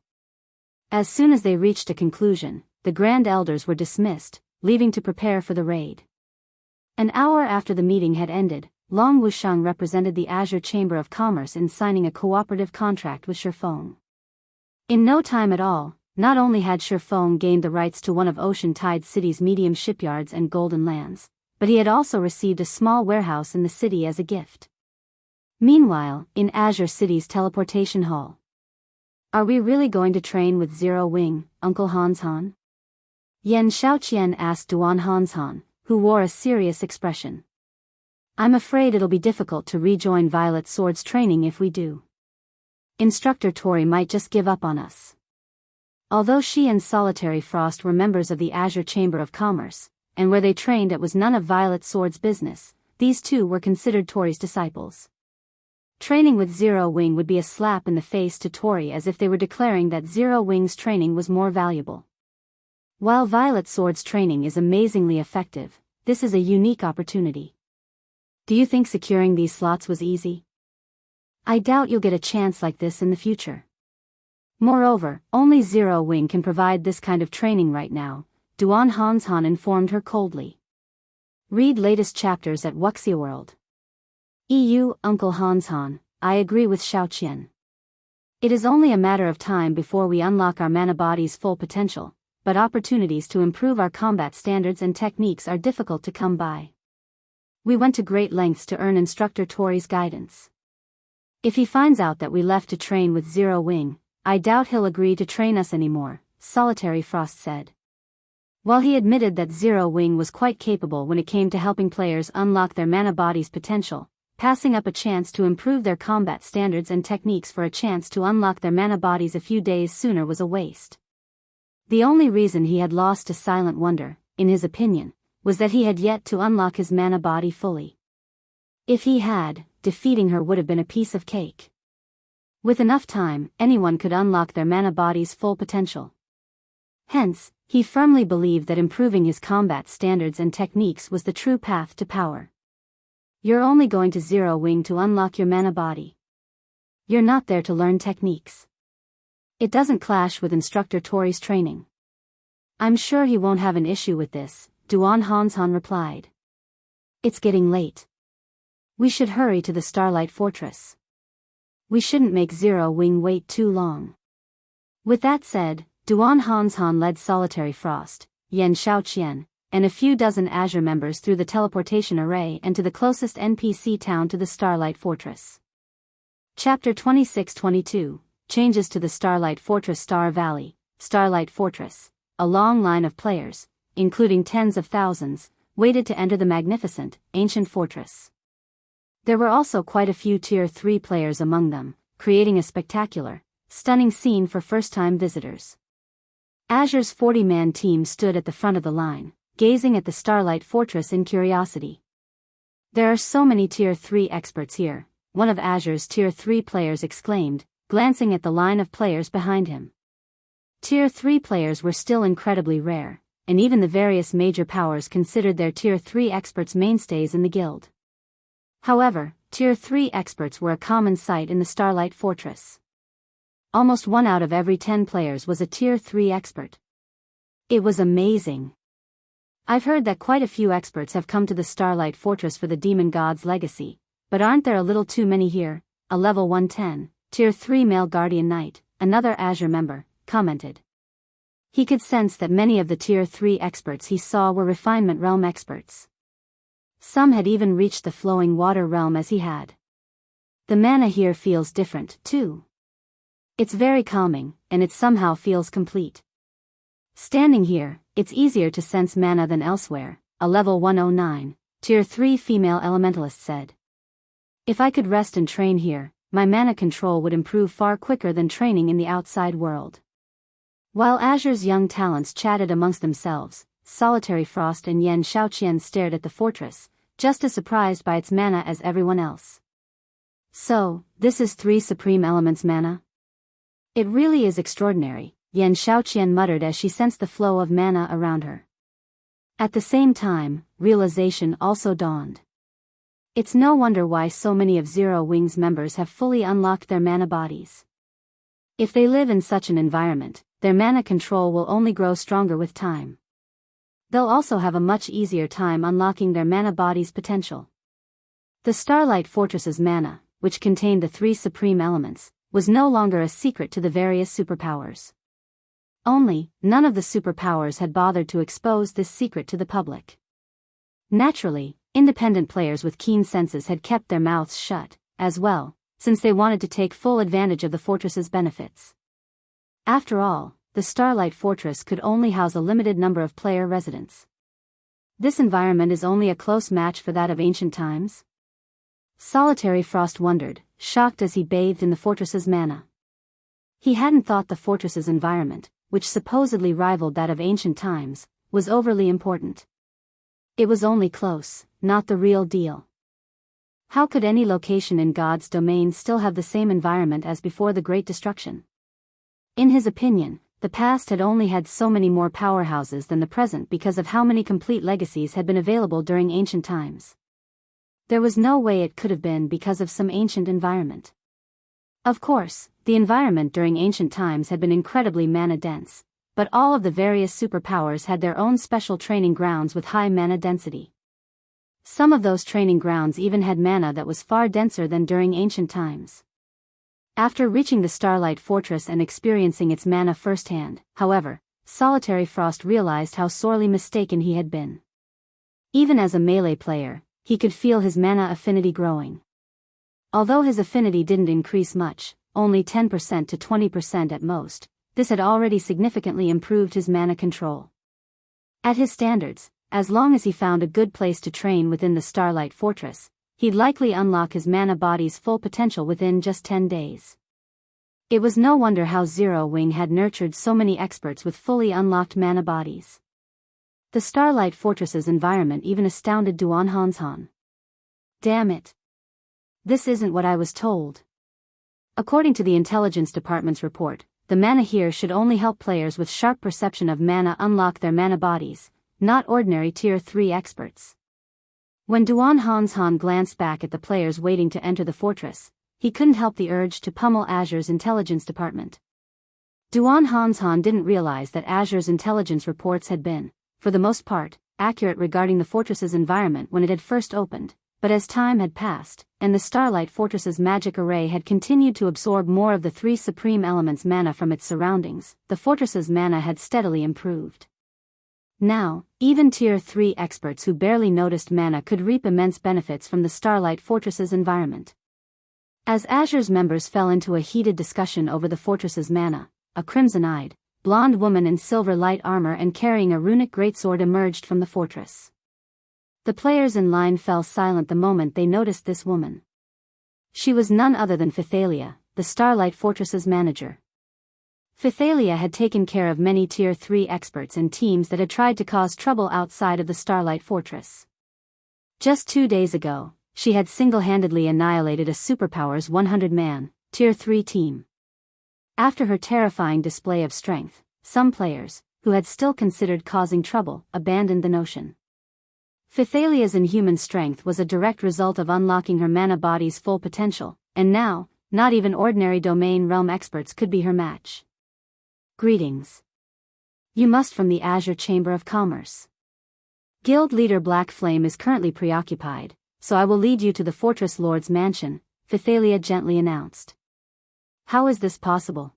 As soon as they reached a conclusion, the Grand Elders were dismissed, leaving to prepare for the raid. An hour after the meeting had ended, Long Wushang represented the Azure Chamber of Commerce in signing a cooperative contract with Feng. In no time at all, not only had Feng gained the rights to one of Ocean Tide City's medium shipyards and golden lands, but he had also received a small warehouse in the city as a gift. Meanwhile, in Azure City's teleportation hall. "Are we really going to train with Zero Wing, Uncle Hanshan?" Yan Xiaoqian asked Duan Hanshan, who wore a serious expression. "I'm afraid it'll be difficult to rejoin Violet Sword's training if we do. Instructor Tori might just give up on us." Although she and Solitary Frost were members of the Azure Chamber of Commerce, and where they trained it was none of Violet Sword's business, these two were considered Tori's disciples. Training with Zero Wing would be a slap in the face to Tori, as if they were declaring that Zero Wing's training was more valuable. While Violet Sword's training is amazingly effective, this is a unique opportunity. Do you think securing these slots was easy? I doubt you'll get a chance like this in the future. Moreover, only Zero Wing can provide this kind of training right now, Duan Hanshan informed her coldly. Read latest chapters at Wuxia World. Uncle Hanshan, I agree with Xiaoqian. It is only a matter of time before we unlock our mana body's full potential, but opportunities to improve our combat standards and techniques are difficult to come by. We went to great lengths to earn Instructor Tori's guidance. If he finds out that we left to train with Zero Wing, I doubt he'll agree to train us anymore, Solitary Frost said. While he admitted that Zero Wing was quite capable when it came to helping players unlock their mana body's potential, passing up a chance to improve their combat standards and techniques for a chance to unlock their mana bodies a few days sooner was a waste. The only reason he had lost to Silent Wonder, in his opinion, was that he had yet to unlock his mana body fully. If he had, defeating her would have been a piece of cake. With enough time, anyone could unlock their mana body's full potential. Hence, he firmly believed that improving his combat standards and techniques was the true path to power. You're only going to Zero Wing to unlock your mana body. You're not there to learn techniques. It doesn't clash with Instructor Tori's training. I'm sure he won't have an issue with this, Duan Hanshan replied. It's getting late. We should hurry to the Starlight Fortress. We shouldn't make Zero Wing wait too long. With that said, Duan Hanshan led Solitary Frost, Yan Shaoqian, and a few dozen Azure members through the teleportation array and to the closest NPC town to the Starlight Fortress. Chapter 26-22, Changes to the Starlight Fortress. Star Valley, Starlight Fortress. A long line of players, including tens of thousands, waited to enter the magnificent, ancient fortress. There were also quite a few Tier 3 players among them, creating a spectacular, stunning scene for first-time visitors. Azure's 40-man team stood at the front of the line, gazing at the Starlight Fortress in curiosity. There are so many Tier 3 experts here, one of Azure's Tier 3 players exclaimed, glancing at the line of players behind him. Tier 3 players were still incredibly rare, and even the various major powers considered their Tier 3 experts mainstays in the guild. However, Tier 3 experts were a common sight in the Starlight Fortress. Almost 1 out of every 10 players was a Tier 3 expert. It was amazing. I've heard that quite a few experts have come to the Starlight Fortress for the Demon God's legacy, but aren't there a little too many here? A level 110, Tier 3 male Guardian Knight, another Azure member, commented. He could sense that many of the Tier 3 experts he saw were Refinement Realm experts. Some had even reached the Flowing Water Realm as he had. The mana here feels different, too. It's very calming, and it somehow feels complete. Standing here, it's easier to sense mana than elsewhere, a level 109, Tier 3 female elementalist said. If I could rest and train here, my mana control would improve far quicker than training in the outside world. While Azure's young talents chatted amongst themselves, Solitary Frost and Yan Shaoqian stared at the fortress, just as surprised by its mana as everyone else. So, this is 3 Supreme Elements mana? It really is extraordinary, Yan Shaoqian muttered as she sensed the flow of mana around her. At the same time, realization also dawned. It's no wonder why so many of Zero Wing's members have fully unlocked their mana bodies. If they live in such an environment, their mana control will only grow stronger with time. They'll also have a much easier time unlocking their mana body's potential. The Starlight Fortress's mana, which contained the 3 supreme elements, was no longer a secret to the various superpowers. Only, none of the superpowers had bothered to expose this secret to the public. Naturally, independent players with keen senses had kept their mouths shut, as well, since they wanted to take full advantage of the fortress's benefits. After all, the Starlight Fortress could only house a limited number of player residents. This environment is only a close match for that of ancient times? Solitary Frost wondered, shocked as he bathed in the fortress's mana. He hadn't thought the fortress's environment, which supposedly rivaled that of ancient times, was overly important. It was only close, not the real deal. How could any location in God's domain still have the same environment as before the Great Destruction? In his opinion, the past had only had so many more powerhouses than the present because of how many complete legacies had been available during ancient times. There was no way it could have been because of some ancient environment. Of course, the environment during ancient times had been incredibly mana-dense, but all of the various superpowers had their own special training grounds with high mana density. Some of those training grounds even had mana that was far denser than during ancient times. After reaching the Starlight Fortress and experiencing its mana firsthand, however, Solitary Frost realized how sorely mistaken he had been. Even as a melee player, he could feel his mana affinity growing. Although his affinity didn't increase much, only 10% to 20% at most, this had already significantly improved his mana control. At his standards, as long as he found a good place to train within the Starlight Fortress, he'd likely unlock his mana body's full potential within just 10 days. It was no wonder how Zero Wing had nurtured so many experts with fully unlocked mana bodies. The Starlight Fortress's environment even astounded Duan Hanshan. Damn it. This isn't what I was told. According to the Intelligence Department's report, the mana here should only help players with sharp perception of mana unlock their mana bodies, not ordinary Tier 3 experts. When Duan Hanshan glanced back at the players waiting to enter the fortress, he couldn't help the urge to pummel Azure's intelligence department. Duan Hanshan didn't realize that Azure's intelligence reports had been, for the most part, accurate regarding the fortress's environment when it had first opened, but as time had passed, and the Starlight Fortress's magic array had continued to absorb more of the three supreme elements' mana from its surroundings, the fortress's mana had steadily improved. Now, even Tier 3 experts who barely noticed mana could reap immense benefits from the Starlight Fortress's environment. As Azure's members fell into a heated discussion over the fortress's mana, a crimson-eyed, blonde woman in silver light armor and carrying a runic greatsword emerged from the fortress. The players in line fell silent the moment they noticed this woman. She was none other than Phythalia, the Starlight Fortress's manager. Phythalia had taken care of many Tier 3 experts and teams that had tried to cause trouble outside of the Starlight Fortress. Just 2 days ago, she had single-handedly annihilated a Superpower's 100-man, Tier 3 team. After her terrifying display of strength, some players, who had still considered causing trouble, abandoned the notion. Phythalia's inhuman strength was a direct result of unlocking her mana body's full potential, and now, not even ordinary domain realm experts could be her match. Greetings. You must from the Azure Chamber of Commerce. Guild leader Black Flame is currently preoccupied, so I will lead you to the Fortress Lord's mansion, Phythalia gently announced. How is this possible?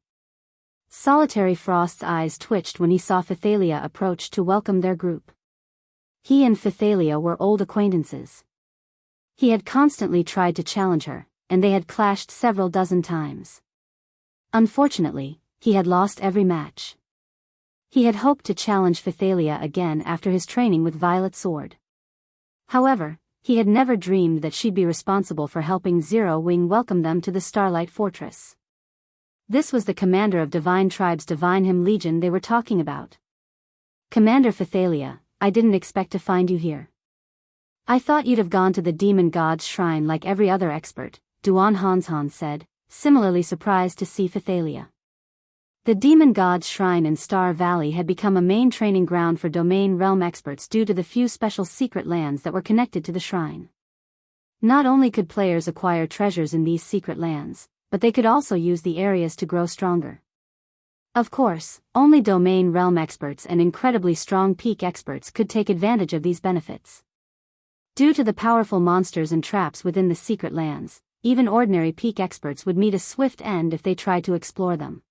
Solitary Frost's eyes twitched when he saw Phythalia approach to welcome their group. He and Phythalia were old acquaintances. He had constantly tried to challenge her, and they had clashed several dozen times. Unfortunately, he had lost every match. He had hoped to challenge Phythalia again after his training with Violet Sword. However, he had never dreamed that she'd be responsible for helping Zero Wing welcome them to the Starlight Fortress. This was the commander of Divine Tribe's Divine Hymn Legion they were talking about. Commander Phythalia, I didn't expect to find you here. I thought you'd have gone to the Demon God's shrine like every other expert, Duan Hanshan said, similarly surprised to see Phythalia. The Demon God's shrine in Star Valley had become a main training ground for domain realm experts due to the few special secret lands that were connected to the shrine. Not only could players acquire treasures in these secret lands, but they could also use the areas to grow stronger. Of course, only domain realm experts and incredibly strong peak experts could take advantage of these benefits. Due to the powerful monsters and traps within the secret lands, even ordinary peak experts would meet a swift end if they tried to explore them.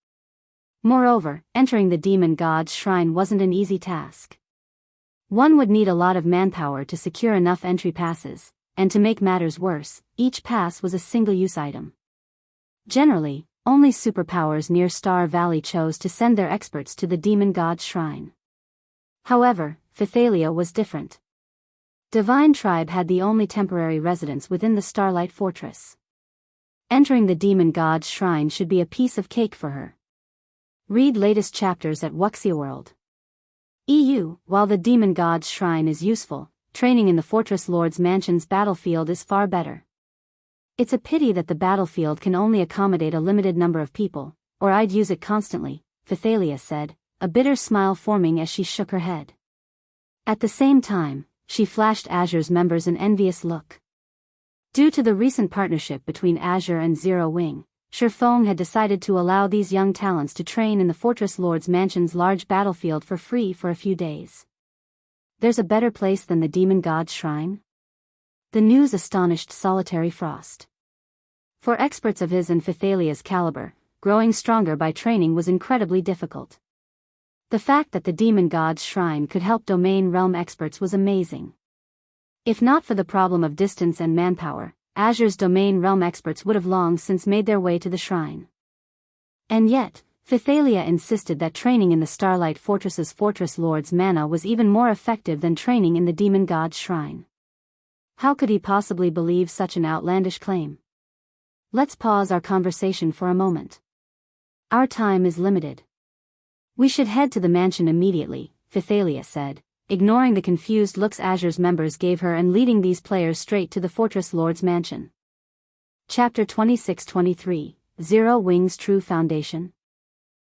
Moreover, entering the Demon God's shrine wasn't an easy task. One would need a lot of manpower to secure enough entry passes, and to make matters worse, each pass was a single-use item. Generally, only superpowers near Star Valley chose to send their experts to the Demon God's shrine. However, Phythalia was different. Divine Tribe had the only temporary residence within the Starlight Fortress. Entering the Demon God's shrine should be a piece of cake for her. Read latest chapters at Wuxia World. EU. While the Demon God's shrine is useful, training in the Fortress Lord's mansion's battlefield is far better. It's a pity that the battlefield can only accommodate a limited number of people, or I'd use it constantly, Phythalia said, a bitter smile forming as she shook her head. At the same time, she flashed Azure's members an envious look. Due to the recent partnership between Azure and Zero Wing, Feng had decided to allow these young talents to train in the Fortress Lord's mansion's large battlefield for free for a few days. There's a better place than the Demon God's shrine? The news astonished Solitary Frost. For experts of his and Phythalia's caliber, growing stronger by training was incredibly difficult. The fact that the Demon God's shrine could help domain realm experts was amazing. If not for the problem of distance and manpower, Azure's domain realm experts would have long since made their way to the shrine. And yet, Phythalia insisted that training in the Starlight Fortress's Fortress Lord's mana was even more effective than training in the Demon God's shrine. How could he possibly believe such an outlandish claim? Let's pause our conversation for a moment. Our time is limited. We should head to the mansion immediately, Phythalia said, ignoring the confused looks Azure's members gave her and leading these players straight to the Fortress Lord's mansion. Chapter 26-23, Zero Wing's True Foundation.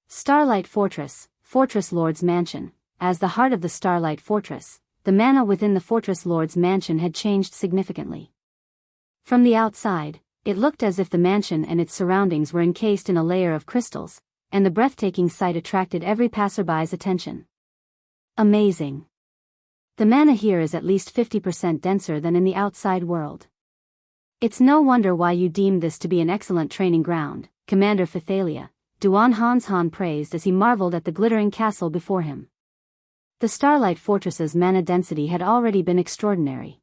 Starlight Fortress, Fortress Lord's Mansion. As the heart of the Starlight Fortress, the mana within the Fortress Lord's mansion had changed significantly. From the outside, it looked as if the mansion and its surroundings were encased in a layer of crystals, and the breathtaking sight attracted every passerby's attention. Amazing. The mana here is at least 50% denser than in the outside world. It's no wonder why you deemed this to be an excellent training ground, Commander Phythalia, Duan Han praised as he marveled at the glittering castle before him. The Starlight Fortress's mana density had already been extraordinary.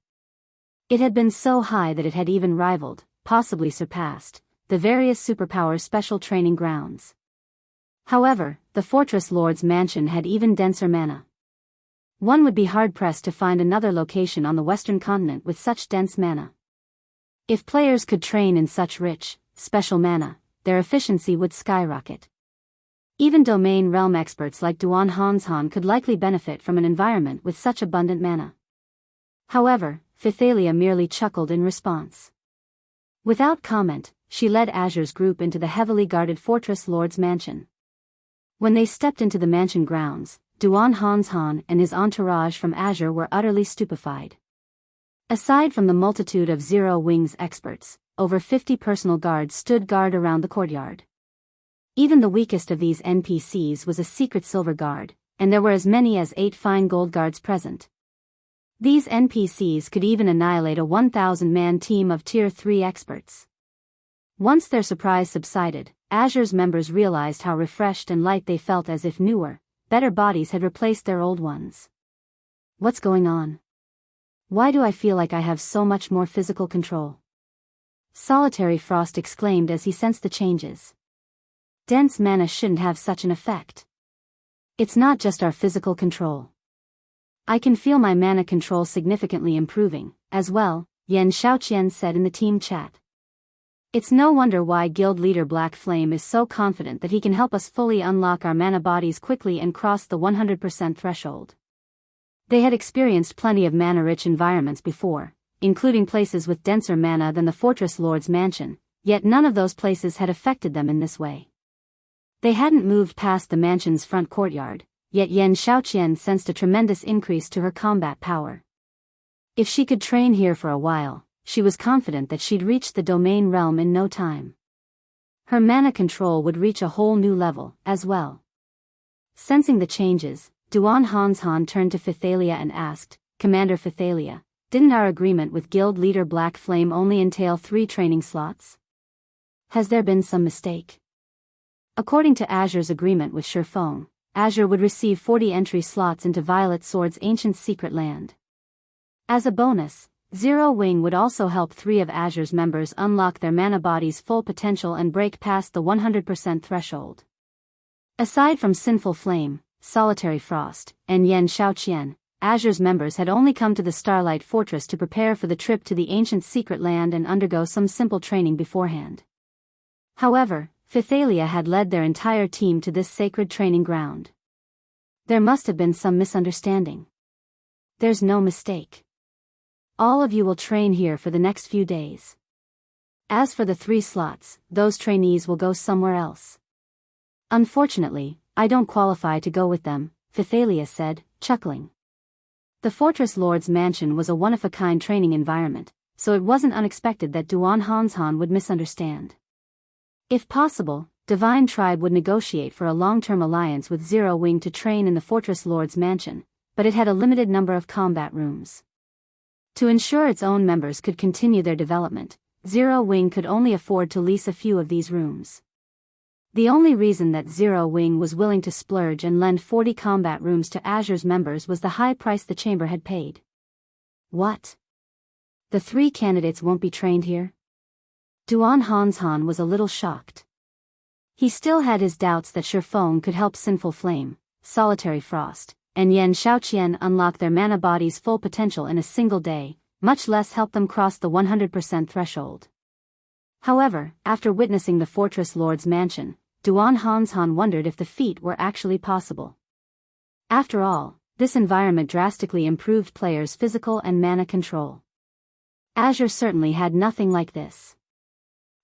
It had been so high that it had even rivaled, possibly surpassed, the various superpower special training grounds. However, the Fortress Lord's mansion had even denser mana. One would be hard-pressed to find another location on the Western continent with such dense mana. If players could train in such rich, special mana, their efficiency would skyrocket. Even domain realm experts like Duan Han could likely benefit from an environment with such abundant mana. However, Phythalia merely chuckled in response. Without comment, she led Azure's group into the heavily guarded Fortress Lord's mansion. When they stepped into the mansion grounds, Duan Han and his entourage from Azure were utterly stupefied. Aside from the multitude of Zero Wing's experts, over 50 personal guards stood guard around the courtyard. Even the weakest of these NPCs was a secret silver guard, and there were as many as 8 fine gold guards present. These NPCs could even annihilate a 1,000-man team of Tier 3 experts. Once their surprise subsided, Azure's members realized how refreshed and light they felt, as if newer, better bodies had replaced their old ones. What's going on? Why do I feel like I have so much more physical control? Solitary Frost exclaimed as he sensed the changes. Dense mana shouldn't have such an effect. It's not just our physical control. I can feel my mana control significantly improving, as well, Yan Xiaoqian said in the team chat. It's no wonder why guild leader Black Flame is so confident that he can help us fully unlock our mana bodies quickly and cross the 100% threshold. They had experienced plenty of mana-rich environments before, including places with denser mana than the Fortress Lord's mansion, yet none of those places had affected them in this way. They hadn't moved past the mansion's front courtyard, yet Yan Xiaoqian sensed a tremendous increase to her combat power. If she could train here for a while, she was confident that she'd reach the domain realm in no time. Her mana control would reach a whole new level, as well. Sensing the changes, Duan Han turned to Phythalia and asked, Commander Phythalia, didn't our agreement with guild leader Black Flame only entail 3 training slots? Has there been some mistake? According to Azure's agreement with Feng, Azure would receive 40 entry slots into Violet Sword's ancient secret land. As a bonus, Zero Wing would also help 3 of Azure's members unlock their mana body's full potential and break past the 100% threshold. Aside from Sinful Flame, Solitary Frost, and Yan Xiaoqian, Azure's members had only come to the Starlight Fortress to prepare for the trip to the ancient secret land and undergo some simple training beforehand. However, Phythalia had led their entire team to this sacred training ground. There must have been some misunderstanding. There's no mistake. All of you will train here for the next few days. As for the 3 slots, those trainees will go somewhere else. Unfortunately, I don't qualify to go with them, Phythalia said, chuckling. The Fortress Lord's mansion was a one-of-a-kind training environment, so it wasn't unexpected that Duan Han would misunderstand. If possible, Divine Tribe would negotiate for a long-term alliance with Zero Wing to train in the Fortress Lord's mansion, but it had a limited number of combat rooms. To ensure its own members could continue their development, Zero Wing could only afford to lease a few of these rooms. The only reason that Zero Wing was willing to splurge and lend 40 combat rooms to Azure's members was the high price the chamber had paid. What? The 3 candidates won't be trained here? Duan Hanshan was a little shocked. He still had his doubts that Feng could help Sinful Flame, Solitary Frost, and Yan Shaoqian unlock their mana body's full potential in a single day, much less help them cross the 100% threshold. However, after witnessing the Fortress Lord's mansion, Duan Hanshan wondered if the feat were actually possible. After all, this environment drastically improved players' physical and mana control. Azure certainly had nothing like this.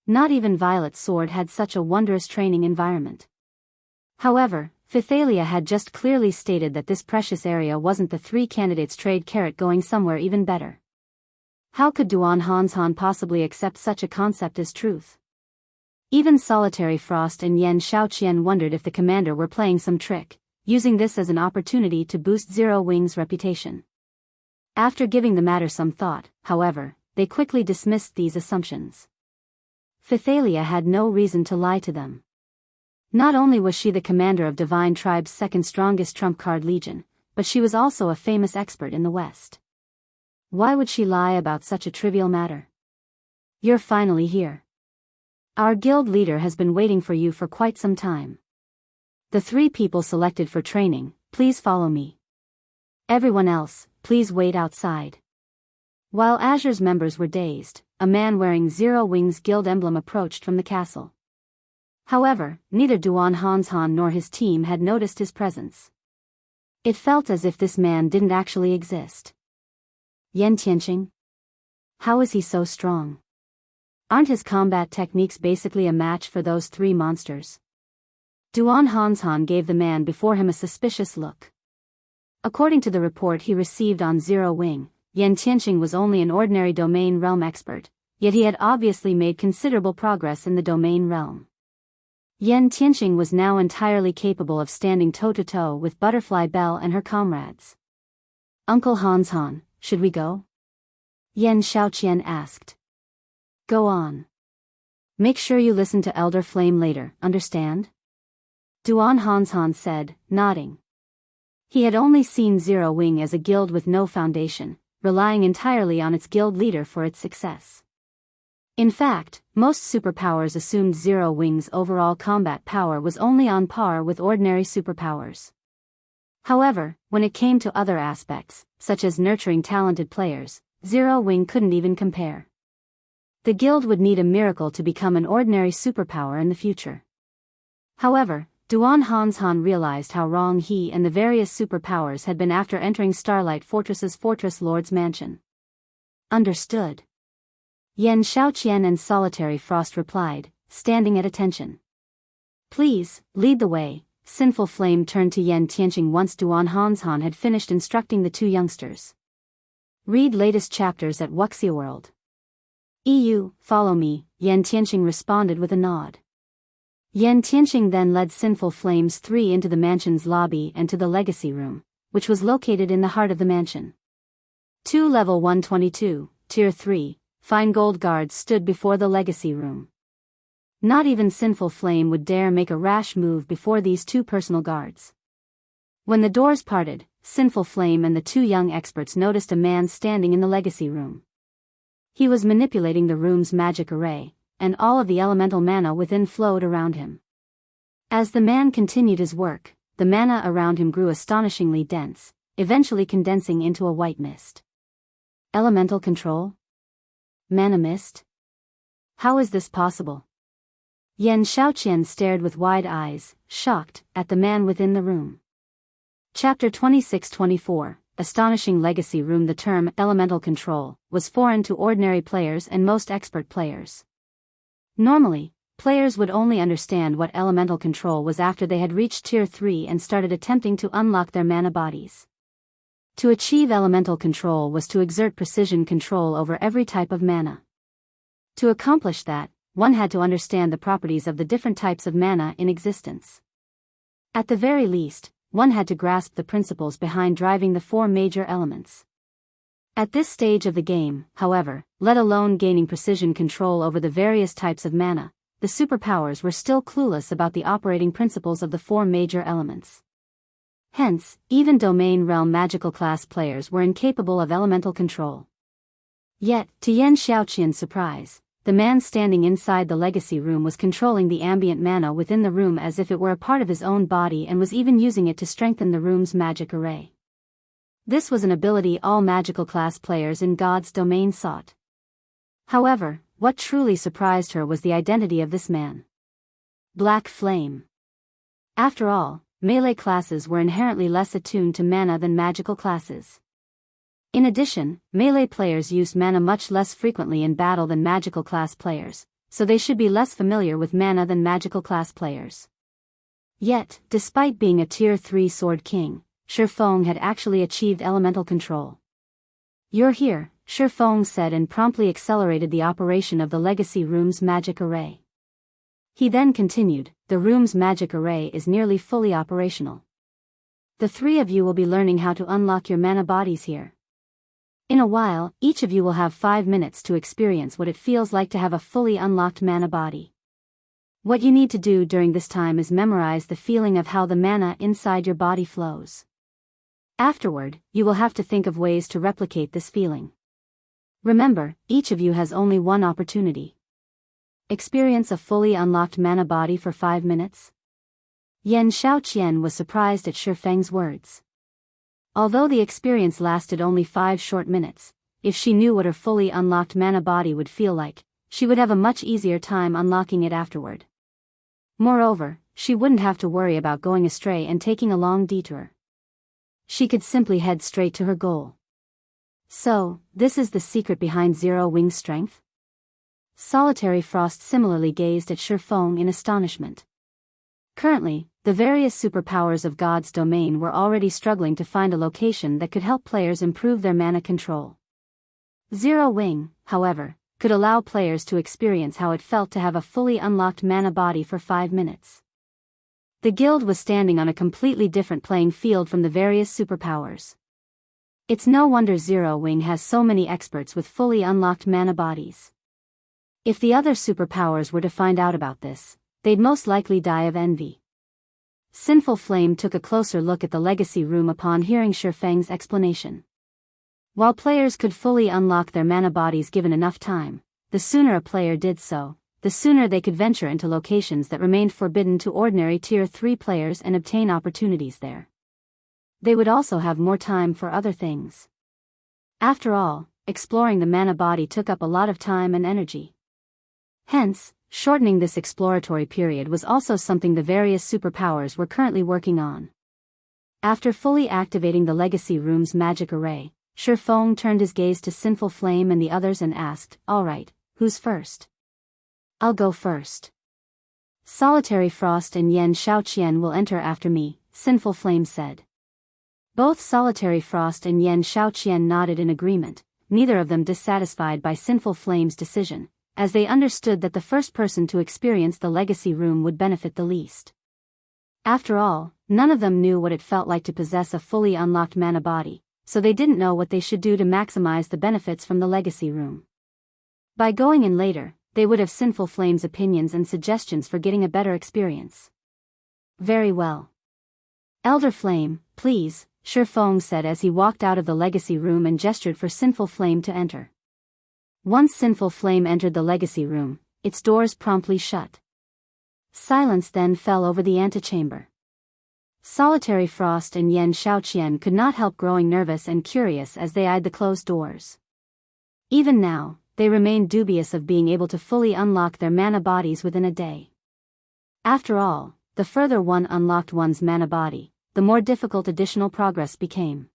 Not even Violet's sword had such a wondrous training environment. However, Phythalia had just clearly stated that this precious area wasn't the 3 candidates' trade carrot going somewhere even better. How could Duan Hanshan possibly accept such a concept as truth? Even Solitary Frost and Yan Shaoqian wondered if the commander were playing some trick, using this as an opportunity to boost Zero Wing's reputation. After giving the matter some thought, however, they quickly dismissed these assumptions. Phythalia had no reason to lie to them. Not only was she the commander of Divine Tribe's 2nd strongest trump card legion, but she was also a famous expert in the West. Why would she lie about such a trivial matter? You're finally here. Our guild leader has been waiting for you for quite some time. The 3 people selected for training, please follow me. Everyone else, please wait outside. While Azure's members were dazed, a man wearing Zero Wing's guild emblem approached from the castle. However, neither Duan Hanshan nor his team had noticed his presence. It felt as if this man didn't actually exist. Yan Tianqing? How is he so strong? Aren't his combat techniques basically a match for those 3 monsters? Duan Hanshan gave the man before him a suspicious look. According to the report he received on Zero Wing, Yan Tianqing was only an ordinary domain realm expert, yet he had obviously made considerable progress in the domain realm. Yan Tianqing was now entirely capable of standing toe-to-toe with Butterfly Belle and her comrades. Uncle Hanshan, should we go? Yan Shaoqian asked. Go on. Make sure you listen to Elder Flame later, understand? Duan Hanshan said, nodding. He had only seen Zero Wing as a guild with no foundation, relying entirely on its guild leader for its success. In fact, most superpowers assumed Zero Wing's overall combat power was only on par with ordinary superpowers. However, when it came to other aspects, such as nurturing talented players, Zero Wing couldn't even compare. The guild would need a miracle to become an ordinary superpower in the future. However, Duan Hanshan realized how wrong he and the various superpowers had been after entering Starlight Fortress's Fortress Lord's mansion. Understood. Yan Shaoqian and Solitary Frost replied, standing at attention. Please, lead the way. Sinful Flame turned to Yan Tianqing once Duan Hanshan had finished instructing the 2 youngsters. Read latest chapters at Wuxia World. EU, follow me, Yan Tianqing responded with a nod. Yan Tianqing then led Sinful Flame's 3 into the mansion's lobby and to the legacy room, which was located in the heart of the mansion. 2 level 122, tier 3, fine gold guards stood before the legacy room. Not even Sinful Flame would dare make a rash move before these 2 personal guards. When the doors parted, Sinful Flame and the 2 young experts noticed a man standing in the legacy room. He was manipulating the room's magic array, and all of the elemental mana within flowed around him. As the man continued his work, the mana around him grew astonishingly dense, eventually condensing into a white mist. Elemental control? Mana mist? How is this possible? Yan Shaoqian stared with wide eyes, shocked, at the man within the room. Chapter 26-24, Astonishing Legacy Room. The term elemental control was foreign to ordinary players and most expert players. Normally, players would only understand what elemental control was after they had reached tier 3 and started attempting to unlock their mana bodies. To achieve elemental control was to exert precision control over every type of mana. To accomplish that, one had to understand the properties of the different types of mana in existence. At the very least, one had to grasp the principles behind driving the 4 major elements. At this stage of the game, however, let alone gaining precision control over the various types of mana, the superpowers were still clueless about the operating principles of the 4 major elements. Hence, even domain realm magical class players were incapable of elemental control. Yet, to Yan Xiaoqian's surprise, the man standing inside the legacy room was controlling the ambient mana within the room as if it were a part of his own body and was even using it to strengthen the room's magic array. This was an ability all magical class players in God's domain sought. However, what truly surprised her was the identity of this man. Black Flame. After all, melee classes were inherently less attuned to mana than magical classes. In addition, melee players used mana much less frequently in battle than magical class players, so they should be less familiar with mana than magical class players. Yet, despite being a Tier 3 Sword King, Feng had actually achieved elemental control. "You're here," Feng said, and promptly accelerated the operation of the legacy room's magic array. He then continued, "The room's magic array is nearly fully operational. The three of you will be learning how to unlock your mana bodies here. In a while, each of you will have 5 minutes to experience what it feels like to have a fully unlocked mana body. What you need to do during this time is memorize the feeling of how the mana inside your body flows. Afterward, you will have to think of ways to replicate this feeling. Remember, each of you has only one opportunity. Experience a fully unlocked mana body for 5 minutes." Yan Xiaoqian was surprised at Feng's words. Although the experience lasted only 5 short minutes, if she knew what her fully unlocked mana body would feel like, she would have a much easier time unlocking it afterward. Moreover, she wouldn't have to worry about going astray and taking a long detour. She could simply head straight to her goal. So, this is the secret behind Zero Wing's strength? Solitary Frost similarly gazed at Feng in astonishment. Currently, the various superpowers of God's domain were already struggling to find a location that could help players improve their mana control. Zero Wing, however, could allow players to experience how it felt to have a fully unlocked mana body for 5 minutes. The guild was standing on a completely different playing field from the various superpowers. It's no wonder Zero Wing has so many experts with fully unlocked mana bodies. If the other superpowers were to find out about this, they'd most likely die of envy. Sinful Flame took a closer look at the legacy room upon hearing Feng's explanation. While players could fully unlock their mana bodies given enough time, the sooner a player did so, the sooner they could venture into locations that remained forbidden to ordinary Tier 3 players and obtain opportunities there. They would also have more time for other things. After all, exploring the mana body took up a lot of time and energy. Hence, shortening this exploratory period was also something the various superpowers were currently working on. After fully activating the legacy room's magic array, Feng turned his gaze to Sinful Flame and the others and asked, "Alright, who's first?" "I'll go first. Solitary Frost and Yan Xiaoqian will enter after me," Sinful Flame said. Both Solitary Frost and Yan Xiaoqian nodded in agreement, neither of them dissatisfied by Sinful Flame's decision, as they understood that the first person to experience the legacy room would benefit the least. After all, none of them knew what it felt like to possess a fully unlocked mana body, so they didn't know what they should do to maximize the benefits from the legacy room. By going in later, they would have Sinful Flame's opinions and suggestions for getting a better experience. "Very well. Elder Flame, please," Feng said as he walked out of the legacy room and gestured for Sinful Flame to enter. Once Sinful Flame entered the legacy room, its doors promptly shut. Silence then fell over the antechamber. Solitary Frost and Yan Xiaoqian could not help growing nervous and curious as they eyed the closed doors. Even now, they remained dubious of being able to fully unlock their mana bodies within a day. After all, the further one unlocked one's mana body, the more difficult additional progress became.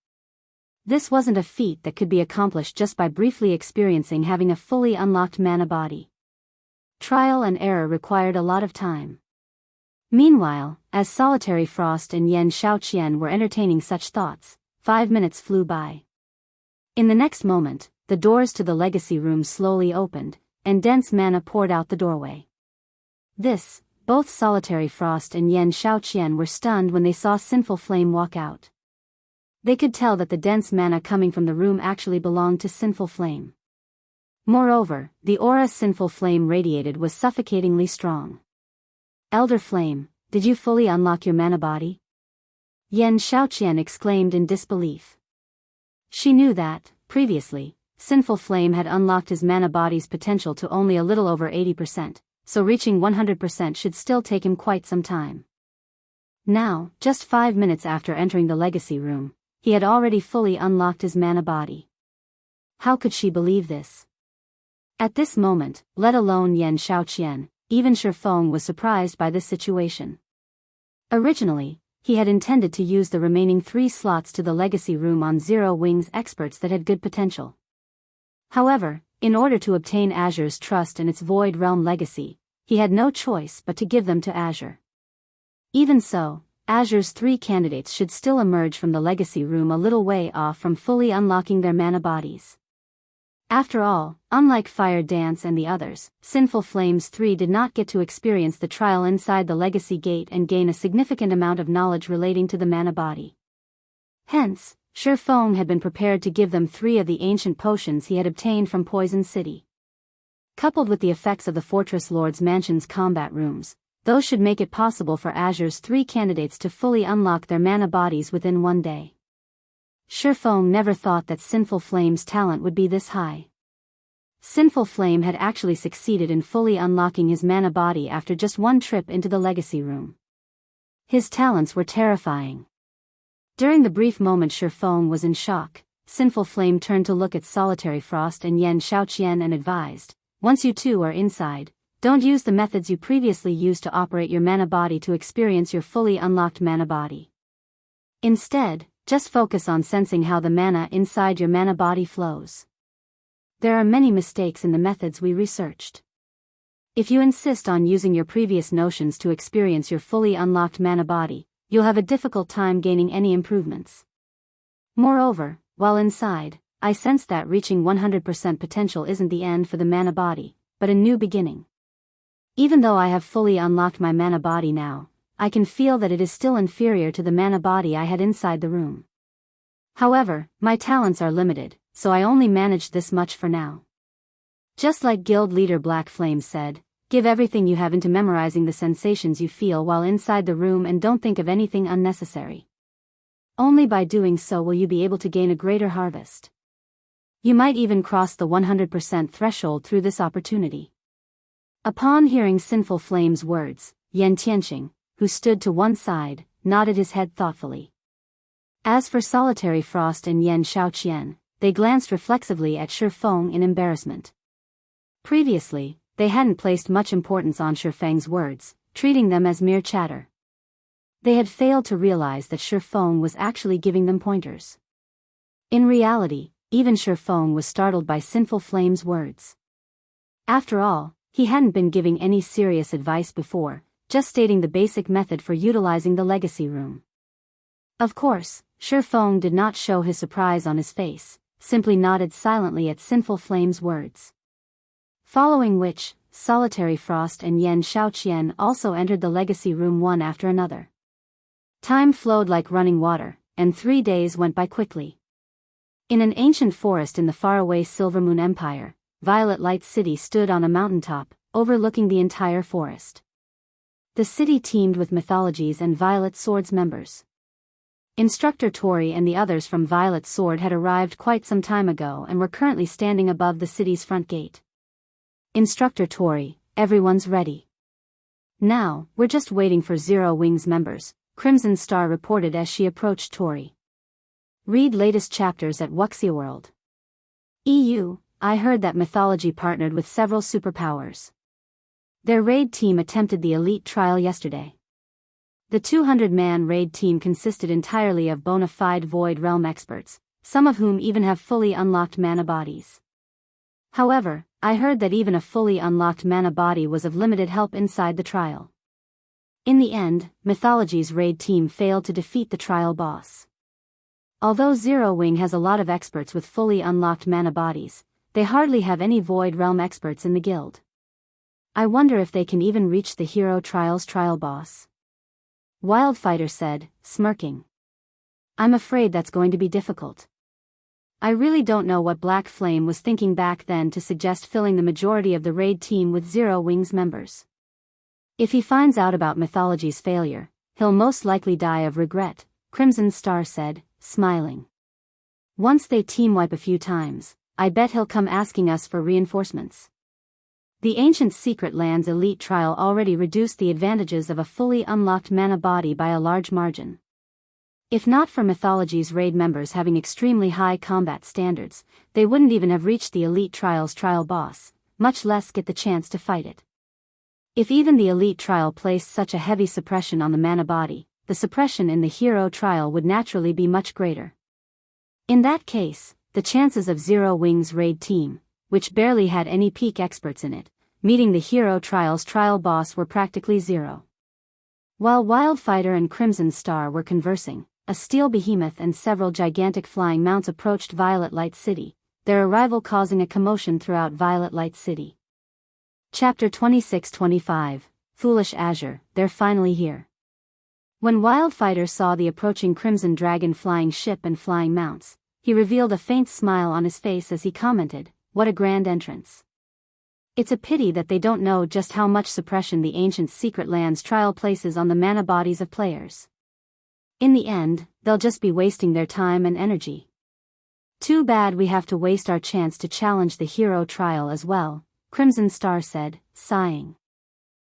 This wasn't a feat that could be accomplished just by briefly experiencing having a fully unlocked mana body. Trial and error required a lot of time. Meanwhile, as Solitary Frost and Yan Xiaoqian were entertaining such thoughts, 5 minutes flew by. In the next moment, the doors to the legacy room slowly opened, and dense mana poured out the doorway. Both Solitary Frost and Yan Xiaoqian were stunned when they saw Sinful Flame walk out. They could tell that the dense mana coming from the room actually belonged to Sinful Flame. Moreover, the aura Sinful Flame radiated was suffocatingly strong. "Elder Flame, did you fully unlock your mana body?" Yan Xiaoqian exclaimed in disbelief. She knew that, previously, Sinful Flame had unlocked his mana body's potential to only a little over 80%, so reaching 100% should still take him quite some time. Now, just 5 minutes after entering the legacy room, he had already fully unlocked his mana body. How could she believe this? At this moment, let alone Yan Shaoqian, even Feng was surprised by this situation. Originally, he had intended to use the remaining 3 slots to the legacy room on Zero Wings experts that had good potential. However, in order to obtain Azure's trust and its Void Realm legacy, he had no choice but to give them to Azure. Even so, Azure's 3 candidates should still emerge from the legacy room a little way off from fully unlocking their mana bodies. After all, unlike Fire Dance and the others, Sinful Flames 3 did not get to experience the trial inside the legacy gate and gain a significant amount of knowledge relating to the mana body. Hence, Feng had been prepared to give them 3 of the ancient potions he had obtained from Poison City. Coupled with the effects of the Fortress Lord's Mansion's combat rooms, those should make it possible for Azure's 3 candidates to fully unlock their mana bodies within 1 day. Feng never thought that Sinful Flame's talent would be this high. Sinful Flame had actually succeeded in fully unlocking his mana body after just 1 trip into the legacy room. His talents were terrifying. During the brief moment Feng was in shock, Sinful Flame turned to look at Solitary Frost and Yan Shaoqian and advised, "Once you two are inside, don't use the methods you previously used to operate your mana body to experience your fully unlocked mana body. Instead, just focus on sensing how the mana inside your mana body flows. There are many mistakes in the methods we researched. If you insist on using your previous notions to experience your fully unlocked mana body, you'll have a difficult time gaining any improvements. Moreover, while inside, I sense that reaching 100% potential isn't the end for the mana body, but a new beginning. Even though I have fully unlocked my mana body now, I can feel that it is still inferior to the mana body I had inside the room. However, my talents are limited, so I only managed this much for now." Just like guild leader Black Flame said, "Give everything you have into memorizing the sensations you feel while inside the room and don't think of anything unnecessary. Only by doing so will you be able to gain a greater harvest. You might even cross the 100% threshold through this opportunity." Upon hearing Sinful Flame's words, Yan Tianqing, who stood to one side, nodded his head thoughtfully. As for Solitary Frost and Yan Shaoqian, they glanced reflexively at Feng in embarrassment. Previously, they hadn't placed much importance on Feng's words, treating them as mere chatter. They had failed to realize that Feng was actually giving them pointers. In reality, even Feng was startled by Sinful Flame's words. After all, he hadn't been giving any serious advice before, just stating the basic method for utilizing the legacy room. Of course, Feng did not show his surprise on his face, simply nodded silently at Sinful Flame's words. Following which, Solitary Frost and Yan Shaoqian also entered the legacy room one after another. Time flowed like running water, and 3 days went by quickly. In an ancient forest in the faraway Silvermoon Empire, Violet Light City stood on a mountaintop, overlooking the entire forest. The city teemed with mythologies and Violet Sword's members. Instructor Tori and the others from Violet Sword had arrived quite some time ago and were currently standing above the city's front gate. "Instructor Tori, everyone's ready. Now, we're just waiting for Zero Wings members," Crimson Star reported as she approached Tori. Read latest chapters at Wuxia World. EU, I heard that Mythology partnered with several superpowers. Their raid team attempted the elite trial yesterday. The 200-man raid team consisted entirely of bona fide Void Realm experts, some of whom even have fully unlocked mana bodies. However, I heard that even a fully unlocked mana body was of limited help inside the trial. In the end, Mythology's raid team failed to defeat the trial boss. Although Zero Wing has a lot of experts with fully unlocked mana bodies, they hardly have any Void Realm experts in the guild. I wonder if they can even reach the Hero Trial's trial boss. Wildfighter said, smirking. I'm afraid that's going to be difficult. I really don't know what Black Flame was thinking back then to suggest filling the majority of the raid team with Zero Wings members. If he finds out about Mythology's failure, he'll most likely die of regret, Crimson Star said, smiling. Once they team wipe a few times, I bet he'll come asking us for reinforcements. The Ancient Secret Land's elite trial already reduced the advantages of a fully unlocked mana body by a large margin. If not for Mythology's raid members having extremely high combat standards, they wouldn't even have reached the elite trial's trial boss, much less get the chance to fight it. If even the elite trial placed such a heavy suppression on the mana body, the suppression in the hero trial would naturally be much greater. In that case, the chances of Zero Wing's raid team, which barely had any peak experts in it, meeting the hero trial's trial boss were practically zero. While Wildfighter and Crimson Star were conversing, a steel behemoth and several gigantic flying mounts approached Violet Light City, their arrival causing a commotion throughout Violet Light City. Chapter 26-25, Foolish Azure, they're finally here. When Wildfighter saw the approaching Crimson Dragon flying ship and flying mounts, he revealed a faint smile on his face as he commented, "What a grand entrance. It's a pity that they don't know just how much suppression the Ancient Secret Land's trial places on the mana bodies of players. In the end, they'll just be wasting their time and energy. Too bad we have to waste our chance to challenge the hero trial as well," Crimson Star said, sighing.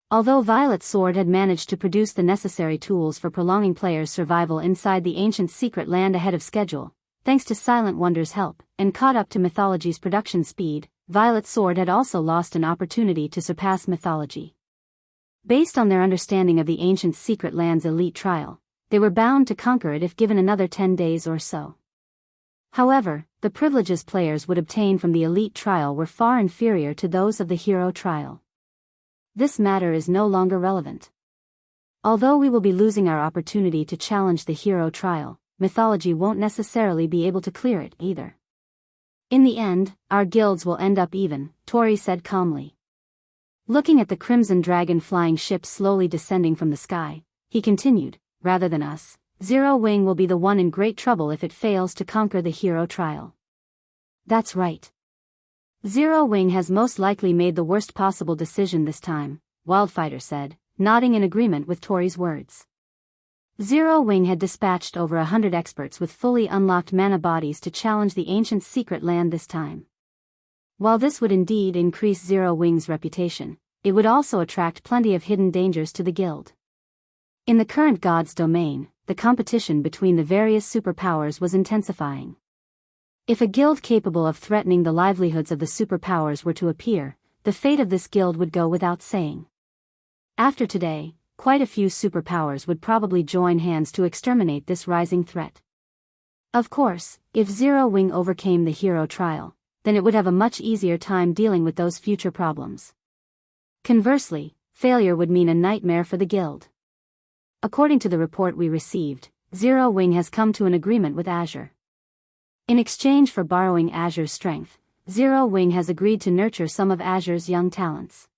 Although Violet Sword had managed to produce the necessary tools for prolonging players' survival inside the Ancient Secret Land ahead of schedule, thanks to Silent Wonder's help, and caught up to Mythology's production speed, Violet Sword had also lost an opportunity to surpass Mythology. Based on their understanding of the Ancient Secret Land's elite trial, they were bound to conquer it if given another 10 days or so. However, the privileges players would obtain from the elite trial were far inferior to those of the hero trial. This matter is no longer relevant. Although we will be losing our opportunity to challenge the hero trial, Mythology won't necessarily be able to clear it either. In the end, our guilds will end up even, Tori said calmly. Looking at the Crimson Dragon flying ship slowly descending from the sky, he continued, "Rather than us, Zero Wing will be the one in great trouble if it fails to conquer the hero trial." That's right. Zero Wing has most likely made the worst possible decision this time, Wildfighter said, nodding in agreement with Tori's words. Zero Wing had dispatched over 100 experts with fully unlocked mana bodies to challenge the Ancient Secret Land this time. While this would indeed increase Zero Wing's reputation, it would also attract plenty of hidden dangers to the guild. In the current God's domain, the competition between the various superpowers was intensifying. If a guild capable of threatening the livelihoods of the superpowers were to appear, the fate of this guild would go without saying. After today, quite a few superpowers would probably join hands to exterminate this rising threat. Of course, if Zero Wing overcame the hero trial, then it would have a much easier time dealing with those future problems. Conversely, failure would mean a nightmare for the guild. According to the report we received, Zero Wing has come to an agreement with Azure. In exchange for borrowing Azure's strength, Zero Wing has agreed to nurture some of Azure's young talents.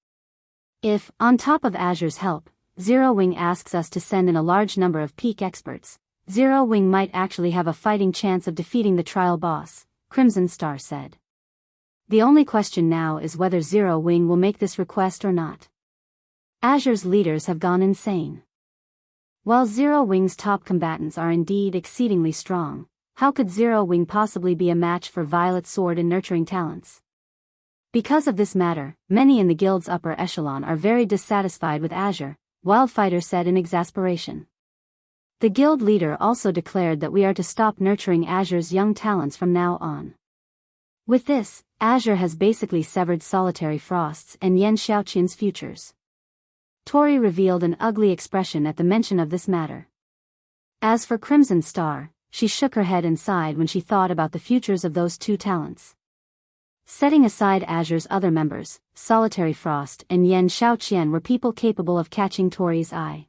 If, on top of Azure's help, Zero Wing asks us to send in a large number of peak experts, Zero Wing might actually have a fighting chance of defeating the trial boss, Crimson Star said. The only question now is whether Zero Wing will make this request or not. Azure's leaders have gone insane. While Zero Wing's top combatants are indeed exceedingly strong, how could Zero Wing possibly be a match for Violet Sword and nurturing talents? Because of this matter, many in the guild's upper echelon are very dissatisfied with Azure, Wildfighter said in exasperation. The guild leader also declared that we are to stop nurturing Azure's young talents from now on. With this, Azure has basically severed Solitary Frost's and Yen Xiaoqian's futures. Tori revealed an ugly expression at the mention of this matter. As for Crimson Star, she shook her head and sighed when she thought about the futures of those two talents. Setting aside Azure's other members, Solitary Frost and Yen Xiaoqian were people capable of catching Tori's eye.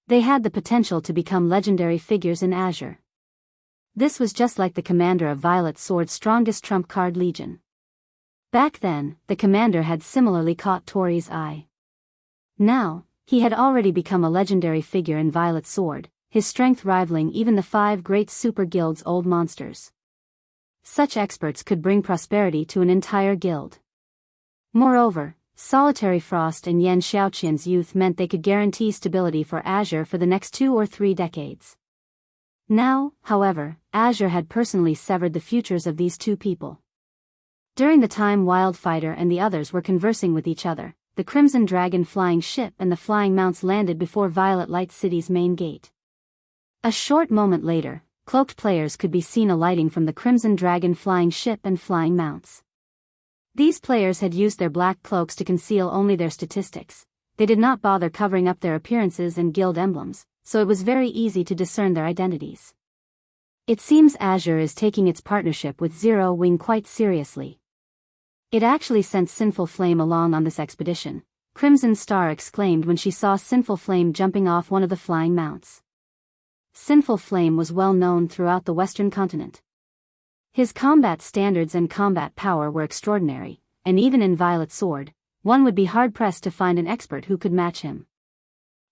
They had the potential to become legendary figures in Azure. This was just like the commander of Violet Sword's strongest trump card Legion. Back then, the commander had similarly caught Tori's eye. Now, he had already become a legendary figure in Violet Sword, his strength rivaling even the 5 great super guild's old monsters. Such experts could bring prosperity to an entire guild. Moreover, Solitary Frost and Yen Xiaoqian's youth meant they could guarantee stability for Azure for the next 2 or 3 decades. Now, however, Azure had personally severed the futures of these two people. During the time Wildfighter and the others were conversing with each other, the Crimson Dragon flying ship and the flying mounts landed before Violet Light City's main gate. A short moment later, cloaked players could be seen alighting from the Crimson Dragon flying ship and flying mounts. These players had used their black cloaks to conceal only their statistics. They did not bother covering up their appearances and guild emblems, so it was very easy to discern their identities. It seems Azure is taking its partnership with Zero Wing quite seriously. It actually sent Sinful Flame along on this expedition, Crimson Star exclaimed when she saw Sinful Flame jumping off one of the flying mounts. Sinful Flame was well known throughout the Western continent. His combat standards and combat power were extraordinary, and even in Violet Sword, one would be hard-pressed to find an expert who could match him.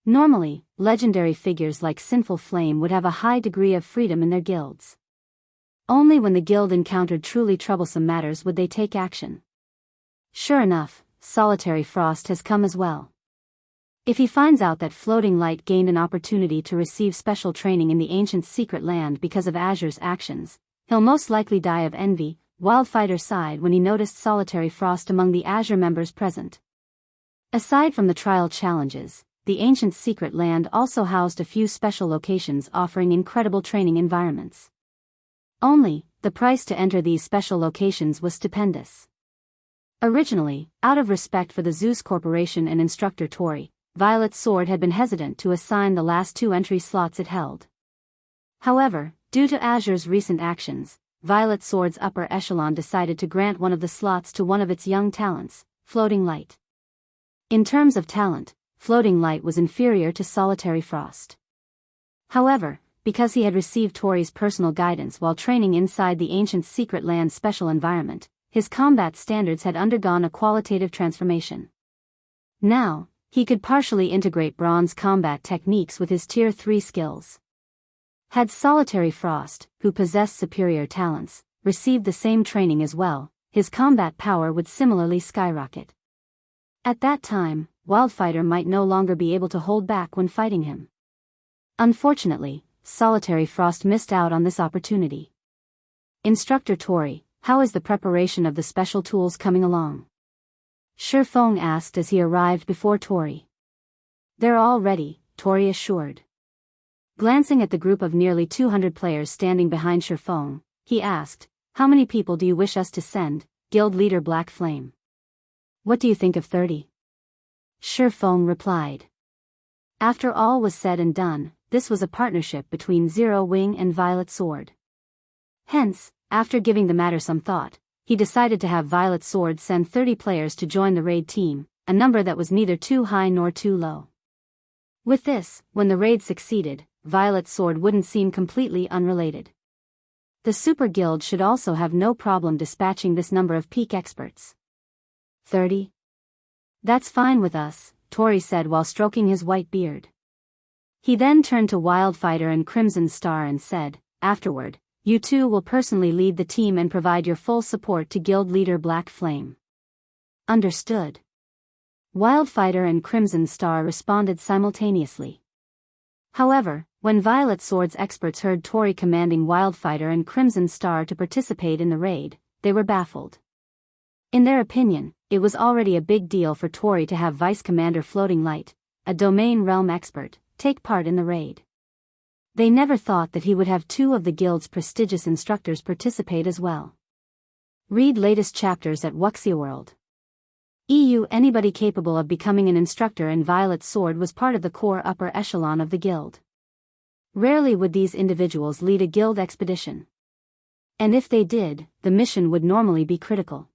Normally, legendary figures like Sinful Flame would have a high degree of freedom in their guilds. Only when the guild encountered truly troublesome matters would they take action. Sure enough, Solitary Frost has come as well. If he finds out that Floating Light gained an opportunity to receive special training in the ancient secret land because of Azure's actions, he'll most likely die of envy. Wildfighter sighed when he noticed Solitary Frost among the Azure members present. Aside from the trial challenges, the ancient secret land also housed a few special locations offering incredible training environments. Only, the price to enter these special locations was stupendous. Originally, out of respect for the Zeus Corporation and instructor Tori, Violet Sword had been hesitant to assign the last 2 entry slots it held. However, due to Azure's recent actions, Violet Sword's upper echelon decided to grant one of the slots to one of its young talents, Floating Light. In terms of talent, Floating Light was inferior to Solitary Frost. However, because he had received Tori's personal guidance while training inside the ancient secret land special environment, his combat standards had undergone a qualitative transformation. Now, he could partially integrate bronze combat techniques with his Tier 3 skills. Had Solitary Frost, who possessed superior talents, received the same training as well, his combat power would similarly skyrocket. At that time, Wildfighter might no longer be able to hold back when fighting him. Unfortunately, Solitary Frost missed out on this opportunity. Instructor Tori, how is the preparation of the special tools coming along? Feng asked as he arrived before Tori. They're all ready, Tori assured. Glancing at the group of nearly 200 players standing behind Feng, he asked, how many people do you wish us to send, Guild Leader Black Flame? What do you think of 30? Feng replied. After all was said and done, this was a partnership between Zero Wing and Violet Sword. Hence, after giving the matter some thought, he decided to have Violet Sword send 30 players to join the raid team, a number that was neither too high nor too low. With this, when the raid succeeded, Violet Sword wouldn't seem completely unrelated. The Super Guild should also have no problem dispatching this number of peak experts. 30? That's fine with us, Tori said while stroking his white beard. He then turned to Wildfighter and Crimson Star and said, afterward, you two will personally lead the team and provide your full support to Guild Leader Black Flame. Understood. Wildfighter and Crimson Star responded simultaneously. However, when Violet Sword's experts heard Tori commanding Wildfighter and Crimson Star to participate in the raid, they were baffled. In their opinion, it was already a big deal for Tori to have Vice Commander Floating Light, a domain realm expert, take part in the raid. They never thought that he would have 2 of the guild's prestigious instructors participate as well. Read latest chapters at Wuxia EU. Anybody capable of becoming an instructor in Violet Sword was part of the core upper echelon of the guild. Rarely would these individuals lead a guild expedition. And if they did, the mission would normally be critical.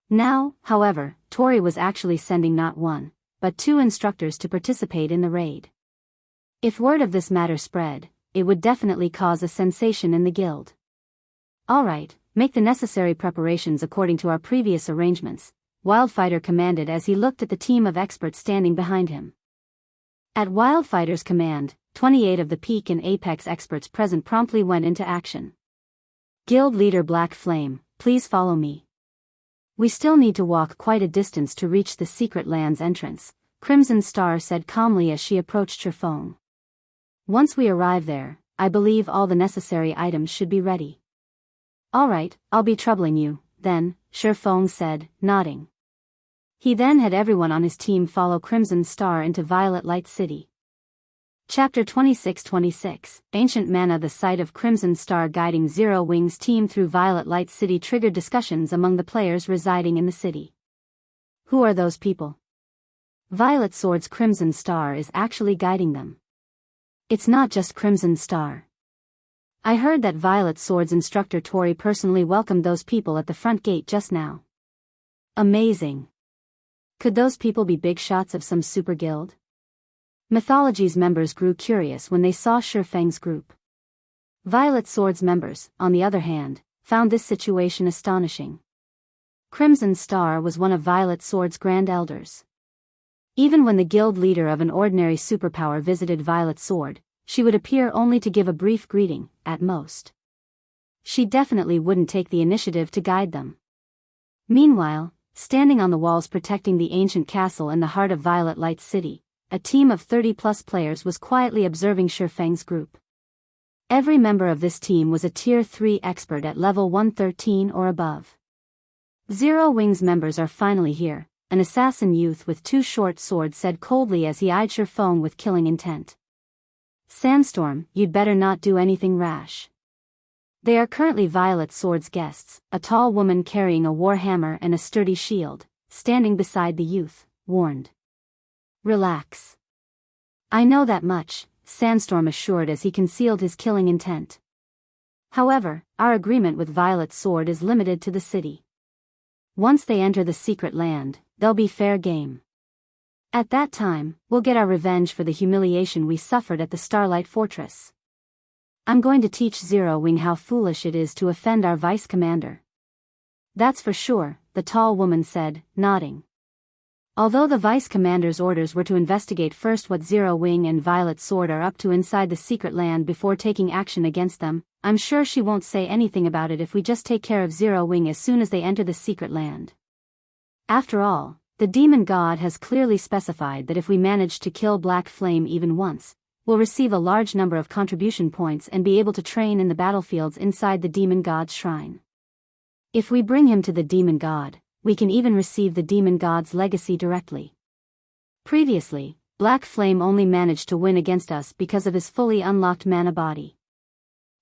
Now, however, Tori was actually sending not 1, but 2 instructors to participate in the raid. If word of this matter spread, it would definitely cause a sensation in the guild. Alright, make the necessary preparations according to our previous arrangements, Wildfighter commanded as he looked at the team of experts standing behind him. At Wildfighter's command, 28 of the peak and apex experts present promptly went into action. Guild Leader Black Flame, please follow me. We still need to walk quite a distance to reach the secret land's entrance, Crimson Star said calmly as she approached Feng. Once we arrive there, I believe all the necessary items should be ready. Alright, I'll be troubling you, then, Feng said, nodding. He then had everyone on his team follow Crimson Star into Violet Light City. Chapter 26-26, Ancient Mana. The sight of Crimson Star guiding Zero Wing's team through Violet Light City triggered discussions among the players residing in the city. Who are those people? Violet Sword's Crimson Star is actually guiding them. It's not just Crimson Star. I heard that Violet Sword's instructor Tori personally welcomed those people at the front gate just now. Amazing. Could those people be big shots of some super guild? Mythology's members grew curious when they saw Feng's group. Violet Sword's members, on the other hand, found this situation astonishing. Crimson Star was one of Violet Sword's Grand Elders. Even when the guild leader of an ordinary superpower visited Violet Sword, she would appear only to give a brief greeting, at most. She definitely wouldn't take the initiative to guide them. Meanwhile, standing on the walls protecting the ancient castle in the heart of Violet Light City, a team of 30-plus players was quietly observing Feng's group. Every member of this team was a Tier 3 expert at level 113 or above. Zero Wing's members are finally here, an assassin youth with 2 short swords said coldly as he eyed Feng with killing intent. Sandstorm, you'd better not do anything rash. They are currently Violet Sword's guests, a tall woman carrying a war hammer and a sturdy shield, standing beside the youth, warned. Relax. I know that much, Sandstorm assured as he concealed his killing intent. However, our agreement with Violet Sword is limited to the city. Once they enter the secret land, they'll be fair game. At that time, we'll get our revenge for the humiliation we suffered at the Starlight Fortress. I'm going to teach Zero Wing how foolish it is to offend our vice commander. That's for sure, the tall woman said, nodding. Although the vice commander's orders were to investigate first what Zero Wing and Violet Sword are up to inside the secret land before taking action against them, I'm sure she won't say anything about it if we just take care of Zero Wing as soon as they enter the secret land. After all, the demon god has clearly specified that if we manage to kill Black Flame even once, we'll receive a large number of contribution points and be able to train in the battlefields inside the demon god's shrine. If we bring him to the demon god, we can even receive the demon god's legacy directly. Previously, Black Flame only managed to win against us because of his fully unlocked mana body.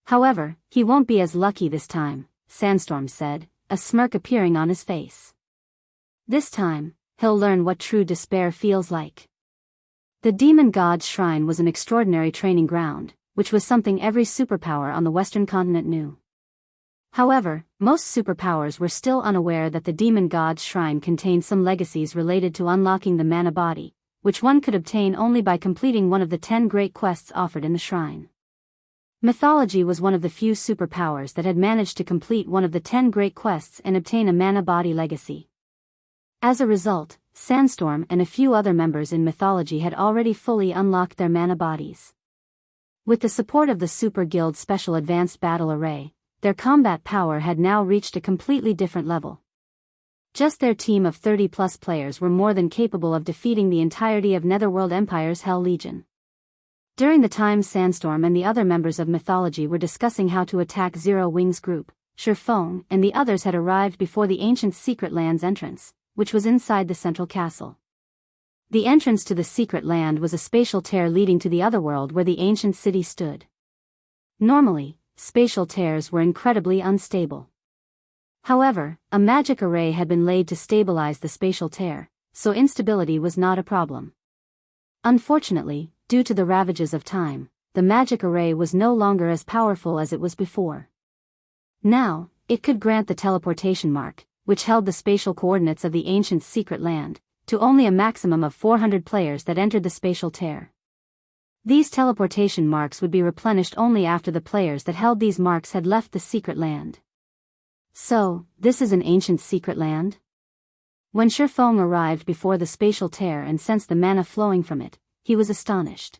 However, he won't be as lucky this time, Sandstorm said, a smirk appearing on his face. This time, he'll learn what true despair feels like. The demon god's shrine was an extraordinary training ground, which was something every superpower on the Western continent knew. However, most superpowers were still unaware that the demon god's shrine contained some legacies related to unlocking the mana body, which one could obtain only by completing one of the 10 great quests offered in the shrine. Mythology was one of the few superpowers that had managed to complete one of the 10 great quests and obtain a mana body legacy. As a result, Sandstorm and a few other members in Mythology had already fully unlocked their mana bodies. With the support of the Super Guild's Special Advanced Battle Array, their combat power had now reached a completely different level. Just their team of 30-plus players were more than capable of defeating the entirety of Netherworld Empire's Hell Legion. During the time Sandstorm and the other members of Mythology were discussing how to attack Zero Wing's group, Feng and the others had arrived before the ancient Secret Land's entrance, which was inside the central castle. The entrance to the secret land was a spatial tear leading to the otherworld where the ancient city stood. Normally, spatial tears were incredibly unstable. However, a magic array had been laid to stabilize the spatial tear, so instability was not a problem. Unfortunately, due to the ravages of time, the magic array was no longer as powerful as it was before. Now, it could grant the teleportation mark, which held the spatial coordinates of the ancient secret land, to only a maximum of 400 players that entered the spatial tear. These teleportation marks would be replenished only after the players that held these marks had left the secret land. So, this is an ancient secret land? When Feng arrived before the spatial tear and sensed the mana flowing from it, he was astonished.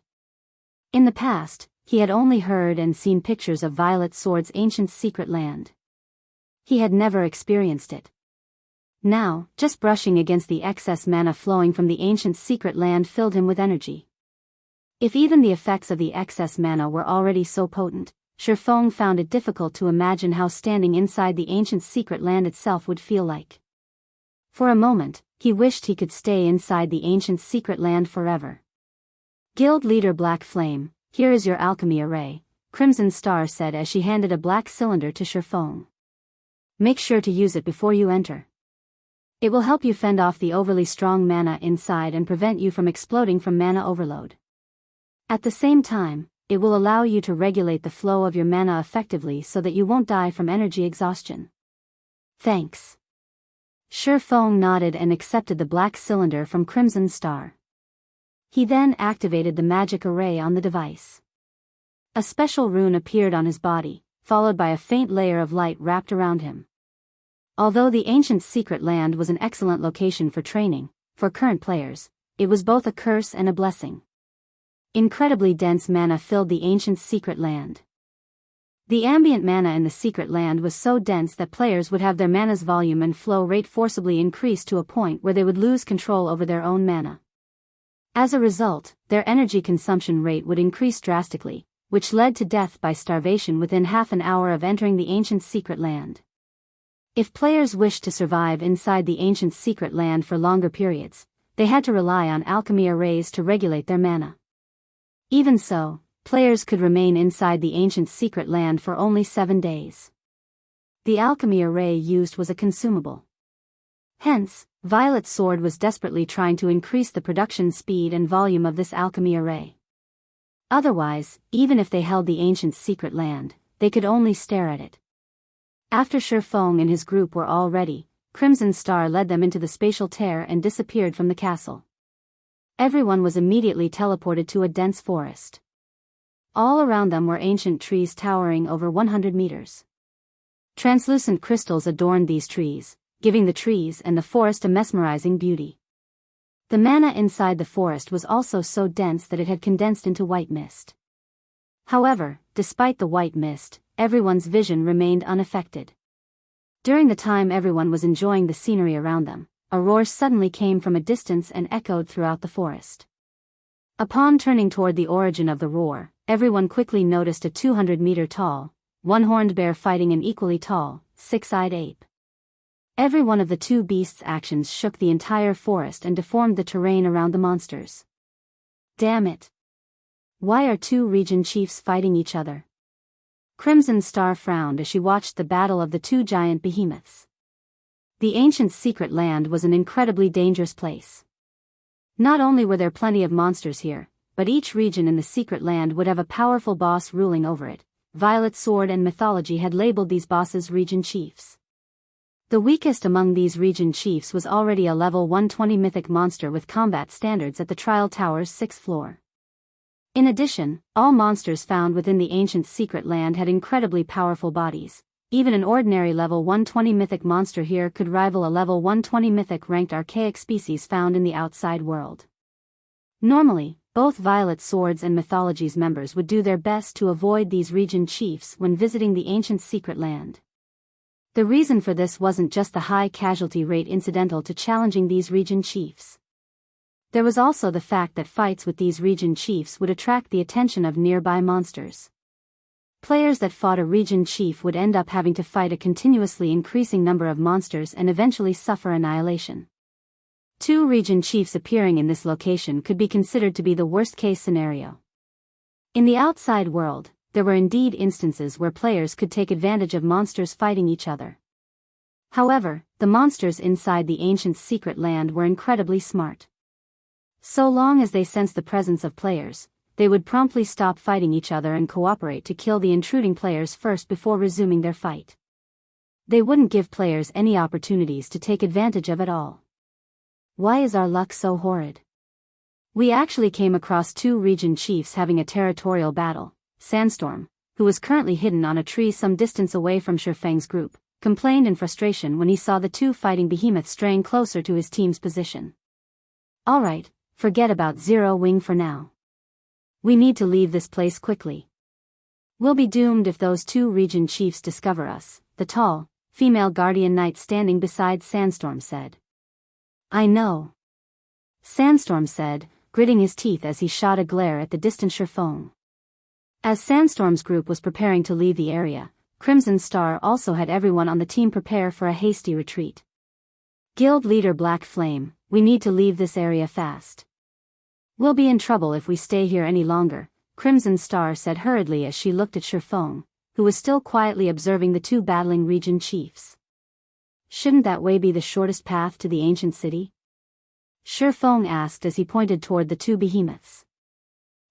In the past, he had only heard and seen pictures of Violet Sword's ancient secret land. He had never experienced it. Now, just brushing against the excess mana flowing from the ancient secret land filled him with energy. If even the effects of the excess mana were already so potent, Feng found it difficult to imagine how standing inside the ancient secret land itself would feel like. For a moment, he wished he could stay inside the ancient secret land forever. Guild leader Black Flame, here is your alchemy array, Crimson Star said as she handed a black cylinder to Feng. Make sure to use it before you enter. It will help you fend off the overly strong mana inside and prevent you from exploding from mana overload. At the same time, it will allow you to regulate the flow of your mana effectively so that you won't die from energy exhaustion. Thanks. Feng nodded and accepted the black cylinder from Crimson Star. He then activated the magic array on the device. A special rune appeared on his body, followed by a faint layer of light wrapped around him. Although the ancient secret land was an excellent location for training, for current players, it was both a curse and a blessing. Incredibly dense mana filled the ancient secret land. The ambient mana in the secret land was so dense that players would have their mana's volume and flow rate forcibly increased to a point where they would lose control over their own mana. As a result, their energy consumption rate would increase drastically, which led to death by starvation within half an hour of entering the ancient secret land. If players wished to survive inside the ancient secret land for longer periods, they had to rely on alchemy arrays to regulate their mana. Even so, players could remain inside the ancient secret land for only 7 days. The alchemy array used was a consumable. Hence, Violet's sword was desperately trying to increase the production speed and volume of this alchemy array. Otherwise, even if they held the ancient secret land, they could only stare at it. After Feng and his group were all ready, Crimson Star led them into the spatial tear and disappeared from the castle. Everyone was immediately teleported to a dense forest. All around them were ancient trees towering over 100 meters. Translucent crystals adorned these trees, giving the trees and the forest a mesmerizing beauty. The mana inside the forest was also so dense that it had condensed into white mist. However, despite the white mist, everyone's vision remained unaffected. During the time everyone was enjoying the scenery around them, a roar suddenly came from a distance and echoed throughout the forest. Upon turning toward the origin of the roar, everyone quickly noticed a 200-meter-tall, one-horned bear fighting an equally tall, six-eyed ape. Every one of the two beasts' actions shook the entire forest and deformed the terrain around the monsters. Damn it! Why are two region chiefs fighting each other? Crimson Star frowned as she watched the battle of the two giant behemoths. The ancient secret land was an incredibly dangerous place. Not only were there plenty of monsters here, but each region in the secret land would have a powerful boss ruling over it. Violet's sword and mythology had labeled these bosses region chiefs. The weakest among these region chiefs was already a level 120 mythic monster with combat standards at the Trial Tower's 6th floor. In addition, all monsters found within the ancient secret land had incredibly powerful bodies. Even an ordinary level 120 mythic monster here could rival a level 120 mythic ranked archaic species found in the outside world. Normally, both Violet Swords and Mythology's members would do their best to avoid these region chiefs when visiting the ancient secret land. The reason for this wasn't just the high casualty rate incidental to challenging these region chiefs. There was also the fact that fights with these region chiefs would attract the attention of nearby monsters. Players that fought a region chief would end up having to fight a continuously increasing number of monsters and eventually suffer annihilation. Two region chiefs appearing in this location could be considered to be the worst-case scenario. In the outside world, there were indeed instances where players could take advantage of monsters fighting each other. However, the monsters inside the ancient secret land were incredibly smart. So long as they sensed the presence of players, they would promptly stop fighting each other and cooperate to kill the intruding players first before resuming their fight. They wouldn't give players any opportunities to take advantage of it all. Why is our luck so horrid? We actually came across two region chiefs having a territorial battle. Sandstorm, who was currently hidden on a tree some distance away from Feng's group, complained in frustration when he saw the two fighting behemoths straying closer to his team's position. Alright, forget about Zero Wing for now. We need to leave this place quickly. We'll be doomed if those two region chiefs discover us, the tall, female guardian knight standing beside Sandstorm said. I know. Sandstorm said, gritting his teeth as he shot a glare at the distant Feng. As Sandstorm's group was preparing to leave the area, Crimson Star also had everyone on the team prepare for a hasty retreat. Guild leader Black Flame, we need to leave this area fast. We'll be in trouble if we stay here any longer, Crimson Star said hurriedly as she looked at Feng, who was still quietly observing the two battling region chiefs. Shouldn't that way be the shortest path to the ancient city? Feng asked as he pointed toward the two behemoths.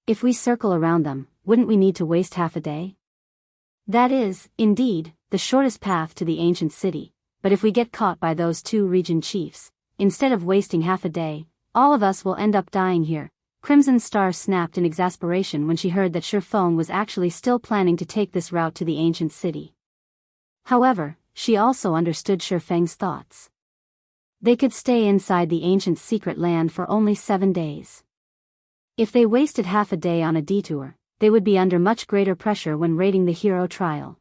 If we circle around them, wouldn't we need to waste half a day? That is, indeed, the shortest path to the ancient city, but if we get caught by those two region chiefs, instead of wasting half a day, all of us will end up dying here. Crimson Star snapped in exasperation when she heard that Feng was actually still planning to take this route to the ancient city. However, she also understood Feng's thoughts. They could stay inside the ancient secret land for only 7 days. If they wasted half a day on a detour, they would be under much greater pressure when raiding the hero trial.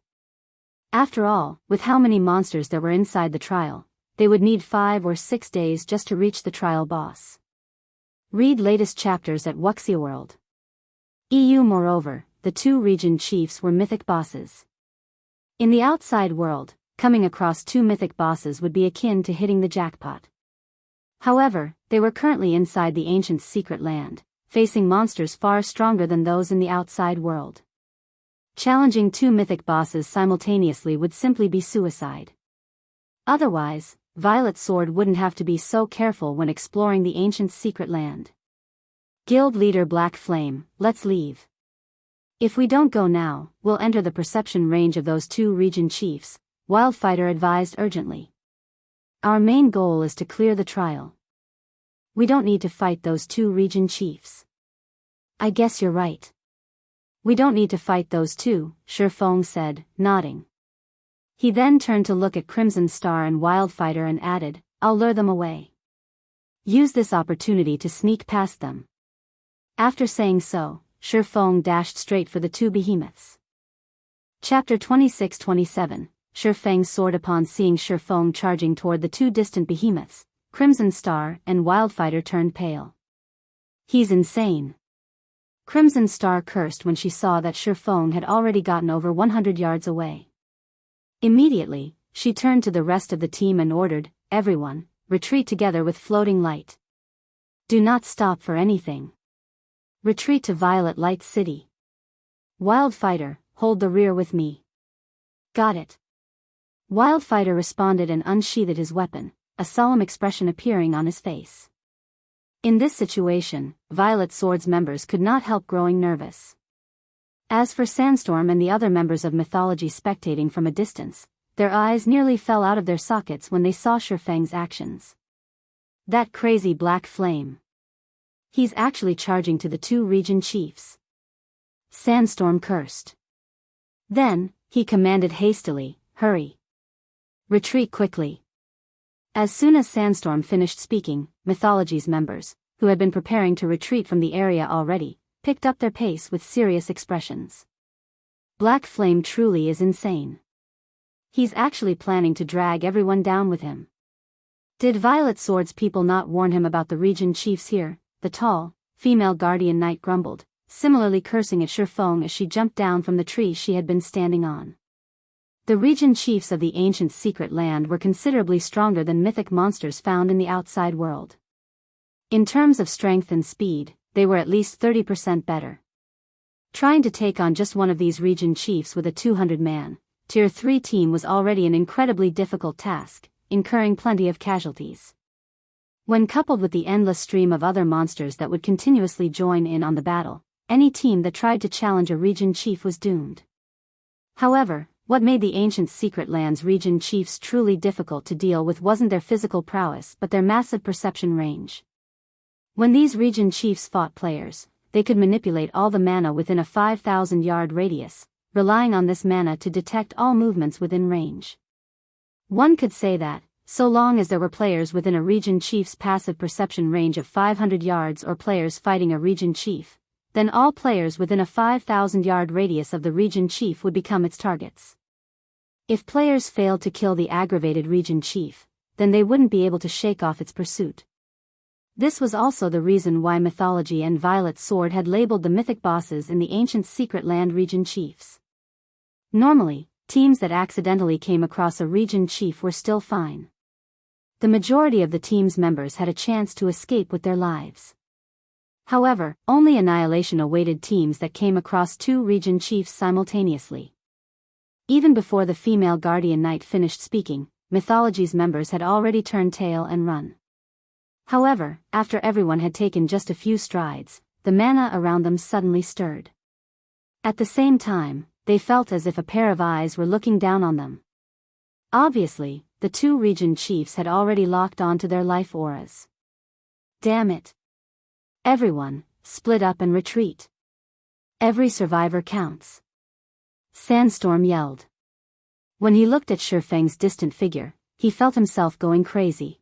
After all, with how many monsters there were inside the trial, they would need 5 or 6 days just to reach the trial boss. Read latest chapters at Wuxia World. Moreover, the two region chiefs were mythic bosses. In the outside world, coming across two mythic bosses would be akin to hitting the jackpot. However, they were currently inside the ancient secret land, facing monsters far stronger than those in the outside world. Challenging two mythic bosses simultaneously would simply be suicide. Otherwise, Violet Sword wouldn't have to be so careful when exploring the ancient secret land. Guild leader Black Flame, let's leave. If we don't go now, we'll enter the perception range of those two region chiefs, Wildfighter advised urgently. Our main goal is to clear the trial. We don't need to fight those two region chiefs. I guess you're right. We don't need to fight those two, Feng said, nodding. He then turned to look at Crimson Star and Wildfighter and added, I'll lure them away. Use this opportunity to sneak past them. After saying so, Feng dashed straight for the two behemoths. Chapter 26-27, Feng soared upon seeing Feng charging toward the two distant behemoths. Crimson Star and Wildfighter turned pale. He's insane. Crimson Star cursed when she saw that Feng had already gotten over 100 yards away. Immediately, she turned to the rest of the team and ordered, everyone, retreat together with floating light. Do not stop for anything. Retreat to Violet Light City. Wildfighter, hold the rear with me. Got it. Wildfighter responded and unsheathed his weapon, a solemn expression appearing on his face. In this situation, Violet Sword's members could not help growing nervous. As for Sandstorm and the other members of Mythology spectating from a distance, their eyes nearly fell out of their sockets when they saw Feng's actions. That crazy Black Flame. He's actually charging to the two region chiefs. Sandstorm cursed. Then, he commanded hastily, hurry. Retreat quickly. As soon as Sandstorm finished speaking, Mythology's members, who had been preparing to retreat from the area already, picked up their pace with serious expressions. Black Flame truly is insane. He's actually planning to drag everyone down with him. Did Violet Sword's people not warn him about the region chiefs here? The tall, female guardian knight grumbled, similarly cursing at Feng as she jumped down from the tree she had been standing on. The region chiefs of the ancient secret land were considerably stronger than mythic monsters found in the outside world. In terms of strength and speed, they were at least 30% better. Trying to take on just one of these region chiefs with a 200-man, Tier 3 team was already an incredibly difficult task, incurring plenty of casualties. When coupled with the endless stream of other monsters that would continuously join in on the battle, any team that tried to challenge a region chief was doomed. However, what made the ancient secret lands region chiefs truly difficult to deal with wasn't their physical prowess but their massive perception range. When these region chiefs fought players, they could manipulate all the mana within a 5,000-yard radius, relying on this mana to detect all movements within range. One could say that, so long as there were players within a region chief's passive perception range of 500 yards or players fighting a region chief, then all players within a 5,000-yard radius of the region chief would become its targets. If players failed to kill the aggravated region chief, then they wouldn't be able to shake off its pursuit. This was also the reason why Mythology and Violet Sword had labeled the mythic bosses in the ancient Secret Land region chiefs. Normally, teams that accidentally came across a region chief were still fine. The majority of the team's members had a chance to escape with their lives. However, only annihilation awaited teams that came across 2 region chiefs simultaneously. Even before the female Guardian Knight finished speaking, Mythology's members had already turned tail and run. However, after everyone had taken just a few strides, the mana around them suddenly stirred. At the same time, they felt as if a pair of eyes were looking down on them. Obviously, the 2 region chiefs had already locked onto their life auras. Damn it! Everyone, split up and retreat. Every survivor counts. Sandstorm yelled. When he looked at Feng's distant figure, he felt himself going crazy.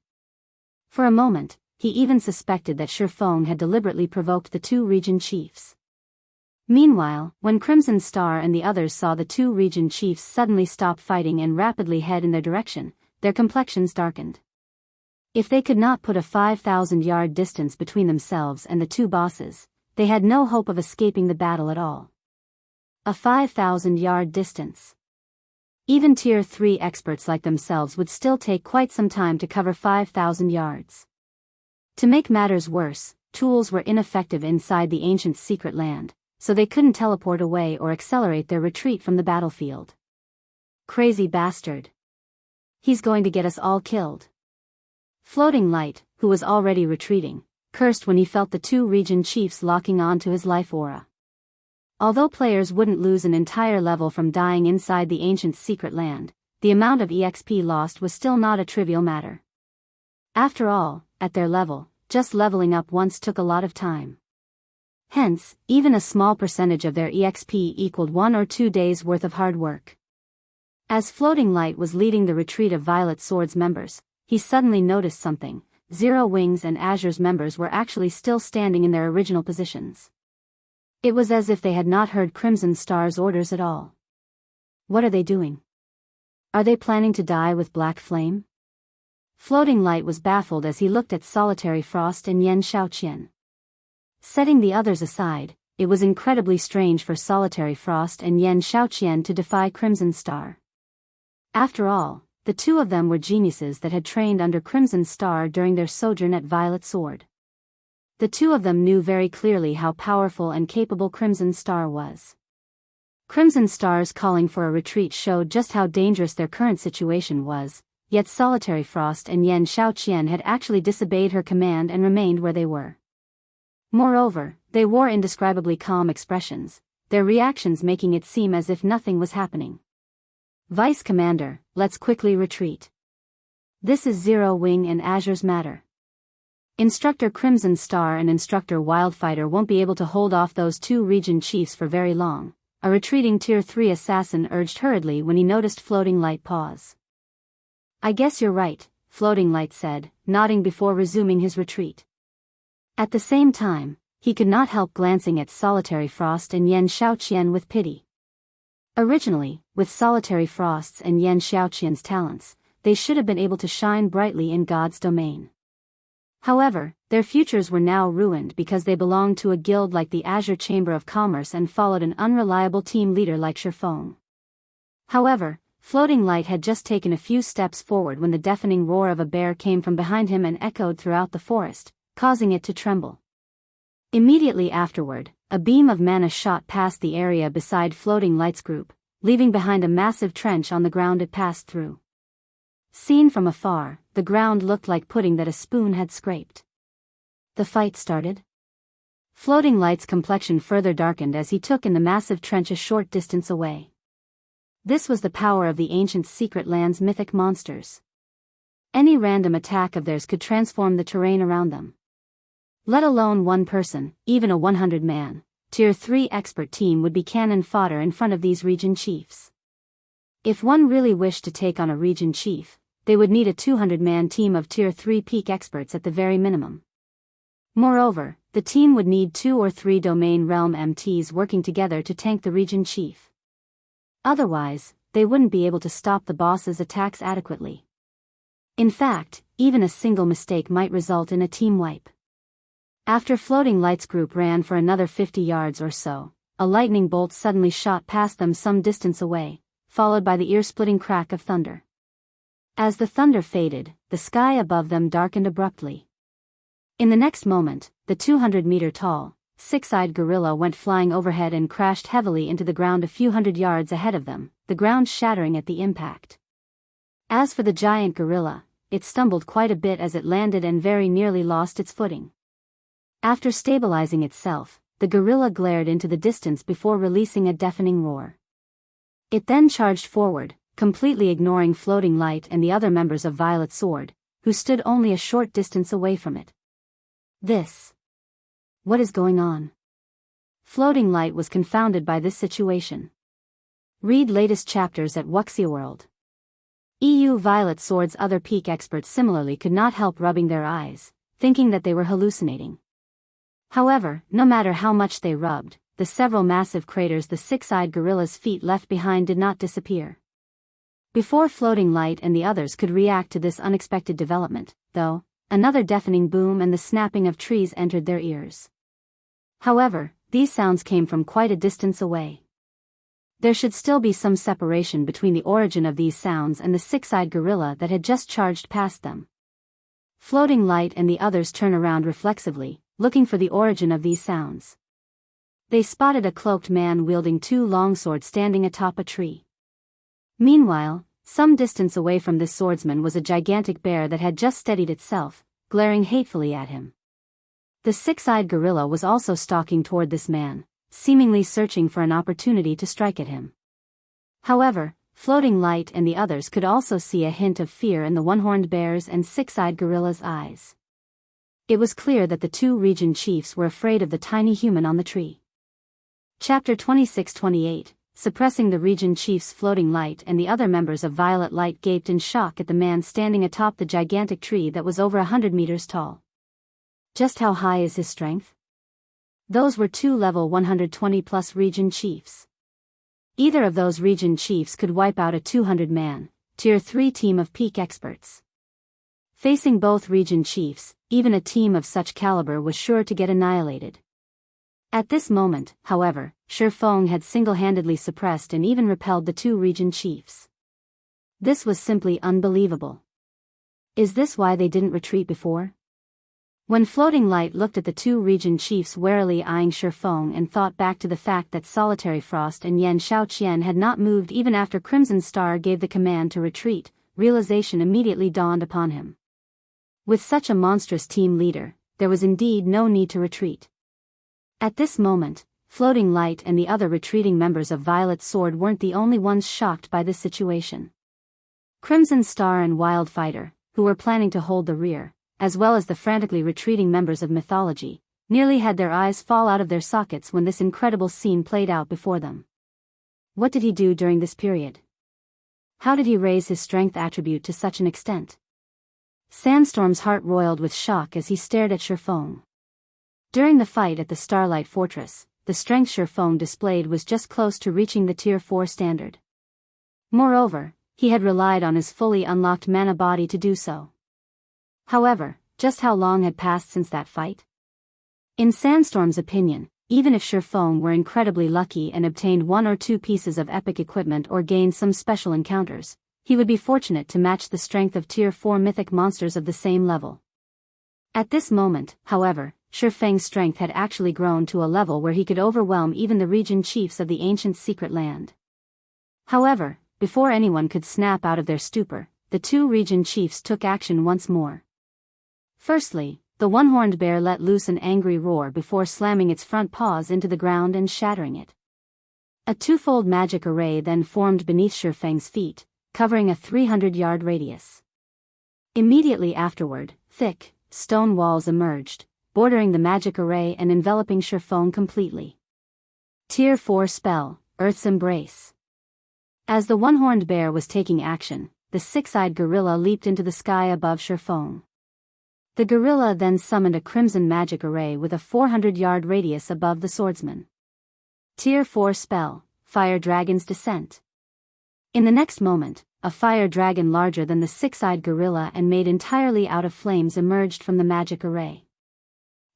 For a moment, he even suspected that Feng had deliberately provoked the 2 region chiefs. Meanwhile, when Crimson Star and the others saw the 2 region chiefs suddenly stop fighting and rapidly head in their direction, their complexions darkened. If they could not put a 5,000-yard distance between themselves and the 2 bosses, they had no hope of escaping the battle at all. A 5,000-yard distance. Even Tier 3 experts like themselves would still take quite some time to cover 5,000 yards. To make matters worse, tools were ineffective inside the ancient Secret Land, so they couldn't teleport away or accelerate their retreat from the battlefield. Crazy bastard. He's going to get us all killed. Floating Light, who was already retreating, cursed when he felt the 2 region chiefs locking on to his life aura. Although players wouldn't lose an entire level from dying inside the ancient Secret Land, the amount of EXP lost was still not a trivial matter. After all, at their level, just leveling up once took a lot of time. Hence, even a small percentage of their EXP equaled 1 or 2 days' worth of hard work. As Floating Light was leading the retreat of Violet Sword's members, he suddenly noticed something. Zero Wings and Azure's members were actually still standing in their original positions. It was as if they had not heard Crimson Star's orders at all. What are they doing? Are they planning to die with Black Flame? Floating Light was baffled as he looked at Solitary Frost and Yan Shaoqian. Setting the others aside, it was incredibly strange for Solitary Frost and Yan Shaoqian to defy Crimson Star. After all, the 2 of them were geniuses that had trained under Crimson Star during their sojourn at Violet Sword. The 2 of them knew very clearly how powerful and capable Crimson Star was. Crimson Star's calling for a retreat showed just how dangerous their current situation was, yet Solitary Frost and Yan Shaoqian had actually disobeyed her command and remained where they were. Moreover, they wore indescribably calm expressions, their reactions making it seem as if nothing was happening. Vice Commander, let's quickly retreat. This is Zero Wing and Azure's matter. Instructor Crimson Star and Instructor Wildfighter won't be able to hold off those 2 region chiefs for very long, a retreating Tier 3 assassin urged hurriedly when he noticed Floating Light pause. I guess you're right, Floating Light said, nodding before resuming his retreat. At the same time, he could not help glancing at Solitary Frost and Yan Shaoqian with pity. Originally, with Solitary Frost's and Yan Shaoqian's talents, they should have been able to shine brightly in God's domain. However, their futures were now ruined because they belonged to a guild like the Azure Chamber of Commerce and followed an unreliable team leader like Feng. However, Floating Light had just taken a few steps forward when the deafening roar of a bear came from behind him and echoed throughout the forest, causing it to tremble. Immediately afterward, a beam of mana shot past the area beside Floating Light's group, leaving behind a massive trench on the ground it passed through. Seen from afar, the ground looked like pudding that a spoon had scraped. The fight started. Floating Light's complexion further darkened as he took in the massive trench a short distance away. This was the power of the ancient Secret Land's mythic monsters. Any random attack of theirs could transform the terrain around them. Let alone one person, even a 100-man, Tier 3 expert team would be cannon fodder in front of these region chiefs. If one really wished to take on a region chief, they would need a 200-man team of Tier 3 peak experts at the very minimum. Moreover, the team would need 2 or 3 domain realm MTs working together to tank the region chief. Otherwise, they wouldn't be able to stop the boss's attacks adequately. In fact, even a single mistake might result in a team wipe. After Floating Light's group ran for another 50 yards or so, a lightning bolt suddenly shot past them some distance away, followed by the ear-splitting crack of thunder. As the thunder faded, the sky above them darkened abruptly. In the next moment, the 200-meter-tall, six-eyed gorilla went flying overhead and crashed heavily into the ground a few hundred yards ahead of them, the ground shattering at the impact. As for the giant gorilla, it stumbled quite a bit as it landed and very nearly lost its footing. After stabilizing itself, the gorilla glared into the distance before releasing a deafening roar. It then charged forward, completely ignoring Floating Light and the other members of Violet Sword, who stood only a short distance away from it. What is going on? Floating Light was confounded by this situation. Read latest chapters at Wuxia EU. Violet Sword's other peak experts similarly could not help rubbing their eyes, thinking that they were hallucinating. However, no matter how much they rubbed, the several massive craters the six-eyed gorilla's feet left behind did not disappear. Before Floating Light and the others could react to this unexpected development, though, another deafening boom and the snapping of trees entered their ears. However, these sounds came from quite a distance away. There should still be some separation between the origin of these sounds and the six-eyed gorilla that had just charged past them. Floating Light and the others turned around reflexively, looking for the origin of these sounds. They spotted a cloaked man wielding two longswords standing atop a tree. Meanwhile, some distance away from this swordsman was a gigantic bear that had just steadied itself, glaring hatefully at him. The six-eyed gorilla was also stalking toward this man, seemingly searching for an opportunity to strike at him. However, Floating Light and the others could also see a hint of fear in the one-horned bear's and six-eyed gorilla's eyes. It was clear that the two region chiefs were afraid of the tiny human on the tree. Chapter 26-28, Suppressing the Region Chiefs. Floating Light and the other members of Violet Light gaped in shock at the man standing atop the gigantic tree that was over 100 meters tall. Just how high is his strength? Those were two level 120-plus region chiefs. Either of those region chiefs could wipe out a 200-man, Tier 3 team of peak experts. Facing both region chiefs, even a team of such caliber was sure to get annihilated. At this moment, however, Feng had single-handedly suppressed and even repelled the two region chiefs. This was simply unbelievable. Is this why they didn't retreat before? When Floating Light looked at the two region chiefs warily eyeing Feng and thought back to the fact that Solitary Frost and Yan Shaoqian had not moved even after Crimson Star gave the command to retreat, realization immediately dawned upon him. With such a monstrous team leader, there was indeed no need to retreat. At this moment, Floating Light and the other retreating members of Violet Sword weren't the only ones shocked by this situation. Crimson Star and Wildfighter, who were planning to hold the rear, as well as the frantically retreating members of Mythology, nearly had their eyes fall out of their sockets when this incredible scene played out before them. What did he do during this period? How did he raise his strength attribute to such an extent? Sandstorm's heart roiled with shock as he stared at Feng. During the fight at the Starlight Fortress, the strength Feng displayed was just close to reaching the Tier 4 standard. Moreover, he had relied on his fully unlocked mana body to do so. However, just how long had passed since that fight? In Sandstorm's opinion, even if Feng were incredibly lucky and obtained one or two pieces of epic equipment or gained some special encounters, he would be fortunate to match the strength of Tier 4 mythic monsters of the same level. At this moment, however, Feng's strength had actually grown to a level where he could overwhelm even the region chiefs of the ancient secret land. However, before anyone could snap out of their stupor, the two region chiefs took action once more. Firstly, the one-horned bear let loose an angry roar before slamming its front paws into the ground and shattering it. A twofold magic array then formed beneath Feng's feet, covering a 300-yard radius. Immediately afterward, thick, stone walls emerged, bordering the magic array and enveloping Feng completely. Tier 4 spell, Earth's Embrace. As the one-horned bear was taking action, the six-eyed gorilla leaped into the sky above Feng. The gorilla then summoned a crimson magic array with a 400-yard radius above the swordsman. Tier 4 spell, Fire Dragon's Descent. In the next moment, a fire dragon larger than the six-eyed gorilla and made entirely out of flames emerged from the magic array.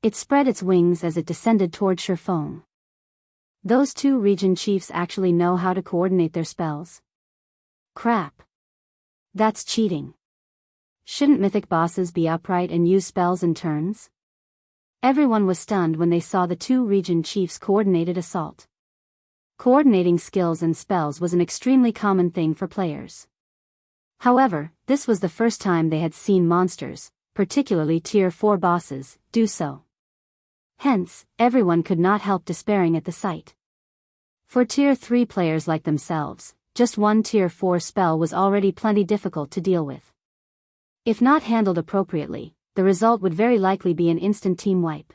It spread its wings as it descended toward Feng. Those two region chiefs actually know how to coordinate their spells. Crap. That's cheating. Shouldn't mythic bosses be upright and use spells in turns? Everyone was stunned when they saw the two region chiefs' coordinated assault. Coordinating skills and spells was an extremely common thing for players. However, this was the first time they had seen monsters, particularly Tier 4 bosses, do so. Hence, everyone could not help despairing at the sight. For Tier 3 players like themselves, just one Tier 4 spell was already plenty difficult to deal with. If not handled appropriately, the result would very likely be an instant team wipe.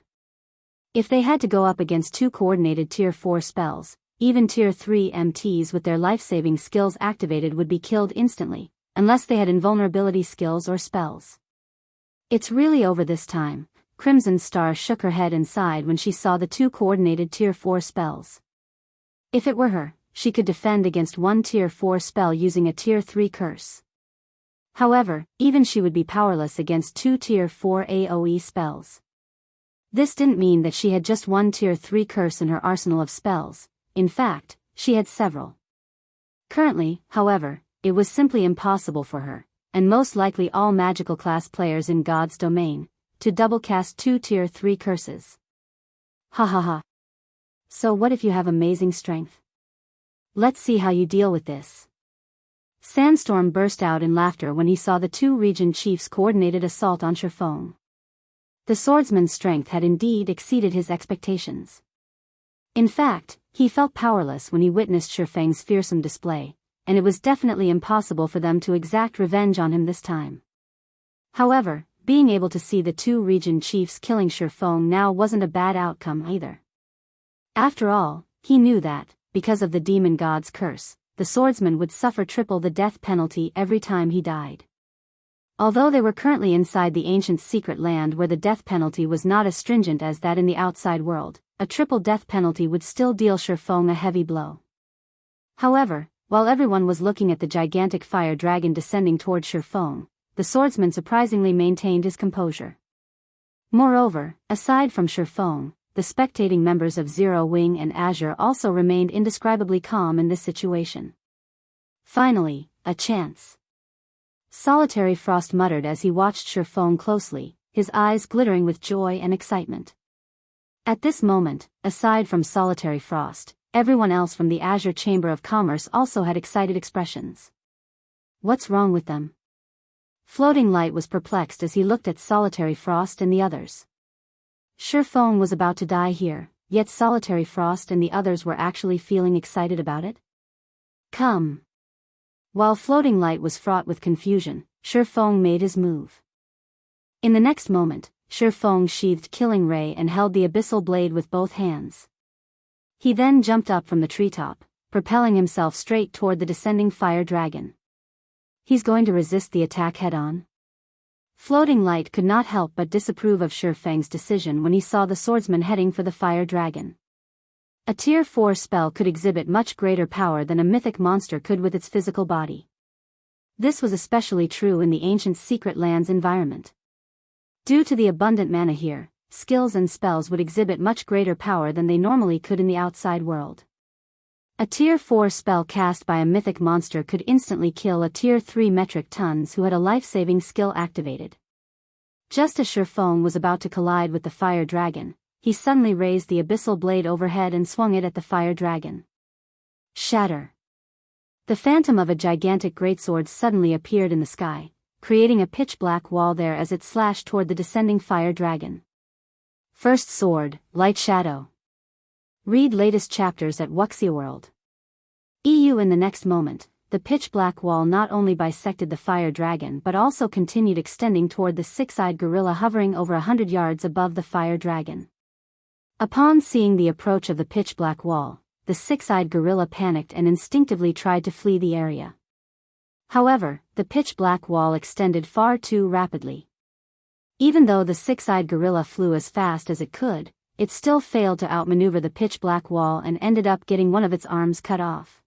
If they had to go up against two coordinated Tier 4 spells, even Tier 3 MTs with their life-saving skills activated would be killed instantly, unless they had invulnerability skills or spells. It's really over this time. Crimson Star shook her head and sighed when she saw the two coordinated Tier 4 spells. If it were her, she could defend against one Tier 4 spell using a Tier 3 curse. However, even she would be powerless against two Tier 4 AoE spells. This didn't mean that she had just one Tier 3 curse in her arsenal of spells. In fact, she had several. Currently, however, it was simply impossible for her, and most likely all magical class players in God's domain, to double cast two Tier 3 curses. Ha ha ha. So what if you have amazing strength? Let's see how you deal with this. Sandstorm burst out in laughter when he saw the two region chiefs' coordinated assault on Feng. The swordsman's strength had indeed exceeded his expectations. In fact, he felt powerless when he witnessed Feng's fearsome display, and it was definitely impossible for them to exact revenge on him this time. However, being able to see the two region chiefs killing Feng now wasn't a bad outcome either. After all, he knew that, because of the demon god's curse, the swordsman would suffer triple the death penalty every time he died. Although they were currently inside the ancient secret land where the death penalty was not as stringent as that in the outside world, a triple death penalty would still deal Feng a heavy blow. However, while everyone was looking at the gigantic fire dragon descending toward Feng, the swordsman surprisingly maintained his composure. Moreover, aside from Feng, the spectating members of Zero Wing and Azure also remained indescribably calm in this situation. Finally, a chance. Solitary Frost muttered as he watched Feng closely, his eyes glittering with joy and excitement. At this moment, aside from Solitary Frost, everyone else from the Azure Chamber of Commerce also had excited expressions. What's wrong with them? Floating Light was perplexed as he looked at Solitary Frost and the others. Feng was about to die here, yet Solitary Frost and the others were actually feeling excited about it? Come. While Floating Light was fraught with confusion, Feng made his move. In the next moment, Feng sheathed Killing Ray and held the abyssal blade with both hands. He then jumped up from the treetop, propelling himself straight toward the descending fire dragon. He's going to resist the attack head-on? Floating Light could not help but disapprove of Feng's decision when he saw the swordsman heading for the fire dragon. A Tier 4 spell could exhibit much greater power than a mythic monster could with its physical body. This was especially true in the ancient secret lands environment. Due to the abundant mana here, skills and spells would exhibit much greater power than they normally could in the outside world. A Tier 4 spell cast by a mythic monster could instantly kill a Tier 3 metric tons who had a life-saving skill activated. Just as Feng was about to collide with the fire dragon, he suddenly raised the abyssal blade overhead and swung it at the fire dragon. Shatter! The phantom of a gigantic greatsword suddenly appeared in the sky, creating a pitch-black wall there as it slashed toward the descending fire dragon. First Sword, Light Shadow. Read latest chapters at Wuxia EU. In the next moment, the pitch-black wall not only bisected the fire dragon but also continued extending toward the six-eyed gorilla hovering over 100 yards above the fire dragon. Upon seeing the approach of the pitch-black wall, the six-eyed gorilla panicked and instinctively tried to flee the area. However, the pitch-black wall extended far too rapidly. Even though the six-eyed gorilla flew as fast as it could, it still failed to outmaneuver the pitch-black wall and ended up getting one of its arms cut off.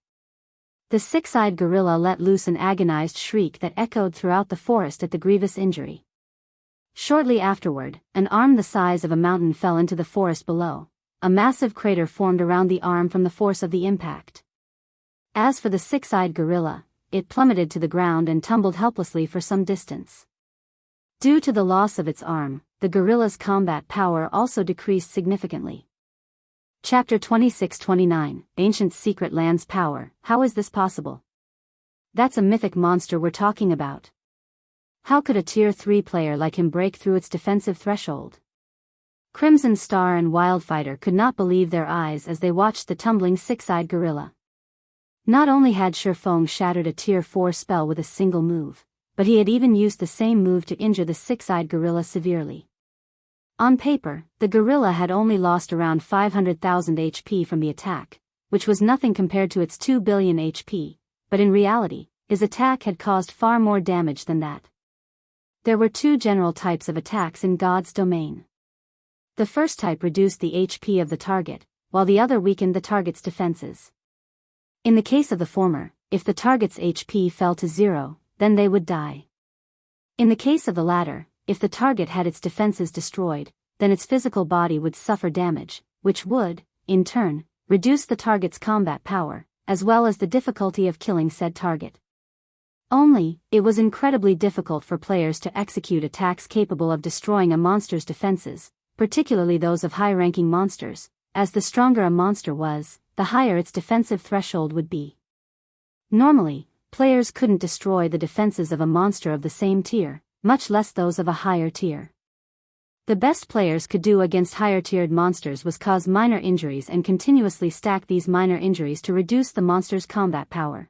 The six-eyed gorilla let loose an agonized shriek that echoed throughout the forest at the grievous injury. Shortly afterward, an arm the size of a mountain fell into the forest below. A massive crater formed around the arm from the force of the impact. As for the six-eyed gorilla, it plummeted to the ground and tumbled helplessly for some distance. Due to the loss of its arm, the gorilla's combat power also decreased significantly. Chapter 26-29, Ancient Secret Land's Power. How is this possible? That's a mythic monster we're talking about. How could a Tier 3 player like him break through its defensive threshold? Crimson Star and Wildfighter could not believe their eyes as they watched the tumbling six-eyed gorilla. Not only had Feng shattered a Tier 4 spell with a single move, but he had even used the same move to injure the six-eyed gorilla severely. On paper, the gorilla had only lost around 500,000 HP from the attack, which was nothing compared to its 2 billion HP, but in reality, his attack had caused far more damage than that. There were two general types of attacks in God's domain. The first type reduced the HP of the target, while the other weakened the target's defenses. In the case of the former, if the target's HP fell to 0, then they would die. In the case of the latter, if the target had its defenses destroyed, then its physical body would suffer damage, which would, in turn, reduce the target's combat power, as well as the difficulty of killing said target. Only, it was incredibly difficult for players to execute attacks capable of destroying a monster's defenses, particularly those of high-ranking monsters, as the stronger a monster was, the higher its defensive threshold would be. Normally, players couldn't destroy the defenses of a monster of the same tier, much less those of a higher tier. The best players could do against higher-tiered monsters was cause minor injuries and continuously stack these minor injuries to reduce the monster's combat power.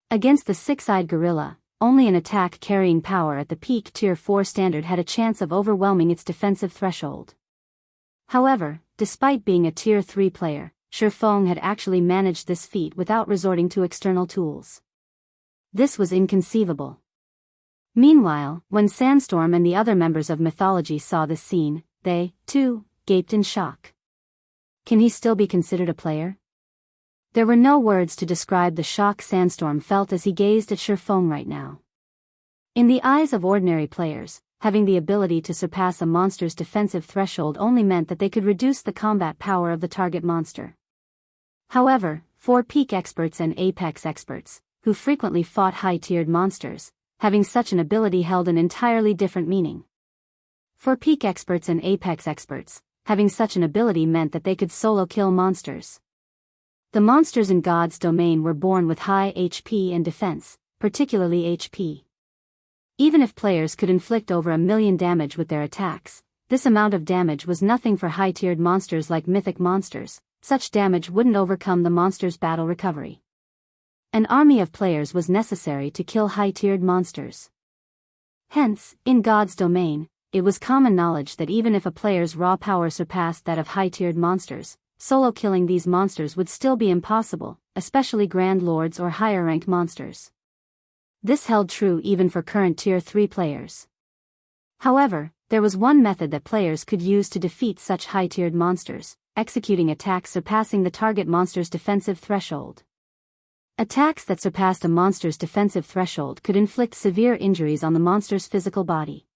Against the six-eyed gorilla, only an attack carrying power at the peak Tier 4 standard had a chance of overwhelming its defensive threshold. However, despite being a Tier 3 player, Feng had actually managed this feat without resorting to external tools. This was inconceivable. Meanwhile, when Sandstorm and the other members of Mythology saw this scene, they, too, gaped in shock. Can he still be considered a player? There were no words to describe the shock Sandstorm felt as he gazed at Feng right now. In the eyes of ordinary players, having the ability to surpass a monster's defensive threshold only meant that they could reduce the combat power of the target monster. However, for peak experts and apex experts, who frequently fought high-tiered monsters, having such an ability held an entirely different meaning. For peak experts and apex experts, having such an ability meant that they could solo kill monsters. The monsters in God's domain were born with high HP and defense, particularly HP. Even if players could inflict over 1 million damage with their attacks, this amount of damage was nothing for high-tiered monsters like mythic monsters. Such damage wouldn't overcome the monster's battle recovery. An army of players was necessary to kill high-tiered monsters. Hence, in God's domain, it was common knowledge that even if a player's raw power surpassed that of high-tiered monsters, solo killing these monsters would still be impossible, especially Grand Lords or higher-ranked monsters. This held true even for current Tier 3 players. However, there was one method that players could use to defeat such high-tiered monsters: executing attacks surpassing the target monster's defensive threshold. Attacks that surpassed a monster's defensive threshold could inflict severe injuries on the monster's physical body.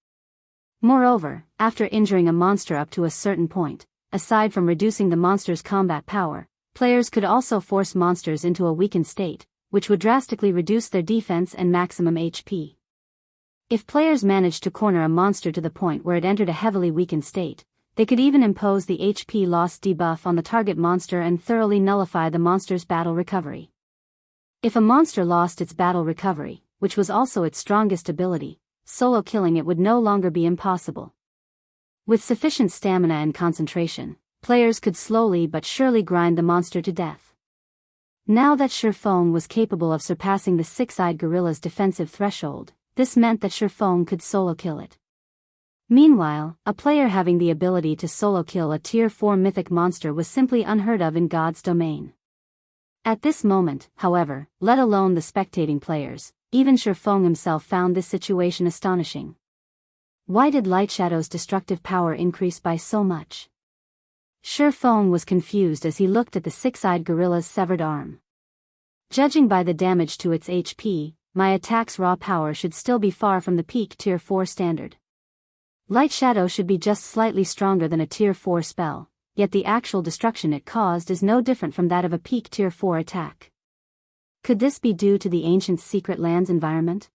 Moreover, after injuring a monster up to a certain point, aside from reducing the monster's combat power, players could also force monsters into a weakened state, which would drastically reduce their defense and maximum HP. If players managed to corner a monster to the point where it entered a heavily weakened state, they could even impose the HP loss debuff on the target monster and thoroughly nullify the monster's battle recovery. If a monster lost its battle recovery, which was also its strongest ability, solo killing it would no longer be impossible. With sufficient stamina and concentration, players could slowly but surely grind the monster to death. Now that Feng was capable of surpassing the six-eyed gorilla's defensive threshold, this meant that Feng could solo kill it. Meanwhile, a player having the ability to solo kill a Tier 4 mythic monster was simply unheard of in God's domain. At this moment, however, let alone the spectating players, even Feng himself found this situation astonishing. Why did Light Shadow's destructive power increase by so much? Feng was confused as he looked at the six-eyed gorilla's severed arm. Judging by the damage to its HP, my attack's raw power should still be far from the peak Tier 4 standard. Light Shadow should be just slightly stronger than a Tier 4 spell, yet the actual destruction it caused is no different from that of a peak Tier 4 attack. Could this be due to the ancient Secret Lands environment?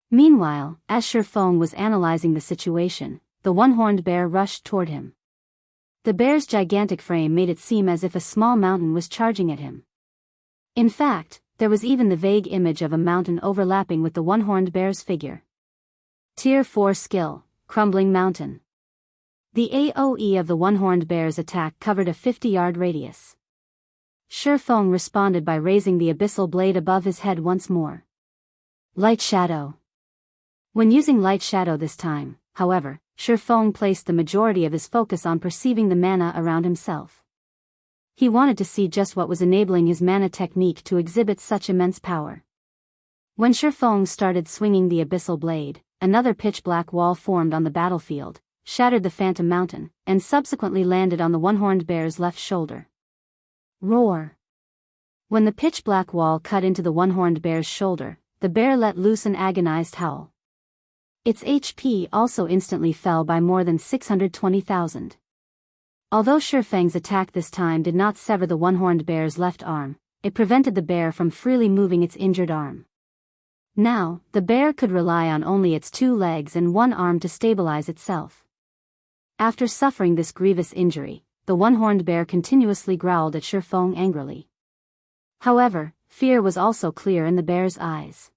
Meanwhile, as Feng was analyzing the situation, the one-horned bear rushed toward him. The bear's gigantic frame made it seem as if a small mountain was charging at him. In fact, there was even the vague image of a mountain overlapping with the one-horned bear's figure. Tier 4 skill, Crumbling Mountain. The AoE of the one-horned bear's attack covered a 50-yard radius. Feng responded by raising the abyssal blade above his head once more. Light Shadow. When using Light Shadow this time, however, Feng placed the majority of his focus on perceiving the mana around himself. He wanted to see just what was enabling his mana technique to exhibit such immense power. When Feng started swinging the abyssal blade, another pitch-black wall formed on the battlefield, shattered the Phantom Mountain, and subsequently landed on the one-horned bear's left shoulder. Roar! When the pitch-black wall cut into the one-horned bear's shoulder, the bear let loose an agonized howl. Its HP also instantly fell by more than 620,000. Although Feng's attack this time did not sever the one-horned bear's left arm, it prevented the bear from freely moving its injured arm. Now, the bear could rely on only its 2 legs and 1 arm to stabilize itself. After suffering this grievous injury, the one-horned bear continuously growled at Feng angrily. However, fear was also clear in the bear's eyes.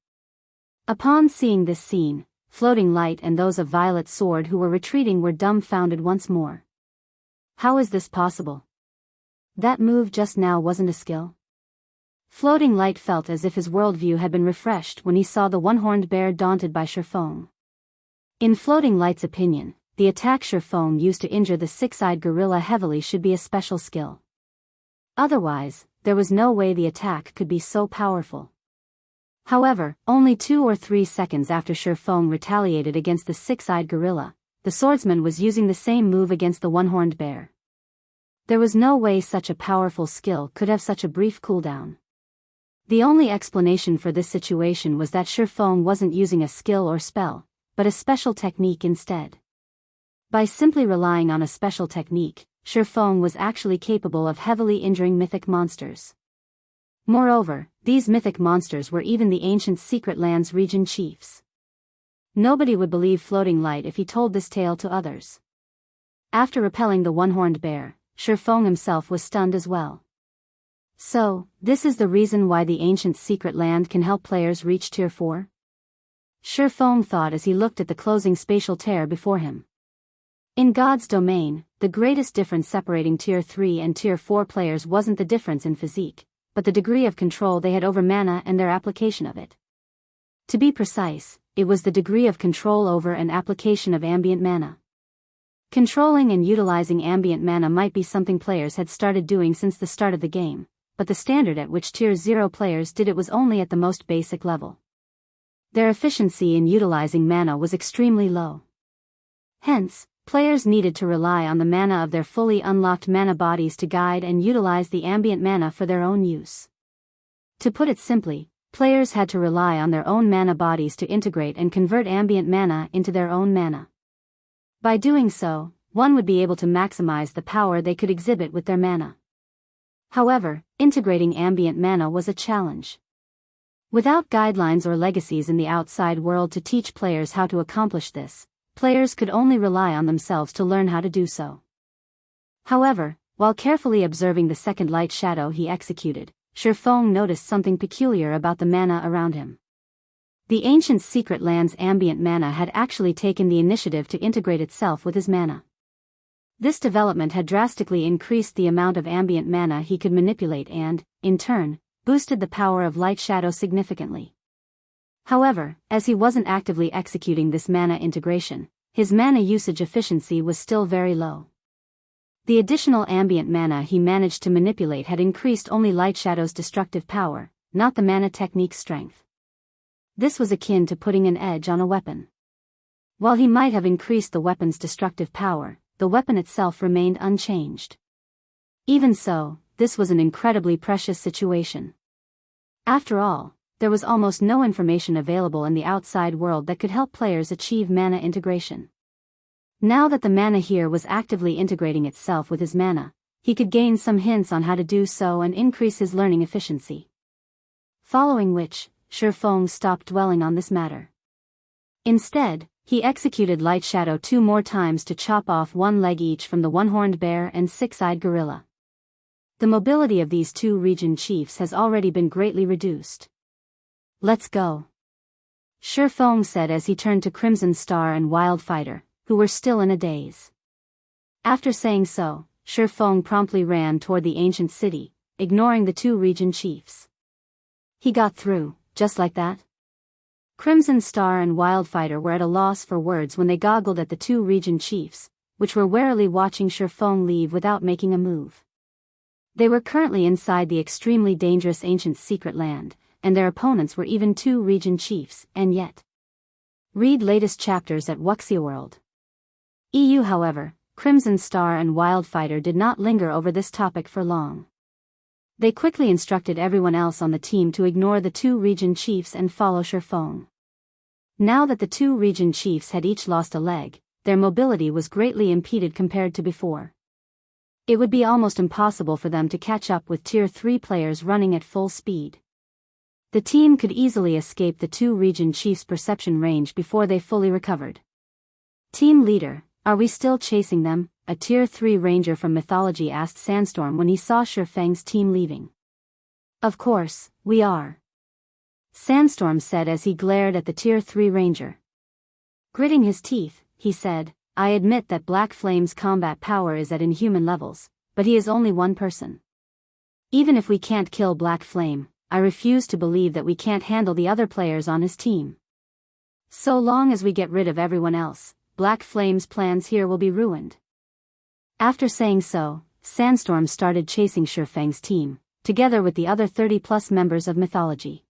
Upon seeing this scene, Floating Light and those of Violet Sword who were retreating were dumbfounded once more. How is this possible? That move just now wasn't a skill? Floating Light felt as if his worldview had been refreshed when he saw the one-horned bear daunted by Feng. In Floating Light's opinion, the attack Feng used to injure the six-eyed gorilla heavily should be a special skill. Otherwise, there was no way the attack could be so powerful. However, only 2 or 3 seconds after Feng retaliated against the six-eyed gorilla, the swordsman was using the same move against the one-horned bear. There was no way such a powerful skill could have such a brief cooldown. The only explanation for this situation was that Feng wasn't using a skill or spell, but a special technique instead. By simply relying on a special technique, Feng was actually capable of heavily injuring mythic monsters. Moreover, these mythic monsters were even the ancient Secret Lands region chiefs. Nobody would believe Floating Light if he told this tale to others. After repelling the one-horned bear, Feng himself was stunned as well. So, this is the reason why the ancient Secret Land can help players reach Tier 4? Feng thought as he looked at the closing spatial tear before him. In God's domain, the greatest difference separating Tier 3 and Tier 4 players wasn't the difference in physique, but the degree of control they had over mana and their application of it. To be precise, it was the degree of control over and application of ambient mana. Controlling and utilizing ambient mana might be something players had started doing since the start of the game, but the standard at which Tier 0 players did it was only at the most basic level. Their efficiency in utilizing mana was extremely low. Hence, players needed to rely on the mana of their fully unlocked mana bodies to guide and utilize the ambient mana for their own use. To put it simply, players had to rely on their own mana bodies to integrate and convert ambient mana into their own mana. By doing so, one would be able to maximize the power they could exhibit with their mana. However, integrating ambient mana was a challenge. Without guidelines or legacies in the outside world to teach players how to accomplish this, players could only rely on themselves to learn how to do so. However, while carefully observing the second light shadow he executed, Feng noticed something peculiar about the mana around him. The ancient Secret Land's ambient mana had actually taken the initiative to integrate itself with his mana. This development had drastically increased the amount of ambient mana he could manipulate and, in turn, boosted the power of light shadow significantly. However, as he wasn't actively executing this mana integration, his mana usage efficiency was still very low. The additional ambient mana he managed to manipulate had increased only Light Shadow's destructive power, not the mana technique's strength. This was akin to putting an edge on a weapon. While he might have increased the weapon's destructive power, the weapon itself remained unchanged. Even so, this was an incredibly precious situation. After all, there was almost no information available in the outside world that could help players achieve mana integration. Now that the mana here was actively integrating itself with his mana, he could gain some hints on how to do so and increase his learning efficiency. Following which, Feng stopped dwelling on this matter. Instead, he executed Light Shadow 2 more times to chop off one leg each from the one-horned bear and six-eyed gorilla. The mobility of these two region chiefs has already been greatly reduced. Let's go, Feng said as he turned to Crimson Star and Wildfighter, who were still in a daze. After saying so, Feng promptly ran toward the ancient city, ignoring the two region chiefs. He got through, just like that? Crimson Star and Wildfighter were at a loss for words when they goggled at the two region chiefs, which were warily watching Feng leave without making a move. They were currently inside the extremely dangerous ancient secret land, and their opponents were even two region chiefs, and yet. Read latest chapters at Wuxia EU. However, Crimson Star and Wildfighter did not linger over this topic for long. They quickly instructed everyone else on the team to ignore the two region chiefs and follow Feng. Now that the two region chiefs had each lost a leg, their mobility was greatly impeded compared to before. It would be almost impossible for them to catch up with Tier 3 players running at full speed. The team could easily escape the two region chiefs' perception range before they fully recovered. Team leader, are we still chasing them? A Tier 3 ranger from mythology asked Sandstorm when he saw Feng's team leaving. Of course, we are, Sandstorm said as he glared at the Tier 3 ranger. Gritting his teeth, he said, I admit that Black Flame's combat power is at inhuman levels, but he is only one person. Even if we can't kill Black Flame, I refuse to believe that we can't handle the other players on his team. So long as we get rid of everyone else, Black Flame's plans here will be ruined. After saying so, Sandstorm started chasing Feng's team, together with the other 30+ members of mythology.